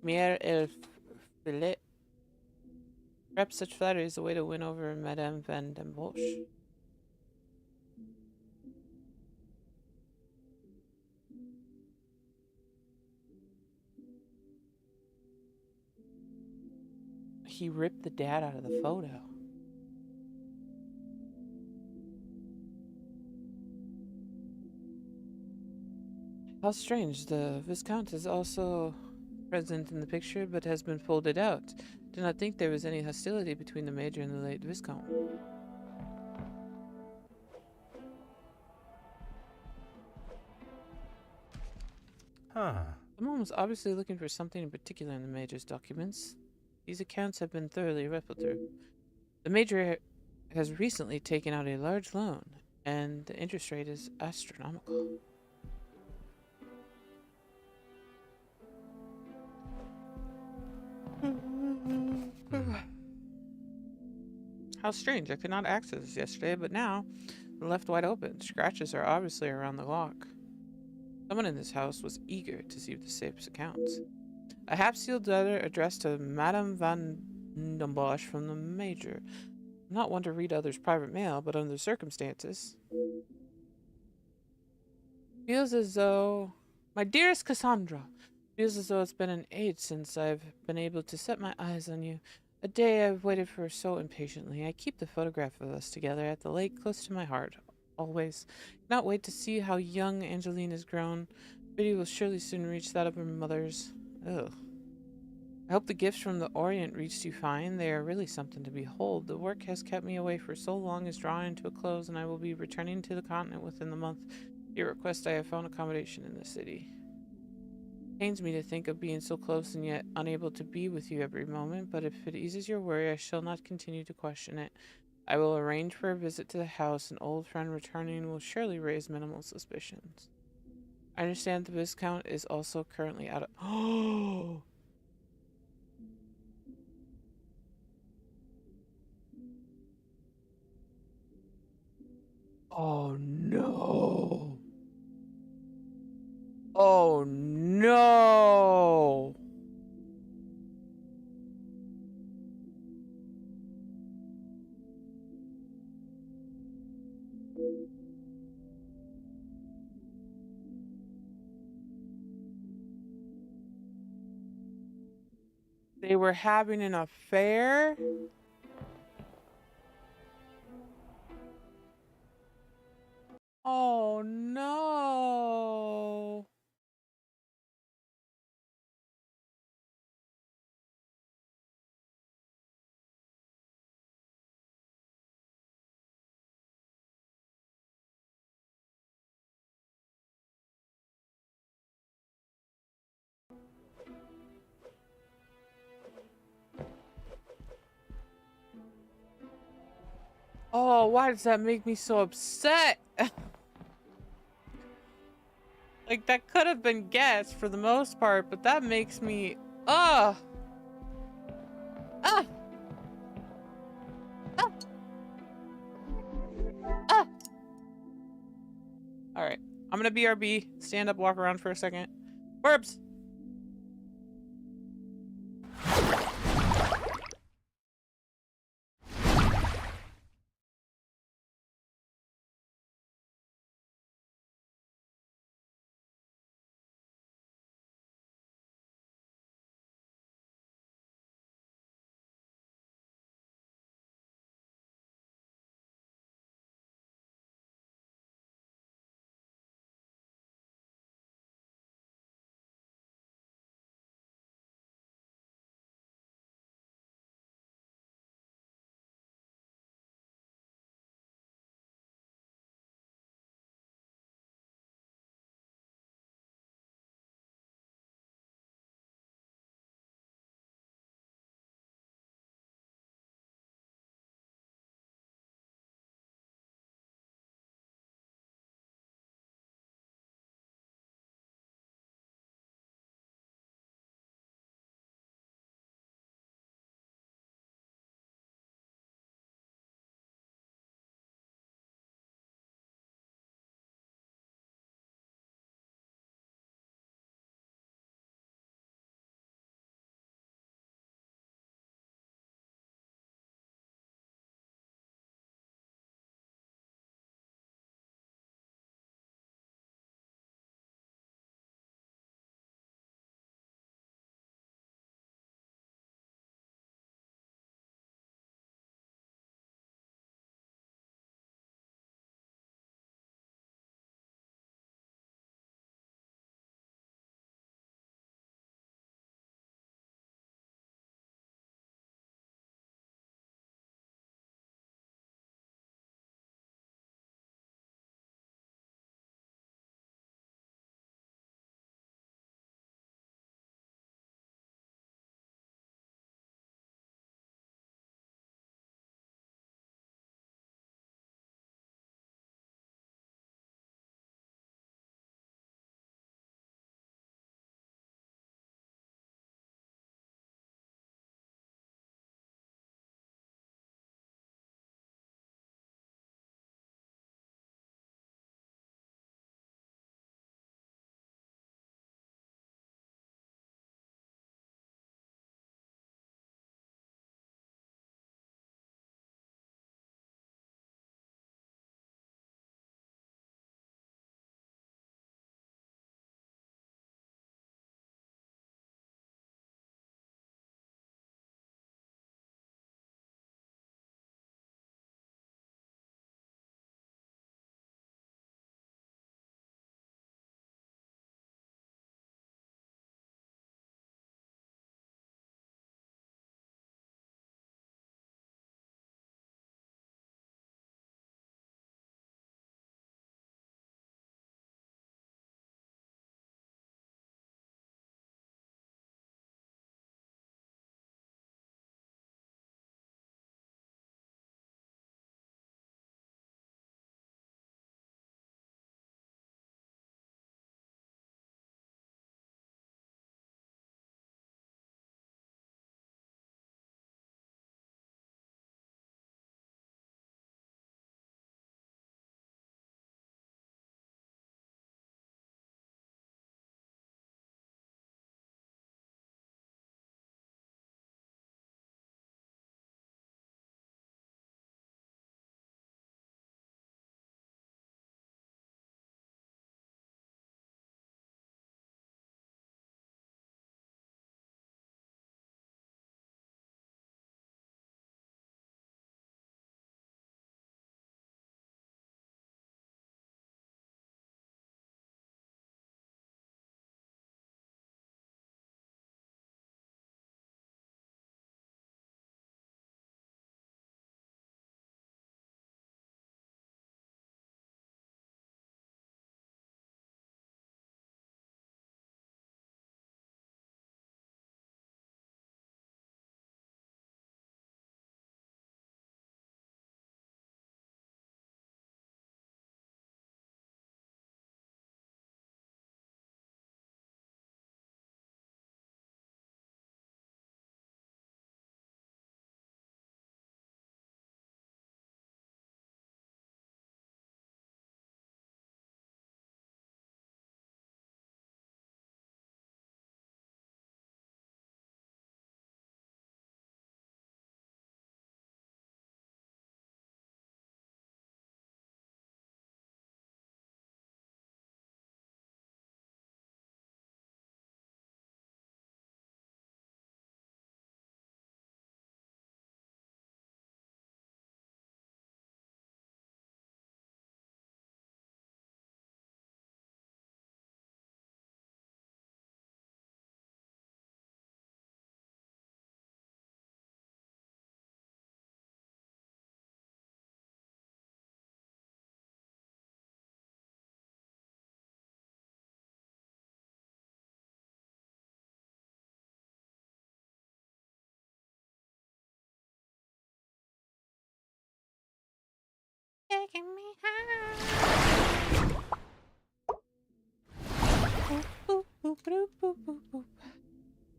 Mère et Filet. Perhaps such flattery is a way to win over Madame Van den Bosch. He ripped the dad out of the photo. How strange. The Viscount is also present in the picture, but has been folded out. Do not think there was any hostility between the Major and the late Viscount. Huh. Someone was obviously looking for something in particular in the Major's documents. These accounts have been thoroughly read through. The Major has recently taken out a large loan, and the interest rate is astronomical. How strange. I could not access this yesterday, but now they're left wide open. Scratches are obviously around the lock. Someone in this house was eager to see the safe's accounts. A half-sealed letter addressed to Madame van Dombosch from the Major. I'm not one to read others' private mail, but under the circumstances. Feels as though... My dearest Cassandra, feels as though it's been an age since I've been able to set my eyes on you. A day I've waited for so impatiently. I keep the photograph of us together at the lake close to my heart. Always. Cannot wait to see how young Angeline has grown. Biddy will surely soon reach that of her mother's. Ugh. I hope the gifts from the Orient reached you fine. They are really something to behold. The work has kept me away for so long is drawing to a close, and I will be returning to the continent within the month. At your request, I have found accommodation in the city. Pains me to think of being so close and yet unable to be with you every moment, but if it eases your worry, I shall not continue to question it. I will arrange for a visit to the house. An old friend returning will surely raise minimal suspicions. I understand the Viscount is also currently out of... Oh! Oh no! Oh no! They were having an affair? Oh no! Oh, why does that make me so upset? Like, that could have been guessed for the most part, but that makes me... Ugh! Ah! Ah! Ah! Alright. I'm gonna BRB. Stand up, walk around for a second. Burbs!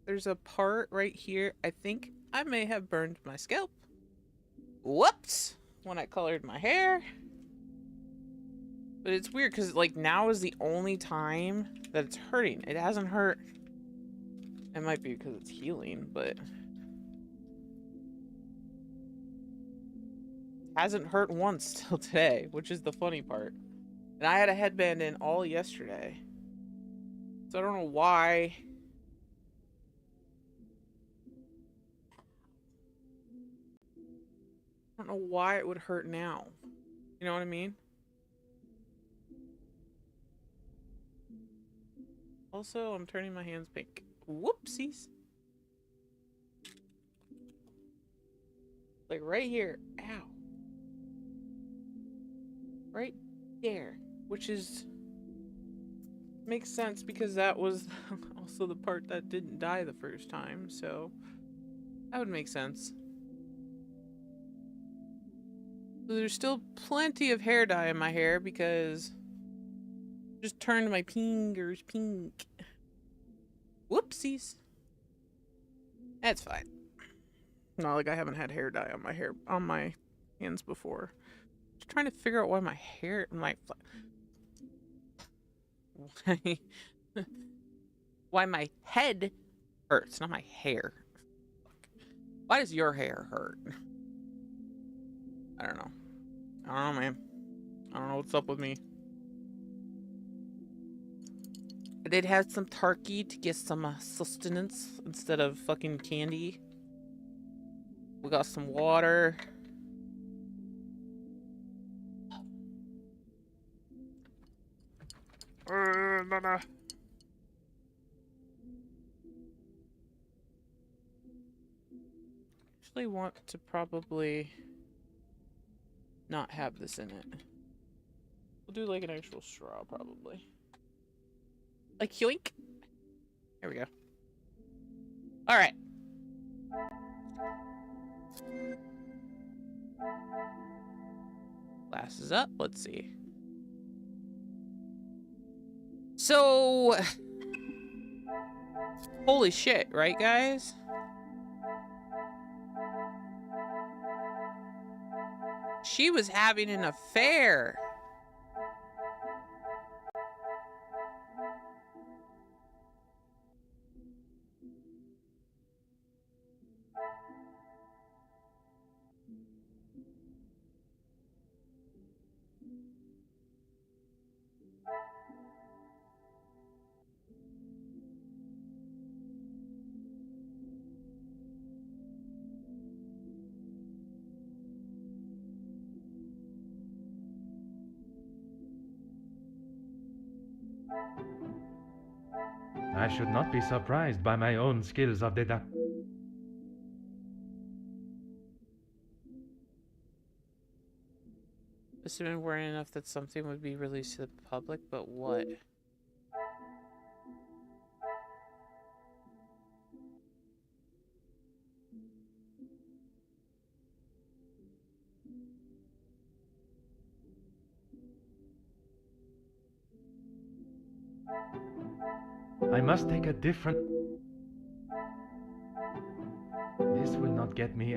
There's a part right here. I think I may have burned my scalp. Whoops! When I colored my hair. But it's weird because like now is the only time that it's hurting. It hasn't hurt. It might be because it's healing, but it hasn't hurt once till today, which is the funny part. And I had a headband in all yesterday. So I don't know why. I don't know why it would hurt now. You know what I mean? Also, I'm turning my hands pink. Whoopsies. Like right here. Ow. Right there. Which is... makes sense because that was also the part that didn't die the first time. So that would make sense. So there's still plenty of hair dye in my hair because I just turned my fingers pink. Whoopsies. That's fine. Not like I haven't had hair dye on my hands before. Just trying to figure out why my hair why my head hurts, not my hair. Why does your hair hurt? I don't know. I don't know, man. I don't know what's up with me. I did have some turkey to get some sustenance instead of fucking candy. We got some water. Actually want to probably not have this in it. We'll do like an actual straw probably. Like yoink. There we go. All right. Glasses up. Let's see. So, holy shit, right, guys? She was having an affair. I should not be surprised by my own skills of deduction. Assuming we're enough that something would be released to the public, but what? I must take a different... This will not get me...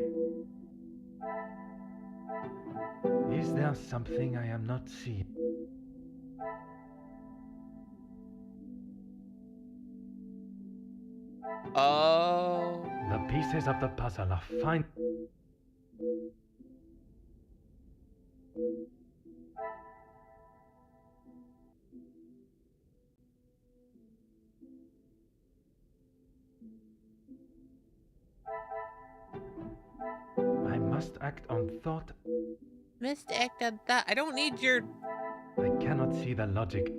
Is there something I am not seeing? Oh. The pieces of the puzzle are fine. I must act on thought. Must act on that. I don't need your... I cannot see the logic.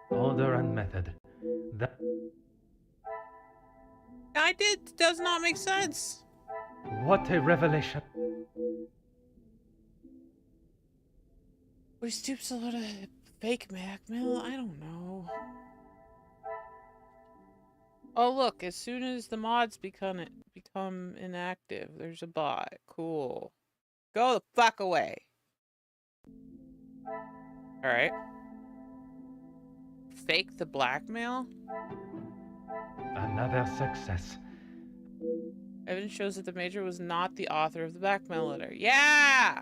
Order and method. That... I did. Does not make sense. What a revelation. Or he stoops a lot of fake blackmail? I don't know. Oh look, as soon as the mods become inactive, there's a bot. Cool. Go the fuck away. Alright. Fake the blackmail? Another success. Evidence shows that the Major was not the author of the blackmail letter. Yeah!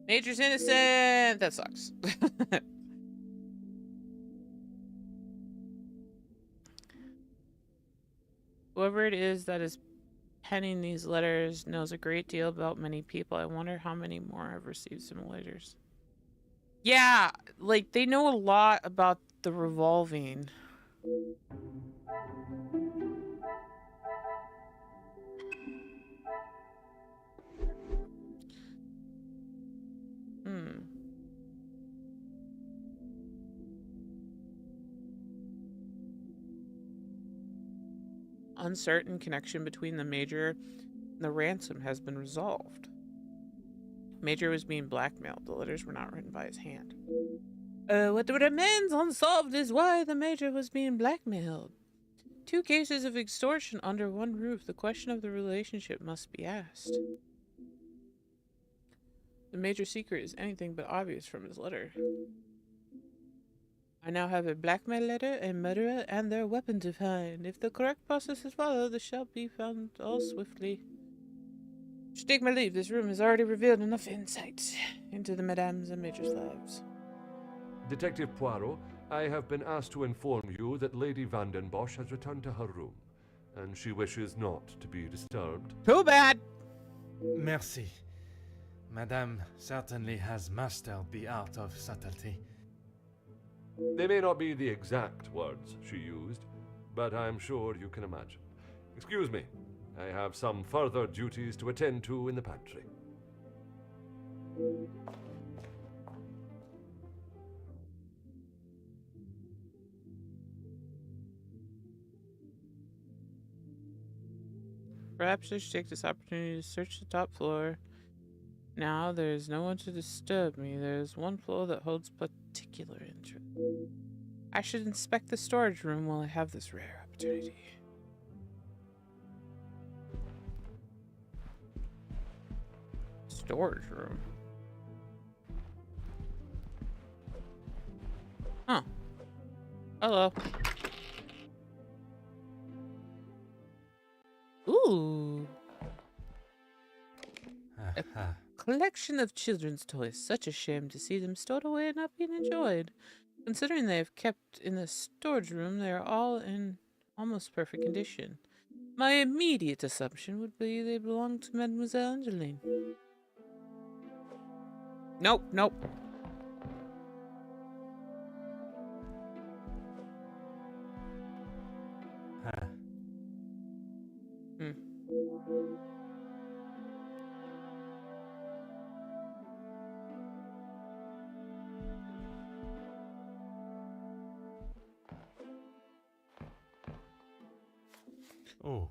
Major's innocent! That sucks. Whoever it is that is penning these letters knows a great deal about many people. I wonder how many more have received simulators. Yeah, like, they know a lot about the revolving. Uncertain connection between the Major and the ransom has been resolved. Major was being blackmailed. The letters were not written by his hand. What remains unsolved is why the Major was being blackmailed. 2 cases of extortion under one roof. The question of the relationship must be asked. The Major's secret is anything but obvious from his letter. I now have a blackmail letter, a murderer, and their weapon to find. If the correct process is followed, they shall be found all swiftly. To take my leave, this room has already revealed enough insight into the Madame's and Major's lives. Detective Poirot, I have been asked to inform you that Lady Van den Bosch has returned to her room, and she wishes not to be disturbed. Too bad! Merci. Madame certainly has mastered the art of subtlety. They may not be the exact words she used, but I'm sure you can imagine. Excuse me, I have some further duties to attend to in the pantry. Perhaps I should take this opportunity to search the top floor. Now there is no one to disturb me. There is one floor that holds particular interest. I should inspect the storage room while I have this rare opportunity. Storage room? Huh. Hello. Ooh. A collection of children's toys. Such a shame to see them stored away and not being enjoyed. Considering they have kept in the storage room, they are all in almost perfect condition. My immediate assumption would be they belong to Mademoiselle Angeline. Nope, nope. Oh.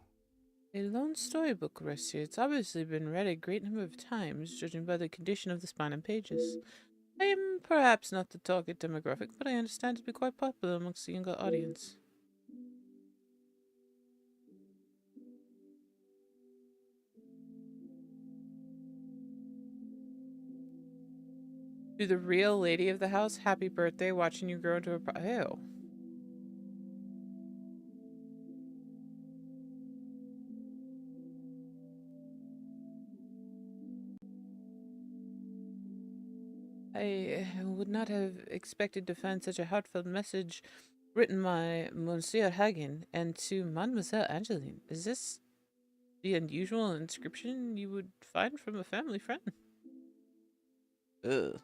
A lone storybook rests here. It's obviously been read a great number of times, judging by the condition of the spine and pages. I am perhaps not the target demographic, but I understand it to be quite popular amongst the younger audience. To the real lady of the house, happy birthday, watching you grow into a ew. I would not have expected to find such a heartfelt message written by Monsieur Hagen and to Mademoiselle Angeline. Is this the unusual inscription you would find from a family friend? Ugh.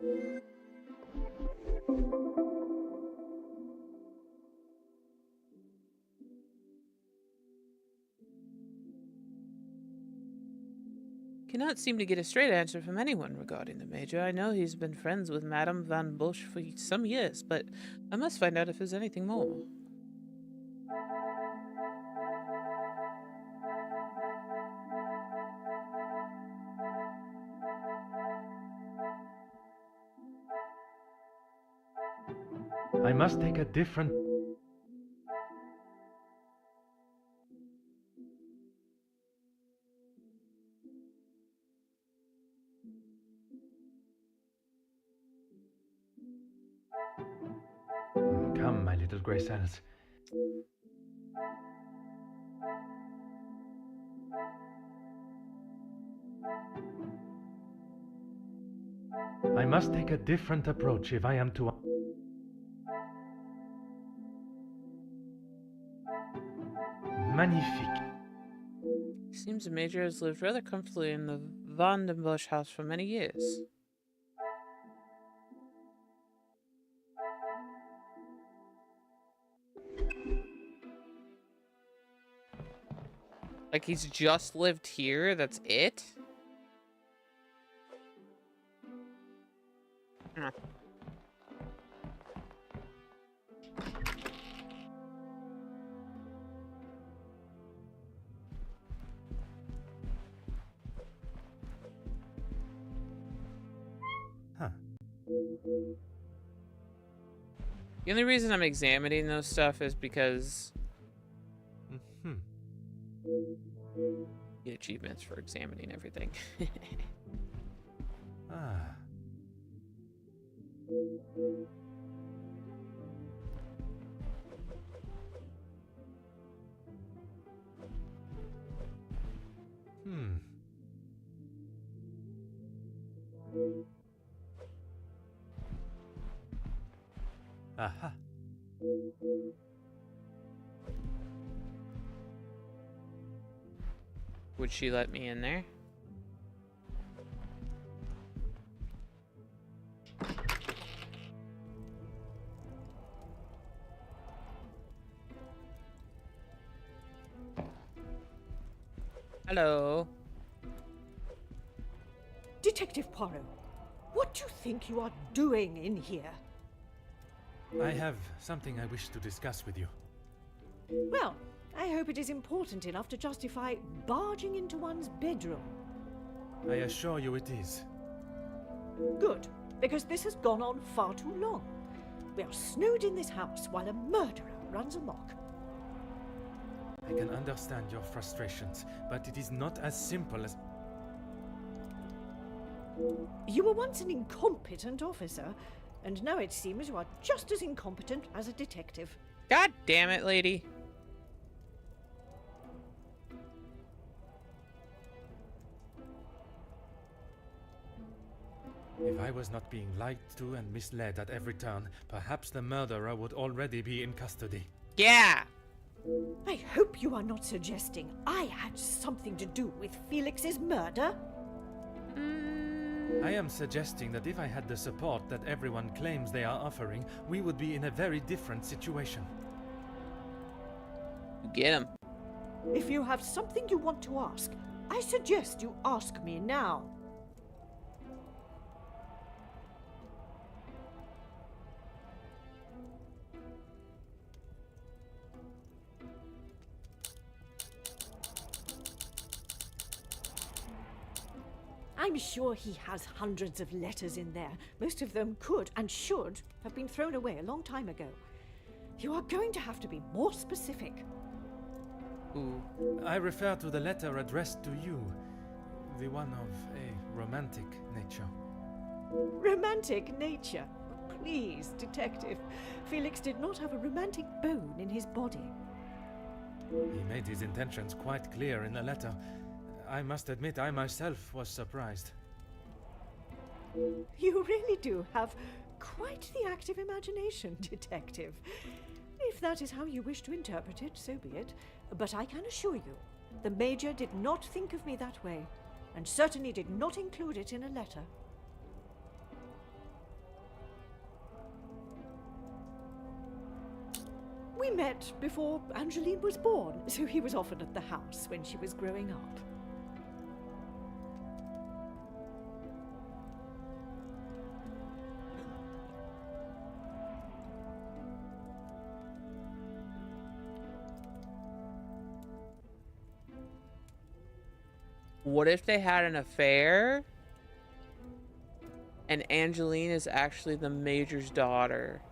Cannot seem to get a straight answer from anyone regarding the Major. I know he's been friends with Madame Van Bosch for some years, but I must find out if there's anything more. I must take a different... Come, my little grey cells. I must take a different approach if I am to... Magnifique. Seems the Major has lived rather comfortably in the Vandenbosch house for many years. Like he's just lived here, that's it? Huh. Huh. The only reason I'm examining those stuff is because you get achievements for examining everything. Ah. Aha. Would she let me in there? Hello. Detective Poirot, what do you think you are doing in here? I have something I wish to discuss with you. Well, I hope it is important enough to justify barging into one's bedroom. I assure you it is. Good, because this has gone on far too long. We are snowed in this house while a murderer runs amok. I can understand your frustrations, but it is not as simple as... You were once an incompetent officer, and now it seems you are just as incompetent as a detective. God damn it, lady. If I was not being lied to and misled at every turn, perhaps the murderer would already be in custody. Yeah! I hope you are not suggesting I had something to do with Felix's murder. I am suggesting that if I had the support that everyone claims they are offering, we would be in a very different situation. Get him. If you have something you want to ask, I suggest you ask me now. I'm sure he has hundreds of letters in there. Most of them could and should have been thrown away a long time ago. You are going to have to be more specific. Ooh. I refer to the letter addressed to you, the one of a romantic nature. Romantic nature? Please, detective. Felix did not have a romantic bone in his body. He made his intentions quite clear in the letter. I must admit I myself was surprised. You really do have quite the active imagination, detective. If that is how you wish to interpret it, so be it. But I can assure you, the Major did not think of me that way, and certainly did not include it in a letter. We met before Angeline was born, so he was often at the house when she was growing up. What if they had an affair and Angeline is actually the Major's daughter?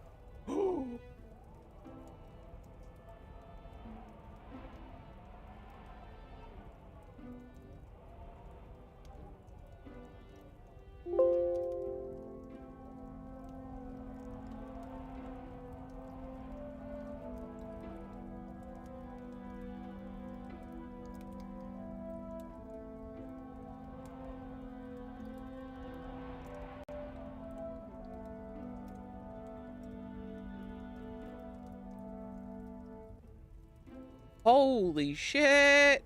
Holy shit!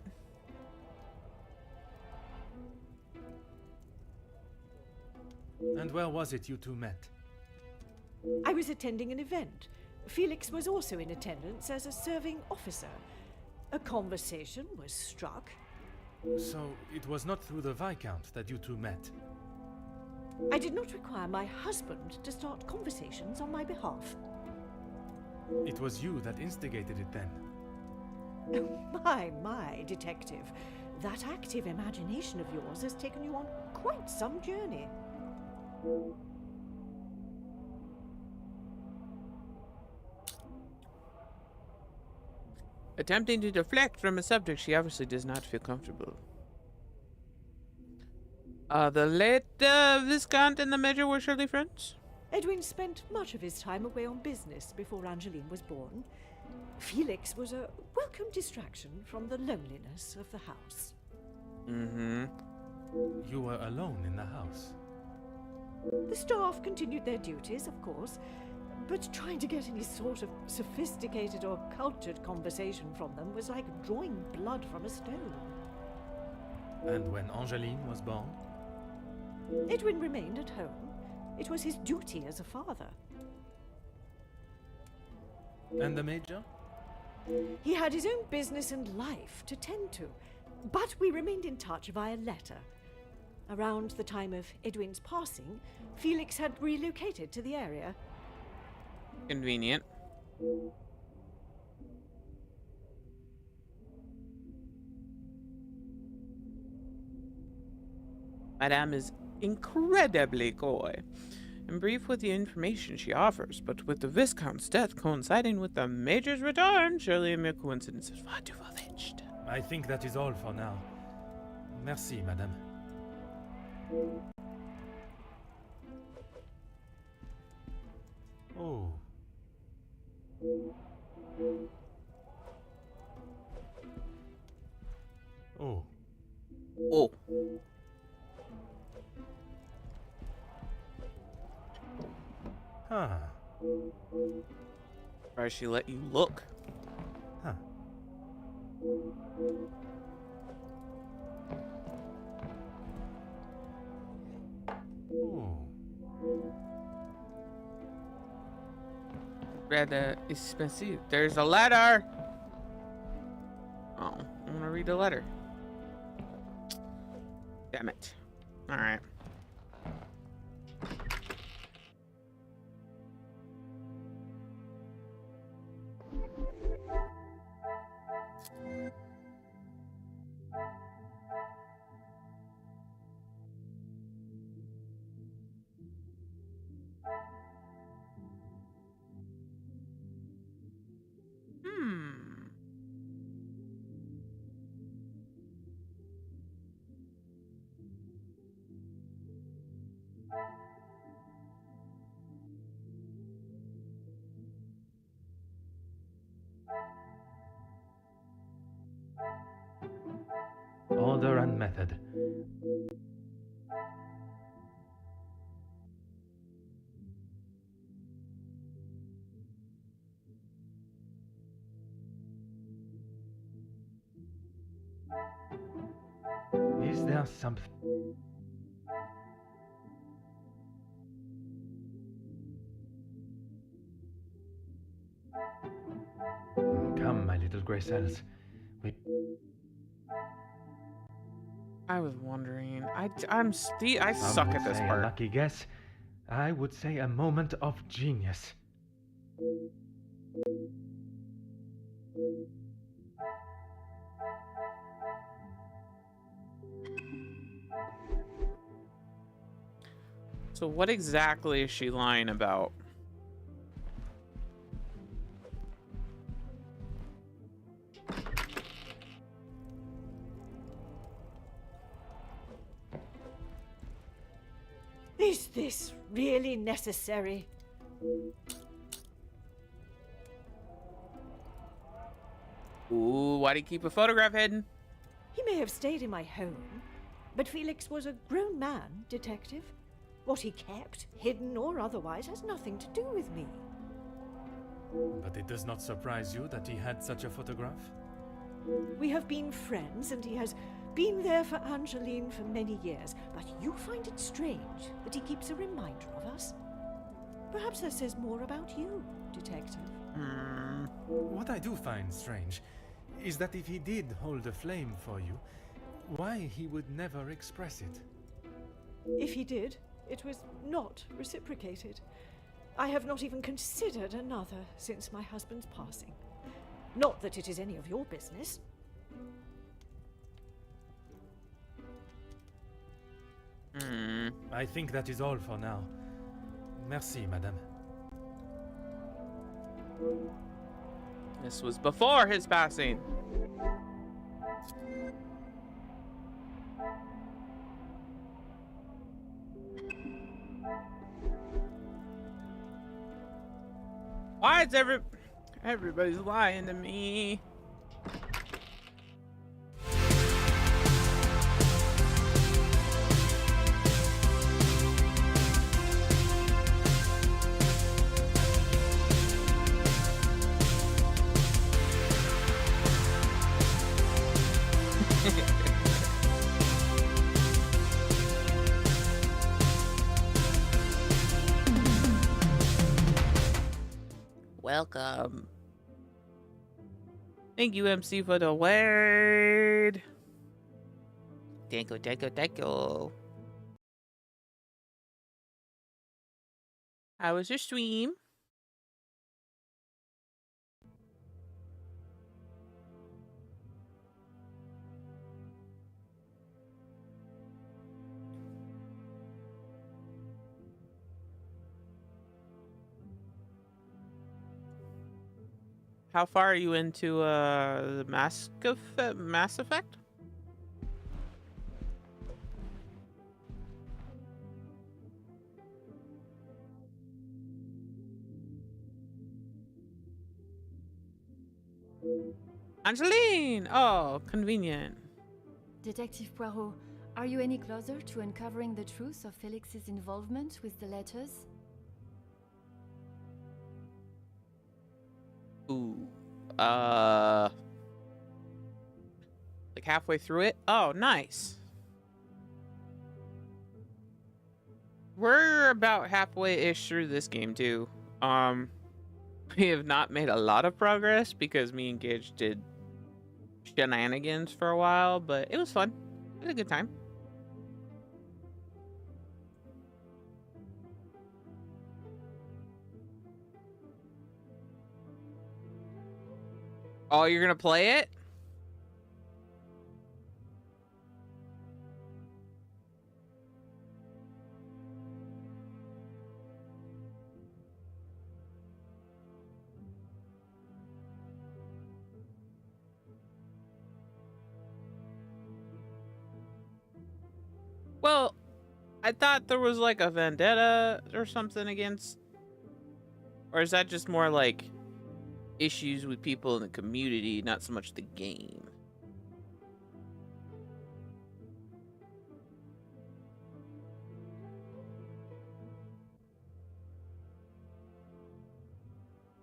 And where was it you two met? I was attending an event. Felix was also in attendance as a serving officer. A conversation was struck. So, it was not through the Viscount that you two met? I did not require my husband to start conversations on my behalf. It was you that instigated it then? My, detective. That active imagination of yours has taken you on quite some journey. Attempting to deflect from a subject she obviously does not feel comfortable. The late Viscount and the Major were surely friends? Edwin spent much of his time away on business before Angeline was born. Felix was a welcome distraction from the loneliness of the house. Mm-hmm. You were alone in the house? The staff continued their duties, of course, but trying to get any sort of sophisticated or cultured conversation from them was like drawing blood from a stone. And when Angeline was born? Edwin remained at home. It was his duty as a father. And the Major? He had his own business and life to tend to, but we remained in touch via letter. Around the time of Edwin's passing, Felix had relocated to the area. Convenient. Madame is incredibly coy and brief with the information she offers, but with the Viscount's death coinciding with the Major's return, surely a mere coincidence is far too far-fetched. I think that is all for now. Merci, madame. Oh. Oh. Oh. Huh. Why she let you look? Huh. Oh. Rather expensive. There's a letter. Oh, I'm gonna read the letter. Damn it. All right. Order and method. Is there something? Come, my little gray cells. I was wondering. I suck at this Some would say part. a lucky guess. I would say a moment of genius. So what exactly is she lying about? Is this really necessary? Ooh, why do you keep a photograph hidden? He may have stayed in my home, but Felix was a grown man, Detective. What he kept, hidden or otherwise, has nothing to do with me. But it does not surprise you that he had such a photograph? We have been friends, and he has been there for Angeline for many years, but you find it strange that he keeps a reminder of us? Perhaps that says more about you, Detective. What I do find strange is that if he did hold a flame for you, why he would never express it. If he did, it was not reciprocated. I have not even considered another since my husband's passing. Not that it is any of your business. I think that is all for now. Merci, madame. This was before his passing. Why is everybody's lying to me? Welcome. Thank you, MC, for the word. Thank you. How was your stream? How far are you into the Mass Effect? Angeline! Oh, convenient. Detective Poirot, are you any closer to uncovering the truth of Felix's involvement with the letters? Ooh. Like halfway through it? Oh, nice. We're about halfway-ish through this game, too. We have not made a lot of progress because me and Gage did shenanigans for a while, but it was fun. It was a good time. Oh, you're gonna play it? Well, I thought there was like a vendetta or something against... Or is that just more like issues with people in the community, not so much the game?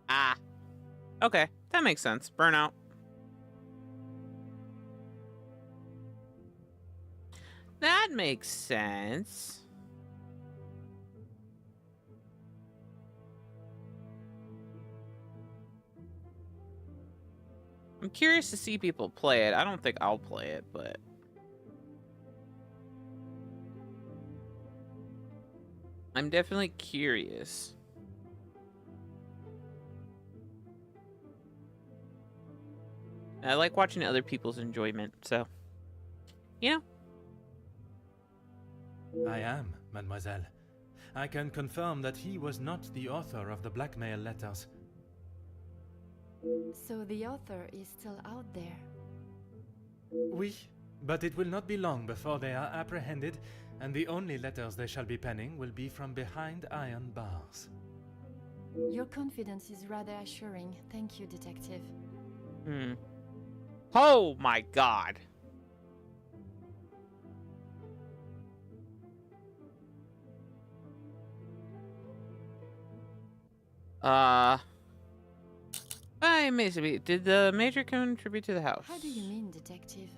Ah. Okay, that makes sense. Burnout. That makes sense. I'm curious to see people play it. I don't think I'll play it, but... I'm definitely curious. I like watching other people's enjoyment, so... You know? I am, mademoiselle. I can confirm that he was not the author of the blackmail letters. So the author is still out there. Oui, but it will not be long before they are apprehended and the only letters they shall be penning will be from behind iron bars. Your confidence is rather assuring. Thank you, Detective. Oh my god. Did the Major contribute to the house? How do you mean, Detective?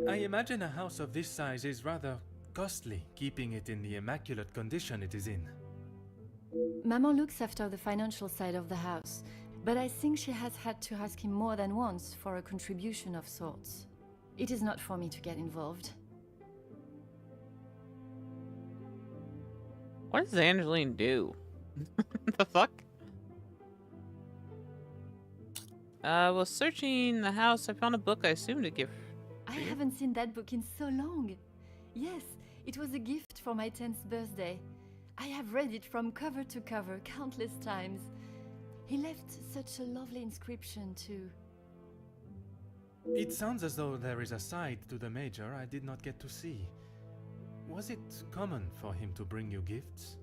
I imagine a house of this size is rather costly, keeping it in the immaculate condition it is in. Maman looks after the financial side of the house, but I think she has had to ask him more than once for a contribution of sorts. It is not for me to get involved. What does Angeline do? The fuck? While searching the house, I found a book I assumed a gift. I haven't seen that book in so long. Yes, it was a gift for my 10th birthday. I have read it from cover to cover countless times. He left such a lovely inscription too. It sounds as though there is a side to the Major I did not get to see. Was it common for him to bring you gifts?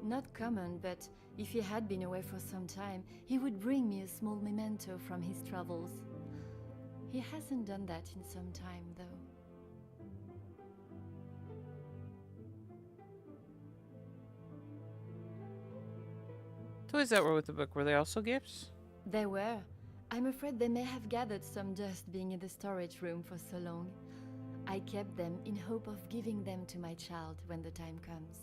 Not common, but if he had been away for some time, he would bring me a small memento from his travels. He hasn't done that in some time, though. Toys that were with the book, were they also gifts? They were. I'm afraid they may have gathered some dust being in the storage room for so long. I kept them in hope of giving them to my child when the time comes.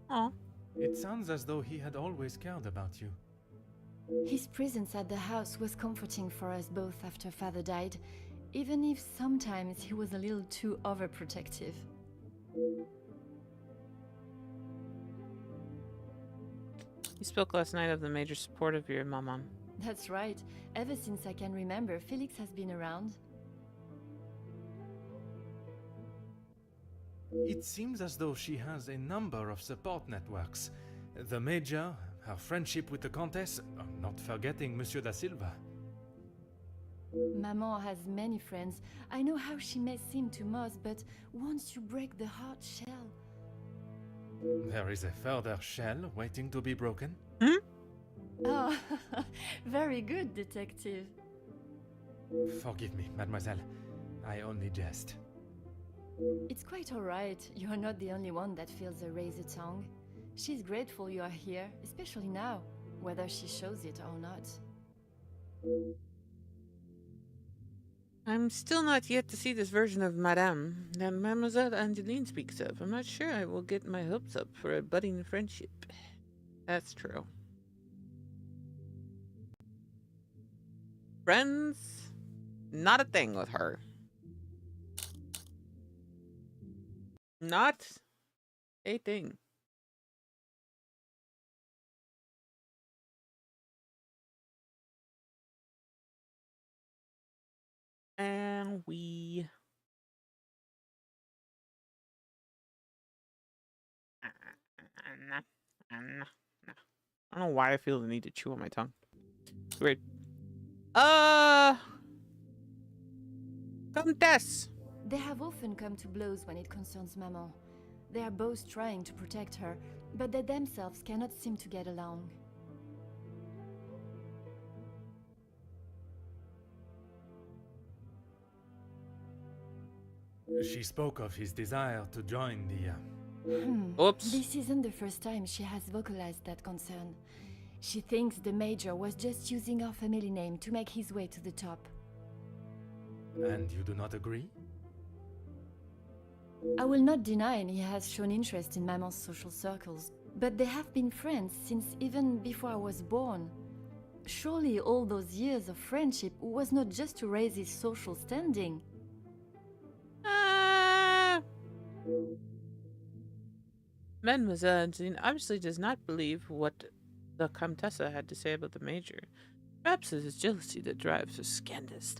Oh. It sounds as though he had always cared about you. His presence at the house was comforting for us both after Father died, even if sometimes he was a little too overprotective. You spoke last night of the Major support of your maman. That's right. Ever since I can remember, Felix has been around. It seems as though she has a number of support networks. The Major, her friendship with the Countess, not forgetting Monsieur da Silva. Maman has many friends. I know how she may seem to Moss, but once you break the hard shell... There is a further shell waiting to be broken? Oh, very good, Detective. Forgive me, mademoiselle. I only jest. It's quite alright. You're not the only one that feels a razor tongue. She's grateful you are here, especially now, whether she shows it or not. I'm still not yet to see this version of Madame that Mademoiselle Angeline speaks of. I'm not sure I will get my hopes up for a budding friendship. That's true. Friends, not a thing with her. Not a thing. And we... I don't know why I feel the need to chew on my tongue. It's weird. Countess! They have often come to blows when it concerns Maman. They are both trying to protect her, but they themselves cannot seem to get along. She spoke of his desire to join the... Oops. This isn't the first time she has vocalized that concern. She thinks the Major was just using our family name to make his way to the top. And you do not agree? I will not deny he has shown interest in Maman's social circles, but they have been friends since even before I was born. Surely all those years of friendship was not just to raise his social standing. Mademoiselle Angeline obviously does not believe what the Comtessa had to say about the Major. Perhaps it is jealousy that drives her scandalous.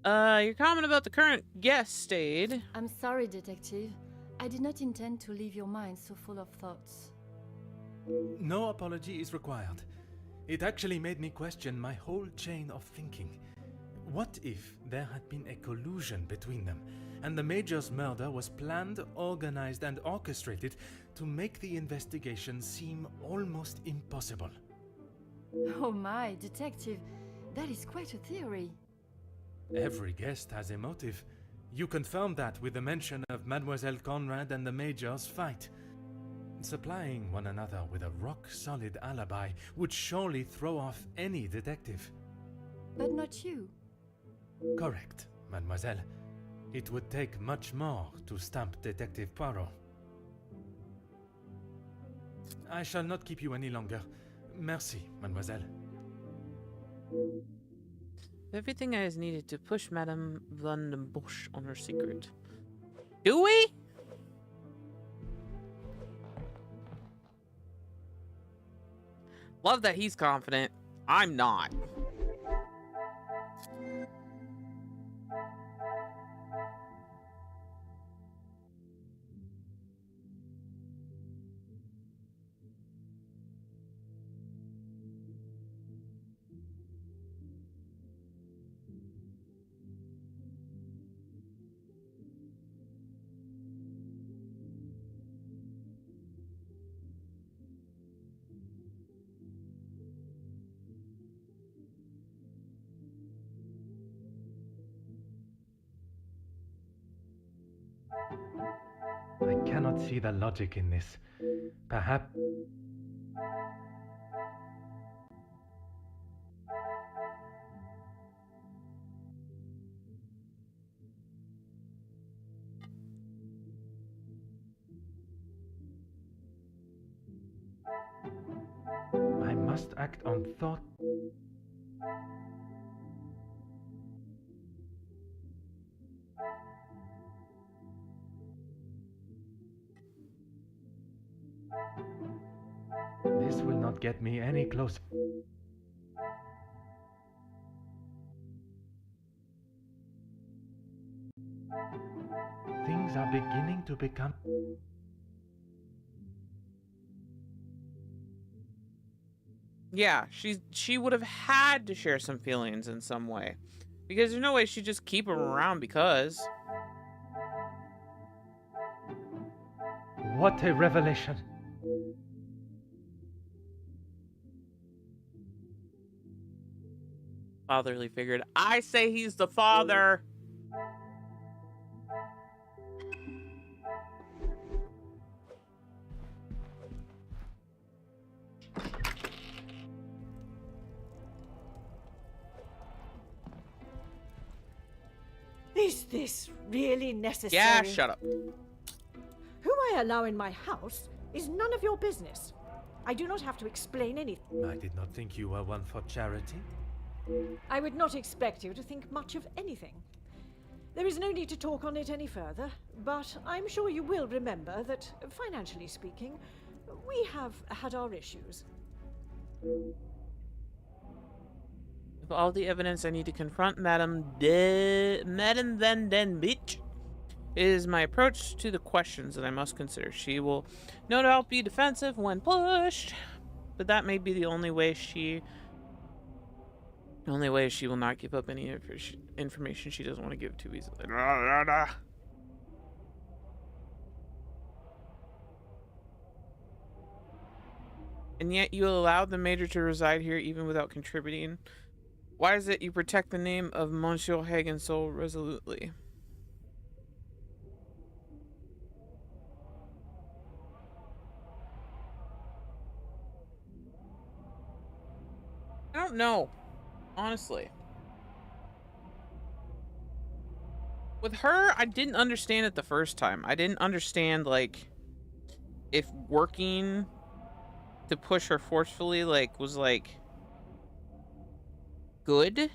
Your comment about the current guest stayed. I'm sorry, Detective. I did not intend to leave your mind so full of thoughts. No apology is required. It actually made me question my whole chain of thinking. What if there had been a collusion between them, and the Major's murder was planned, organized, and orchestrated to make the investigation seem almost impossible. Oh my, detective, that is quite a theory. Every guest has a motive. You confirm that with the mention of Mademoiselle Conrad and the Major's fight. Supplying one another with a rock-solid alibi would surely throw off any detective. But not you. Correct, mademoiselle. It would take much more to stamp Detective Poirot. I shall not keep you any longer. Merci, mademoiselle. Everything is needed to push Madame Van den Bosch on her secret. Do we? Love that he's confident. I'm not. I cannot see the logic in this. Perhaps... I must act on thought. This will not get me any closer. Things are beginning to become... Yeah, she would have had to share some feelings in some way. Because there's no way she'd just keep him around because... What a revelation! Fatherly figured. I say he's the father! Is this really necessary? Yeah, shut up. Who I allow in my house is none of your business. I do not have to explain anything. I did not think you were one for charity. I would not expect you to think much of anything. There is no need to talk on it any further, but I'm sure you will remember that, financially speaking, we have had our issues. With all the evidence I need to confront Madame Van den Beach is my approach to the questions that I must consider. She will no doubt be defensive when pushed, but that may be the only way she will not give up any information she doesn't want to give too easily. And yet you allowed the Major to reside here even without contributing. Why is it you protect the name of Monsieur Hagen so resolutely? I don't know, honestly. With her, I didn't understand it the first time. I didn't understand, like, if working to push her forcefully, like, was, like, good.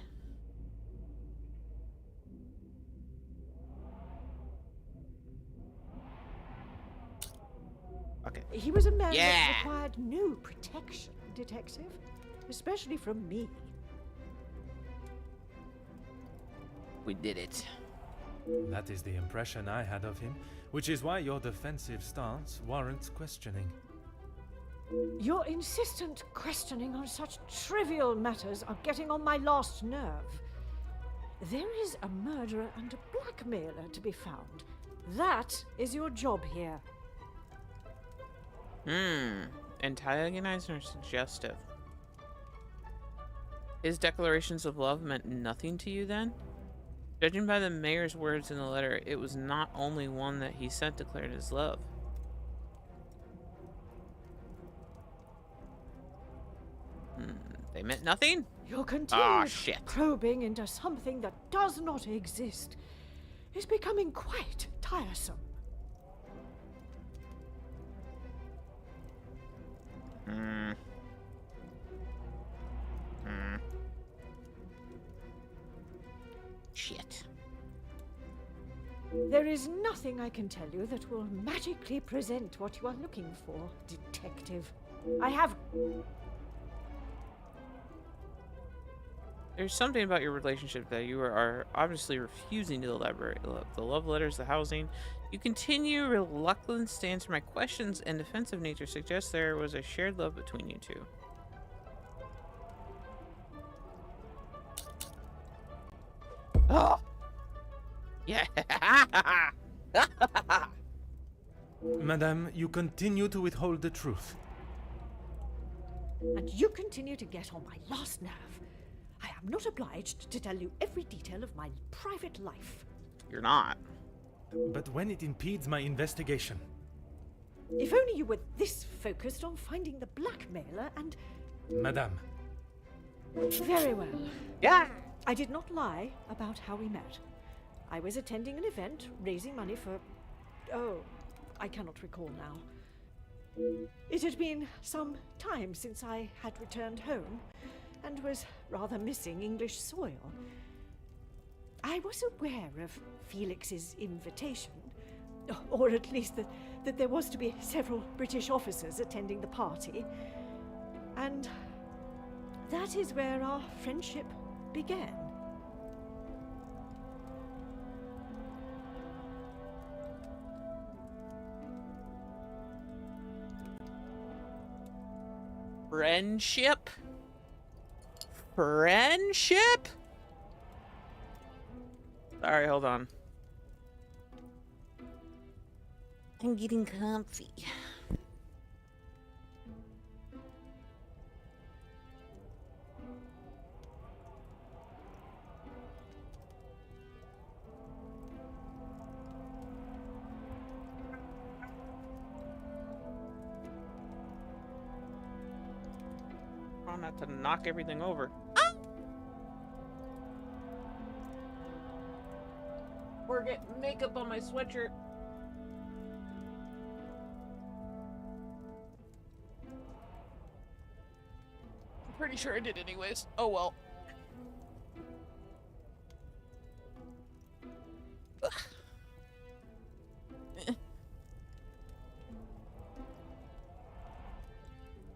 Okay. He was a man that required no protection, detective. Especially from me. We did it. That is the impression I had of him, which is why your defensive stance warrants questioning. Your insistent questioning on such trivial matters are getting on my last nerve. There is a murderer and a blackmailer to be found. That is your job here. Antagonizing or suggestive? His declarations of love meant nothing to you then? Judging by the mayor's words in the letter, it was not only one that he sent declared his love. They meant nothing? Your continued shit. probing into something that does not exist is becoming quite tiresome. Shit. There is nothing I can tell you that will magically present what you are looking for, detective. I have... There's something about your relationship that you are obviously refusing to elaborate. The love letters, the housing. You continue reluctant to answer my questions, and defensive nature suggests there was a shared love between you two. Oh! Yeah! Madame, you continue to withhold the truth. And you continue to get on my last nerve. I am not obliged to tell you every detail of my private life. You're not. But when it impedes my investigation... If only you were this focused on finding the blackmailer and... Madame. Very well. Yeah! I did not lie about how we met. I was attending an event, raising money for... Oh, I cannot recall now. It had been some time since I had returned home, and was rather missing English soil. I was aware of Felix's invitation, or at least that there was to be several British officers attending the party, and that is where our friendship began. Friendship? Friendship? Sorry, hold on. I'm getting comfy. Trying not to knock everything over. Ah! Or get makeup on my sweatshirt. I'm pretty sure I did anyways. Oh well. Ugh. Eh.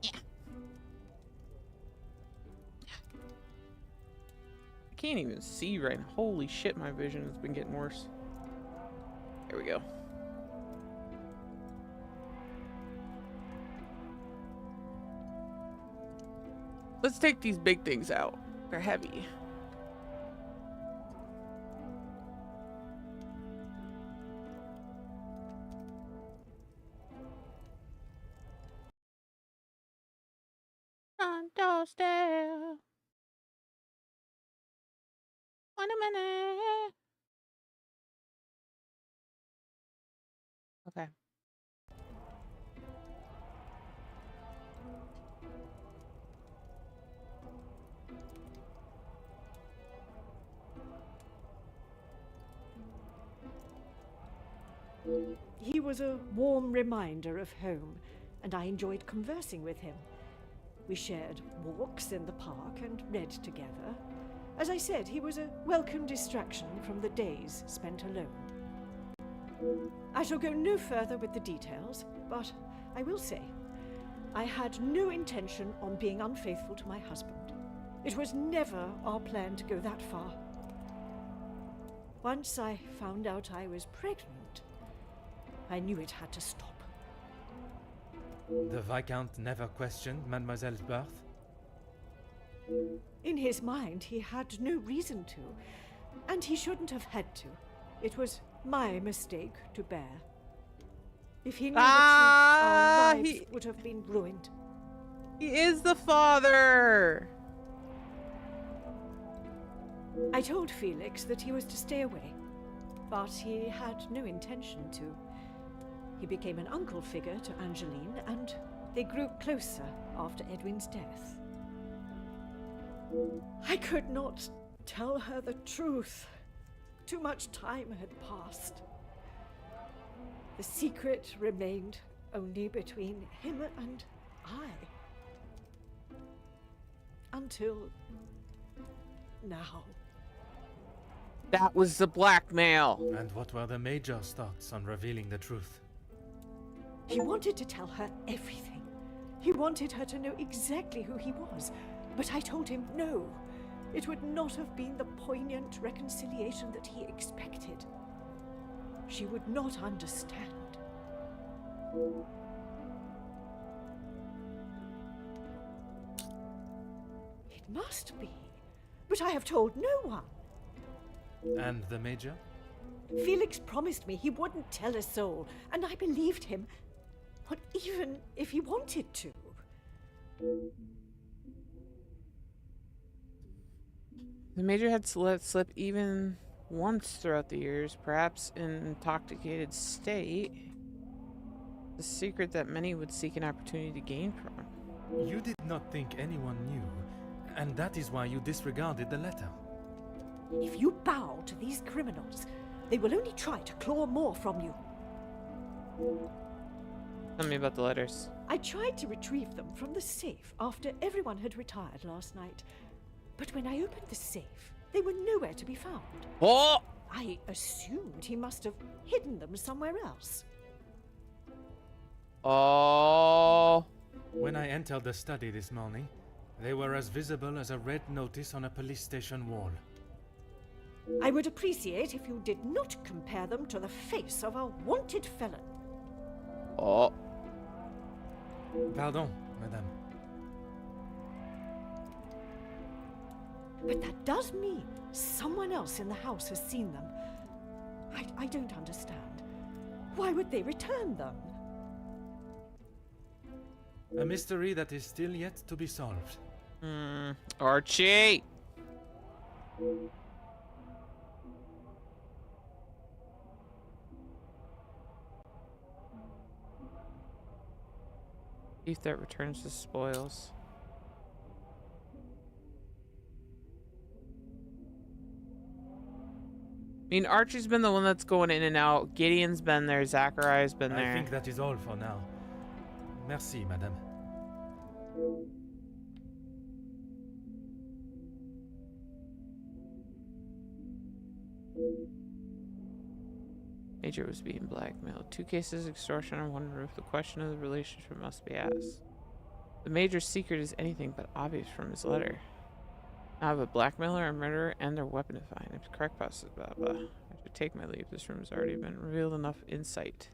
Yeah. I can't even see right now. Holy shit, my vision has been getting worse. There we go. Let's take these big things out. They're heavy. Front doorstep. Wait a minute. Okay. He was a warm reminder of home, and I enjoyed conversing with him. We shared walks in the park and read together. As I said, he was a welcome distraction from the days spent alone. I shall go no further with the details, but I will say, I had no intention on being unfaithful to my husband. It was never our plan to go that far. Once I found out I was pregnant, I knew it had to stop. The Viscount never questioned Mademoiselle's birth? In his mind, he had no reason to, And he shouldn't have had to. It was my mistake to bear. If he knew the truth, our lives would have been ruined. He is the father! I told Felix that he was to stay away, but he had no intention to. He became an uncle figure to Angeline, and they grew closer after Edwin's death. I could not tell her the truth. Too much time had passed. The secret remained only between him and I. Until now. That was the blackmail. And what were the Major's thoughts on revealing the truth? He wanted to tell her everything. He wanted her to know exactly who he was. But I told him no. It would not have been the poignant reconciliation that he expected. She would not understand. It must be. But I have told no one. And the Major? Felix promised me he wouldn't tell a soul, and I believed him. Not even if he wanted to. The Major had let slip even once throughout the years, perhaps in intoxicated state, the secret that many would seek an opportunity to gain from. You did not think anyone knew, and that is why you disregarded the letter. If you bow to these criminals, they will only try to claw more from you. Tell me about the letters. I tried to retrieve them from the safe after everyone had retired last night. But when I opened the safe, they were nowhere to be found. Oh! I assumed he must have hidden them somewhere else. Oh. When I entered the study this morning, they were as visible as a red notice on a police station wall. I would appreciate if you did not compare them to the face of a wanted felon. Oh. Pardon, madame. But that does mean someone else in the house has seen them. I don't understand. Why would they return them? A mystery that is still yet to be solved. Archie! Thief that returns the spoils. I mean, Archie's been the one that's going in and out. Gideon's been there. Zachariah's been there. I think that is all for now. Merci, madame. Major was being blackmailed. 2 cases, extortion on 1 roof. The question of the relationship must be asked. The Major's secret is anything but obvious from his letter. I have a blackmailer, a murderer, and their weapon to find. If crackpots, blah blah. I should take my leave. This room has already been revealed enough insight.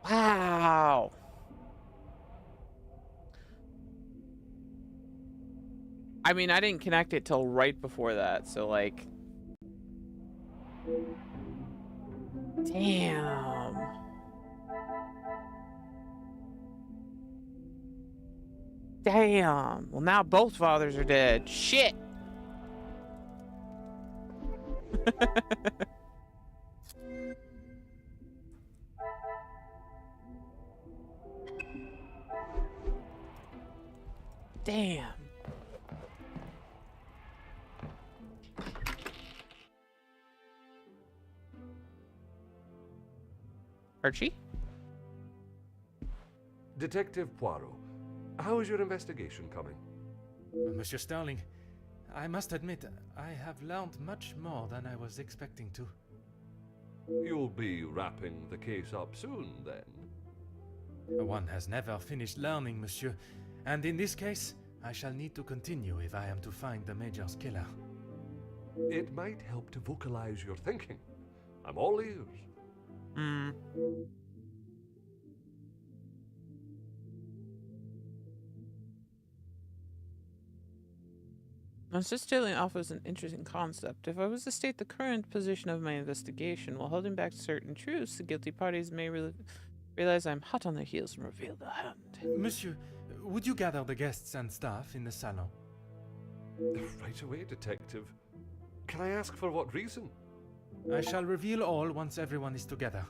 Wow. I mean, I didn't connect it till right before that, so like. Damn. Damn. Well, now both fathers are dead. Shit. Damn. Archie? Detective Poirot, how is your investigation coming? Monsieur Sterling, I must admit, I have learned much more than I was expecting to. You'll be wrapping the case up soon, then? One has never finished learning, monsieur, and in this case, I shall need to continue if I am to find the Major's killer. It might help to vocalize your thinking. I'm all ears. Unsustailing offers an interesting concept. If I was to state the current position of my investigation, while holding back certain truths, the guilty parties may realize I'm hot on their heels and reveal the hand. Monsieur, would you gather the guests and staff in the salon? Right away, Detective. Can I ask for what reason? I shall reveal all once everyone is together.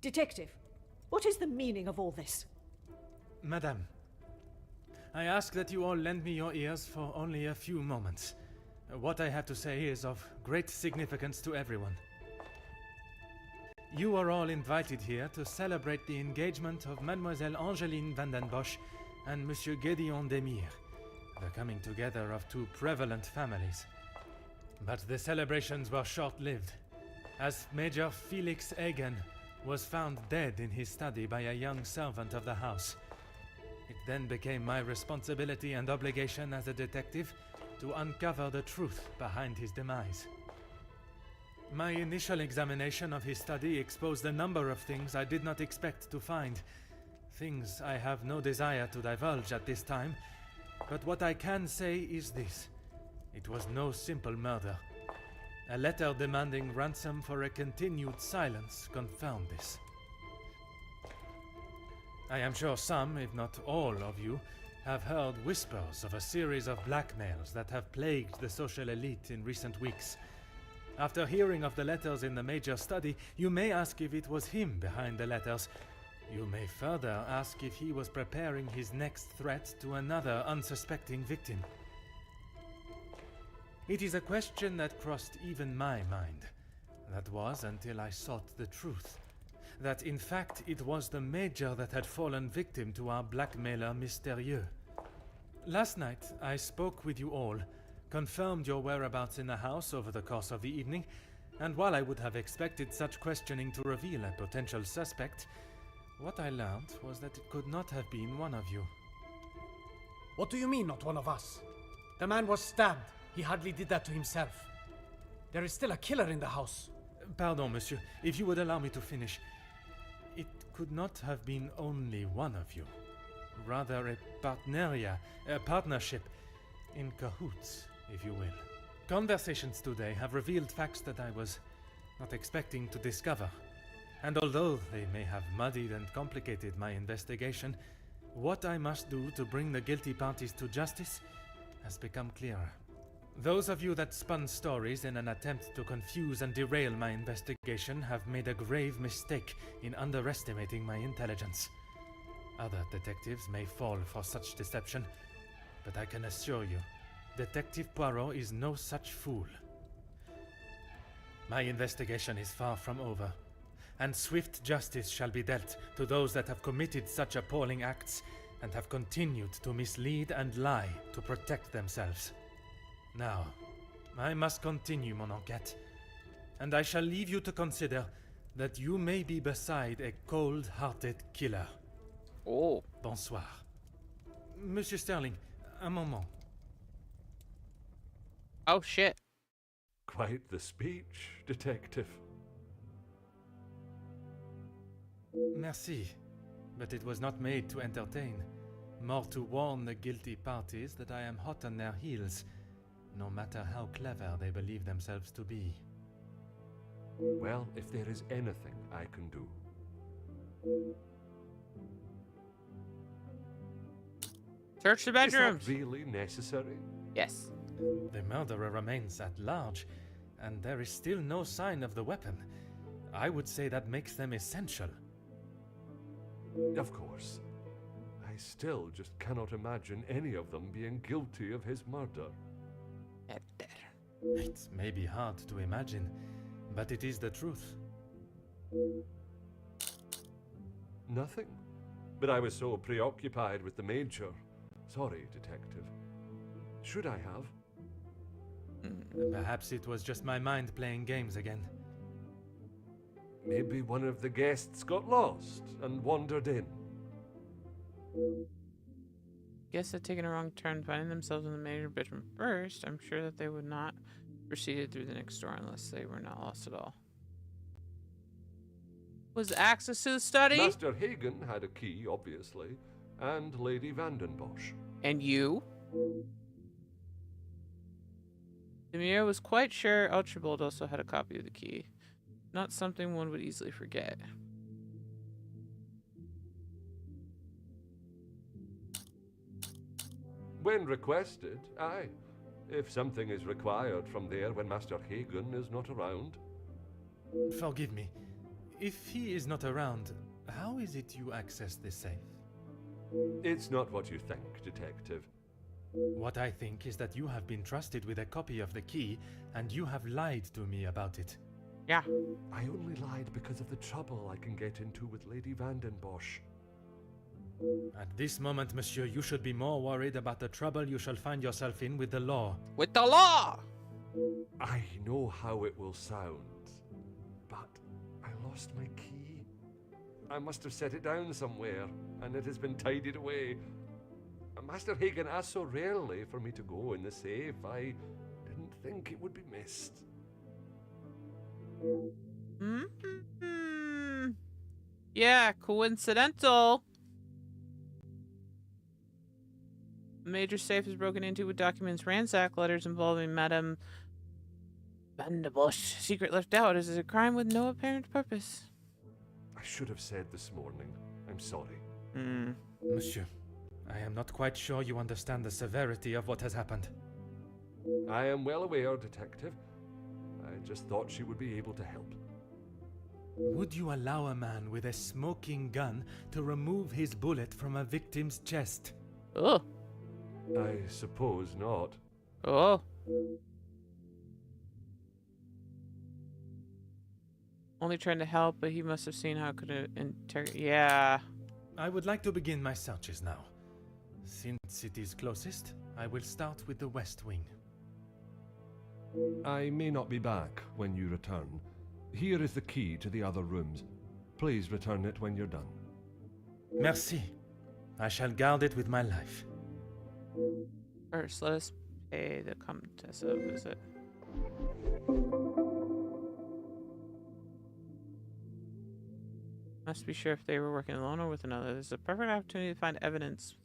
Detective, what is the meaning of all this? Madame, I ask that you all lend me your ears for only a few moments. What I have to say is of great significance to everyone. You are all invited here to celebrate the engagement of Mademoiselle Angeline van den Bosch and Monsieur Gédéon Demire, the coming together of two prevalent families. But the celebrations were short-lived, as Major Felix Egan was found dead in his study by a young servant of the house. It then became my responsibility and obligation as a detective to uncover the truth behind his demise. My initial examination of his study exposed a number of things I did not expect to find. Things I have no desire to divulge at this time, but what I can say is this. It was no simple murder. A letter demanding ransom for a continued silence confirmed this. I am sure some, if not all of you, have heard whispers of a series of blackmails that have plagued the social elite in recent weeks. After hearing of the letters in the Major study, you may ask if it was him behind the letters. You may further ask if he was preparing his next threat to another unsuspecting victim. It is a question that crossed even my mind. That was until I sought the truth. That in fact it was the Major that had fallen victim to our blackmailer Mystérieux. Last night I spoke with you all, confirmed your whereabouts in the house over the course of the evening, and while I would have expected such questioning to reveal a potential suspect, what I learned was that it could not have been one of you. What do you mean, not one of us? The man was stabbed. He hardly did that to himself. There is still a killer in the house. Pardon, monsieur, if you would allow me to finish. It could not have been only one of you. Rather a partnership, in cahoots, if you will. Conversations today have revealed facts that I was not expecting to discover. And although they may have muddied and complicated my investigation, what I must do to bring the guilty parties to justice has become clearer. Those of you that spun stories in an attempt to confuse and derail my investigation have made a grave mistake in underestimating my intelligence. Other detectives may fall for such deception, but I can assure you, Detective Poirot is no such fool. My investigation is far from over, and swift justice shall be dealt to those that have committed such appalling acts and have continued to mislead and lie to protect themselves. Now, I must continue mon enquête, and I shall leave you to consider that you may be beside a cold-hearted killer. Oh. Bonsoir. Monsieur Sterling, un moment. Oh, shit. Quite the speech, Detective. Merci, but it was not made to entertain, more to warn the guilty parties that I am hot on their heels, no matter how clever they believe themselves to be. Well, if there is anything I can do. Search the Is bedrooms. that really necessary? Yes. The murderer remains at large, and there is still no sign of the weapon. I would say that makes them essential. Of course. I still just cannot imagine any of them being guilty of his murder. It may be hard to imagine, but it is the truth. Nothing. But I was so preoccupied with the Major. Sorry, Detective. Should I have? Perhaps it was just my mind playing games again. Maybe one of the guests got lost and wandered in. Guess had taken a wrong turn, finding themselves in the major bedroom first. I'm sure that they would not proceeded through the next door unless they were not lost at all. Was access to the study? Master Hagen had a key, obviously, and Lady Vandenbosch. And you? Demir was quite sure Archibald also had a copy of the key. Not something one would easily forget. When requested, aye. If something is required from there when Master Hagen is not around. Forgive me. If he is not around, how is it you access this safe? It's not what you think, Detective. What I think is that you have been trusted with a copy of the key, and you have lied to me about it. Yeah. I only lied because of the trouble I can get into with Lady Vandenbosch. At this moment, monsieur, you should be more worried about the trouble you shall find yourself in with the law. With the law! I know how it will sound, but I lost my key. I must have set it down somewhere, and it has been tidied away. Master Hagen asked so rarely for me to go in the safe, I didn't think it would be missed. Mm-hmm. Yeah, coincidental. A major safe is broken into with documents ransacked, letters involving Madame Vandenbosch. Secret left out is a crime with no apparent purpose. I should have said this morning. I'm sorry. Monsieur, I am not quite sure you understand the severity of what has happened. I am well aware, Detective. I just thought she would be able to help. Would you allow a man with a smoking gun to remove his bullet from a victim's chest? Oh. I suppose not. Oh. Only trying to help, but he must have seen how it could interrogate. Yeah. I would like to begin my searches now. Since it is closest, I will start with the west wing. I may not be back when you return. Here is the key to the other rooms. Please return it when you're done. Merci. I shall guard it with my life. First, let us pay the Comtesse a visit. Must be sure if they were working alone or with another. This is a perfect opportunity to find evidence.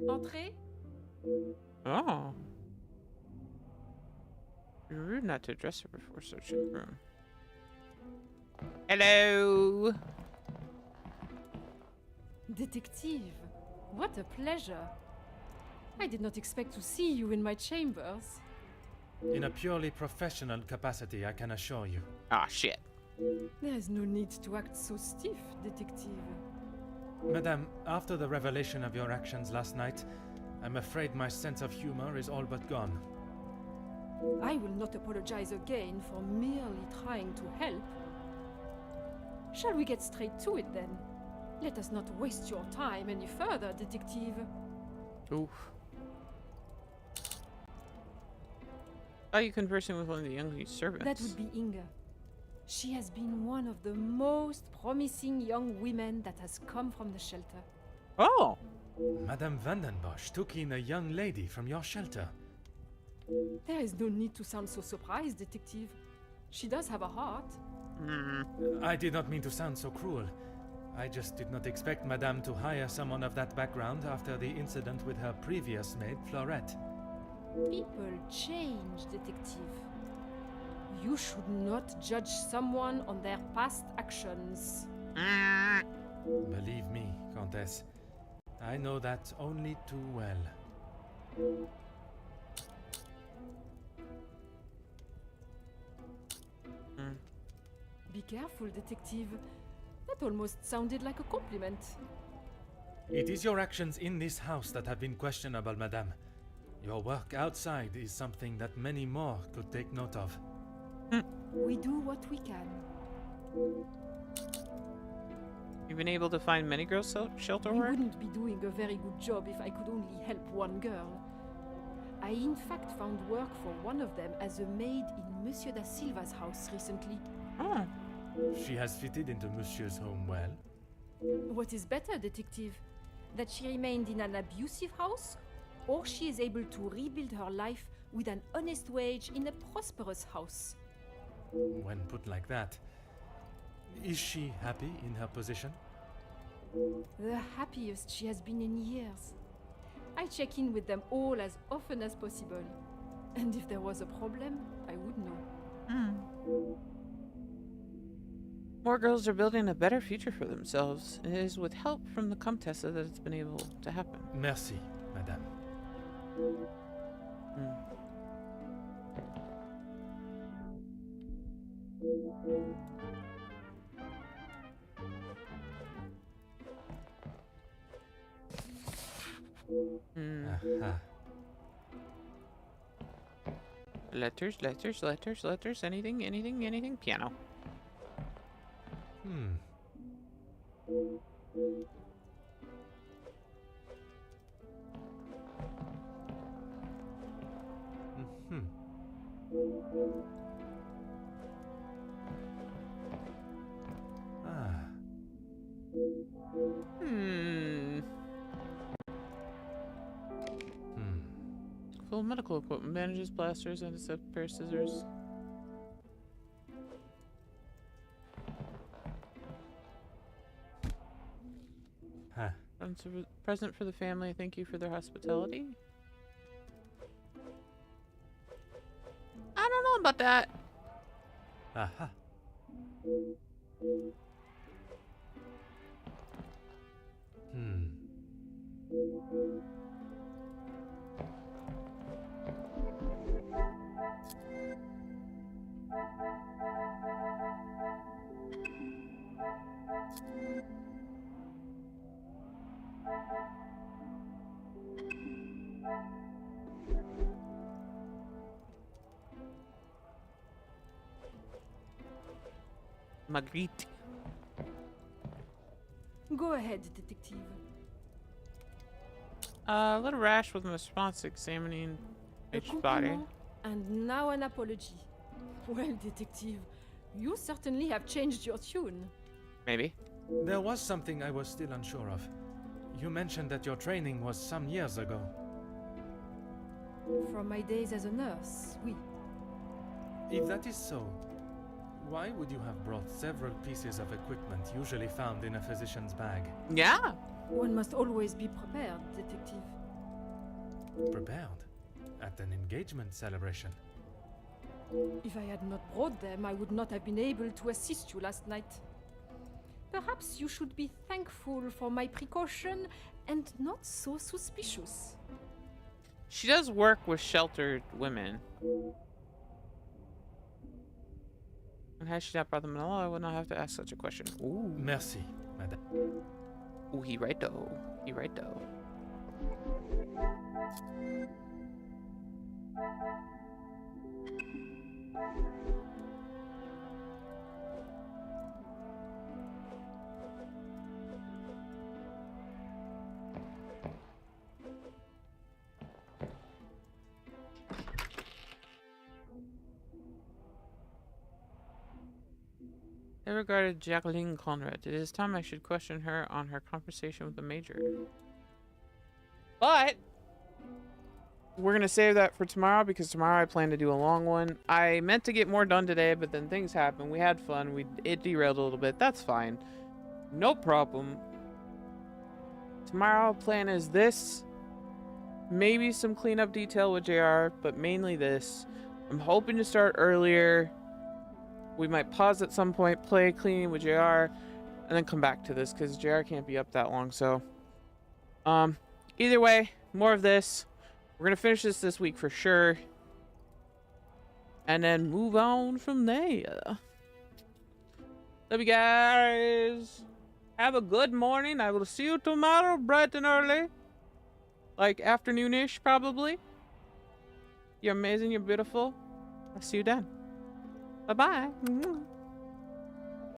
Entrez. Oh. You're rude not to address her before searching the room. Hello. Detective, what a pleasure. I did not expect to see you in my chambers. In a purely professional capacity, I can assure you. Ah, shit. There is no need to act so stiff, Detective. Madame, after the revelation of your actions last night, I'm afraid my sense of humor is all but gone. I will not apologize again for merely trying to help. Shall we get straight to it then? Let us not waste your time any further, Detective. Oof. Are you conversing with one of the young servants? That would be Inga. She has been one of the most promising young women that has come from the shelter. Oh! Madame Vandenbosch took in a young lady from your shelter. There is no need to sound so surprised, Detective. She does have a heart. I did not mean to sound so cruel. I just did not expect Madame to hire someone of that background after the incident with her previous maid, Florette. People change, Detective. You should not judge someone on their past actions. Believe me, Countess, I know that only too well. Be careful, Detective. That almost sounded like a compliment. It is your actions in this house that have been questionable, Madame. Your work outside is something that many more could take note of. We do what we can. You've been able to find many girls shelter We work? wouldn't be doing a very good job if I could only help one girl. I in fact found work for one of them as a maid in Monsieur da Silva's house recently. Oh. She has fitted into Monsieur's home well. What is better, detective? That she remained in an abusive house, or she is able to rebuild her life with an honest wage in a prosperous house? When put like that. Is she happy in her position? The happiest she has been in years. I check in with them all as often as possible. And if there was a problem, I would know. More girls are building a better future for themselves. It is with help from the Comtesse that it's been able to happen. Merci, madame. Aha. Letters, letters, letters, letters, anything, anything, anything. Piano. Full medical equipment, bandages, plasters, and a pair of scissors. Present for the family. Thank you for their hospitality. I don't know about that. Aha. Magritte. Go ahead, detective. A little rash with a response examining each body. Compliment, and now an apology. Well, detective, you certainly have changed your tune. Maybe. There was something I was still unsure of. You mentioned that your training was some years ago. From my days as a nurse, oui. If that is so, why would you have brought several pieces of equipment usually found in a physician's bag? Yeah. One must always be prepared, detective. Prepared? At an engagement celebration? If I had not brought them, I would not have been able to assist you last night. Perhaps you should be thankful for my precaution and not so suspicious. She does work with sheltered women. And had she not brought them at all, I would not have to ask such a question. Ooh. Merci, madame. Ooh, he right though. He right though. I regarded Jacqueline Conrad. It is time I should question her on her conversation with the Major. But we're gonna save that for tomorrow because tomorrow I plan to do a long one. I meant to get more done today, but then things happened. We had fun. It derailed a little bit. That's fine. No problem. Tomorrow plan is this. Maybe some cleanup detail with JR, but mainly this. I'm hoping to start earlier. We might pause at some point, play cleaning with JR, and then come back to this because JR can't be up that long. So, either way, more of this. We're gonna finish this week for sure, and then move on from there. Love you guys. Have a good morning. I will see you tomorrow, bright and early, like afternoonish probably. You're amazing. You're beautiful. I'll see you then. Bye-bye.